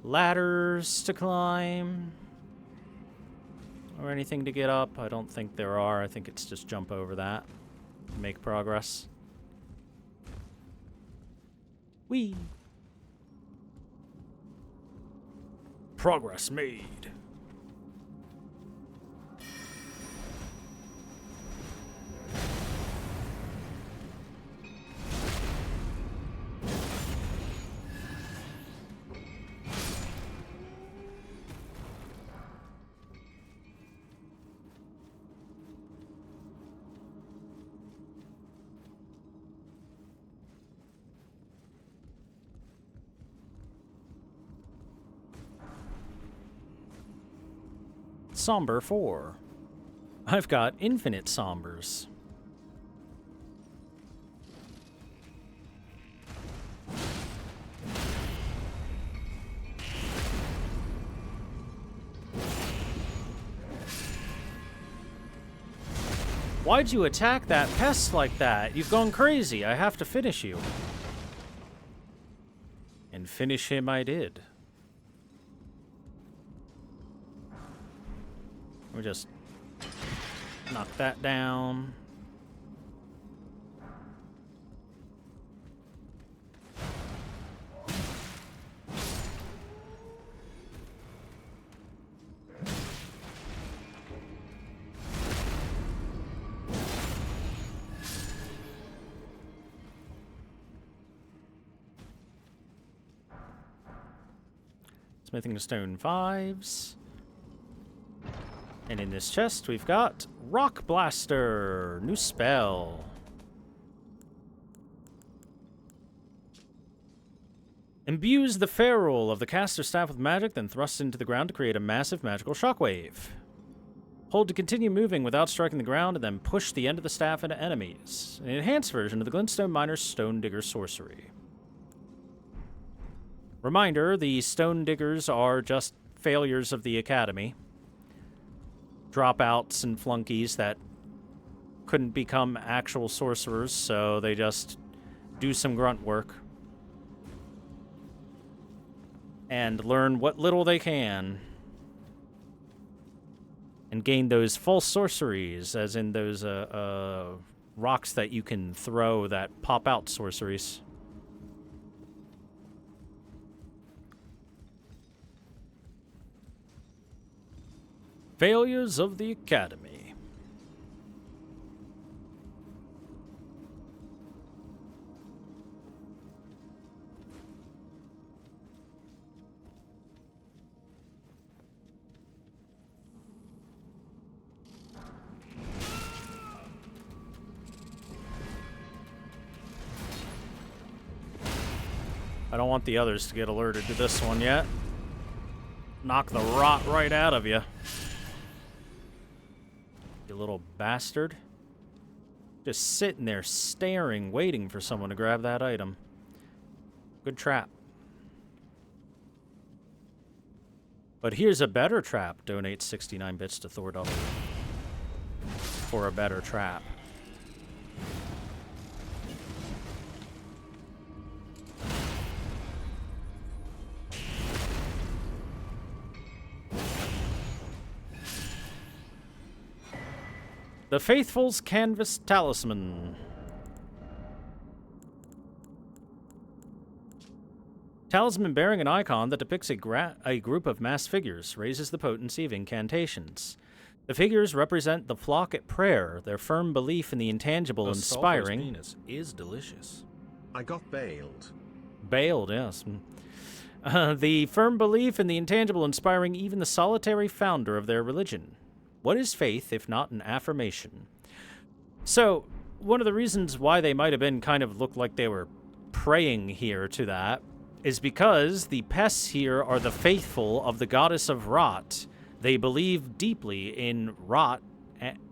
[SPEAKER 1] ladders to climb or anything to get up? I don't think there are. I think it's just jump over that and make progress. Whee! Progress made. somber for? I've got infinite sombers. Why'd you attack that pest like that? You've gone crazy. I have to finish you. And finish him I did. Let me just knock that down. Smithing to stone 5s. And in this chest, we've got Rock Blaster. New spell. Imbues the ferrule of the caster's staff with magic, then thrusts into the ground to create a massive magical shockwave. Hold to continue moving without striking the ground, and then push the end of the staff into enemies. An enhanced version of the Glintstone Miner's Stone Digger sorcery. Reminder, the Stone Diggers are just failures of the Academy. Dropouts and flunkies that couldn't become actual sorcerers, so they just do some grunt work. And learn what little they can. And gain those false sorceries, as in those rocks that you can throw that pop out sorceries. Failures of the Academy. I don't want the others to get alerted to this one yet. Knock the rot right out of you. You little bastard. Just sitting there staring, waiting for someone to grab that item. Good trap. But here's a better trap. Donate 69 bits to Thor Double for a better trap. The Faithful's Canvas Talisman. Talisman bearing an icon that depicts a group of masked figures raises the potency of incantations. The figures represent the flock at prayer, their firm belief in the intangible inspiring...
[SPEAKER 6] penis is delicious.
[SPEAKER 7] I got bailed.
[SPEAKER 1] Bailed, yes. The firm belief in the intangible inspiring even the solitary founder of their religion. What is faith if not an affirmation? So, one of the reasons why they might have been kind of looked like they were praying here to that is because the pests here are the faithful of the goddess of rot. They believe deeply in rot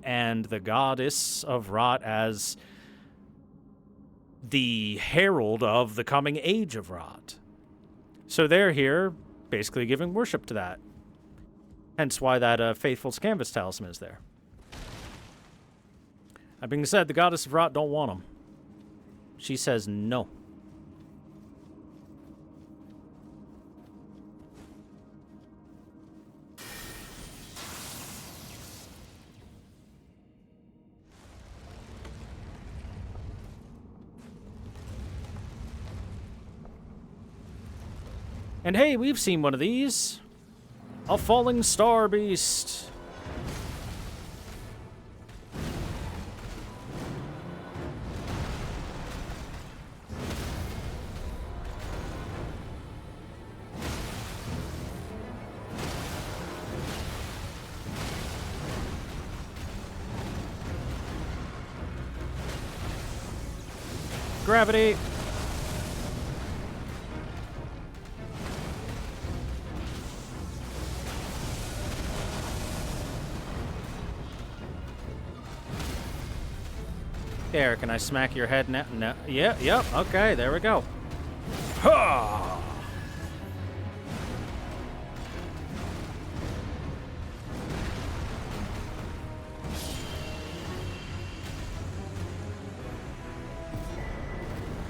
[SPEAKER 1] and the goddess of rot as the herald of the coming age of rot. So they're here basically giving worship to that. Hence why that Faithful's Canvas Talisman is there. That being said, the Goddess of Rot don't want them. She says no. And hey, we've seen one of these. A falling star beast. Gravity. There, can I smack your head now? No. Yeah, yep, okay, there we go. Ha!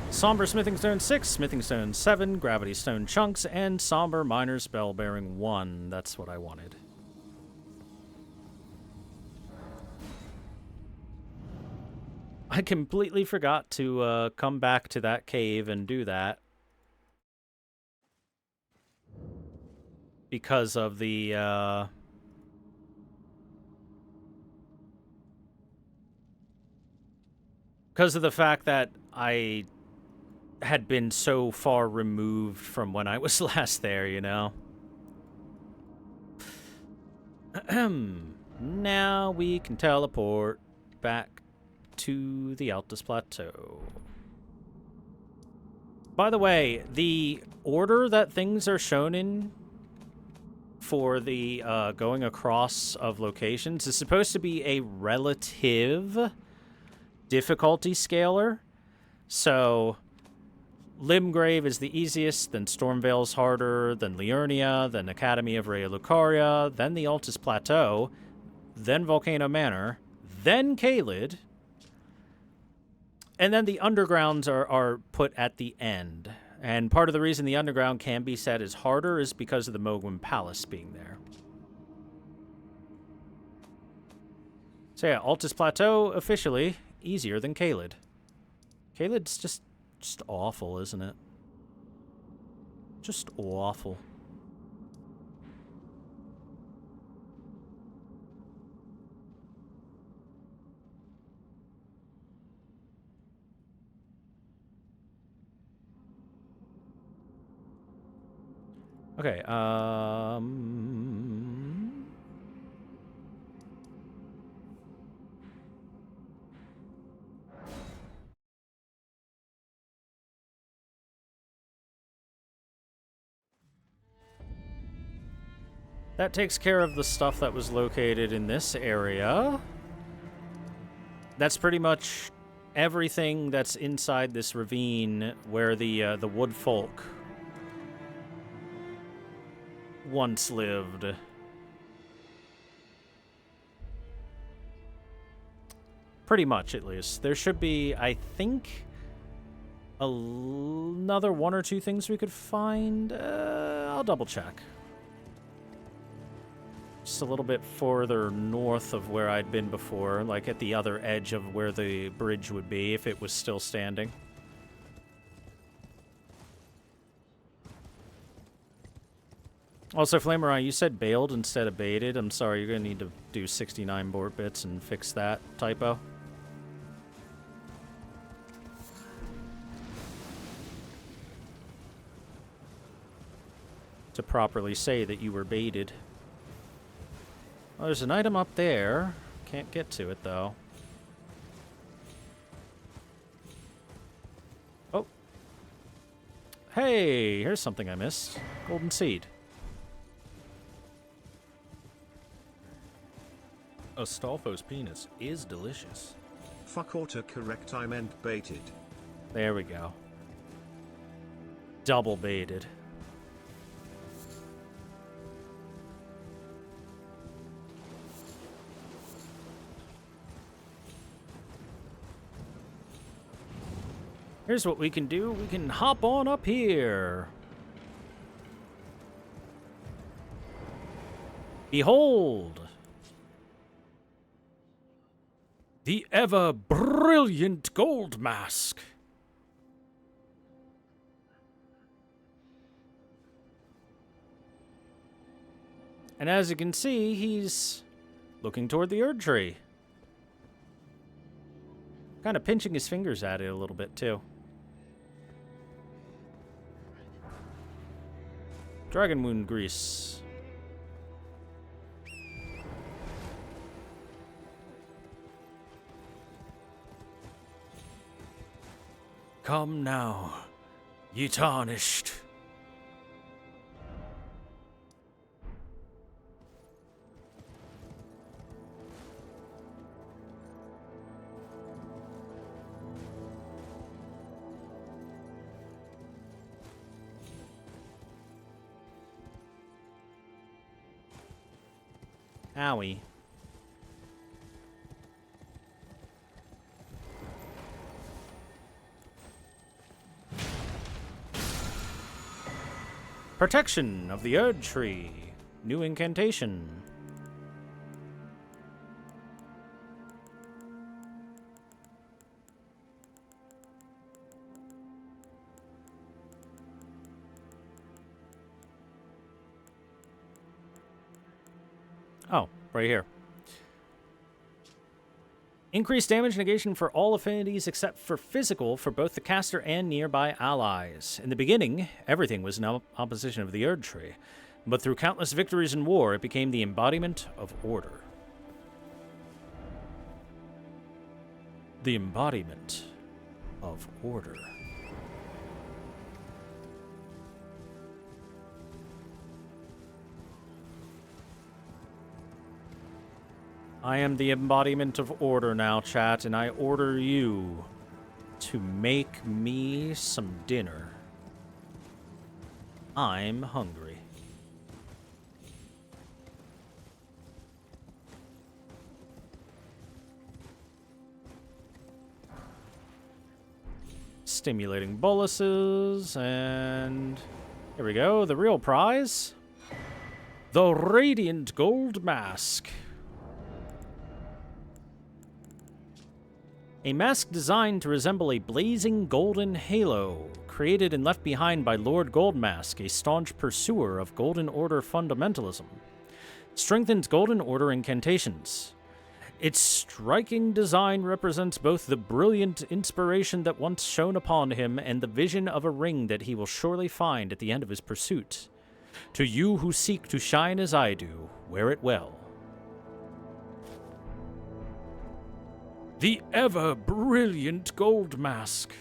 [SPEAKER 1] Somber Smithing Stone 6, Smithing Stone 7, Gravity Stone Chunks, and Somber Minor Spell Bearing 1. That's what I wanted. I completely forgot to come back to that cave and do that. Because of the, because of the fact that I had been so far removed from when I was last there, you know? Now we can teleport back to the Altus Plateau. By the way, the order that things are shown in for the going across of locations is supposed to be a relative difficulty scaler. So Limgrave is the easiest, then Stormvale's harder, then Liurnia, then Academy of Raya Lucaria, then the Altus Plateau, then Volcano Manor, then Caelid, and then the undergrounds are put at the end. And part of the reason the underground can be set as harder is because of the Mogwin Palace being there. So yeah, Altus Plateau, officially, easier than Caelid. Caelid's just awful, isn't it? Just awful. Okay, that takes care of the stuff that was located in this area. That's pretty much everything that's inside this ravine where the wood folk once lived. Pretty much, at least. There should be, I think, another one or two things we could find. I'll double check. Just a little bit further north of where I'd been before, like at the other edge of where the bridge would be, if it was still standing. Also, Flamerai, you said bailed instead of baited. I'm sorry, you're going to need to do 69 board bits and fix that typo. To properly say that you were baited. Oh, there's an item up there. Can't get to it, though. Oh. Hey, here's something I missed. Golden seed.
[SPEAKER 6] Astolfo's penis is delicious.
[SPEAKER 7] Fuck autocorrect, I meant baited.
[SPEAKER 1] There we go. Double baited. Here's what we can do. We can hop on up here. Behold! The ever-brilliant gold mask. And as you can see, he's looking toward the Erd Tree. Kind of pinching his fingers at it a little bit, too. Dragon wound grease. Come now, ye tarnished. Owie. Protection of the Erd Tree. New incantation. Oh, right here. Increased damage negation for all affinities except for physical for both the caster and nearby allies. In the beginning, everything was in opposition of the Erd Tree, but through countless victories in war, it became the embodiment of order. The embodiment of order. I am the embodiment of order now, chat, and I order you to make me some dinner. I'm hungry. Stimulating boluses, and here we go, the real prize. The Radiant Gold Mask. A mask designed to resemble a blazing golden halo, created and left behind by Lord Goldmask, a staunch pursuer of Golden Order fundamentalism. Strengthens Golden Order incantations. Its striking design represents both the brilliant inspiration that once shone upon him and the vision of a ring that he will surely find at the end of his pursuit. To you who seek to shine as I do, wear it well. The ever-brilliant gold mask.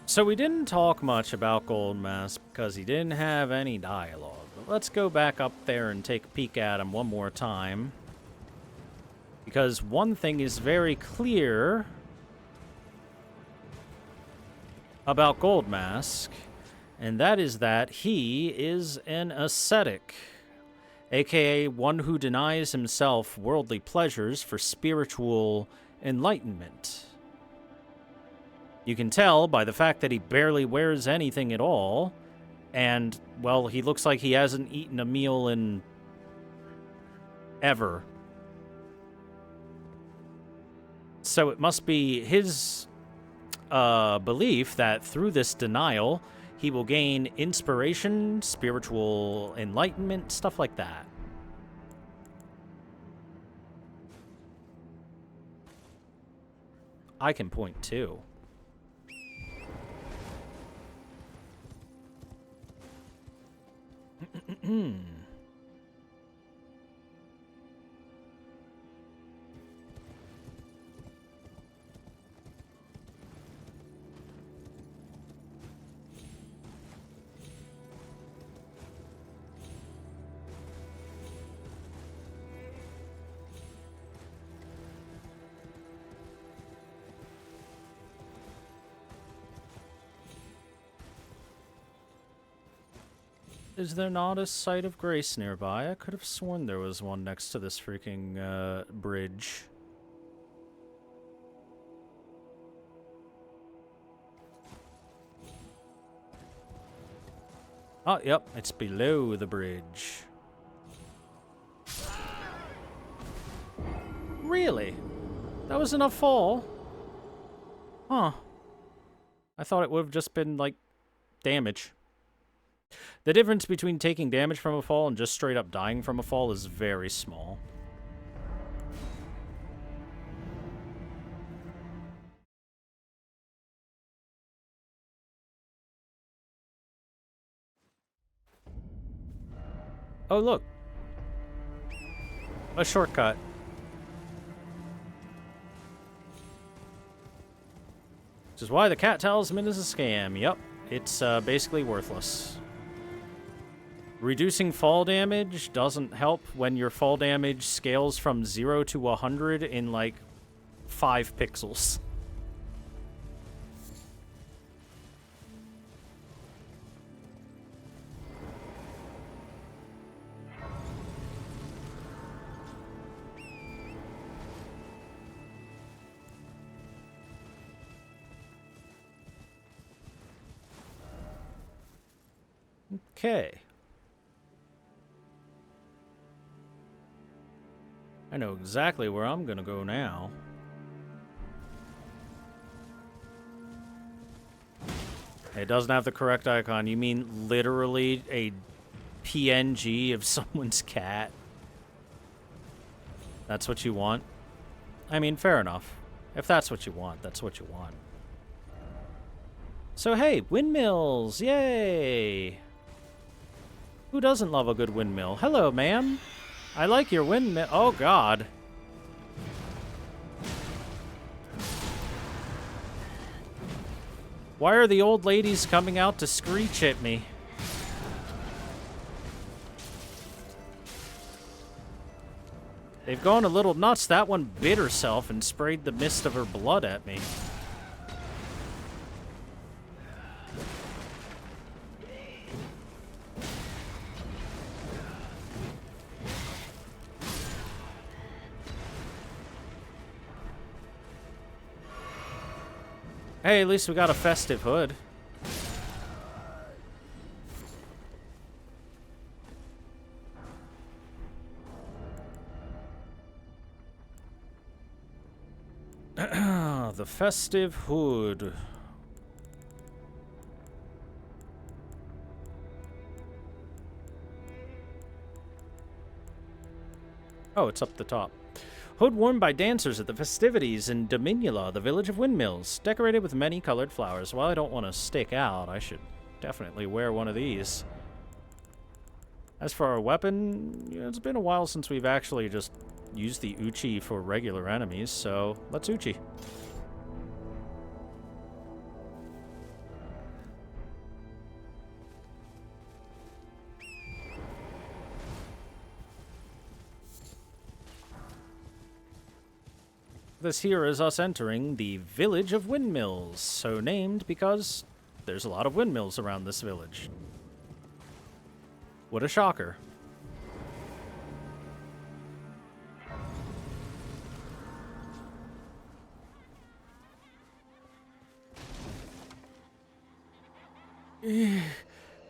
[SPEAKER 1] So we didn't talk much about Gold Mask because he didn't have any dialogue. But let's go back up there and take a peek at him one more time. Because one thing is very clear about Gold Mask, and that is that he is an ascetic, aka one who denies himself worldly pleasures for spiritual enlightenment. You can tell by the fact that he barely wears anything at all, and, well, he looks like he hasn't eaten a meal in ever. So it must be his belief that through this denial, he will gain inspiration, spiritual enlightenment, stuff like that. I can point too. Is there not a site of grace nearby? I could have sworn there was one next to this freaking bridge. Oh, yep, it's below the bridge. Really? That was enough fall? Huh. I thought it would have just been, like, damage. The difference between taking damage from a fall and just straight up dying from a fall is very small. Oh, look. A shortcut. Which is why the cat talisman is a scam. Yup. It's basically worthless. Reducing fall damage doesn't help when your fall damage scales from 0 to 100 in like 5 pixels. Okay. I know exactly where I'm gonna go now. It doesn't have the correct icon. You mean literally a PNG of someone's cat? That's what you want? I mean, fair enough. If that's what you want, that's what you want. So hey, windmills! Yay! Who doesn't love a good windmill? Hello, ma'am. I like your windmill. Oh, God. Why are the old ladies coming out to screech at me? They've gone a little nuts. That one bit herself and sprayed the mist of her blood at me. Hey, at least we got a festive hood. The festive hood. Oh, it's up the top. Hood worn by dancers at the festivities in Dominula, the village of windmills, decorated with many colored flowers. While I don't want to stick out, I should definitely wear one of these. As for our weapon, it's been a while since we've actually just used the Uchi for regular enemies, so let's Uchi. This here is us entering the village of windmills, so named because there's a lot of windmills around this village. What a shocker.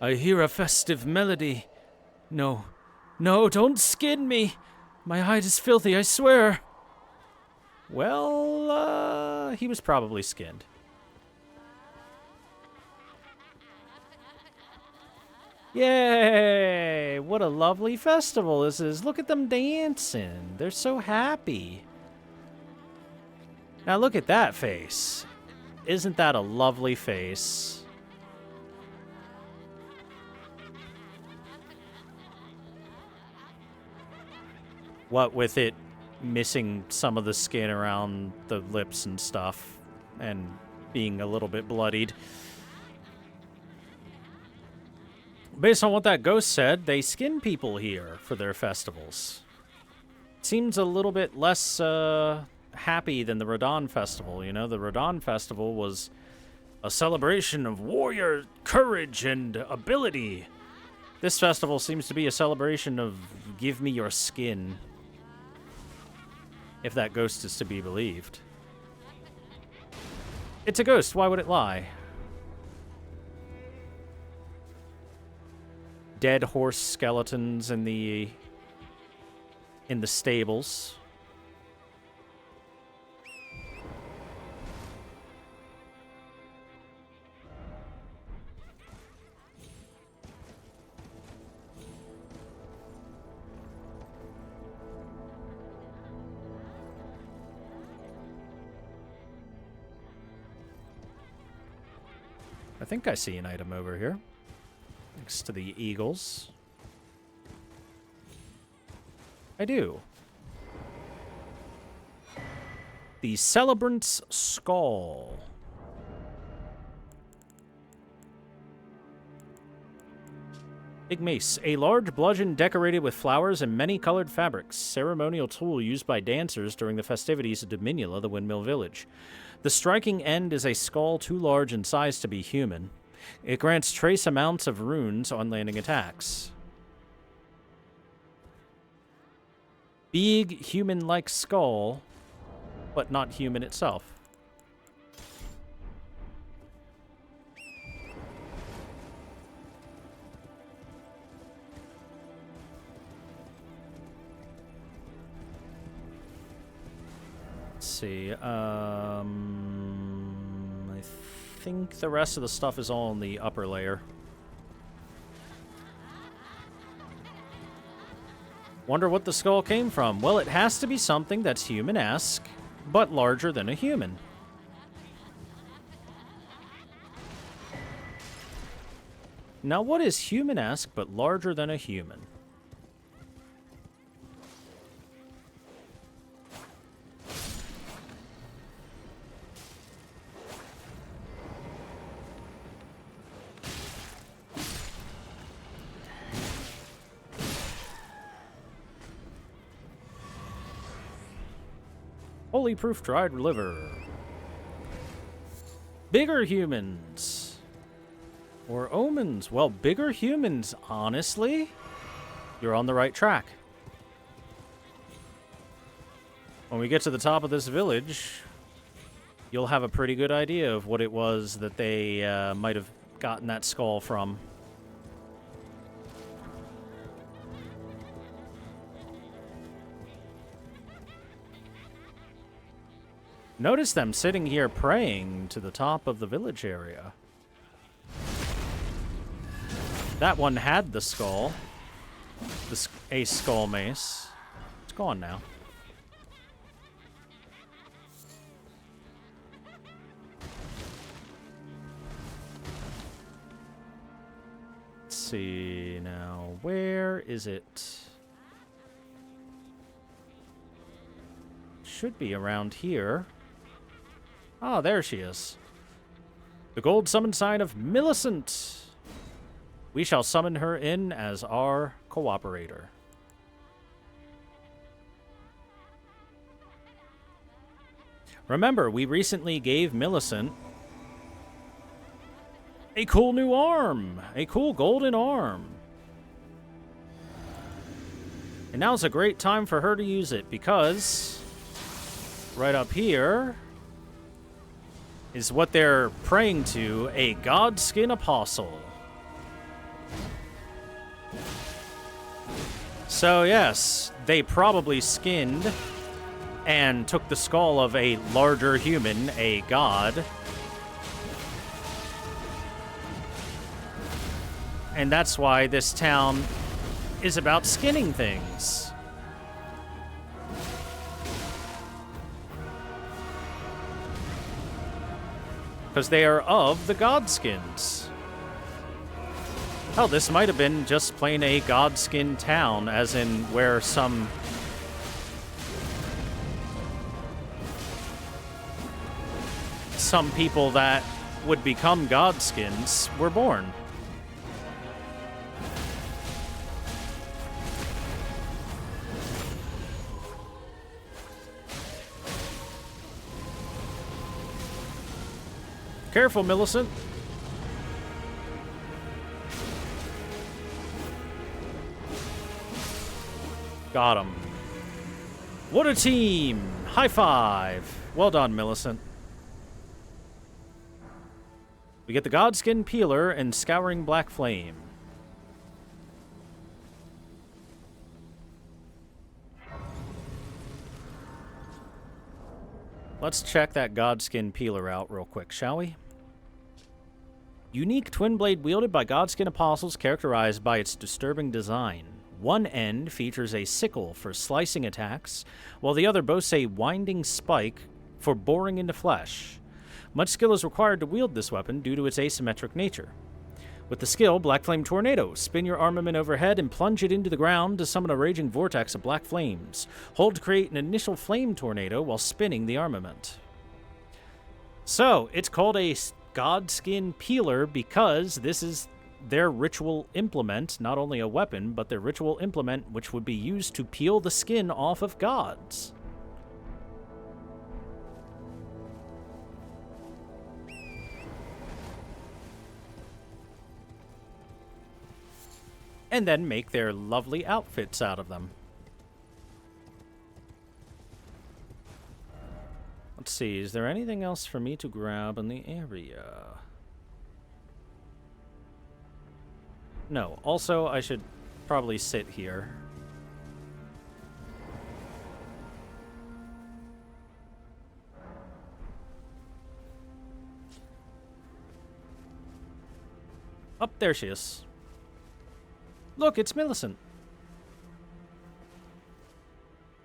[SPEAKER 1] I hear a festive melody. No, no, don't skin me. My hide is filthy, I swear. Well, he was probably skinned. Yay! What a lovely festival this is. Look at them dancing. They're so happy. Now look at that face. Isn't that a lovely face? What with it missing some of the skin around the lips and stuff, and being a little bit bloodied. Based on what that ghost said, they skin people here for their festivals. Seems a little bit less happy than the Radon Festival. You know, the Radon Festival was a celebration of warrior courage and ability. This festival seems to be a celebration of give me your skin. If that ghost is to be believed. It's a ghost, why would it lie? Dead horse skeletons in the stables. I think I see an item over here. Next to the eagles. I do. The Celebrant's Skull. Big mace, a large bludgeon decorated with flowers and many colored fabrics, ceremonial tool used by dancers during the festivities of Dominula, the windmill village. The striking end is a skull too large in size to be human. It grants trace amounts of runes on landing attacks. Big human-like skull, but not human itself. Let's see. I think the rest of the stuff is all in the upper layer. Wonder what the skull came from. Well, it has to be something that's human-esque, but larger than a human. Now, what is human-esque, but larger than a human? Holy proof dried liver. Bigger humans. Or omens. Well, bigger humans, honestly. You're on the right track. When we get to the top of this village, you'll have a pretty good idea of what it was that they might have gotten that skull from. Notice them sitting here praying to the top of the village area. That one had the skull. A skull mace. It's gone now. Let's see now. Where is it? Should be around here. Oh, there she is. The gold summon sign of Millicent. We shall summon her in as our cooperator. Remember, we recently gave Millicent a cool new arm. A cool golden arm. And now's a great time for her to use it because right up here is what they're praying to, a godskin apostle. So yes, they probably skinned and took the skull of a larger human, a god. And that's why this town is about skinning things. Because they are of the godskins. Hell, this might have been just plain a godskin town, as in where some people that would become godskins were born. Careful, Millicent. Got him. What a team! High five! Well done, Millicent. We get the Godskin Peeler and Scouring Black Flame. Let's check that Godskin Peeler out real quick, shall we? Unique twin blade wielded by Godskin Apostles characterized by its disturbing design. One end features a sickle for slicing attacks, while the other boasts a winding spike for boring into flesh. Much skill is required to wield this weapon due to its asymmetric nature. With the skill, Black Flame Tornado, spin your armament overhead and plunge it into the ground to summon a raging vortex of black flames. Hold to create an initial flame tornado while spinning the armament. So, it's called a Godskin Peeler because this is their ritual implement, not only a weapon, but their ritual implement, which would be used to peel the skin off of gods. And then make their lovely outfits out of them. Let's see, is there anything else for me to grab in the area? No. Also, I should probably sit here. Up there she is. Look, it's Millicent.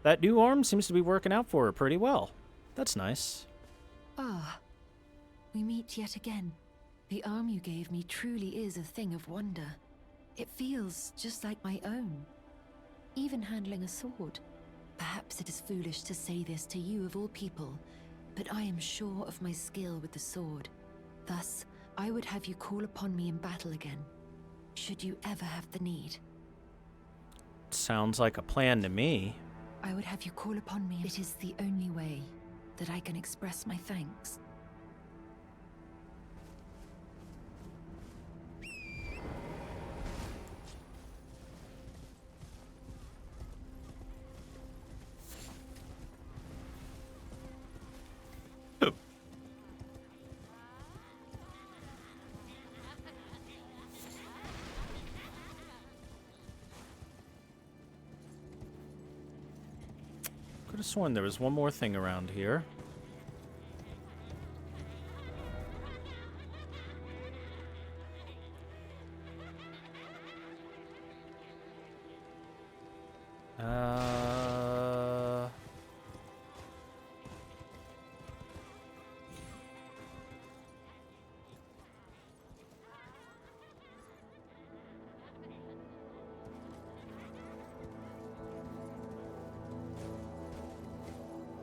[SPEAKER 1] That new arm seems to be working out for her pretty well. That's nice.
[SPEAKER 8] Ah, we meet yet again. The arm you gave me truly is a thing of wonder. It feels just like my own. Even handling a sword. Perhaps it is foolish to say this to you of all people, but I am sure of my skill with the sword. Thus, I would have you call upon me in battle again, should you ever have the need.
[SPEAKER 1] Sounds like a plan to me.
[SPEAKER 8] I would have you call upon me. It is the only way that I can express my thanks.
[SPEAKER 1] Could have sworn there was one more thing around here.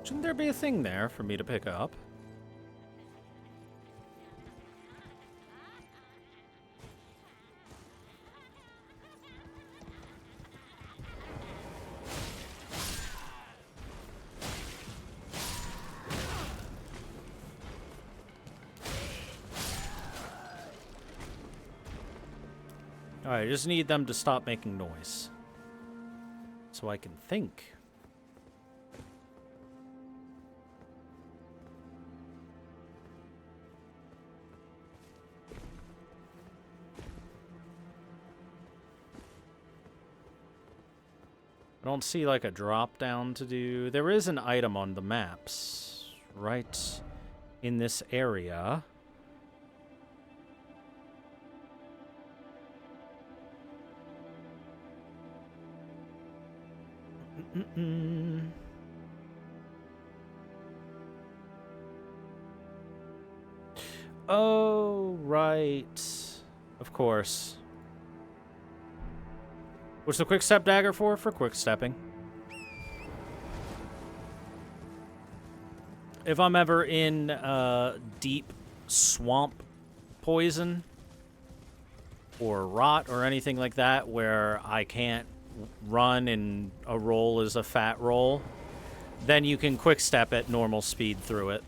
[SPEAKER 1] Shouldn't there be a thing there for me to pick up? Alright, I just need them to stop making noise. So I can think. I don't see like a drop down to do. There is an item on the maps right in this area. Oh, right. Of course. What's the quick step dagger for? For quick stepping. If I'm ever in deep swamp poison or rot or anything like that where I can't run and a roll is a fat roll, then you can quick step at normal speed through it.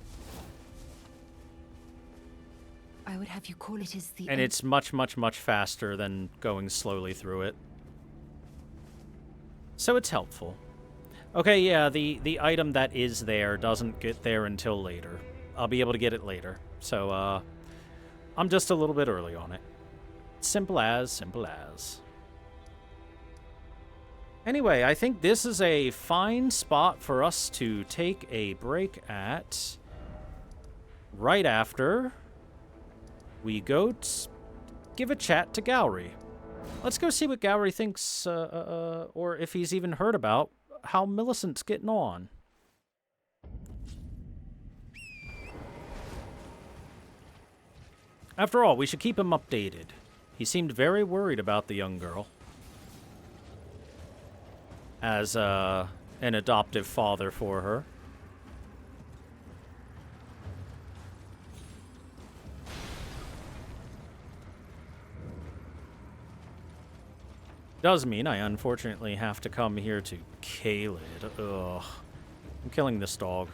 [SPEAKER 8] I would have you call it is the
[SPEAKER 1] And it's much, much, much faster than going slowly through it. So it's helpful. Okay, yeah, the item that is there doesn't get there until later. I'll be able to get it later. So, I'm just a little bit early on it. Simple as, simple as. Anyway, I think this is a fine spot for us to take a break at. Right after we go give a chat to Gowry. Let's go see what Gowry thinks, or if he's even heard about how Millicent's getting on. After all, we should keep him updated. He seemed very worried about the young girl. As an adoptive father for her. Does mean I unfortunately have to come here to Caelid. Ugh. I'm killing this dog.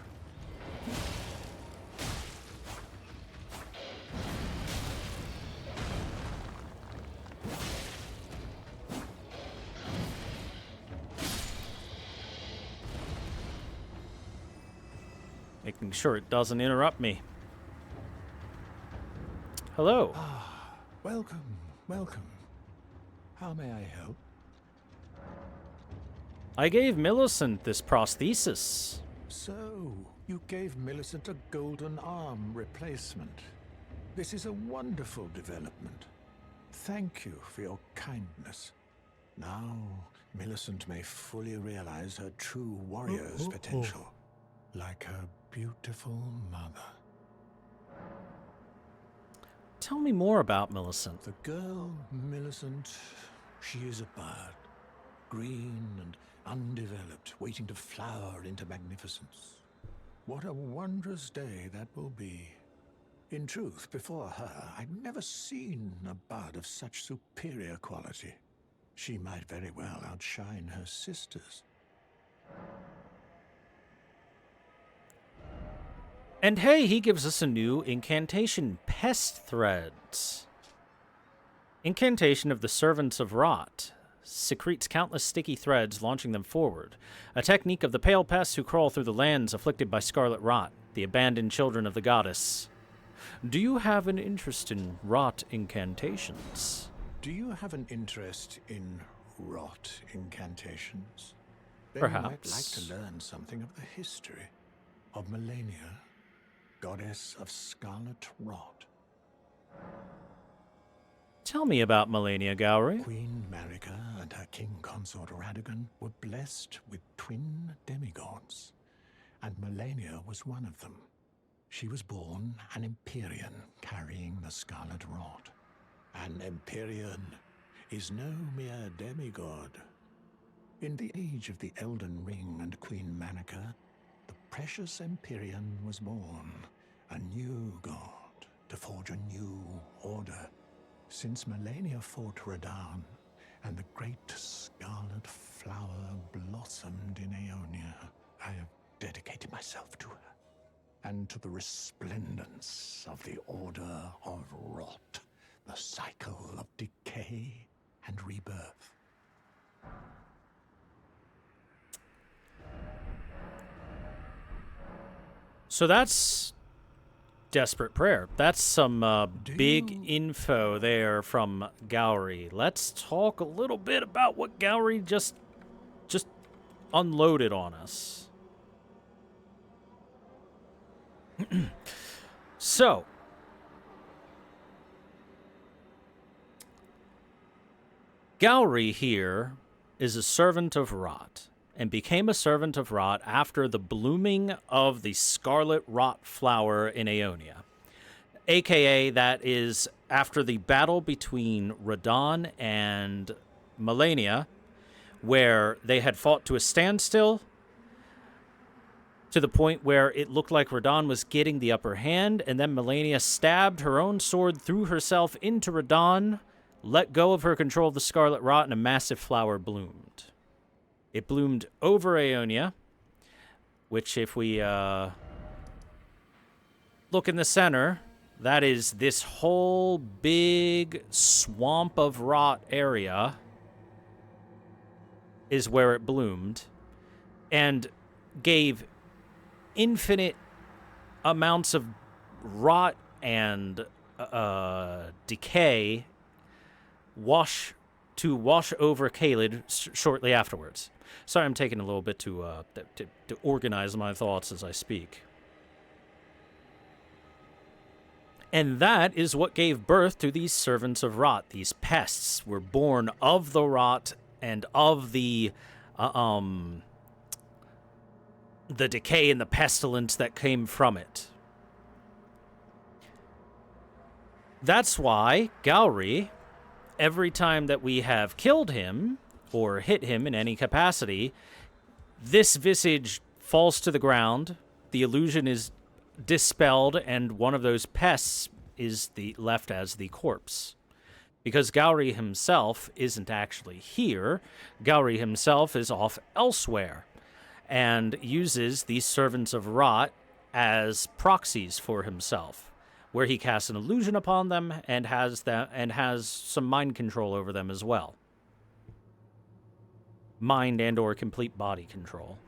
[SPEAKER 1] Making sure it doesn't interrupt me. Hello.
[SPEAKER 17] Ah, welcome, welcome. How may I help?
[SPEAKER 1] I gave Millicent this prosthesis.
[SPEAKER 17] So, you gave Millicent a golden arm replacement. This is a wonderful development. Thank you for your kindness. Now, Millicent may fully realize her true warrior's potential, like her beautiful mother.
[SPEAKER 1] Tell me more about Millicent.
[SPEAKER 17] The girl, Millicent, she is a bird. Green and undeveloped, waiting to flower into magnificence. What a wondrous day that will be. In truth, before her, I'd never seen a bud of such superior quality. She might very well outshine her sisters.
[SPEAKER 1] And hey, he gives us a new incantation, Pest Threads. Incantation of the Servants of Rot. Secretes countless sticky threads, launching them forward. A technique of the pale pests who crawl through the lands afflicted by scarlet rot, the abandoned children of the goddess. Do you have an interest in rot incantations?
[SPEAKER 17] Do you have an interest in rot incantations? Then
[SPEAKER 1] Perhaps.
[SPEAKER 17] you might like to learn something of the history of Melania, goddess of scarlet rot.
[SPEAKER 1] Tell me about Melania Gowry.
[SPEAKER 17] Queen Marika and her king consort Radagon were blessed with twin demigods, and Melania was one of them. She was born an Empyrean carrying the scarlet rot. An Empyrean is no mere demigod. In the age of the Elden Ring and Queen Marika, the precious Empyrean was born, a new god to forge a new order. Since Melania fought Radahn, and the great scarlet flower blossomed in Aeonia, I have dedicated myself to her, and to the resplendence of the Order of Rot, the cycle of decay and rebirth.
[SPEAKER 1] So that's Desperate Prayer. That's some big info there from Gowry. Let's talk a little bit about what Gowry just unloaded on us. So, Gowry here is a servant of Rot, and became a servant of Rot after the blooming of the scarlet rot flower in Aeonia. AKA, that is after the battle between Radahn and Melania, where they had fought to a standstill, to the point where it looked like Radahn was getting the upper hand, and then Melania stabbed her own sword through herself into Radahn, let go of her control of the scarlet rot, and a massive flower bloomed. It bloomed over Aeonia, which if we look in the center, that is this whole big swamp of rot area is where it bloomed, and gave infinite amounts of rot and decay wash over Caelid shortly afterwards. Sorry, I'm taking a little bit to organize my thoughts as I speak. And that is what gave birth to these servants of rot. These pests were born of the rot and of the decay and the pestilence that came from it. That's why Gowry, every time that we have killed him or hit him in any capacity, this visage falls to the ground, the illusion is dispelled, and one of those pests is left as the corpse. because Gowry himself isn't actually here. Gowry himself is off elsewhere and uses these servants of Rot as proxies for himself, where he casts an illusion upon them and has some mind control over them as well. Mind and or complete body control.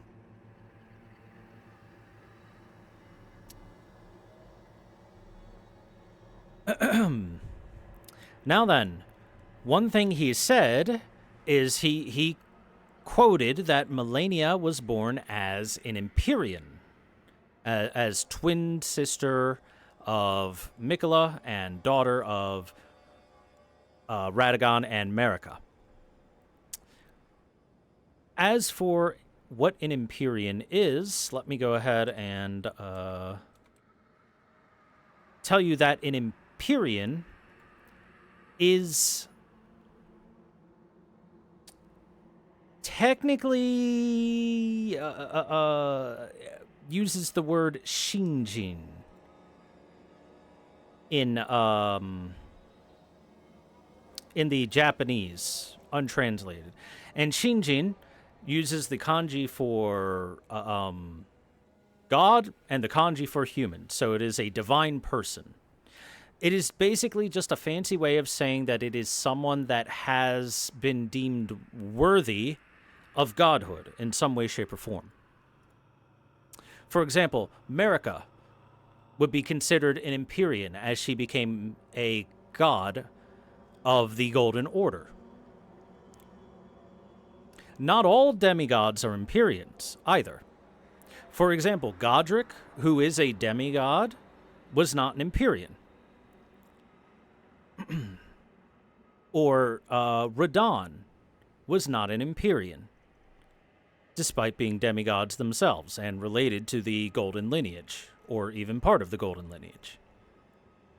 [SPEAKER 1] Now then, one thing he said is he quoted that Melania was born as an Empyrean, as twin sister of Mikola and daughter of Radagon and Marika. As for what an Empyrean is, let me go ahead and tell you that an Empyrean is technically uses the word Shinjin in the Japanese, untranslated. And Shinjin uses the kanji for God and the kanji for human, so it is a divine person. It is basically just a fancy way of saying that it is someone that has been deemed worthy of godhood in some way, shape, or form. For example, Marika would be considered an Empyrean as she became a god of the Golden Order. Not all demigods are Empyreans either. For example, Godric, who is a demigod, was not an Empyrean. Or Radon was not an Empyrean, despite being demigods themselves and related to the Golden Lineage, or even part of the Golden Lineage.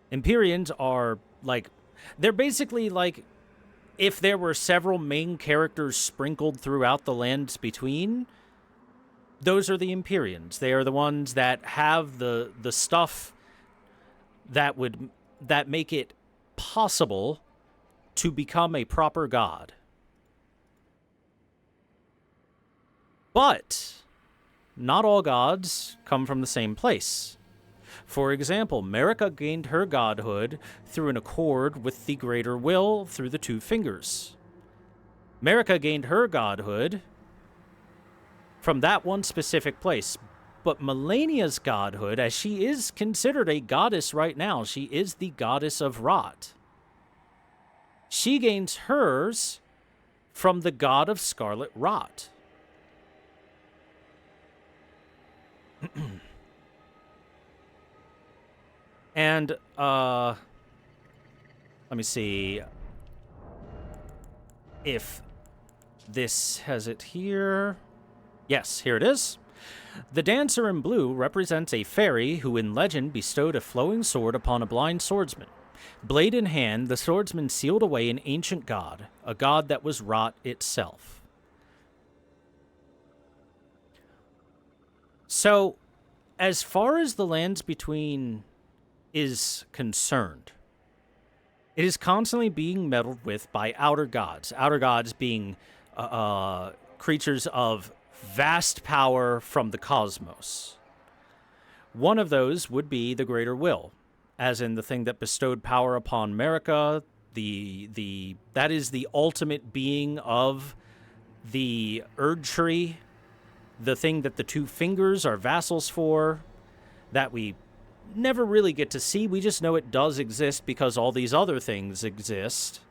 [SPEAKER 1] Empyreans are they're basically like if there were several main characters sprinkled throughout the lands between. Those are the Empyreans. They are the ones that have the stuff that make it possible to become a proper god. But not all gods come from the same place. For example, Marika gained her godhood through an accord with the greater will through the two fingers. Marika gained her godhood from that one specific place. But Melania's godhood, as she is considered a goddess right now, she is the goddess of Rot. She gains hers from the god of Scarlet Rot. And, let me see if this has it here. Yes, here it is. The dancer in blue represents a fairy who in legend bestowed a flowing sword upon a blind swordsman. Blade in hand, the swordsman sealed away an ancient god, a god that was Rot itself. So, as far as the lands between is concerned, it is constantly being meddled with by outer gods being creatures of vast power from the cosmos. One of those would be the Greater Will, as in the thing that bestowed power upon Marika. That is the ultimate being of the Erd Tree, the thing that the two fingers are vassals for, that we never really get to see. We just know it does exist because all these other things exist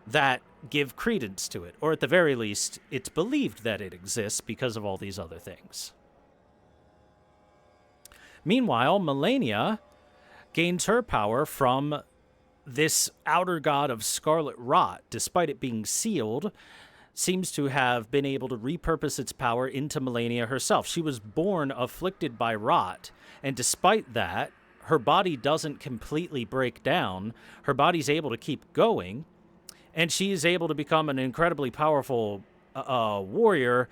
[SPEAKER 1] that give credence to it, or at the very least, it's believed that it exists because of all these other things. Meanwhile, Melania gains her power from this outer god of Scarlet Rot. Despite it being sealed, seems to have been able to repurpose its power into Melania herself. She was born afflicted by rot, and despite that, her body doesn't completely break down. Her body's able to keep going, and she is able to become an incredibly powerful warrior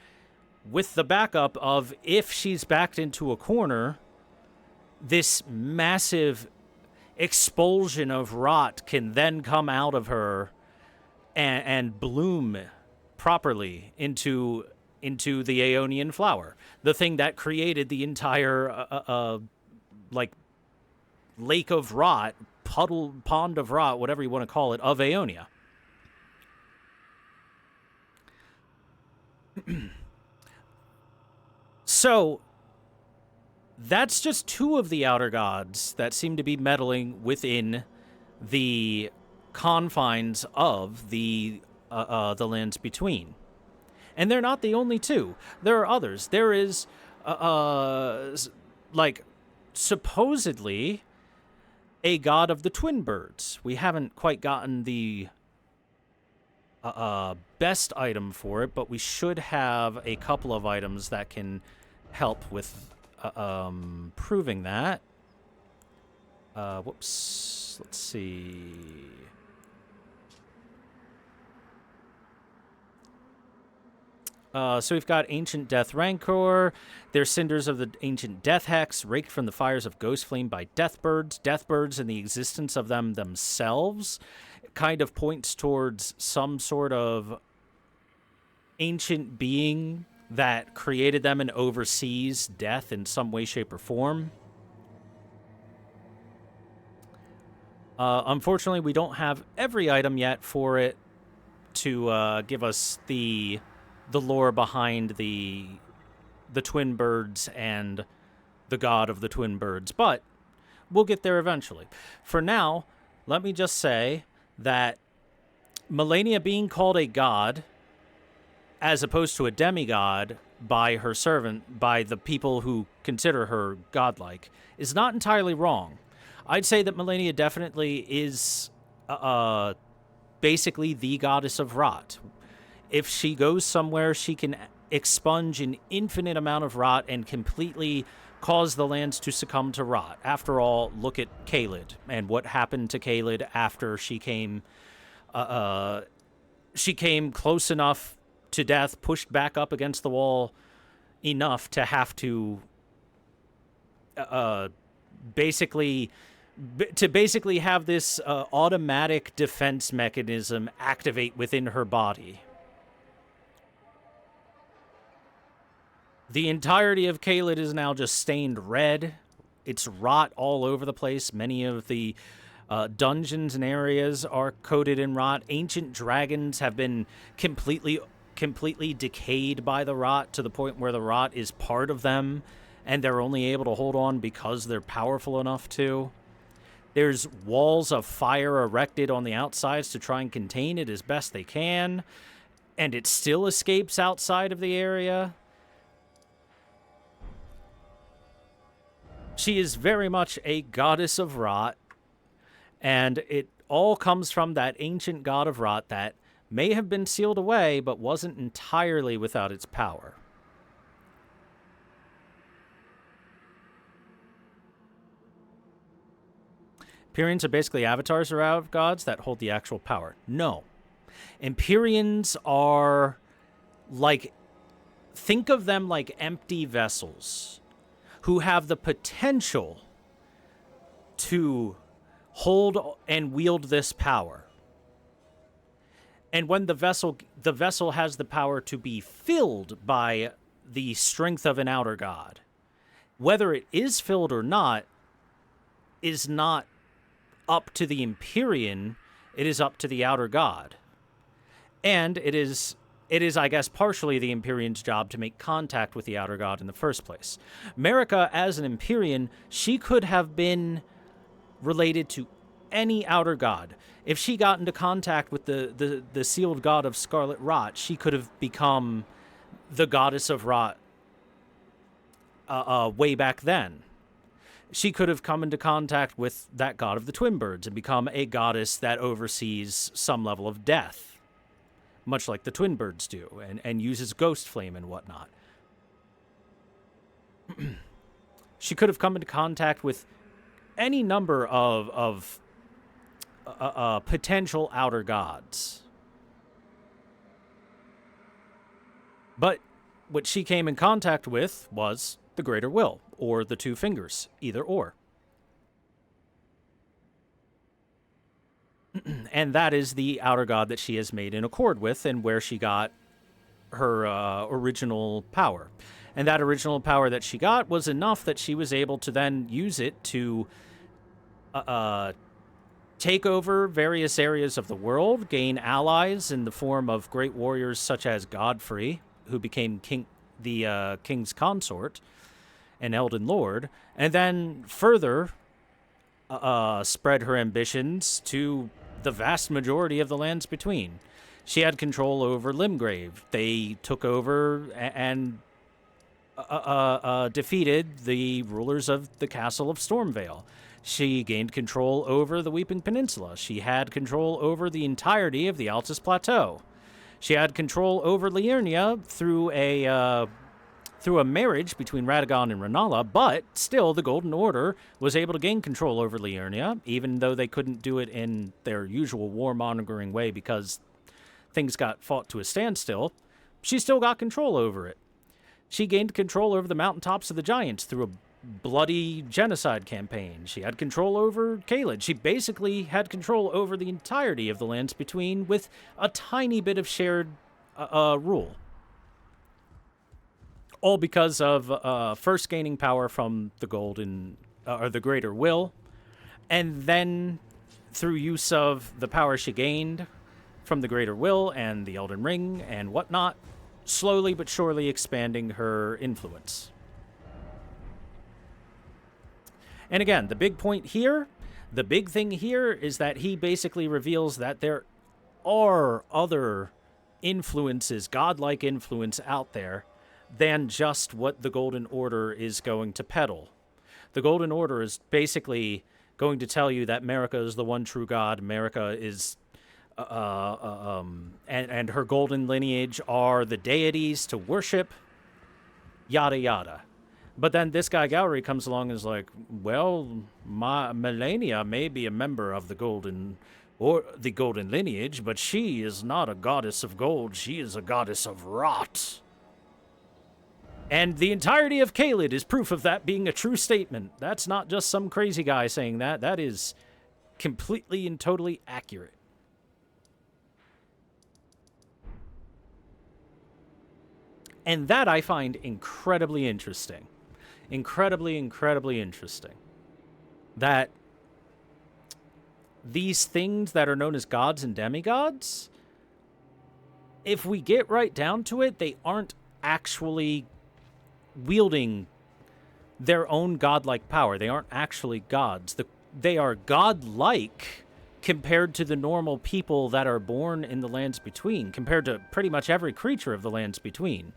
[SPEAKER 1] with the backup of, if she's backed into a corner, this massive expulsion of rot can then come out of her and bloom properly into the Aeonian flower, the thing that created the entire like lake of rot, pond of rot, whatever you want to call it, of Aeonia. So that's just two of the outer gods that seem to be meddling within the confines of the lands between. And they're not the only two. There are others. There is, like, supposedly a god of the twin birds. We haven't quite gotten the best item for it, but we should have a couple of items that can help with proving that. Whoops. Let's see. So we've got Ancient Death Rancor. They're cinders of the ancient Death Hex, raked from the fires of Ghost Flame by Deathbirds. Deathbirds and the existence of them themselves kind of points towards some sort of ancient being that created them and oversees death in some way, shape, or form. Unfortunately, we don't have every item yet for it to give us the lore behind the twin birds and the god of the twin birds, but we'll get there eventually. For now, let me just say that Melania being called a god, as opposed to a demigod by her servant, by the people who consider her godlike, is not entirely wrong. I'd say that Melania definitely is basically the goddess of rot. If she goes somewhere, she can expunge an infinite amount of rot and completely cause the lands to succumb to rot. After all, look at Caelid and what happened to Caelid after she came close enough to death, pushed back up against the wall enough to have to basically have this automatic defense mechanism activate within her body. The entirety of Caelid is now just stained red. It's rot all over the place. Many of the dungeons and areas are coated in rot. Ancient dragons have been completely decayed by the rot to the point where the rot is part of them, and they're only able to hold on because they're powerful enough to. There's walls of fire erected on the outsides to try and contain it as best they can, and it still escapes outside of the area. She is very much a goddess of rot, and it all comes from that ancient god of rot that may have been sealed away, but wasn't entirely without its power. Empyreans are basically avatars of gods that hold the actual power. No. Empyreans are like, think of them like empty vessels who have the potential to hold and wield this power. And when the vessel has the power to be filled by the strength of an outer god, whether it is filled or not is not up to the Empyrean, it is up to the outer god. And it is, I guess, partially the Empyrean's job to make contact with the outer god in the first place. Marika, as an Empyrean, she could have been related to any outer god. If she got into contact with the sealed god of Scarlet Rot, she could have become the goddess of rot way back then. She could have come into contact with that god of the twin birds and become a goddess that oversees some level of death, much like the twin birds do, and uses ghost flame and whatnot. She could have come into contact with any number of potential outer gods. But what she came in contact with was the Greater Will, or the Two Fingers, either or. And that is the outer god that she has made in accord with and where she got her original power. And that original power that she got was enough that she was able to then use it to take over various areas of the world, gain allies in the form of great warriors such as Godfrey, who became the king's consort, an Elden Lord, and then further spread her ambitions to the vast majority of the lands between. She had control over Limgrave. They took over and defeated the rulers of the castle of Stormvale. She gained control over the Weeping Peninsula. She had control over the entirety of the Altus Plateau. She had control over Liurnia through a marriage between Radagon and Renala, but still the Golden Order was able to gain control over Liurnia, even though they couldn't do it in their usual warmongering way because things got fought to a standstill. She still got control over it. She gained control over the mountaintops of the Giants through a bloody genocide campaign. She had control over Caelid. She basically had control over the entirety of the lands between with a tiny bit of shared rule. All because of first gaining power from the golden, or the greater will, and then through use of the power she gained from the greater will and the Elden Ring and whatnot, slowly but surely expanding her influence. And again, the big point here, the big thing here is that he basically reveals that there are other influences, godlike influence out there, than just what the Golden Order is going to peddle. The Golden Order is basically going to tell you that Marika is the one true god. Marika is, and her golden lineage are the deities to worship, yada yada. But then this guy Gowry comes along and is like, well, Melania may be a member of the golden lineage, but she is not a goddess of gold. She is a goddess of rot. And the entirety of Caelid is proof of that being a true statement. That's not just some crazy guy saying that. That is completely and totally accurate. And that I find incredibly interesting. Incredibly interesting. That these things that are known as gods and demigods, if we get right down to it, they aren't actually wielding their own godlike power. They aren't actually gods. They are godlike compared to the normal people that are born in the lands between, compared to pretty much every creature of the lands between.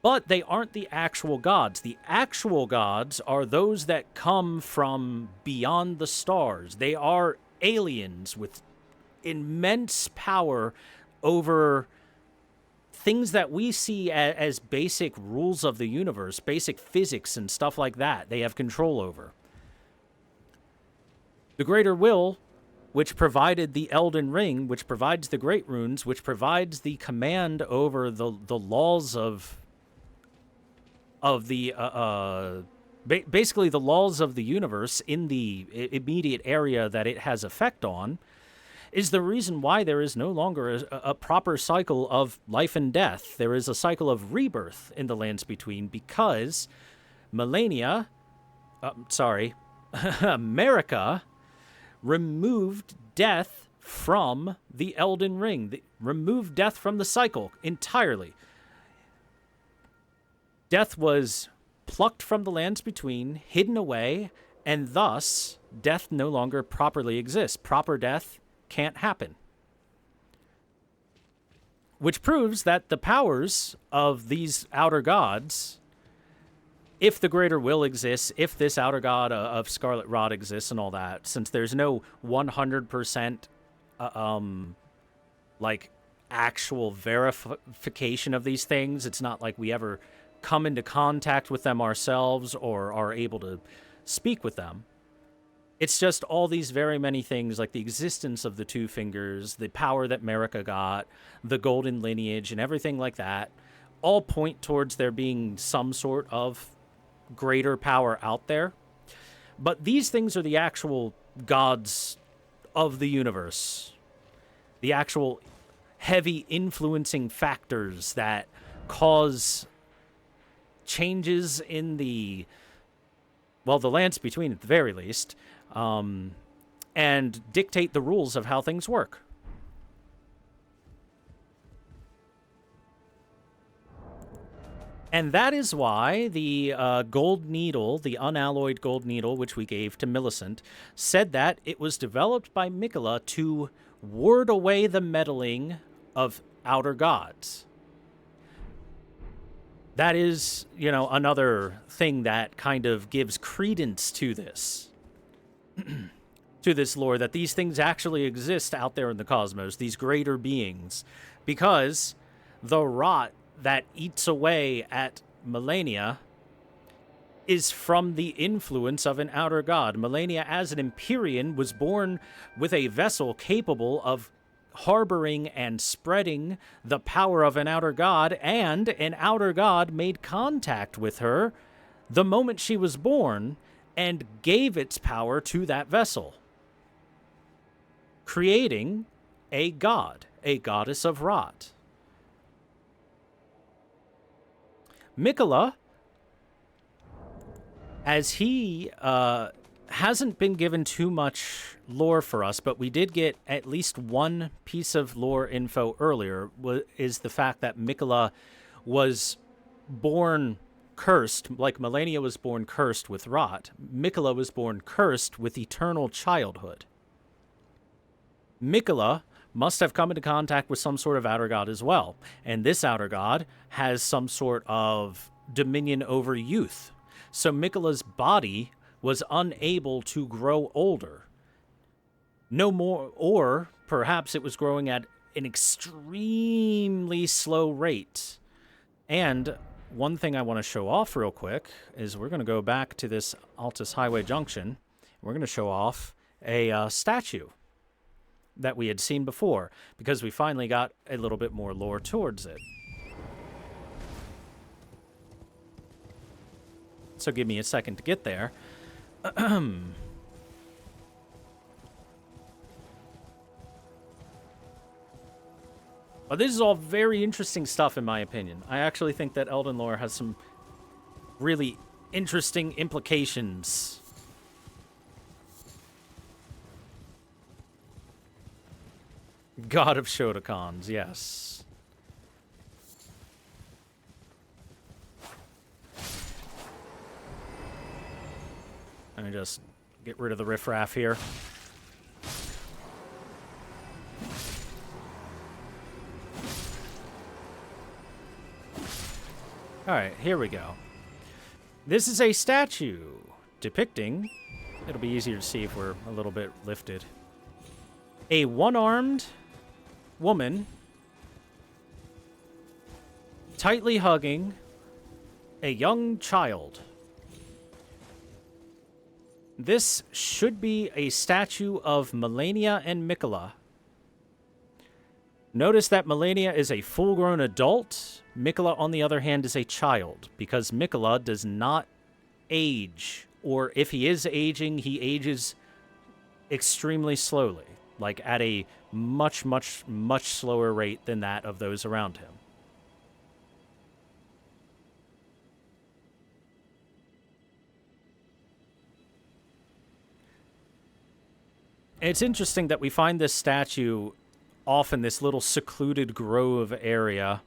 [SPEAKER 1] But they aren't the actual gods. The actual gods are those that come from beyond the stars. They are aliens with immense power over things that we see as basic rules of the universe, basic physics and stuff like that. They have control over. The Greater Will, which provided the Elden Ring, which provides the Great Runes, which provides the command over the laws basically the laws of the universe in the immediate area that it has effect on, is the reason why there is no longer a proper cycle of life and death. There is a cycle of rebirth in the lands between because Marika removed death from the Elden Ring, removed death from the cycle entirely. Death was plucked from the lands between, hidden away, and thus death no longer properly exists. Proper death can't happen. Which proves that the powers of these outer gods, if the Greater Will exists, if this outer god of Scarlet Rot exists and all that, since there's no 100% like actual verification of these things, it's not like we ever come into contact with them ourselves or are able to speak with them. It's just all these very many things, like the existence of the Two Fingers, the power that Marika got, the golden lineage, and everything like that, all point towards there being some sort of greater power out there. But these things are the actual gods of the universe. The actual heavy influencing factors that cause changes in the lands between at the very least, and dictate the rules of how things work. And that is why the gold needle, the unalloyed gold needle, which we gave to Millicent, said that it was developed by Miquella to ward away the meddling of outer gods. That is, another thing that kind of gives credence to this. To this lore, that these things actually exist out there in the cosmos, these greater beings. Because the rot that eats away at Melania is from the influence of an outer god. Melania, as an Empyrean, was born with a vessel capable of harboring and spreading the power of an outer god, and an outer god made contact with her the moment she was born and gave its power to that vessel, creating a god, a goddess of rot. Miquella, as he hasn't been given too much lore for us, but we did get at least one piece of lore info earlier, is the fact that Miquella was born cursed, like Melania was born cursed with rot. Miquella was born cursed with eternal childhood. Miquella must have come into contact with some sort of outer god as well. And this outer god has some sort of dominion over youth. So Miquella's body was unable to grow older. No more, or perhaps it was growing at an extremely slow rate. And one thing I want to show off real quick is we're going to go back to this Altus Highway Junction. We're going to show off a statue that we had seen before, because we finally got a little bit more lore towards it. So give me a second to get there. But this is all very interesting stuff, in my opinion. I actually think that Elden lore has some really interesting implications. God of Shotacons, yes. Let me just get rid of the riffraff here. Alright, here we go. This is a statue depicting, it'll be easier to see if we're a little bit lifted, a one-armed woman tightly hugging a young child. This should be a statue of Melania and Miquella. Notice that Melania is a full-grown adult. Miquella, on the other hand, is a child, because Miquella does not age, or if he is aging, he ages extremely slowly, like at a much, much, much slower rate than that of those around him. It's interesting that we find this statue off in this little secluded grove area,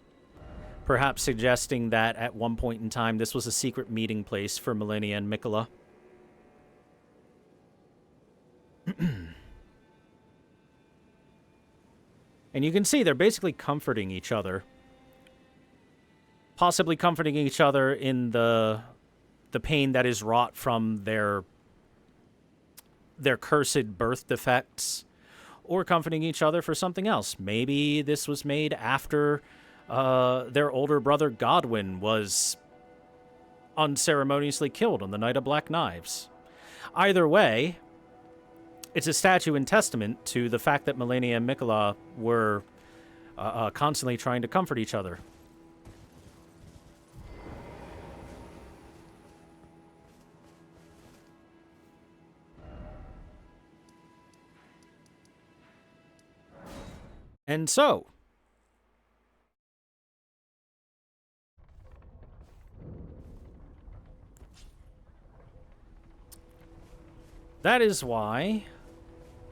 [SPEAKER 1] perhaps suggesting that at one point in time this was a secret meeting place for Melania and Miquella. And you can see they're basically comforting each other. Possibly comforting each other in the pain that is wrought from their cursed birth defects, or comforting each other for something else. Maybe this was made after their older brother Godwin was unceremoniously killed on the Night of Black Knives. Either way, it's a statue in testament to the fact that Melania and Miquella were constantly trying to comfort each other. And so, that is why...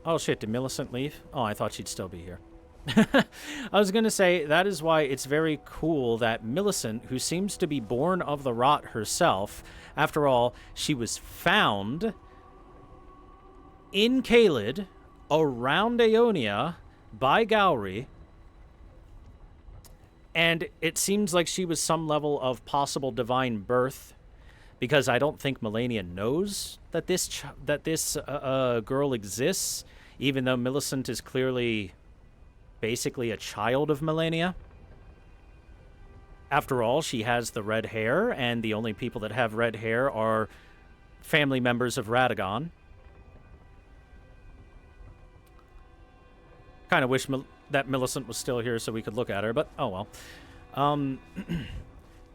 [SPEAKER 1] Oh shit, did Millicent leave? Oh, I thought she'd still be here. I was going to say, that is why it's very cool that Millicent, who seems to be born of the rot herself, after all, she was found in Caelid, around Aeonia, by Gowry, and it seems like she was some level of possible divine birth, because I don't think Melania knows that this girl exists, even though Millicent is clearly basically a child of Melania. After all, she has the red hair, and the only people that have red hair are family members of Radagon. Kind of wish that Millicent was still here so we could look at her, but oh well.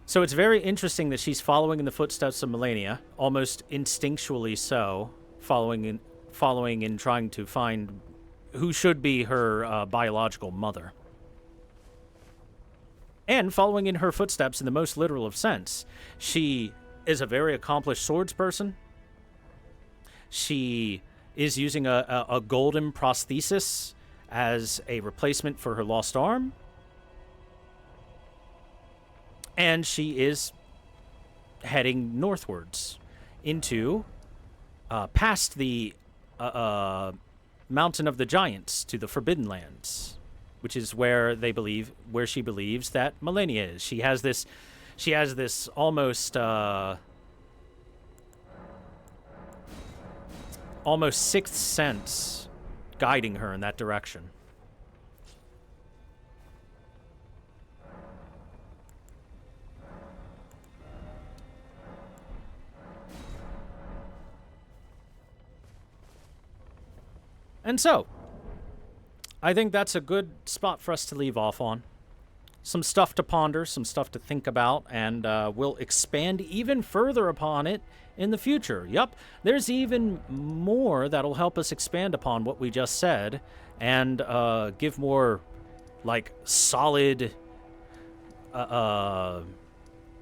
[SPEAKER 1] So it's very interesting that she's following in the footsteps of Melania, almost instinctually so, following in trying to find who should be her biological mother. And following in her footsteps in the most literal of sense. She is a very accomplished swordsperson. She is using a golden prosthesis as a replacement for her lost arm. And she is heading northwards into, past the Mountain of the Giants to the Forbidden Lands, which is where she believes that Melania is. She has this almost sixth sense guiding her in that direction. And so, I think that's a good spot for us to leave off on. Some stuff to ponder, some stuff to think about, and we'll expand even further upon it in the future. Yup, there's even more that'll help us expand upon what we just said and give more, like, solid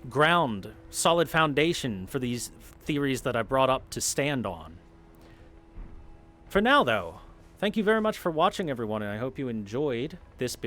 [SPEAKER 1] ground, solid foundation for these theories that I brought up to stand on. For now, though, thank you very much for watching, everyone, and I hope you enjoyed this bit